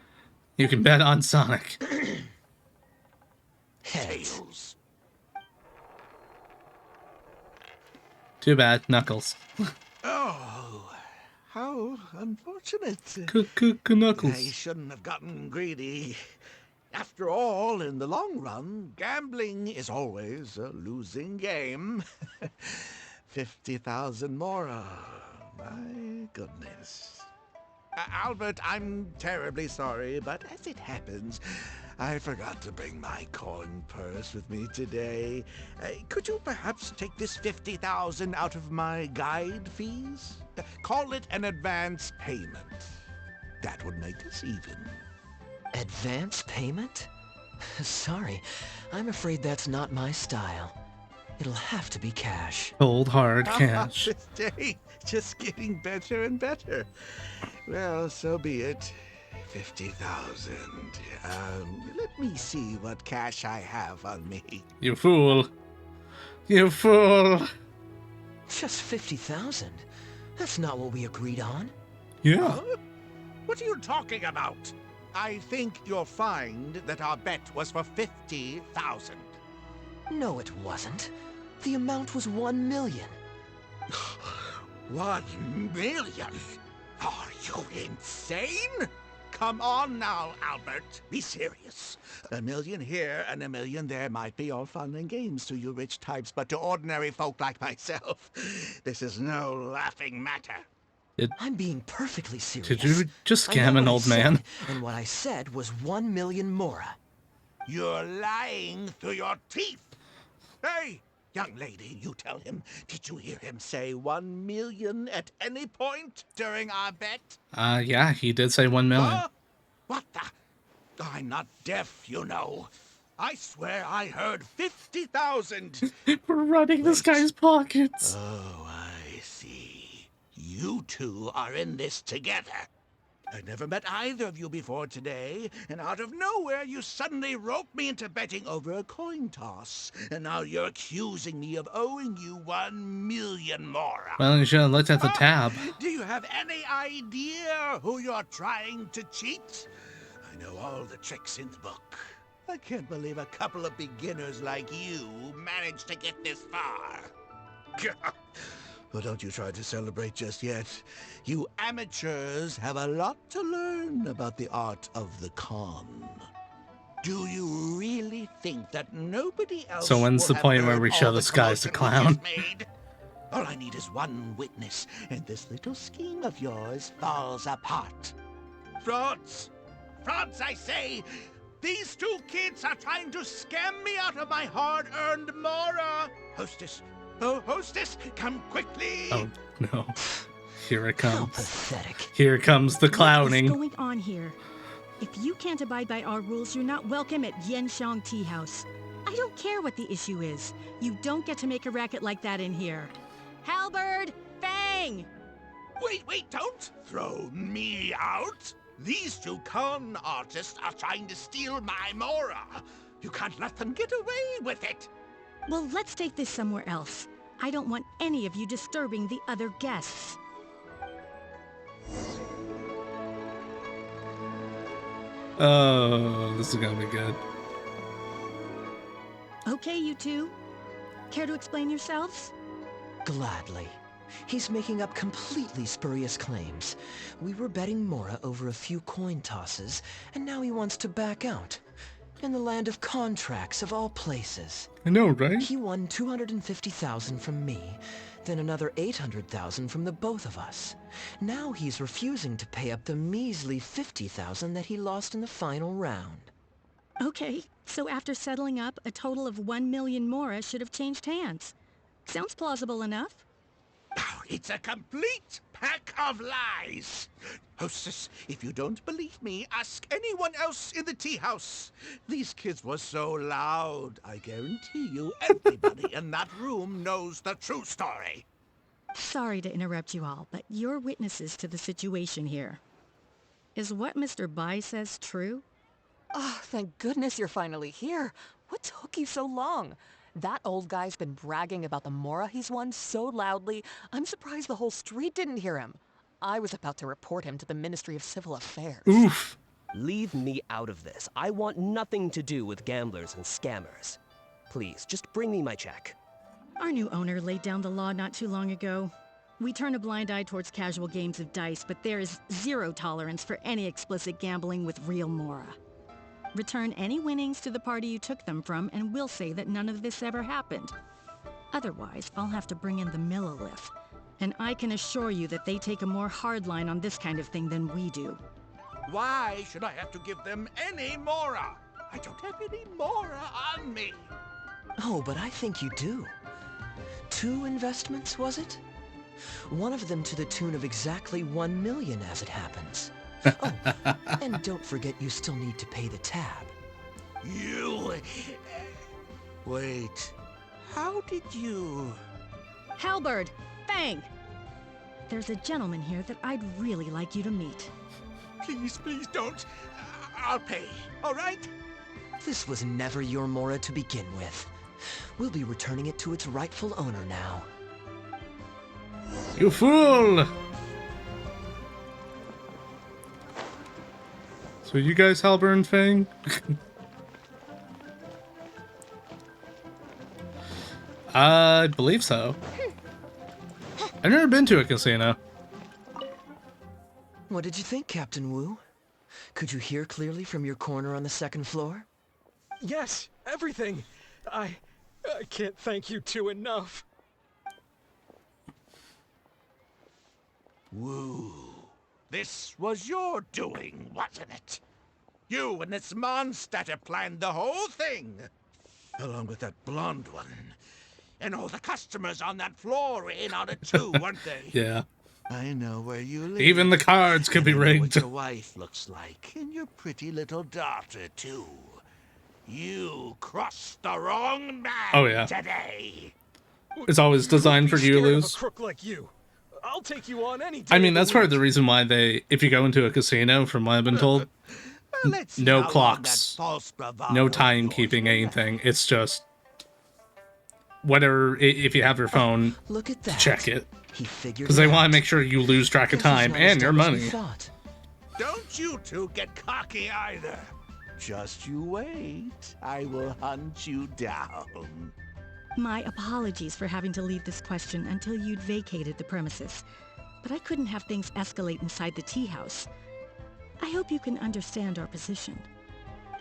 You can bet on Sonic. Heads. Tails. Too bad, Knuckles. Oh, how unfortunate. Knuckles. I shouldn't have gotten greedy. After all, in the long run, gambling is always a losing game. 50,000 more. My goodness. Albert, I'm terribly sorry, but as it happens, I forgot to bring my coin purse with me today. Could you perhaps take this 50,000 out of my guide fees? Call it an advance payment. That would make us even. Advance payment? Sorry, I'm afraid that's not my style. It'll have to be cash. Cold hard cash. This day just getting better and better. Well, so be it. 50,000. Let me see what cash I have on me. You fool. You fool. Just 50,000? That's not what we agreed on. Yeah. Huh? What are you talking about? I think you'll find that our bet was for 50,000. No, it wasn't. The amount was 1 million. 1 million? Are you insane? Come on now, Albert. Be serious. A million here and a million there might be all fun and games to you rich types, but to ordinary folk like myself, this is no laughing matter. I'm being perfectly serious. Did you just I know scam an what I old said, man? And what I said was 1 million mora. You're lying through your teeth. Hey, young lady, you tell him. Did you hear him say 1 million at any point during our bet? Yeah, he did say 1 million. Huh? What the? I'm not deaf, you know. I swear I heard 50,000. We're running this guy's pockets. Oh, I see. You two are in this together. I never met either of you before today, and out of nowhere you suddenly roped me into betting over a coin toss, and now you're accusing me of owing you 1 million more. Well, you should have looked at the tab. Do you have any idea who you're trying to cheat? I know all the tricks in the book. I can't believe a couple of beginners like you managed to get this far. Well, don't you try to celebrate just yet. You amateurs have a lot to learn about the art of the con. Do you really think that nobody else So when's will the have point where heard we all show the this guy's the commotion we just clown? made? All I need is one witness, and this little scheme of yours falls apart. Frauds! Frauds, I say! These two kids are trying to scam me out of my hard-earned mora! Hostess! Oh, hostess! Come quickly! Oh, no. Here it How comes. pathetic. Here comes the clowning. What is going on here? If you can't abide by our rules, you're not welcome at Genshin Tea House. I don't care what the issue is. You don't get to make a racket like that in here. Halberd! Fang! Wait, don't throw me out! These two con artists are trying to steal my mora! You can't let them get away with it! Well, let's take this somewhere else. I don't want any of you disturbing the other guests. Oh, this is gonna be good. Okay, you two. Care to explain yourselves? Gladly. He's making up completely spurious claims. We were betting Mora over a few coin tosses, and now he wants to back out. In the land of contracts, of all places. I know, right? He won 250,000 from me, then another 800,000 from the both of us. Now he's refusing to pay up the measly 50,000 that he lost in the final round. Okay, so after settling up, a total of 1 million Mora should have changed hands. Sounds plausible enough. It's a complete pack of lies! Hostess, if you don't believe me, ask anyone else in the tea house. These kids were so loud, I guarantee you everybody in that room knows the true story. Sorry to interrupt you all, but you're witnesses to the situation here. Is what Mr. Bai says true? Oh, thank goodness you're finally here. What took you so long? That old guy's been bragging about the Mora he's won so loudly, I'm surprised the whole street didn't hear him. I was about to report him to the Ministry of Civil Affairs. Oof. Leave me out of this. I want nothing to do with gamblers and scammers. Please, just bring me my check. Our new owner laid down the law not too long ago. We turn a blind eye towards casual games of dice, but there is zero tolerance for any explicit gambling with real Mora. Return any winnings to the party you took them from, and we'll say that none of this ever happened. Otherwise, I'll have to bring in the Millilith. And I can assure you that they take a more hard line on this kind of thing than we do. Why should I have to give them any mora? I don't have any mora on me. Oh, but I think you do. 2 investments, was it? One of them to the tune of exactly 1 million as it happens. Oh, and don't forget you still need to pay the tab. You... Wait. How did you... Halberd! Fang! There's a gentleman here that I'd really like you to meet. Please don't. I'll pay, all right? This was never your Mora to begin with. We'll be returning it to its rightful owner now. You fool! So you guys Halberd and Fang? I believe so. I've never been to a casino. What did you think, Captain Wu? Could you hear clearly from your corner on the 2nd floor? Yes, everything. I can't thank you two enough. Woo. This was your doing, wasn't it? You and this Mondstatter planned the whole thing. Along with that blonde one. And all the customers on that floor were in on it too, weren't they? Yeah. I know where you live. Even the cards could be rigged. What your wife looks like, and your pretty little daughter too. You crossed the wrong man today. It's always designed for you to Scared of a lose. crook like you. I'll take you on any day. I mean, of the that's part of week. the reason why they, if you go into a casino, from what I've been told, no clocks, no timekeeping, anything. It's just whatever. If you have your phone, Look at that. check it. He figured Because they want to make sure you lose track of time and your money. Don't you two get cocky either. Just you wait. I will hunt you down. My apologies for having to leave this question until you'd vacated the premises. But I couldn't have things escalate inside the tea house. I hope you can understand our position.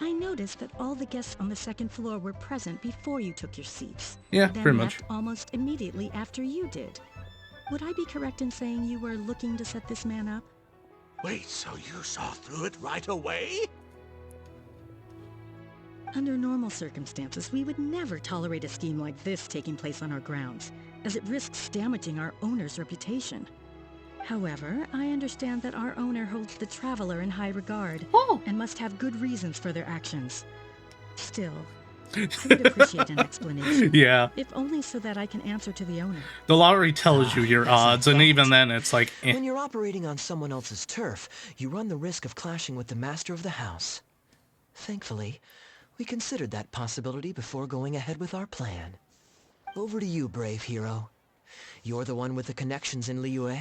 I noticed that all the guests on the second floor were present before you took your seats. Yeah, then pretty much. left almost immediately after you did. Would I be correct in saying you were looking to set this man up? Wait, so you saw through it right away? Under normal circumstances, we would never tolerate a scheme like this taking place on our grounds, as it risks damaging our owner's reputation. However, I understand that our owner holds the Traveler in high regard, and must have good reasons for their actions. Still, I would appreciate an explanation. Yeah. If only so that I can answer to the owner. The lottery tells you your odds, and even then it's like, eh. When you're operating on someone else's turf, you run the risk of clashing with the master of the house. Thankfully, we considered that possibility before going ahead with our plan. Over to you, brave hero. You're the one with the connections in Liyue.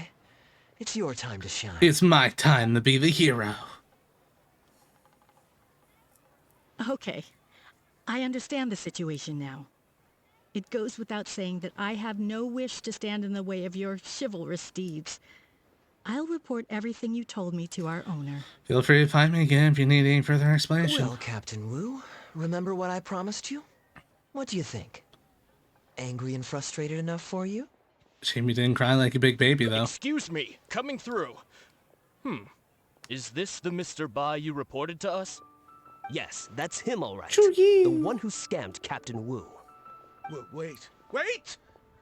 It's your time to shine. It's my time to be the hero. Okay, I understand the situation now. It goes without saying that I have no wish to stand in the way of your chivalrous deeds. I'll report everything you told me to our owner. Feel free to find me again if you need any further explanation. Well, Captain Wu, remember what I promised you? What do you think? Angry and frustrated enough for you? Shame you didn't cry like a big baby, though. Excuse me, coming through. Is this the Mr. Bai you reported to us? Yes, that's him all right. Choo-yee. The one who scammed Captain Wu. Wait!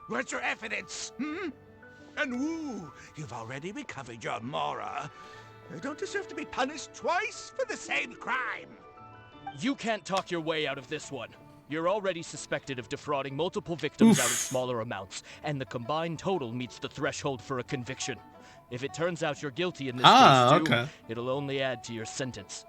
Where's your evidence? And Wu, you've already recovered your Mora. You don't deserve to be punished twice for the same crime. You can't talk your way out of this one. You're already suspected of defrauding multiple victims out of smaller amounts, and the combined total meets the threshold for a conviction. If it turns out you're guilty in this case too, it'll only add to your sentence.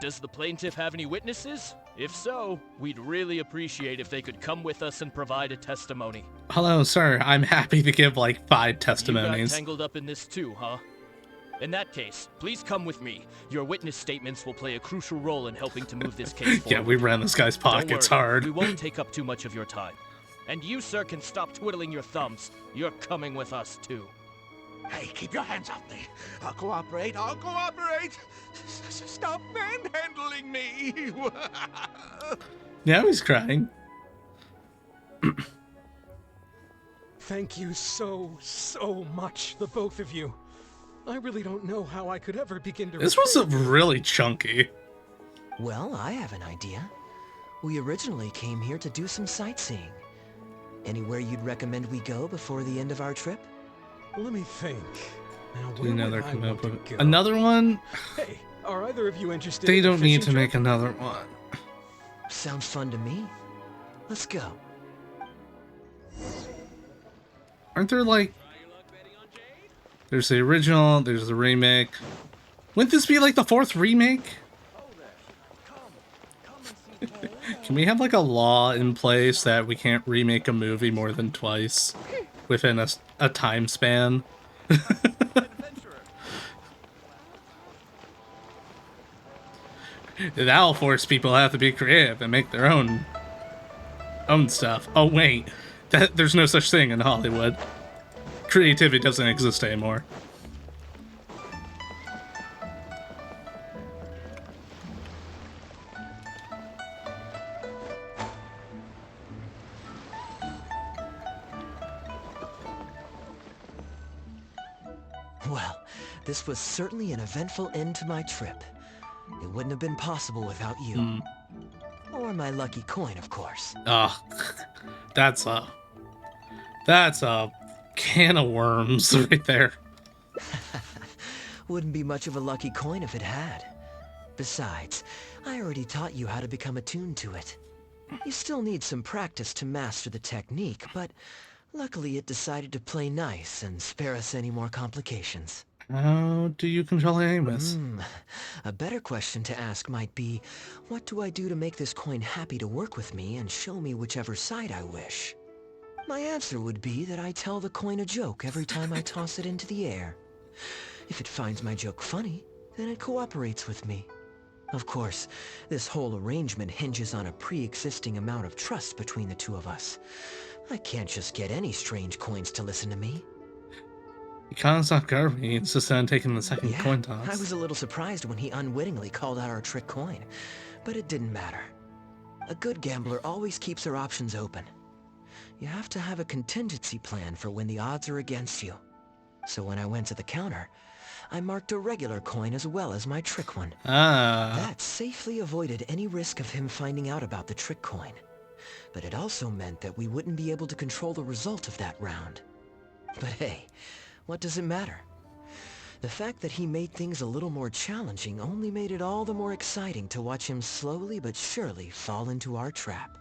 Does the plaintiff have any witnesses? If so, we'd really appreciate if they could come with us and provide a testimony. Hello, sir. I'm happy to give like 5 testimonies. You got tangled up in this too, huh? In that case, please come with me. Your witness statements will play a crucial role in helping to move this case forward. Yeah, we ran this guy's pockets hard. We won't take up too much of your time. And you, sir, can stop twiddling your thumbs. You're coming with us, too. Hey, keep your hands off me. I'll cooperate. Stop manhandling me. Now he's crying. Thank you so much, the both of you. I really don't know how I could ever begin to... This was really chunky. Well, I have an idea. We originally came here to do some sightseeing. Anywhere you'd recommend we go before the end of our trip? Let me think. Now, Another one? Hey, are either of you interested They in don't need to fishing make another one. Sounds fun to me. Let's go. Aren't there like... There's the original, there's the remake. Wouldn't this be like the 4th remake? Can we have like a law in place that we can't remake a movie more than twice within a time span? That'll force people to have to be creative and make their own stuff. Oh wait, there's no such thing in Hollywood. Creativity doesn't exist anymore. Well, this was certainly an eventful end to my trip. It wouldn't have been possible without you. Or my lucky coin, of course. Oh, that's a can of worms right there. Wouldn't be much of a lucky coin if it had. Besides, I already taught you how to become attuned to it. You still need some practice to master the technique, but luckily it decided to play nice and spare us any more complications. How do you control Amos? A better question to ask might be, what do I do to make this coin happy to work with me and show me whichever side I wish? My answer would be that I tell the coin a joke every time I toss it into the air. If it finds my joke funny, then it cooperates with me. Of course, this whole arrangement hinges on a pre-existing amount of trust between the two of us. I can't just get any strange coins to listen to me. You can't stop Garvey. It's just on taking the second coin toss. I was a little surprised when he unwittingly called out our trick coin. But it didn't matter. A good gambler always keeps her options open. You have to have a contingency plan for when the odds are against you. So when I went to the counter, I marked a regular coin as well as my trick one. That safely avoided any risk of him finding out about the trick coin. But it also meant that we wouldn't be able to control the result of that round. But hey, what does it matter? The fact that he made things a little more challenging only made it all the more exciting to watch him slowly but surely fall into our trap.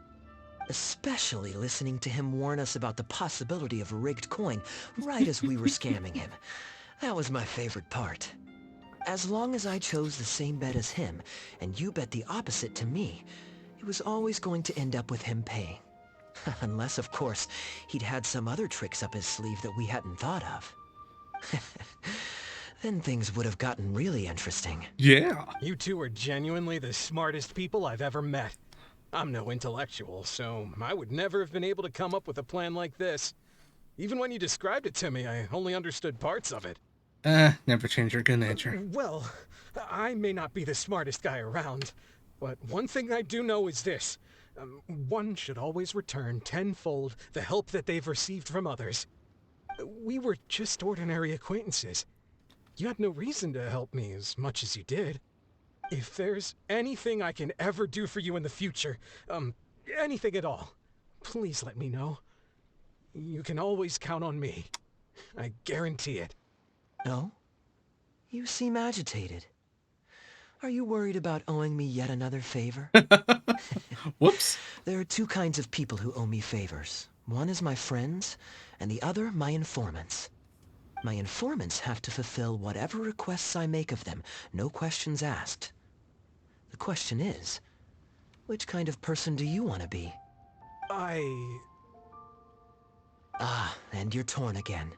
Especially listening to him warn us about the possibility of a rigged coin right as we were scamming him. That was my favorite part. As long as I chose the same bet as him, and you bet the opposite to me, it was always going to end up with him paying. Unless, of course, he'd had some other tricks up his sleeve that we hadn't thought of. Then things would have gotten really interesting. Yeah. You two are genuinely the smartest people I've ever met. I'm no intellectual, so I would never have been able to come up with a plan like this. Even when you described it to me, I only understood parts of it. Never change your good nature. Well, I may not be the smartest guy around, but one thing I do know is this. One should always return tenfold the help that they've received from others. We were just ordinary acquaintances. You had no reason to help me as much as you did. If there's anything I can ever do for you in the future, anything at all, please let me know. You can always count on me. I guarantee it. No? You seem agitated. Are you worried about owing me yet another favor? Whoops. There are two kinds of people who owe me favors. One is my friends, and the other my informants. My informants have to fulfill whatever requests I make of them, no questions asked. The question is, which kind of person do you want to be? Ah, and you're torn again.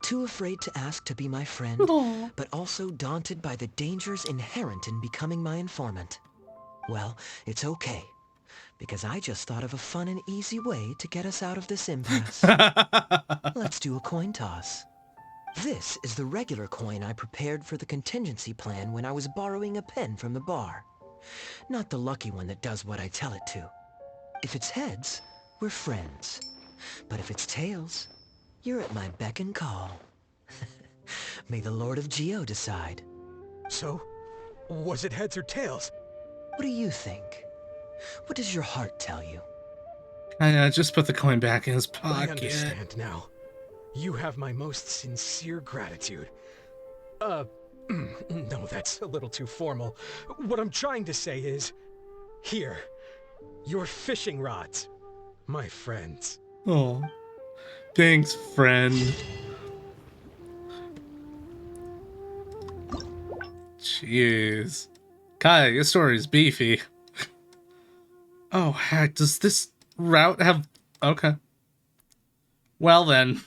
Too afraid to ask to be my friend, but also daunted by the dangers inherent in becoming my informant. Well, it's okay, because I just thought of a fun and easy way to get us out of this impasse. Let's do a coin toss. This is the regular coin I prepared for the contingency plan when I was borrowing a pen from the bar. Not the lucky one that does what I tell it to. If it's heads, we're friends. But if it's tails, you're at my beck and call. May the Lord of Geo decide. So, was it heads or tails? What do you think? What does your heart tell you? I just put the coin back in his pocket. I understand now. You have my most sincere gratitude. No, that's a little too formal. What I'm trying to say is, here, your fishing rods, my friends. Oh, thanks, friend. Jeez. Kai, your story's beefy. Oh, heck, does this route have... Okay. Well, then.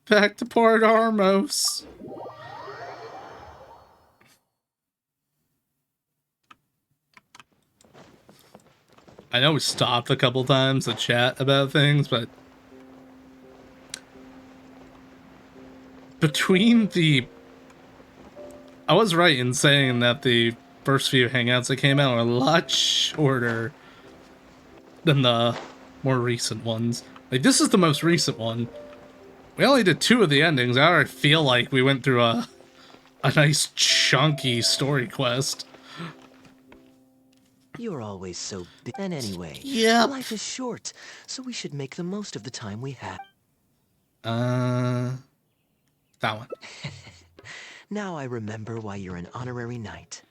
Back to Port Armos. I know we stopped a couple times to chat about things, but between the... I was right in saying that the first few Hangouts that came out are a lot shorter than the more recent ones. Like, this is the most recent one. We only did 2 of the endings. I already feel like we went through a nice chunky story quest. You're always so big. And anyway, Yep. life is short, so we should make the most of the time we have. That one. Now I remember why you're an honorary knight.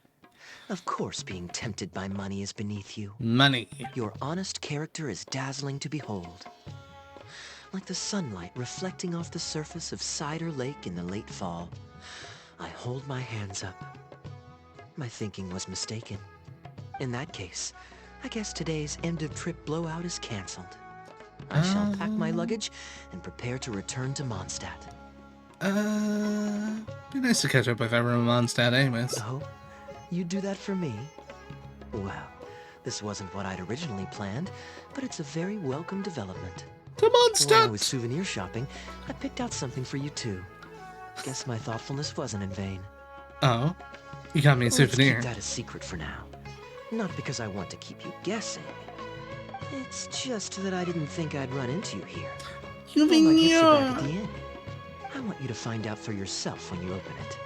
Of course being tempted by money is beneath you. Money. Your honest character is dazzling to behold. Like the sunlight reflecting off the surface of Cider Lake in the late fall, I hold my hands up. My thinking was mistaken. In that case, I guess today's end-of-trip blowout is cancelled. I shall pack my luggage and prepare to return to Mondstadt. Be nice to catch up with everyone on Mondstadt anyways. Oh, you'd do that for me? Well, This wasn't what I'd originally planned, but it's a very welcome development. Come on, When I was souvenir shopping, I picked out something for you too. Guess my thoughtfulness wasn't in vain. Oh, you got me a souvenir. Let's keep that a secret for now. Not because I want to keep you guessing. It's just that I didn't think I'd run into you here. All my gifts are back at the inn. I want you to find out for yourself when you open it.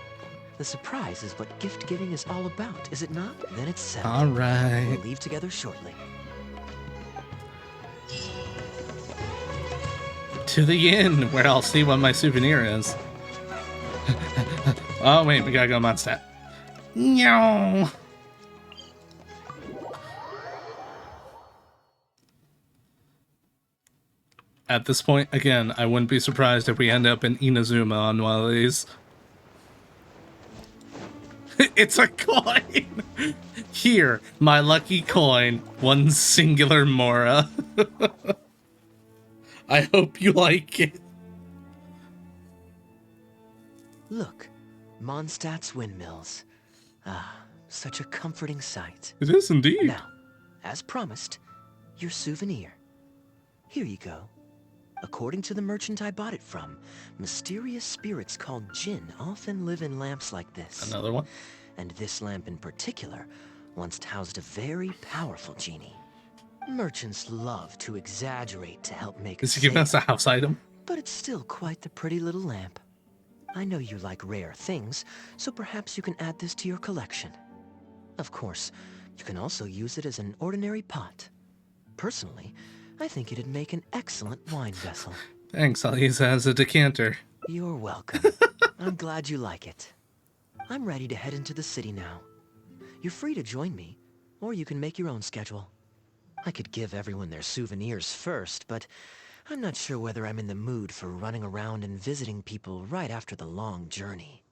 The surprise is what gift giving is all about, is it not? Then it's settled. All right. We'll leave together shortly. To the inn, where I'll see what my souvenir is. Oh wait, we gotta go Mondstadt. No. At this point, again, I wouldn't be surprised if we end up in Inazuma on one of these. It's a coin! Here, my lucky coin. One singular Mora. I hope you like it. Look, Mondstadt's windmills. Ah, such a comforting sight. It is indeed. Now, as promised, your souvenir. Here you go. According to the merchant I bought it from, mysterious spirits called Jinn often live in lamps like this. Another one? And this lamp in particular once housed a very powerful genie. Merchants love to exaggerate to help make Is he giving us a house item? But it's still quite the pretty little lamp. I know you like rare things, so perhaps you can add this to your collection. Of course, you can also use it as an ordinary pot. Personally, I think it'd make an excellent wine vessel. Thanks, I'll use it as a decanter. You're welcome. I'm glad you like it. I'm ready to head into the city now. You're free to join me, or you can make your own schedule. I could give everyone their souvenirs first, but I'm not sure whether I'm in the mood for running around and visiting people right after the long journey.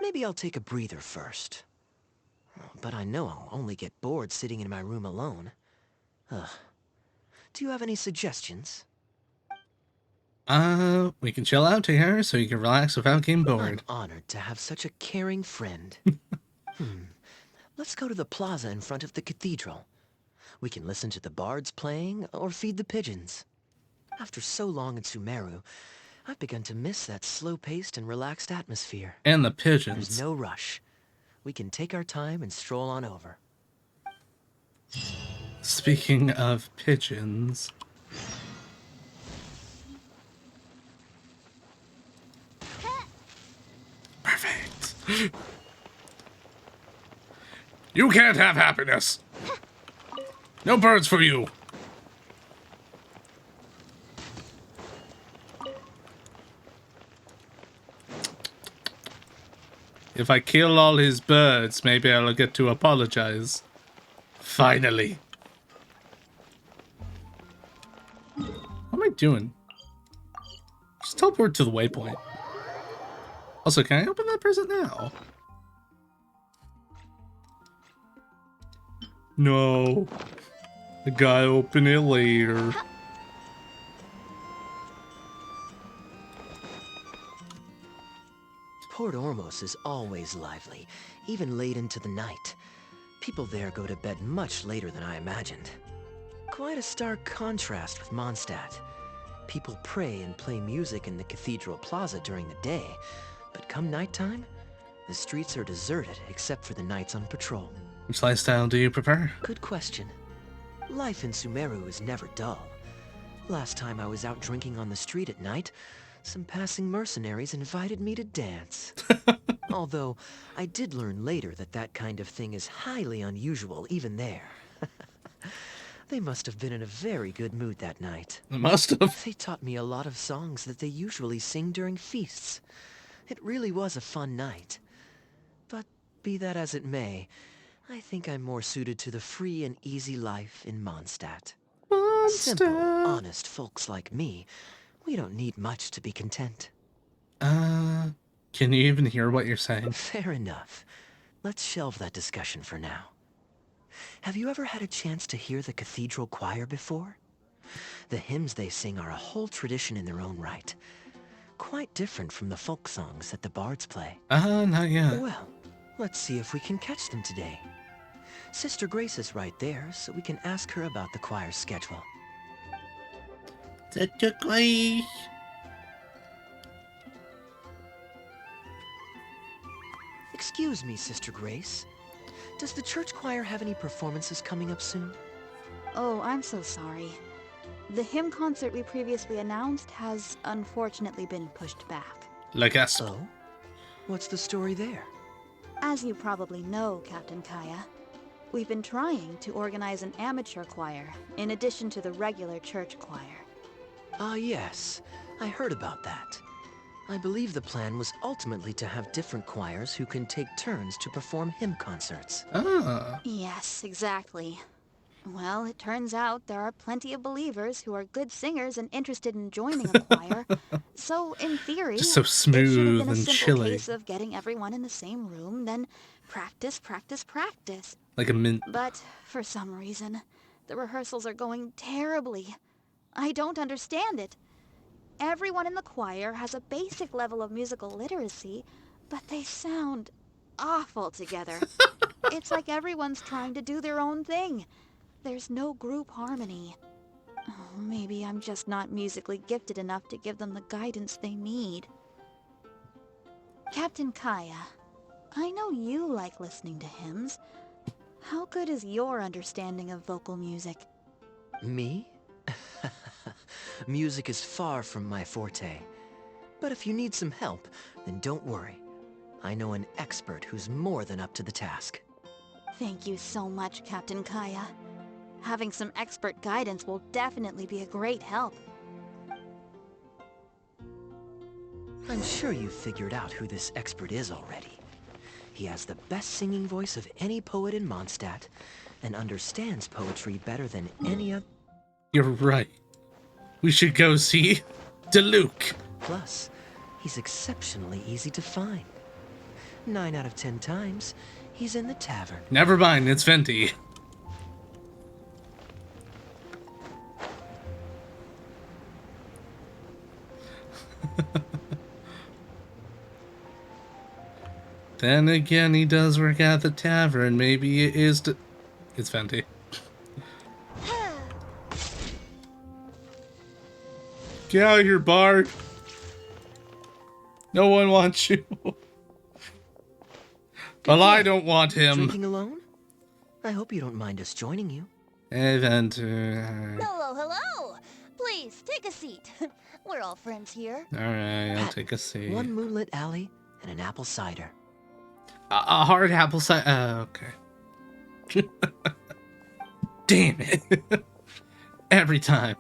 Maybe I'll take a breather first. But I know I'll only get bored sitting in my room alone. Ugh. Do you have any suggestions? We can chill out here so you can relax without getting bored. I'm honored to have such a caring friend. Let's go to the plaza in front of the cathedral. We can listen to the bards playing or feed the pigeons. After so long in Sumeru, I've begun to miss that slow-paced and relaxed atmosphere. And the pigeons. There's no rush. We can take our time and stroll on over. Speaking of pigeons... Perfect. You can't have happiness. No birds for you. If I kill all his birds, maybe I'll get to apologize. Finally. What am I doing? Just teleport to the waypoint. Also, can I open that present now? No. I gotta open it later. Port Ormos is always lively, even late into the night. People there go to bed much later than I imagined. Quite a stark contrast with Mondstadt. People pray and play music in the cathedral plaza during the day, but come nighttime, the streets are deserted except for the knights on patrol. Which lifestyle do you prefer? Good question. Life in Sumeru is never dull. Last time I was out drinking on the street at night, some passing mercenaries invited me to dance. Although, I did learn later that that kind of thing is highly unusual even there. They must have been in a very good mood that night. They must have. They taught me a lot of songs that they usually sing during feasts. It really was a fun night. But be that as it may, I think I'm more suited to the free and easy life in Mondstadt. Simple, honest folks like me, we don't need much to be content. Can you even hear what you're saying? Fair enough. Let's shelve that discussion for now. Have you ever had a chance to hear the cathedral choir before? The hymns they sing are a whole tradition in their own right. Quite different from the folk songs that the bards play. Not yet. Well, let's see if we can catch them today. Sister Grace is right there, so we can ask her about the choir's schedule. Sister Grace. Excuse me, Sister Grace. Does the church choir have any performances coming up soon? Oh, I'm so sorry. The hymn concert we previously announced has unfortunately been pushed back. Like us. Oh? What's the story there? As you probably know, Captain Kaya, we've been trying to organize an amateur choir in addition to the regular church choir. Ah, yes. I heard about that. I believe the plan was ultimately to have different choirs who can take turns to perform hymn concerts. Ah. Yes, exactly. Well, it turns out there are plenty of believers who are good singers and interested in joining a choir. So, in theory, Just so it should have smooth been a and simple chilly. case of getting everyone in the same room, then practice, practice, practice. Like a mint. But, for some reason, the rehearsals are going terribly. I don't understand it. Everyone in the choir has a basic level of musical literacy, but they sound awful together. It's like everyone's trying to do their own thing. There's no group harmony. Oh, maybe I'm just not musically gifted enough to give them the guidance they need. Captain Kaya, I know you like listening to hymns. How good is your understanding of vocal music? Me? Music is far from my forte. But if you need some help, then don't worry. I know an expert who's more than up to the task. Thank you so much, Captain Kaya. Having some expert guidance will definitely be a great help. I'm sure you've figured out who this expert is already. He has the best singing voice of any poet in Mondstadt, and understands poetry better than any other. You're right. We should go see DeLuke. Plus, he's exceptionally easy to find. 9 out of 10 times, he's in the tavern. Never mind, it's Venti. Then again, he does work at the tavern. Maybe it is It's Venti. Get out of here, Bard. No one wants you. Well, I don't want him. Drinking alone? I hope you don't mind us joining you. Hey, Venti. Hello, hello! Please, take a seat. We're all friends here. Alright, I'll take a seat. One moonlit alley and an apple cider. A hard apple cider. Okay. Damn it. Every time.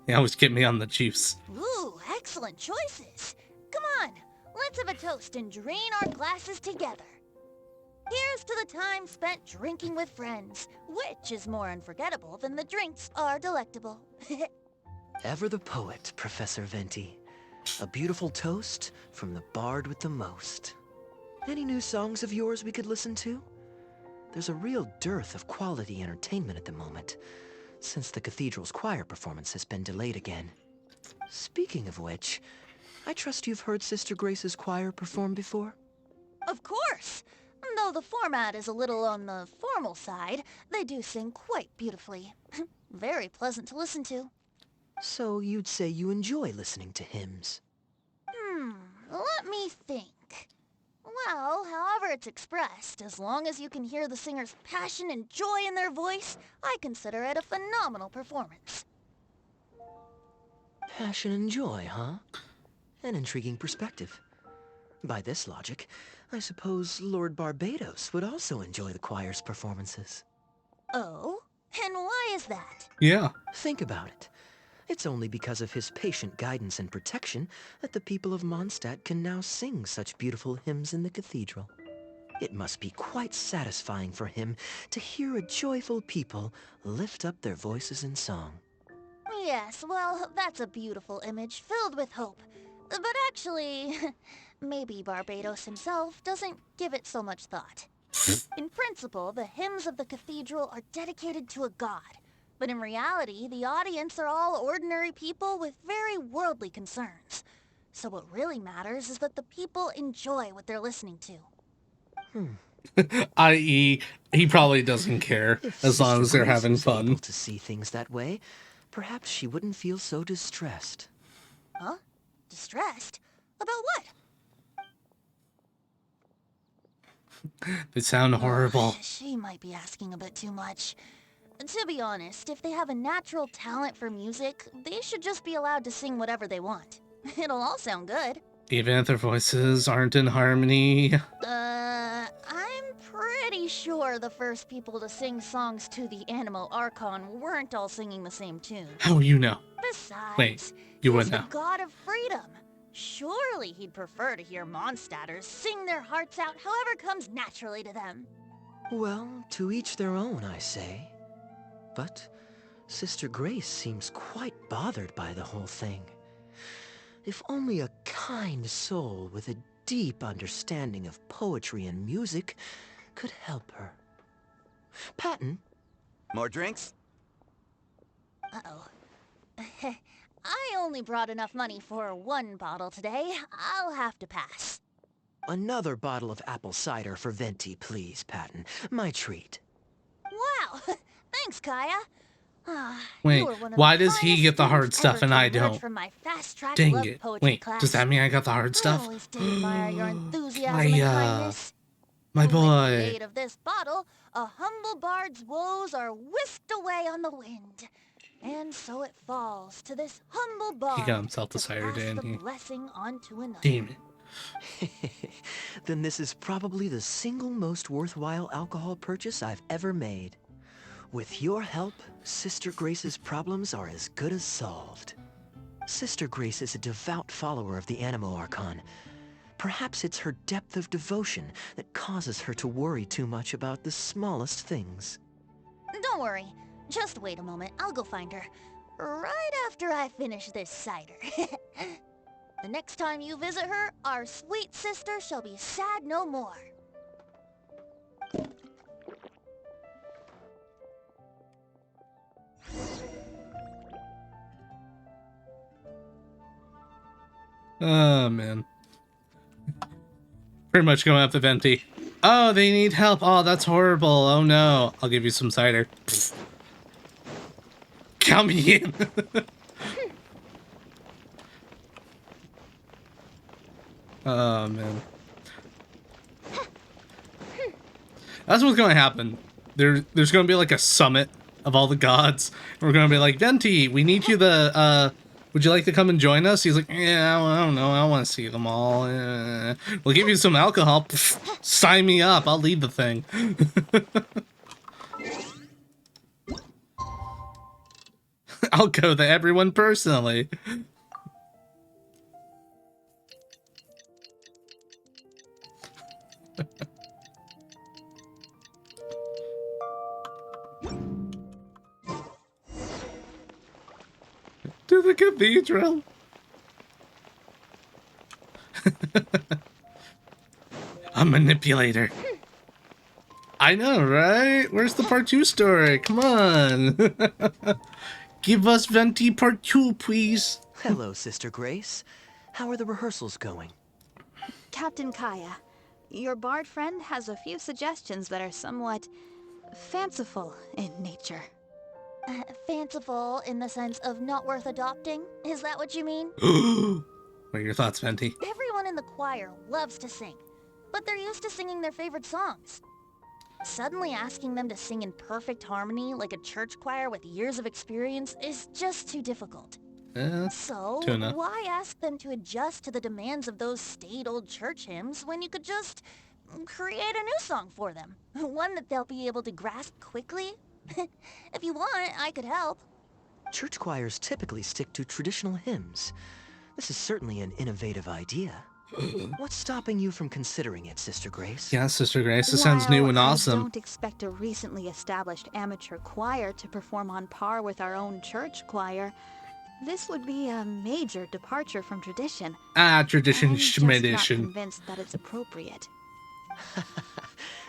They always get me on the juice. Ooh, excellent choices. Come on, let's have a toast and drain our glasses together. Here's to the time spent drinking with friends, which is more unforgettable than the drinks are delectable. Ever the poet, Professor Venti. A beautiful toast from the bard with the most. Any new songs of yours we could listen to? There's a real dearth of quality entertainment at the moment, since the cathedral's choir performance has been delayed again. Speaking of which, I trust you've heard Sister Grace's choir perform before? Of course! Though the format is a little on the formal side, they do sing quite beautifully. Very pleasant to listen to. So you'd say you enjoy listening to hymns? Let me think. Well, however it's expressed, as long as you can hear the singer's passion and joy in their voice, I consider it a phenomenal performance. Passion and joy, huh? An intriguing perspective. By this logic, I suppose Lord Barbados would also enjoy the choir's performances. Oh? And why is that? Yeah. Think about it. It's only because of his patient guidance and protection that the people of Mondstadt can now sing such beautiful hymns in the cathedral. It must be quite satisfying for him to hear a joyful people lift up their voices in song. Yes, well, that's a beautiful image filled with hope. But actually, maybe Barbados himself doesn't give it so much thought. In principle, the hymns of the cathedral are dedicated to a god. But in reality, the audience are all ordinary people with very worldly concerns. So what really matters is that the people enjoy what they're listening to. I.e., he probably doesn't care If as long Sister as they're Grace having was able fun. to see things that way, perhaps she wouldn't feel so distressed. Huh? Distressed? About what? They sound horrible. She might be asking a bit too much. To be honest, if they have a natural talent for music, they should just be allowed to sing whatever they want. It'll all sound good. Even if their voices aren't in harmony. I'm pretty sure the first people to sing songs to the Animo Archon weren't all singing the same tune. How you know? Besides, Wait, you he's wouldn't the know. god of freedom. Surely he'd prefer to hear Mondstadters sing their hearts out however comes naturally to them. Well, to each their own, I say. But Sister Grace seems quite bothered by the whole thing. If only a kind soul with a deep understanding of poetry and music could help her. Patton? More drinks? Uh-oh. I only brought enough money for one bottle today. I'll have to pass. Another bottle of apple cider for Venti, please, Patton. My treat. Wow! Thanks, Kaya. Wait, You are one of why the does he finest get the hard students stuff ever and to I emerge don't? From my fast-track Dang love it. poetry Wait, class. does that mean I got the hard I stuff? always did admire your enthusiasm and kindness. My With the boy. aid of this bottle, a humble bard's woes are whisked away on the wind. And so it falls to this humble bard He got himself the to cider, pass didn't the he? blessing on to another. Damn it. Then this is probably the single most worthwhile alcohol purchase I've ever made. With your help, Sister Grace's problems are as good as solved. Sister Grace is a devout follower of the Animo Archon. Perhaps it's her depth of devotion that causes her to worry too much about the smallest things. Don't worry. Just wait a moment. I'll go find her. Right after I finish this cider. The next time you visit her, our sweet sister shall be sad no more. Oh, man. Pretty much going up the Venti. Oh, they need help. Oh, that's horrible. Oh, no. I'll give you some cider. Pfft. Count me in. Oh, man. That's what's going to happen. There's going to be like a summit of all the gods. We're going to be like, Venti, we need you to, would you like to come and join us? He's like, yeah, I don't know. I want to see them all. We'll give you some alcohol. Pfft, sign me up. I'll lead the thing. I'll go to everyone personally. To the cathedral. A manipulator. I know, right? Where's the part 2 story? Come on. Give us Venti part 2, please. Hello, Sister Grace. How are the rehearsals going? Captain Kaya, your bard friend has a few suggestions that are somewhat fanciful in nature. Fanciful in the sense of not worth adopting? Is that what you mean? What are your thoughts, Venti? Everyone in the choir loves to sing, but they're used to singing their favorite songs. Suddenly asking them to sing in perfect harmony like a church choir with years of experience is just too difficult. So, why ask them to adjust to the demands of those staid old church hymns when you could just create a new song for them? One that they'll be able to grasp quickly? If you want, I could help. Church choirs typically stick to traditional hymns. This is certainly an innovative idea. What's stopping you from considering it, Sister Grace? Yeah, Sister Grace, this sounds new and awesome. I don't expect a recently established amateur choir to perform on par with our own church choir. This would be a major departure from tradition. Tradition, I'm just not schmedition. convinced that it's appropriate.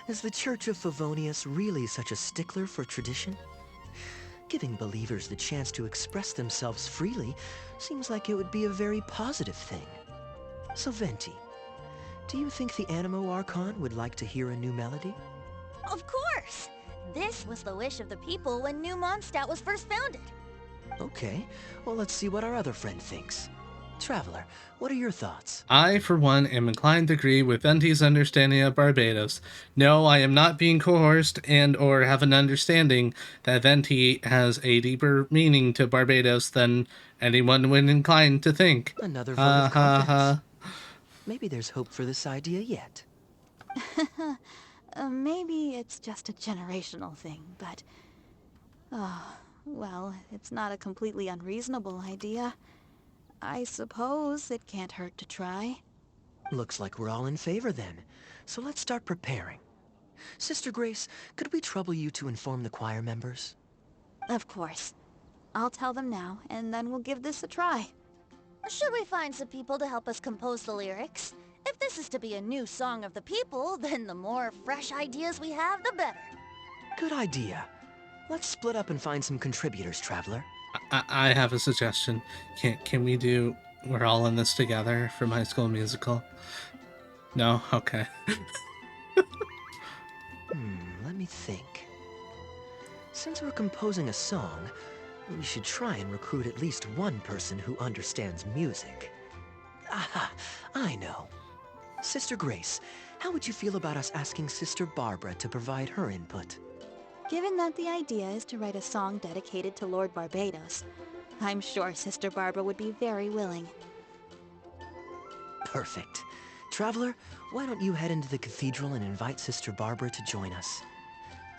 Is the Church of Favonius really such a stickler for tradition? Giving believers the chance to express themselves freely seems like it would be a very positive thing. So Venti, Do you think the Animo Archon would like to hear a new melody? Of course! This was the wish of the people when New Mondstadt was first founded. Okay, well let's see what our other friend thinks. Traveler, what are your thoughts? I, for one, am inclined to agree with Venti's understanding of Barbados. No, I am not being coerced and or have an understanding that Venti has a deeper meaning to Barbados than anyone would incline to think. Another vote of confidence. Maybe there's hope for this idea yet. Maybe it's just a generational thing, but... well, it's not a completely unreasonable idea. I suppose it can't hurt to try. Looks like we're all in favor then. So let's start preparing. Sister Grace, could we trouble you to inform the choir members? Of course. I'll tell them now, and then we'll give this a try. Should we find some people to help us compose the lyrics? If this is to be a new song of the people, then the more fresh ideas we have, the better. Good idea. Let's split up and find some contributors, Traveler. I have a suggestion. Can we do We're All in This Together from High School Musical? No? Okay. Let me think. Since we're composing a song, we should try and recruit at least one person who understands music. Aha! I know. Sister Grace, how would you feel about us asking Sister Barbara to provide her input? Given that the idea is to write a song dedicated to Lord Barbados, I'm sure Sister Barbara would be very willing. Perfect. Traveler, why don't you head into the cathedral and invite Sister Barbara to join us?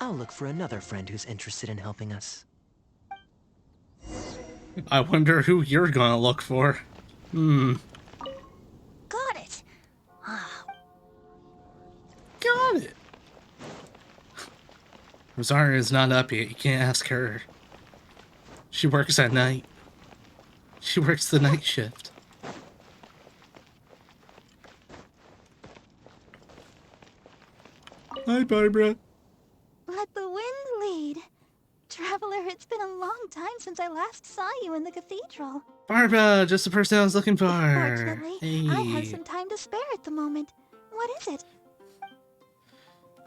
I'll look for another friend who's interested in helping us. I wonder who you're gonna look for. Got it! Got it! Rosaria is not up yet. You can't ask her. She works at night. She works the night shift. Hi, Barbara. Let the wind lead. Traveler, it's been a long time since I last saw you in the cathedral. Barbara, just the person I was looking for. Fortunately, I have some time to spare at the moment. What is it?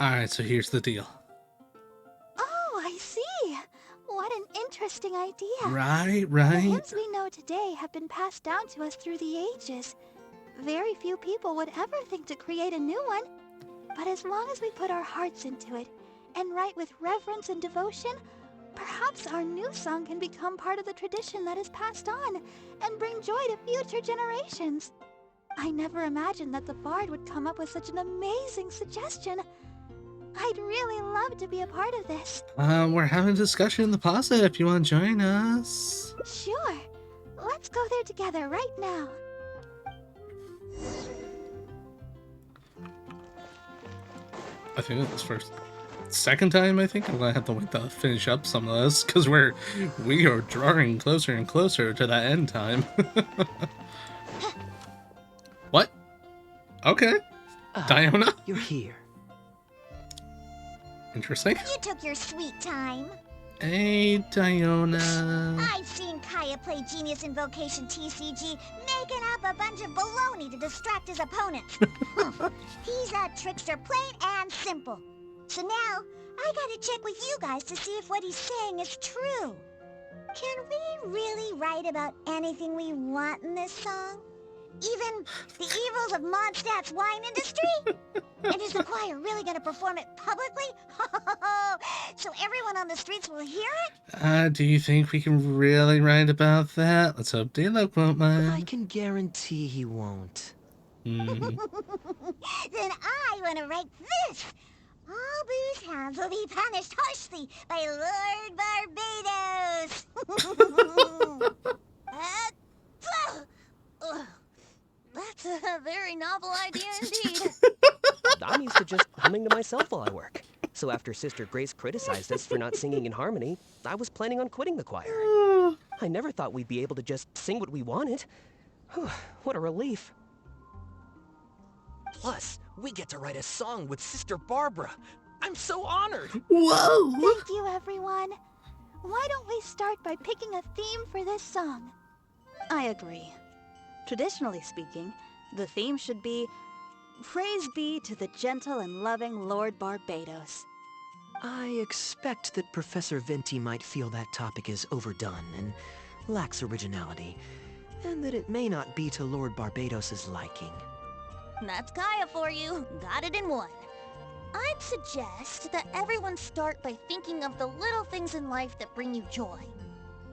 Alright, so here's the deal. Oh, I see. What an interesting idea. Right. The hymns we know today have been passed down to us through the ages. Very few people would ever think to create a new one. But as long as we put our hearts into it and write with reverence and devotion, perhaps our new song can become part of the tradition that is passed on and bring joy to future generations. I never imagined that the bard would come up with such an amazing suggestion. I'd really love to be a part of this. We're having a discussion in the plaza if you want to join us. Sure. Let's go there together right now. I think it's second time, I think. I'm gonna have to wait to finish up some of this because we are drawing closer and closer to that end time. What? Okay. Diona? You're here. Interesting. You took your sweet time. Hey, Diona. I've seen Kaya play Genius Invocation TCG, making up a bunch of baloney to distract his opponents. He's a trickster, plain and simple. So now, I gotta check with you guys to see if what he's saying is true. Can we really write about anything we want in this song? Even the evils of Mondstadt's wine industry? And is the choir really gonna perform it publicly? So everyone on the streets will hear it? Do you think we can really write about that? Let's hope Dialog won't mind. I can guarantee he won't. Then I want to write this. All booze hounds will be punished harshly by Lord Barbados. That's a very novel idea indeed. I'm used to just humming to myself while I work. So after Sister Grace criticized us for not singing in harmony, I was planning on quitting the choir. I never thought we'd be able to just sing what we wanted. Whew, what a relief. Plus, we get to write a song with Sister Barbara. I'm so honored. Whoa! Thank you, everyone. Why don't we start by picking a theme for this song? I agree. Traditionally speaking, the theme should be Praise be to the gentle and loving Lord Barbados. I expect that Professor Venti might feel that topic is overdone and lacks originality, and that it may not be to Lord Barbados's liking. That's Kaya for you. Got it in one. I'd suggest that everyone start by thinking of the little things in life that bring you joy.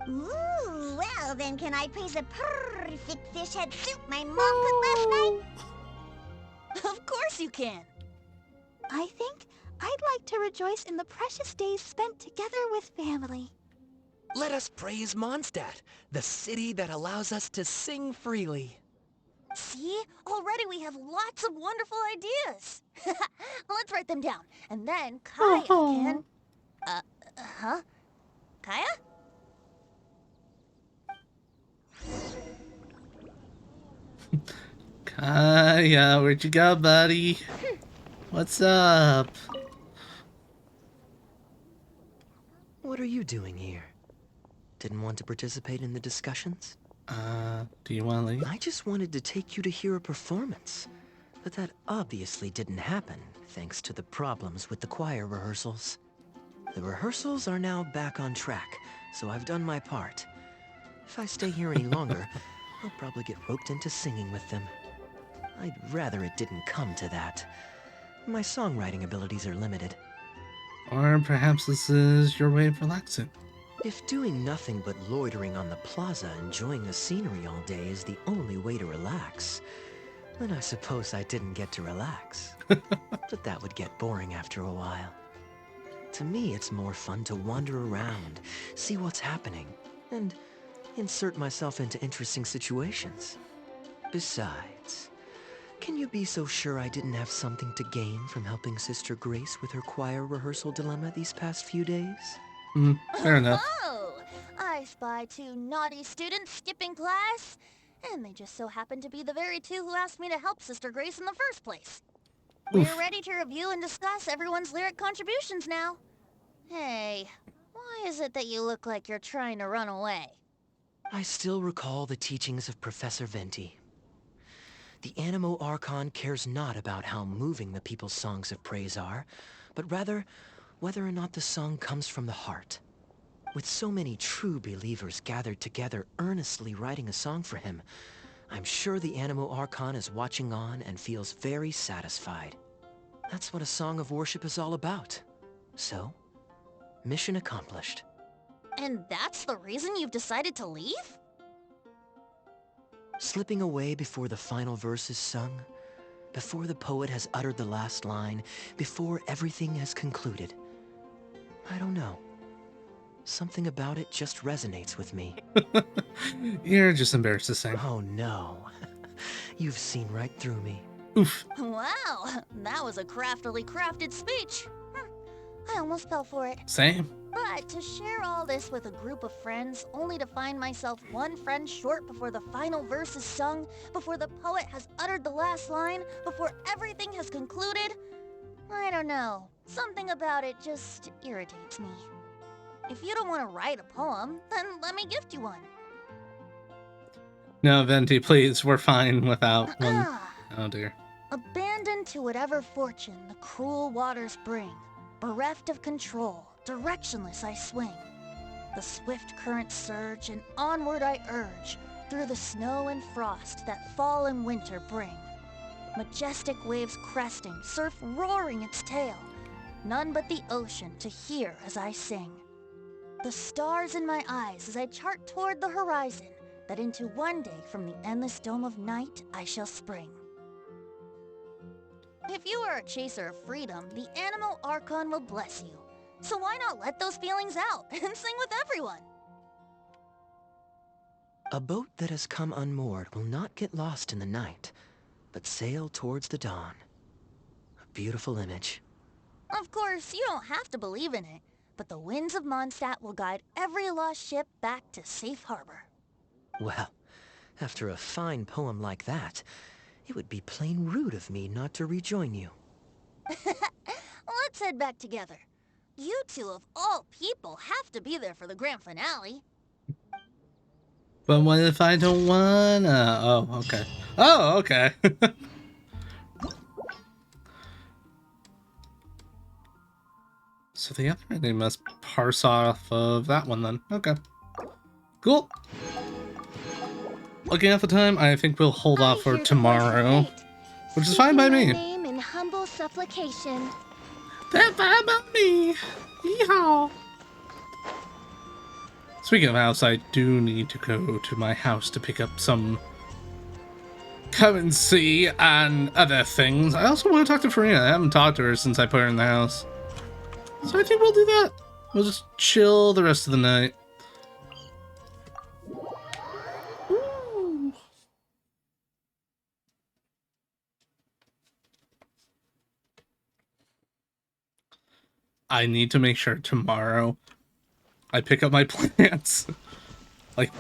Ooh, well then can I praise the perfect fish head soup my mom cooked last night? Of course you can. I think I'd like to rejoice in the precious days spent together with family. Let us praise Mondstadt, the city that allows us to sing freely. See? Already we have lots of wonderful ideas. Let's write them down. And then Kaya can... huh? Kaya? Kaya, where'd you go, buddy? What's up? What are you doing here? Didn't want to participate in the discussions? Do you want to leave? I just wanted to take you to hear a performance. But that obviously didn't happen, thanks to the problems with the choir rehearsals. The rehearsals are now back on track, so I've done my part. If I stay here any longer, I'll probably get roped into singing with them. I'd rather it didn't come to that. My songwriting abilities are limited. Or perhaps this is your way of relaxing. If doing nothing but loitering on the plaza enjoying the scenery all day is the only way to relax, then I suppose I didn't get to relax. But that would get boring after a while. To me, it's more fun to wander around, see what's happening, and insert myself into interesting situations. Besides, can you be so sure I didn't have something to gain from helping Sister Grace with her choir rehearsal dilemma these past few days? Fair enough. Oh, I spy 2 naughty students skipping class, and they just so happen to be the very 2 who asked me to help Sister Grace in the first place. We're ready to review and discuss everyone's lyric contributions now. Hey, why is it that you look like you're trying to run away? I still recall the teachings of Professor Venti. The Animo Archon cares not about how moving the people's songs of praise are, but rather whether or not the song comes from the heart. With so many true believers gathered together earnestly writing a song for him, I'm sure the Animo Archon is watching on and feels very satisfied. That's what a song of worship is all about. So, mission accomplished. And that's the reason you've decided to leave? Slipping away before the final verse is sung, before the poet has uttered the last line, before everything has concluded. I don't know. Something about it just resonates with me. You're just embarrassed to sing. Oh no. You've seen right through me. Oof. Wow, that was a craftily crafted speech. I almost fell for it. Same. But to share all this with a group of friends, only to find myself one friend short before the final verse is sung, before the poet has uttered the last line, before everything has concluded, I don't know. Something about it just irritates me. If you don't want to write a poem, then let me gift you one. No, Venti, please. We're fine without one. Oh dear. Abandoned to whatever fortune the cruel waters bring, bereft of control, directionless I swing. The swift currents surge, and onward I urge, through the snow and frost that fall and winter bring. Majestic waves cresting, surf roaring its tail, none but the ocean to hear as I sing. The stars in my eyes as I chart toward the horizon, that into one day from the endless dome of night I shall spring. If you are a chaser of freedom, the Animo Archon will bless you. So why not let those feelings out and sing with everyone? A boat that has come unmoored will not get lost in the night, but sail towards the dawn. A beautiful image. Of course, you don't have to believe in it, but the winds of Mondstadt will guide every lost ship back to safe harbor. Well, after a fine poem like that, it would be plain rude of me not to rejoin you. Let's head back together. You 2 of all people have to be there for the grand finale. But what if I don't wanna? Oh, okay. Oh, okay. So the other ending must parse off of that one then. Okay. Cool. Looking at the time, I think we'll hold off for tomorrow. Which is fine by me. Name in humble supplication. That's fine by me. Yeehaw. Speaking of house, I do need to go to my house to pick up some currency and other things. I also want to talk to Farina. I haven't talked to her since I put her in the house. So I think we'll do that. We'll just chill the rest of the night. Ooh. I need to make sure tomorrow I pick up my plants like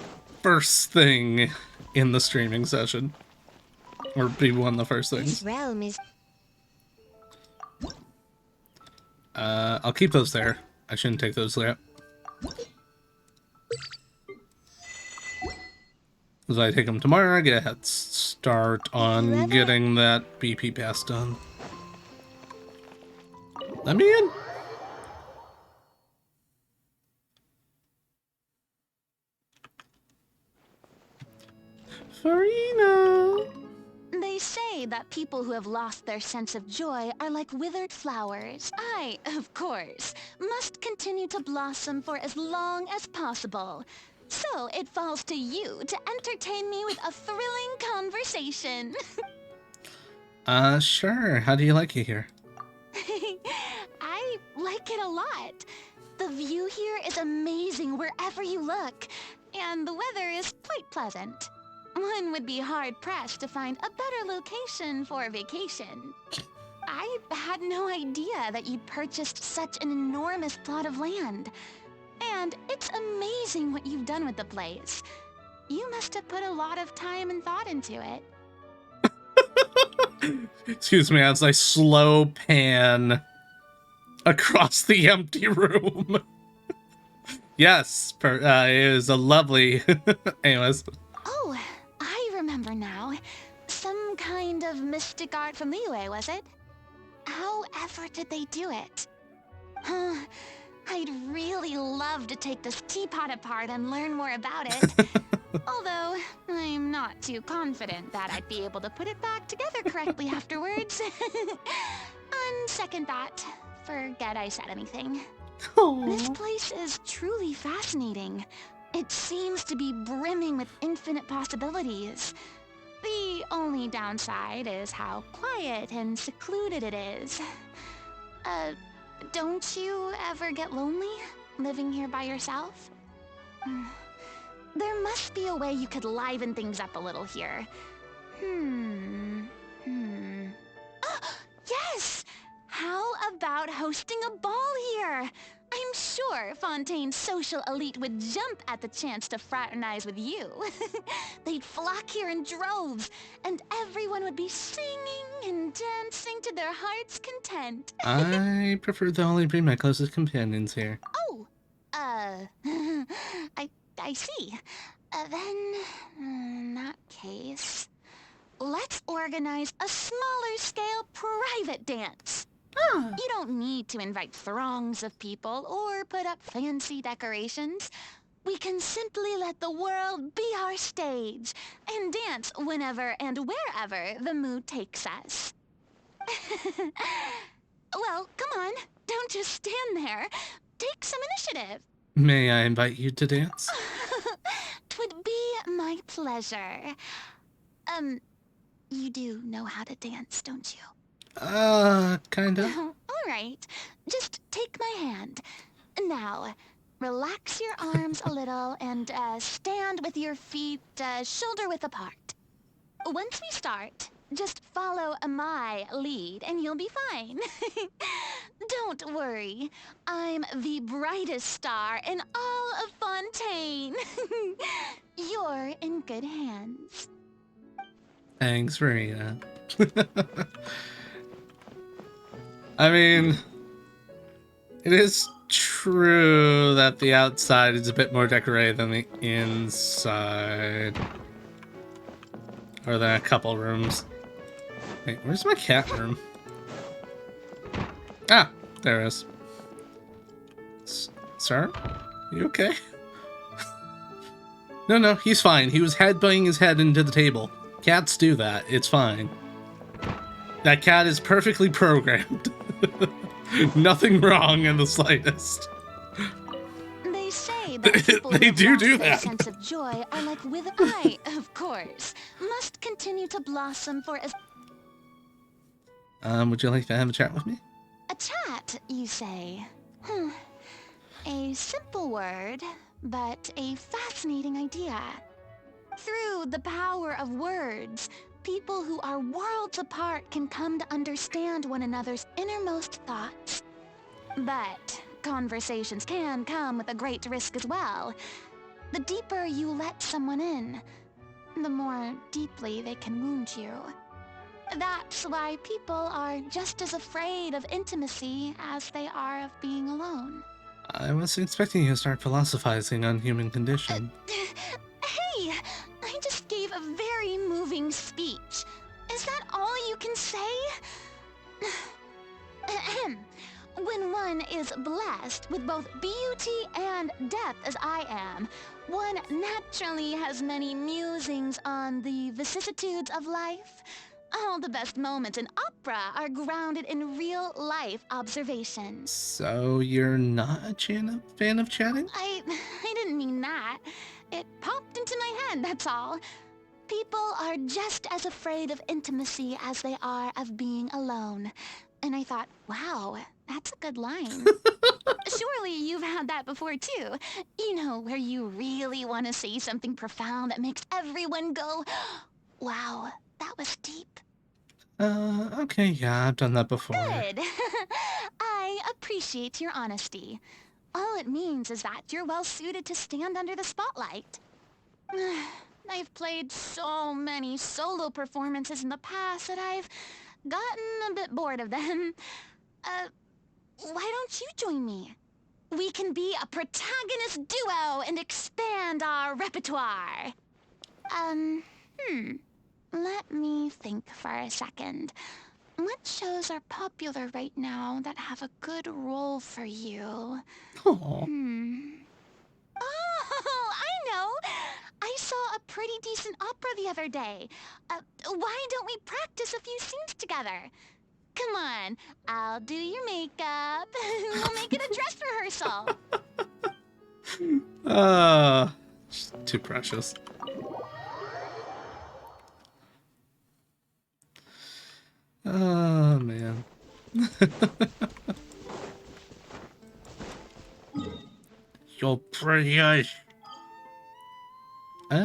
first thing in the streaming session. Or be one of the first things. This realm is... I'll keep those there. I shouldn't take those there. As I take them tomorrow, I get a head start on getting that BP pass done. Let me in. Farina! They say that people who have lost their sense of joy are like withered flowers. I, of course, must continue to blossom for as long as possible. So it falls to you to entertain me with a thrilling conversation. Sure. How do you like it here? I like it a lot. The view here is amazing wherever you look, and the weather is quite pleasant. One would be hard-pressed to find a better location for a vacation. I had no idea that you'd purchased such an enormous plot of land. And it's amazing what you've done with the place. You must have put a lot of time and thought into it. Excuse me, as I slow pan across the empty room. Yes, it is a lovely... Anyways. Oh, I remember now. Some kind of mystic art from Liyue, was it? However did they do it? I'd really love to take this teapot apart and learn more about it. Although, I'm not too confident that I'd be able to put it back together correctly afterwards. On second thought, forget I said anything. This place is truly fascinating. It seems to be brimming with infinite possibilities. The only downside is how quiet and secluded it is. Don't you ever get lonely, living here by yourself? There must be a way you could liven things up a little here. Yes! How about hosting a ball here? I'm sure Fontaine's social elite would jump at the chance to fraternize with you. They'd flock here in droves, and everyone would be singing and dancing to their heart's content. I prefer to only bring my closest companions here. Oh, I see. Then, in that case, let's organize a smaller scale private dance. You don't need to invite throngs of people or put up fancy decorations. We can simply let the world be our stage and dance whenever and wherever the mood takes us. Well, come on. Don't just stand there. Take some initiative. May I invite you to dance? 'Twould be my pleasure. You do know how to dance, don't you? Kinda. All right. Just take my hand. Now, relax your arms a little and stand with your feet shoulder-width apart. Once we start, just follow my lead and you'll be fine. Don't worry. I'm the brightest star in all of Fontaine. You're in good hands. Thanks, Farina. I mean, it is true that the outside is a bit more decorated than the inside. Or than a couple rooms. Wait, where's my cat room? Ah, there it is. Sir? You okay? No, he's fine. He was headbutting his head into the table. Cats do that. It's fine. That cat is perfectly programmed. Nothing wrong in the slightest. They say that people They who have do lost their that. sense of joy are like wither. I, of course, must continue to blossom for as Would you like to have a chat with me? a chat, you say? A simple word, but a fascinating idea. Through the power of words, people who are worlds apart can come to understand one another's innermost thoughts. But conversations can come with a great risk as well. The deeper you let someone in, the more deeply they can wound you. That's why people are just as afraid of intimacy as they are of being alone. I was expecting you to start philosophizing on human condition. Hey! I just gave a very moving speech. Is that all you can say? Ahem. When one is blessed with both beauty and depth as I am, one naturally has many musings on the vicissitudes of life. All the best moments in opera are grounded in real-life observations. So you're not a fan of chatting? I didn't mean that. It popped into my head, that's all. People are just as afraid of intimacy as they are of being alone. And I thought, wow, that's a good line. Surely you've had that before too. You know, where you really want to say something profound that makes everyone go, wow, that was deep. Okay, yeah, I've done that before. Good. I appreciate your honesty. All it means is that you're well suited to stand under the spotlight. I've played so many solo performances in the past that I've gotten a bit bored of them. Why don't you join me? We can be a protagonist duo and expand our repertoire. Let me think for a second. What shows are popular right now that have a good role for you? Aww. Oh, I know! I saw a pretty decent opera the other day. Why don't we practice a few scenes together? Come on, I'll do your makeup. We'll make it a dress rehearsal. Too precious. Oh, man. You're precious. I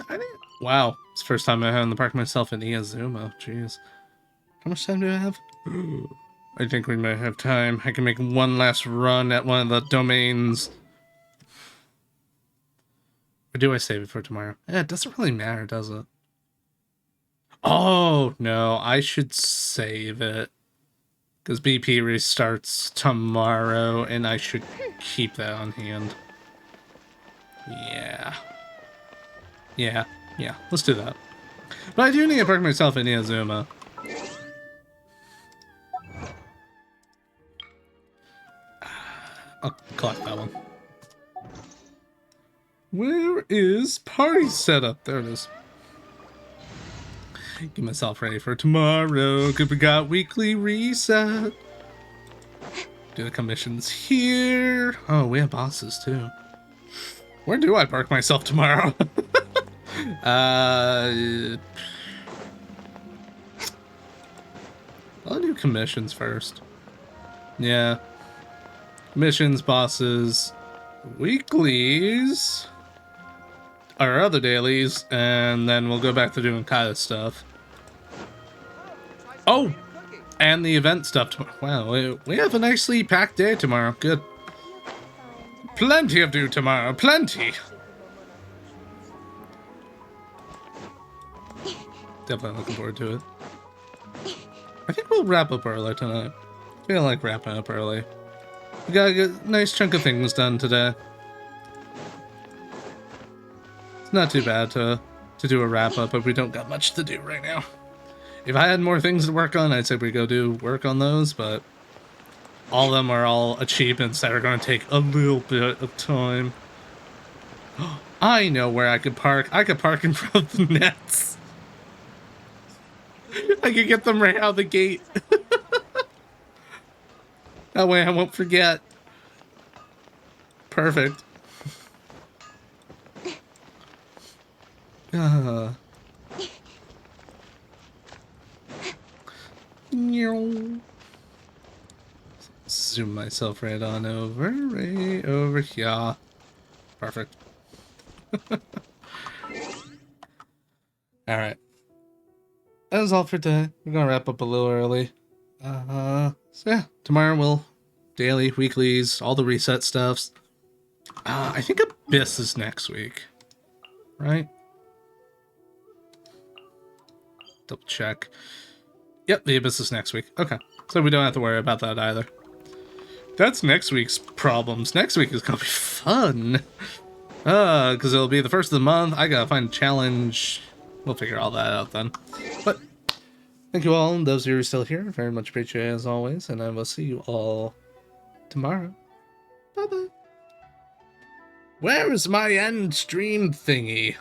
think... Wow. It's the first time I haven't parked myself in Iazuma. Jeez. How much time do I have? I think we might have time. I can make one last run at one of the domains. Or do I save it for tomorrow? It doesn't really matter, does it? Oh, no. I should save it. Because BP restarts tomorrow, and I should keep that on hand. Yeah. Yeah. Let's do that. But I do need to park myself in Iazuma. I'll collect that one. Where is party setup? There it is. Get myself ready for tomorrow, cause we got weekly reset. Do the commissions here. Oh, we have bosses too. Where do I park myself tomorrow? I'll do commissions first. Yeah. Missions, bosses, weeklies, our other dailies, and then we'll go back to doing Kaya stuff. Oh! And the event stuff tomorrow. Wow, we have a nicely packed day tomorrow. Good. Plenty of do tomorrow. Plenty! Definitely looking forward to it. I think we'll wrap up early tonight. I feel like wrapping up early. We got a nice chunk of things done today. It's not too bad to do a wrap up, but we don't got much to do right now. If I had more things to work on, I'd say we go do work on those, but all of them are all achievements that are going to take a little bit of time. I know where I could park. I could park in front of the nets. I could get them right out of the gate. That way I won't forget. Perfect. Zoom myself right on over, right over here. Perfect. Alright. That was all for today. We're gonna wrap up a little early. So yeah, tomorrow we'll daily, weeklies, all the reset stuffs. I think Abyss is next week. Right? Double check. Yep, the Abyss is next week. Okay. So we don't have to worry about that either. That's next week's problems. Next week is gonna be fun. Because it'll be the first of the month. I gotta find a challenge. We'll figure all that out then. But thank you all, and those of you who are still here. Very much appreciate it as always, and I will see you all tomorrow. Bye-bye. Where is my end stream thingy?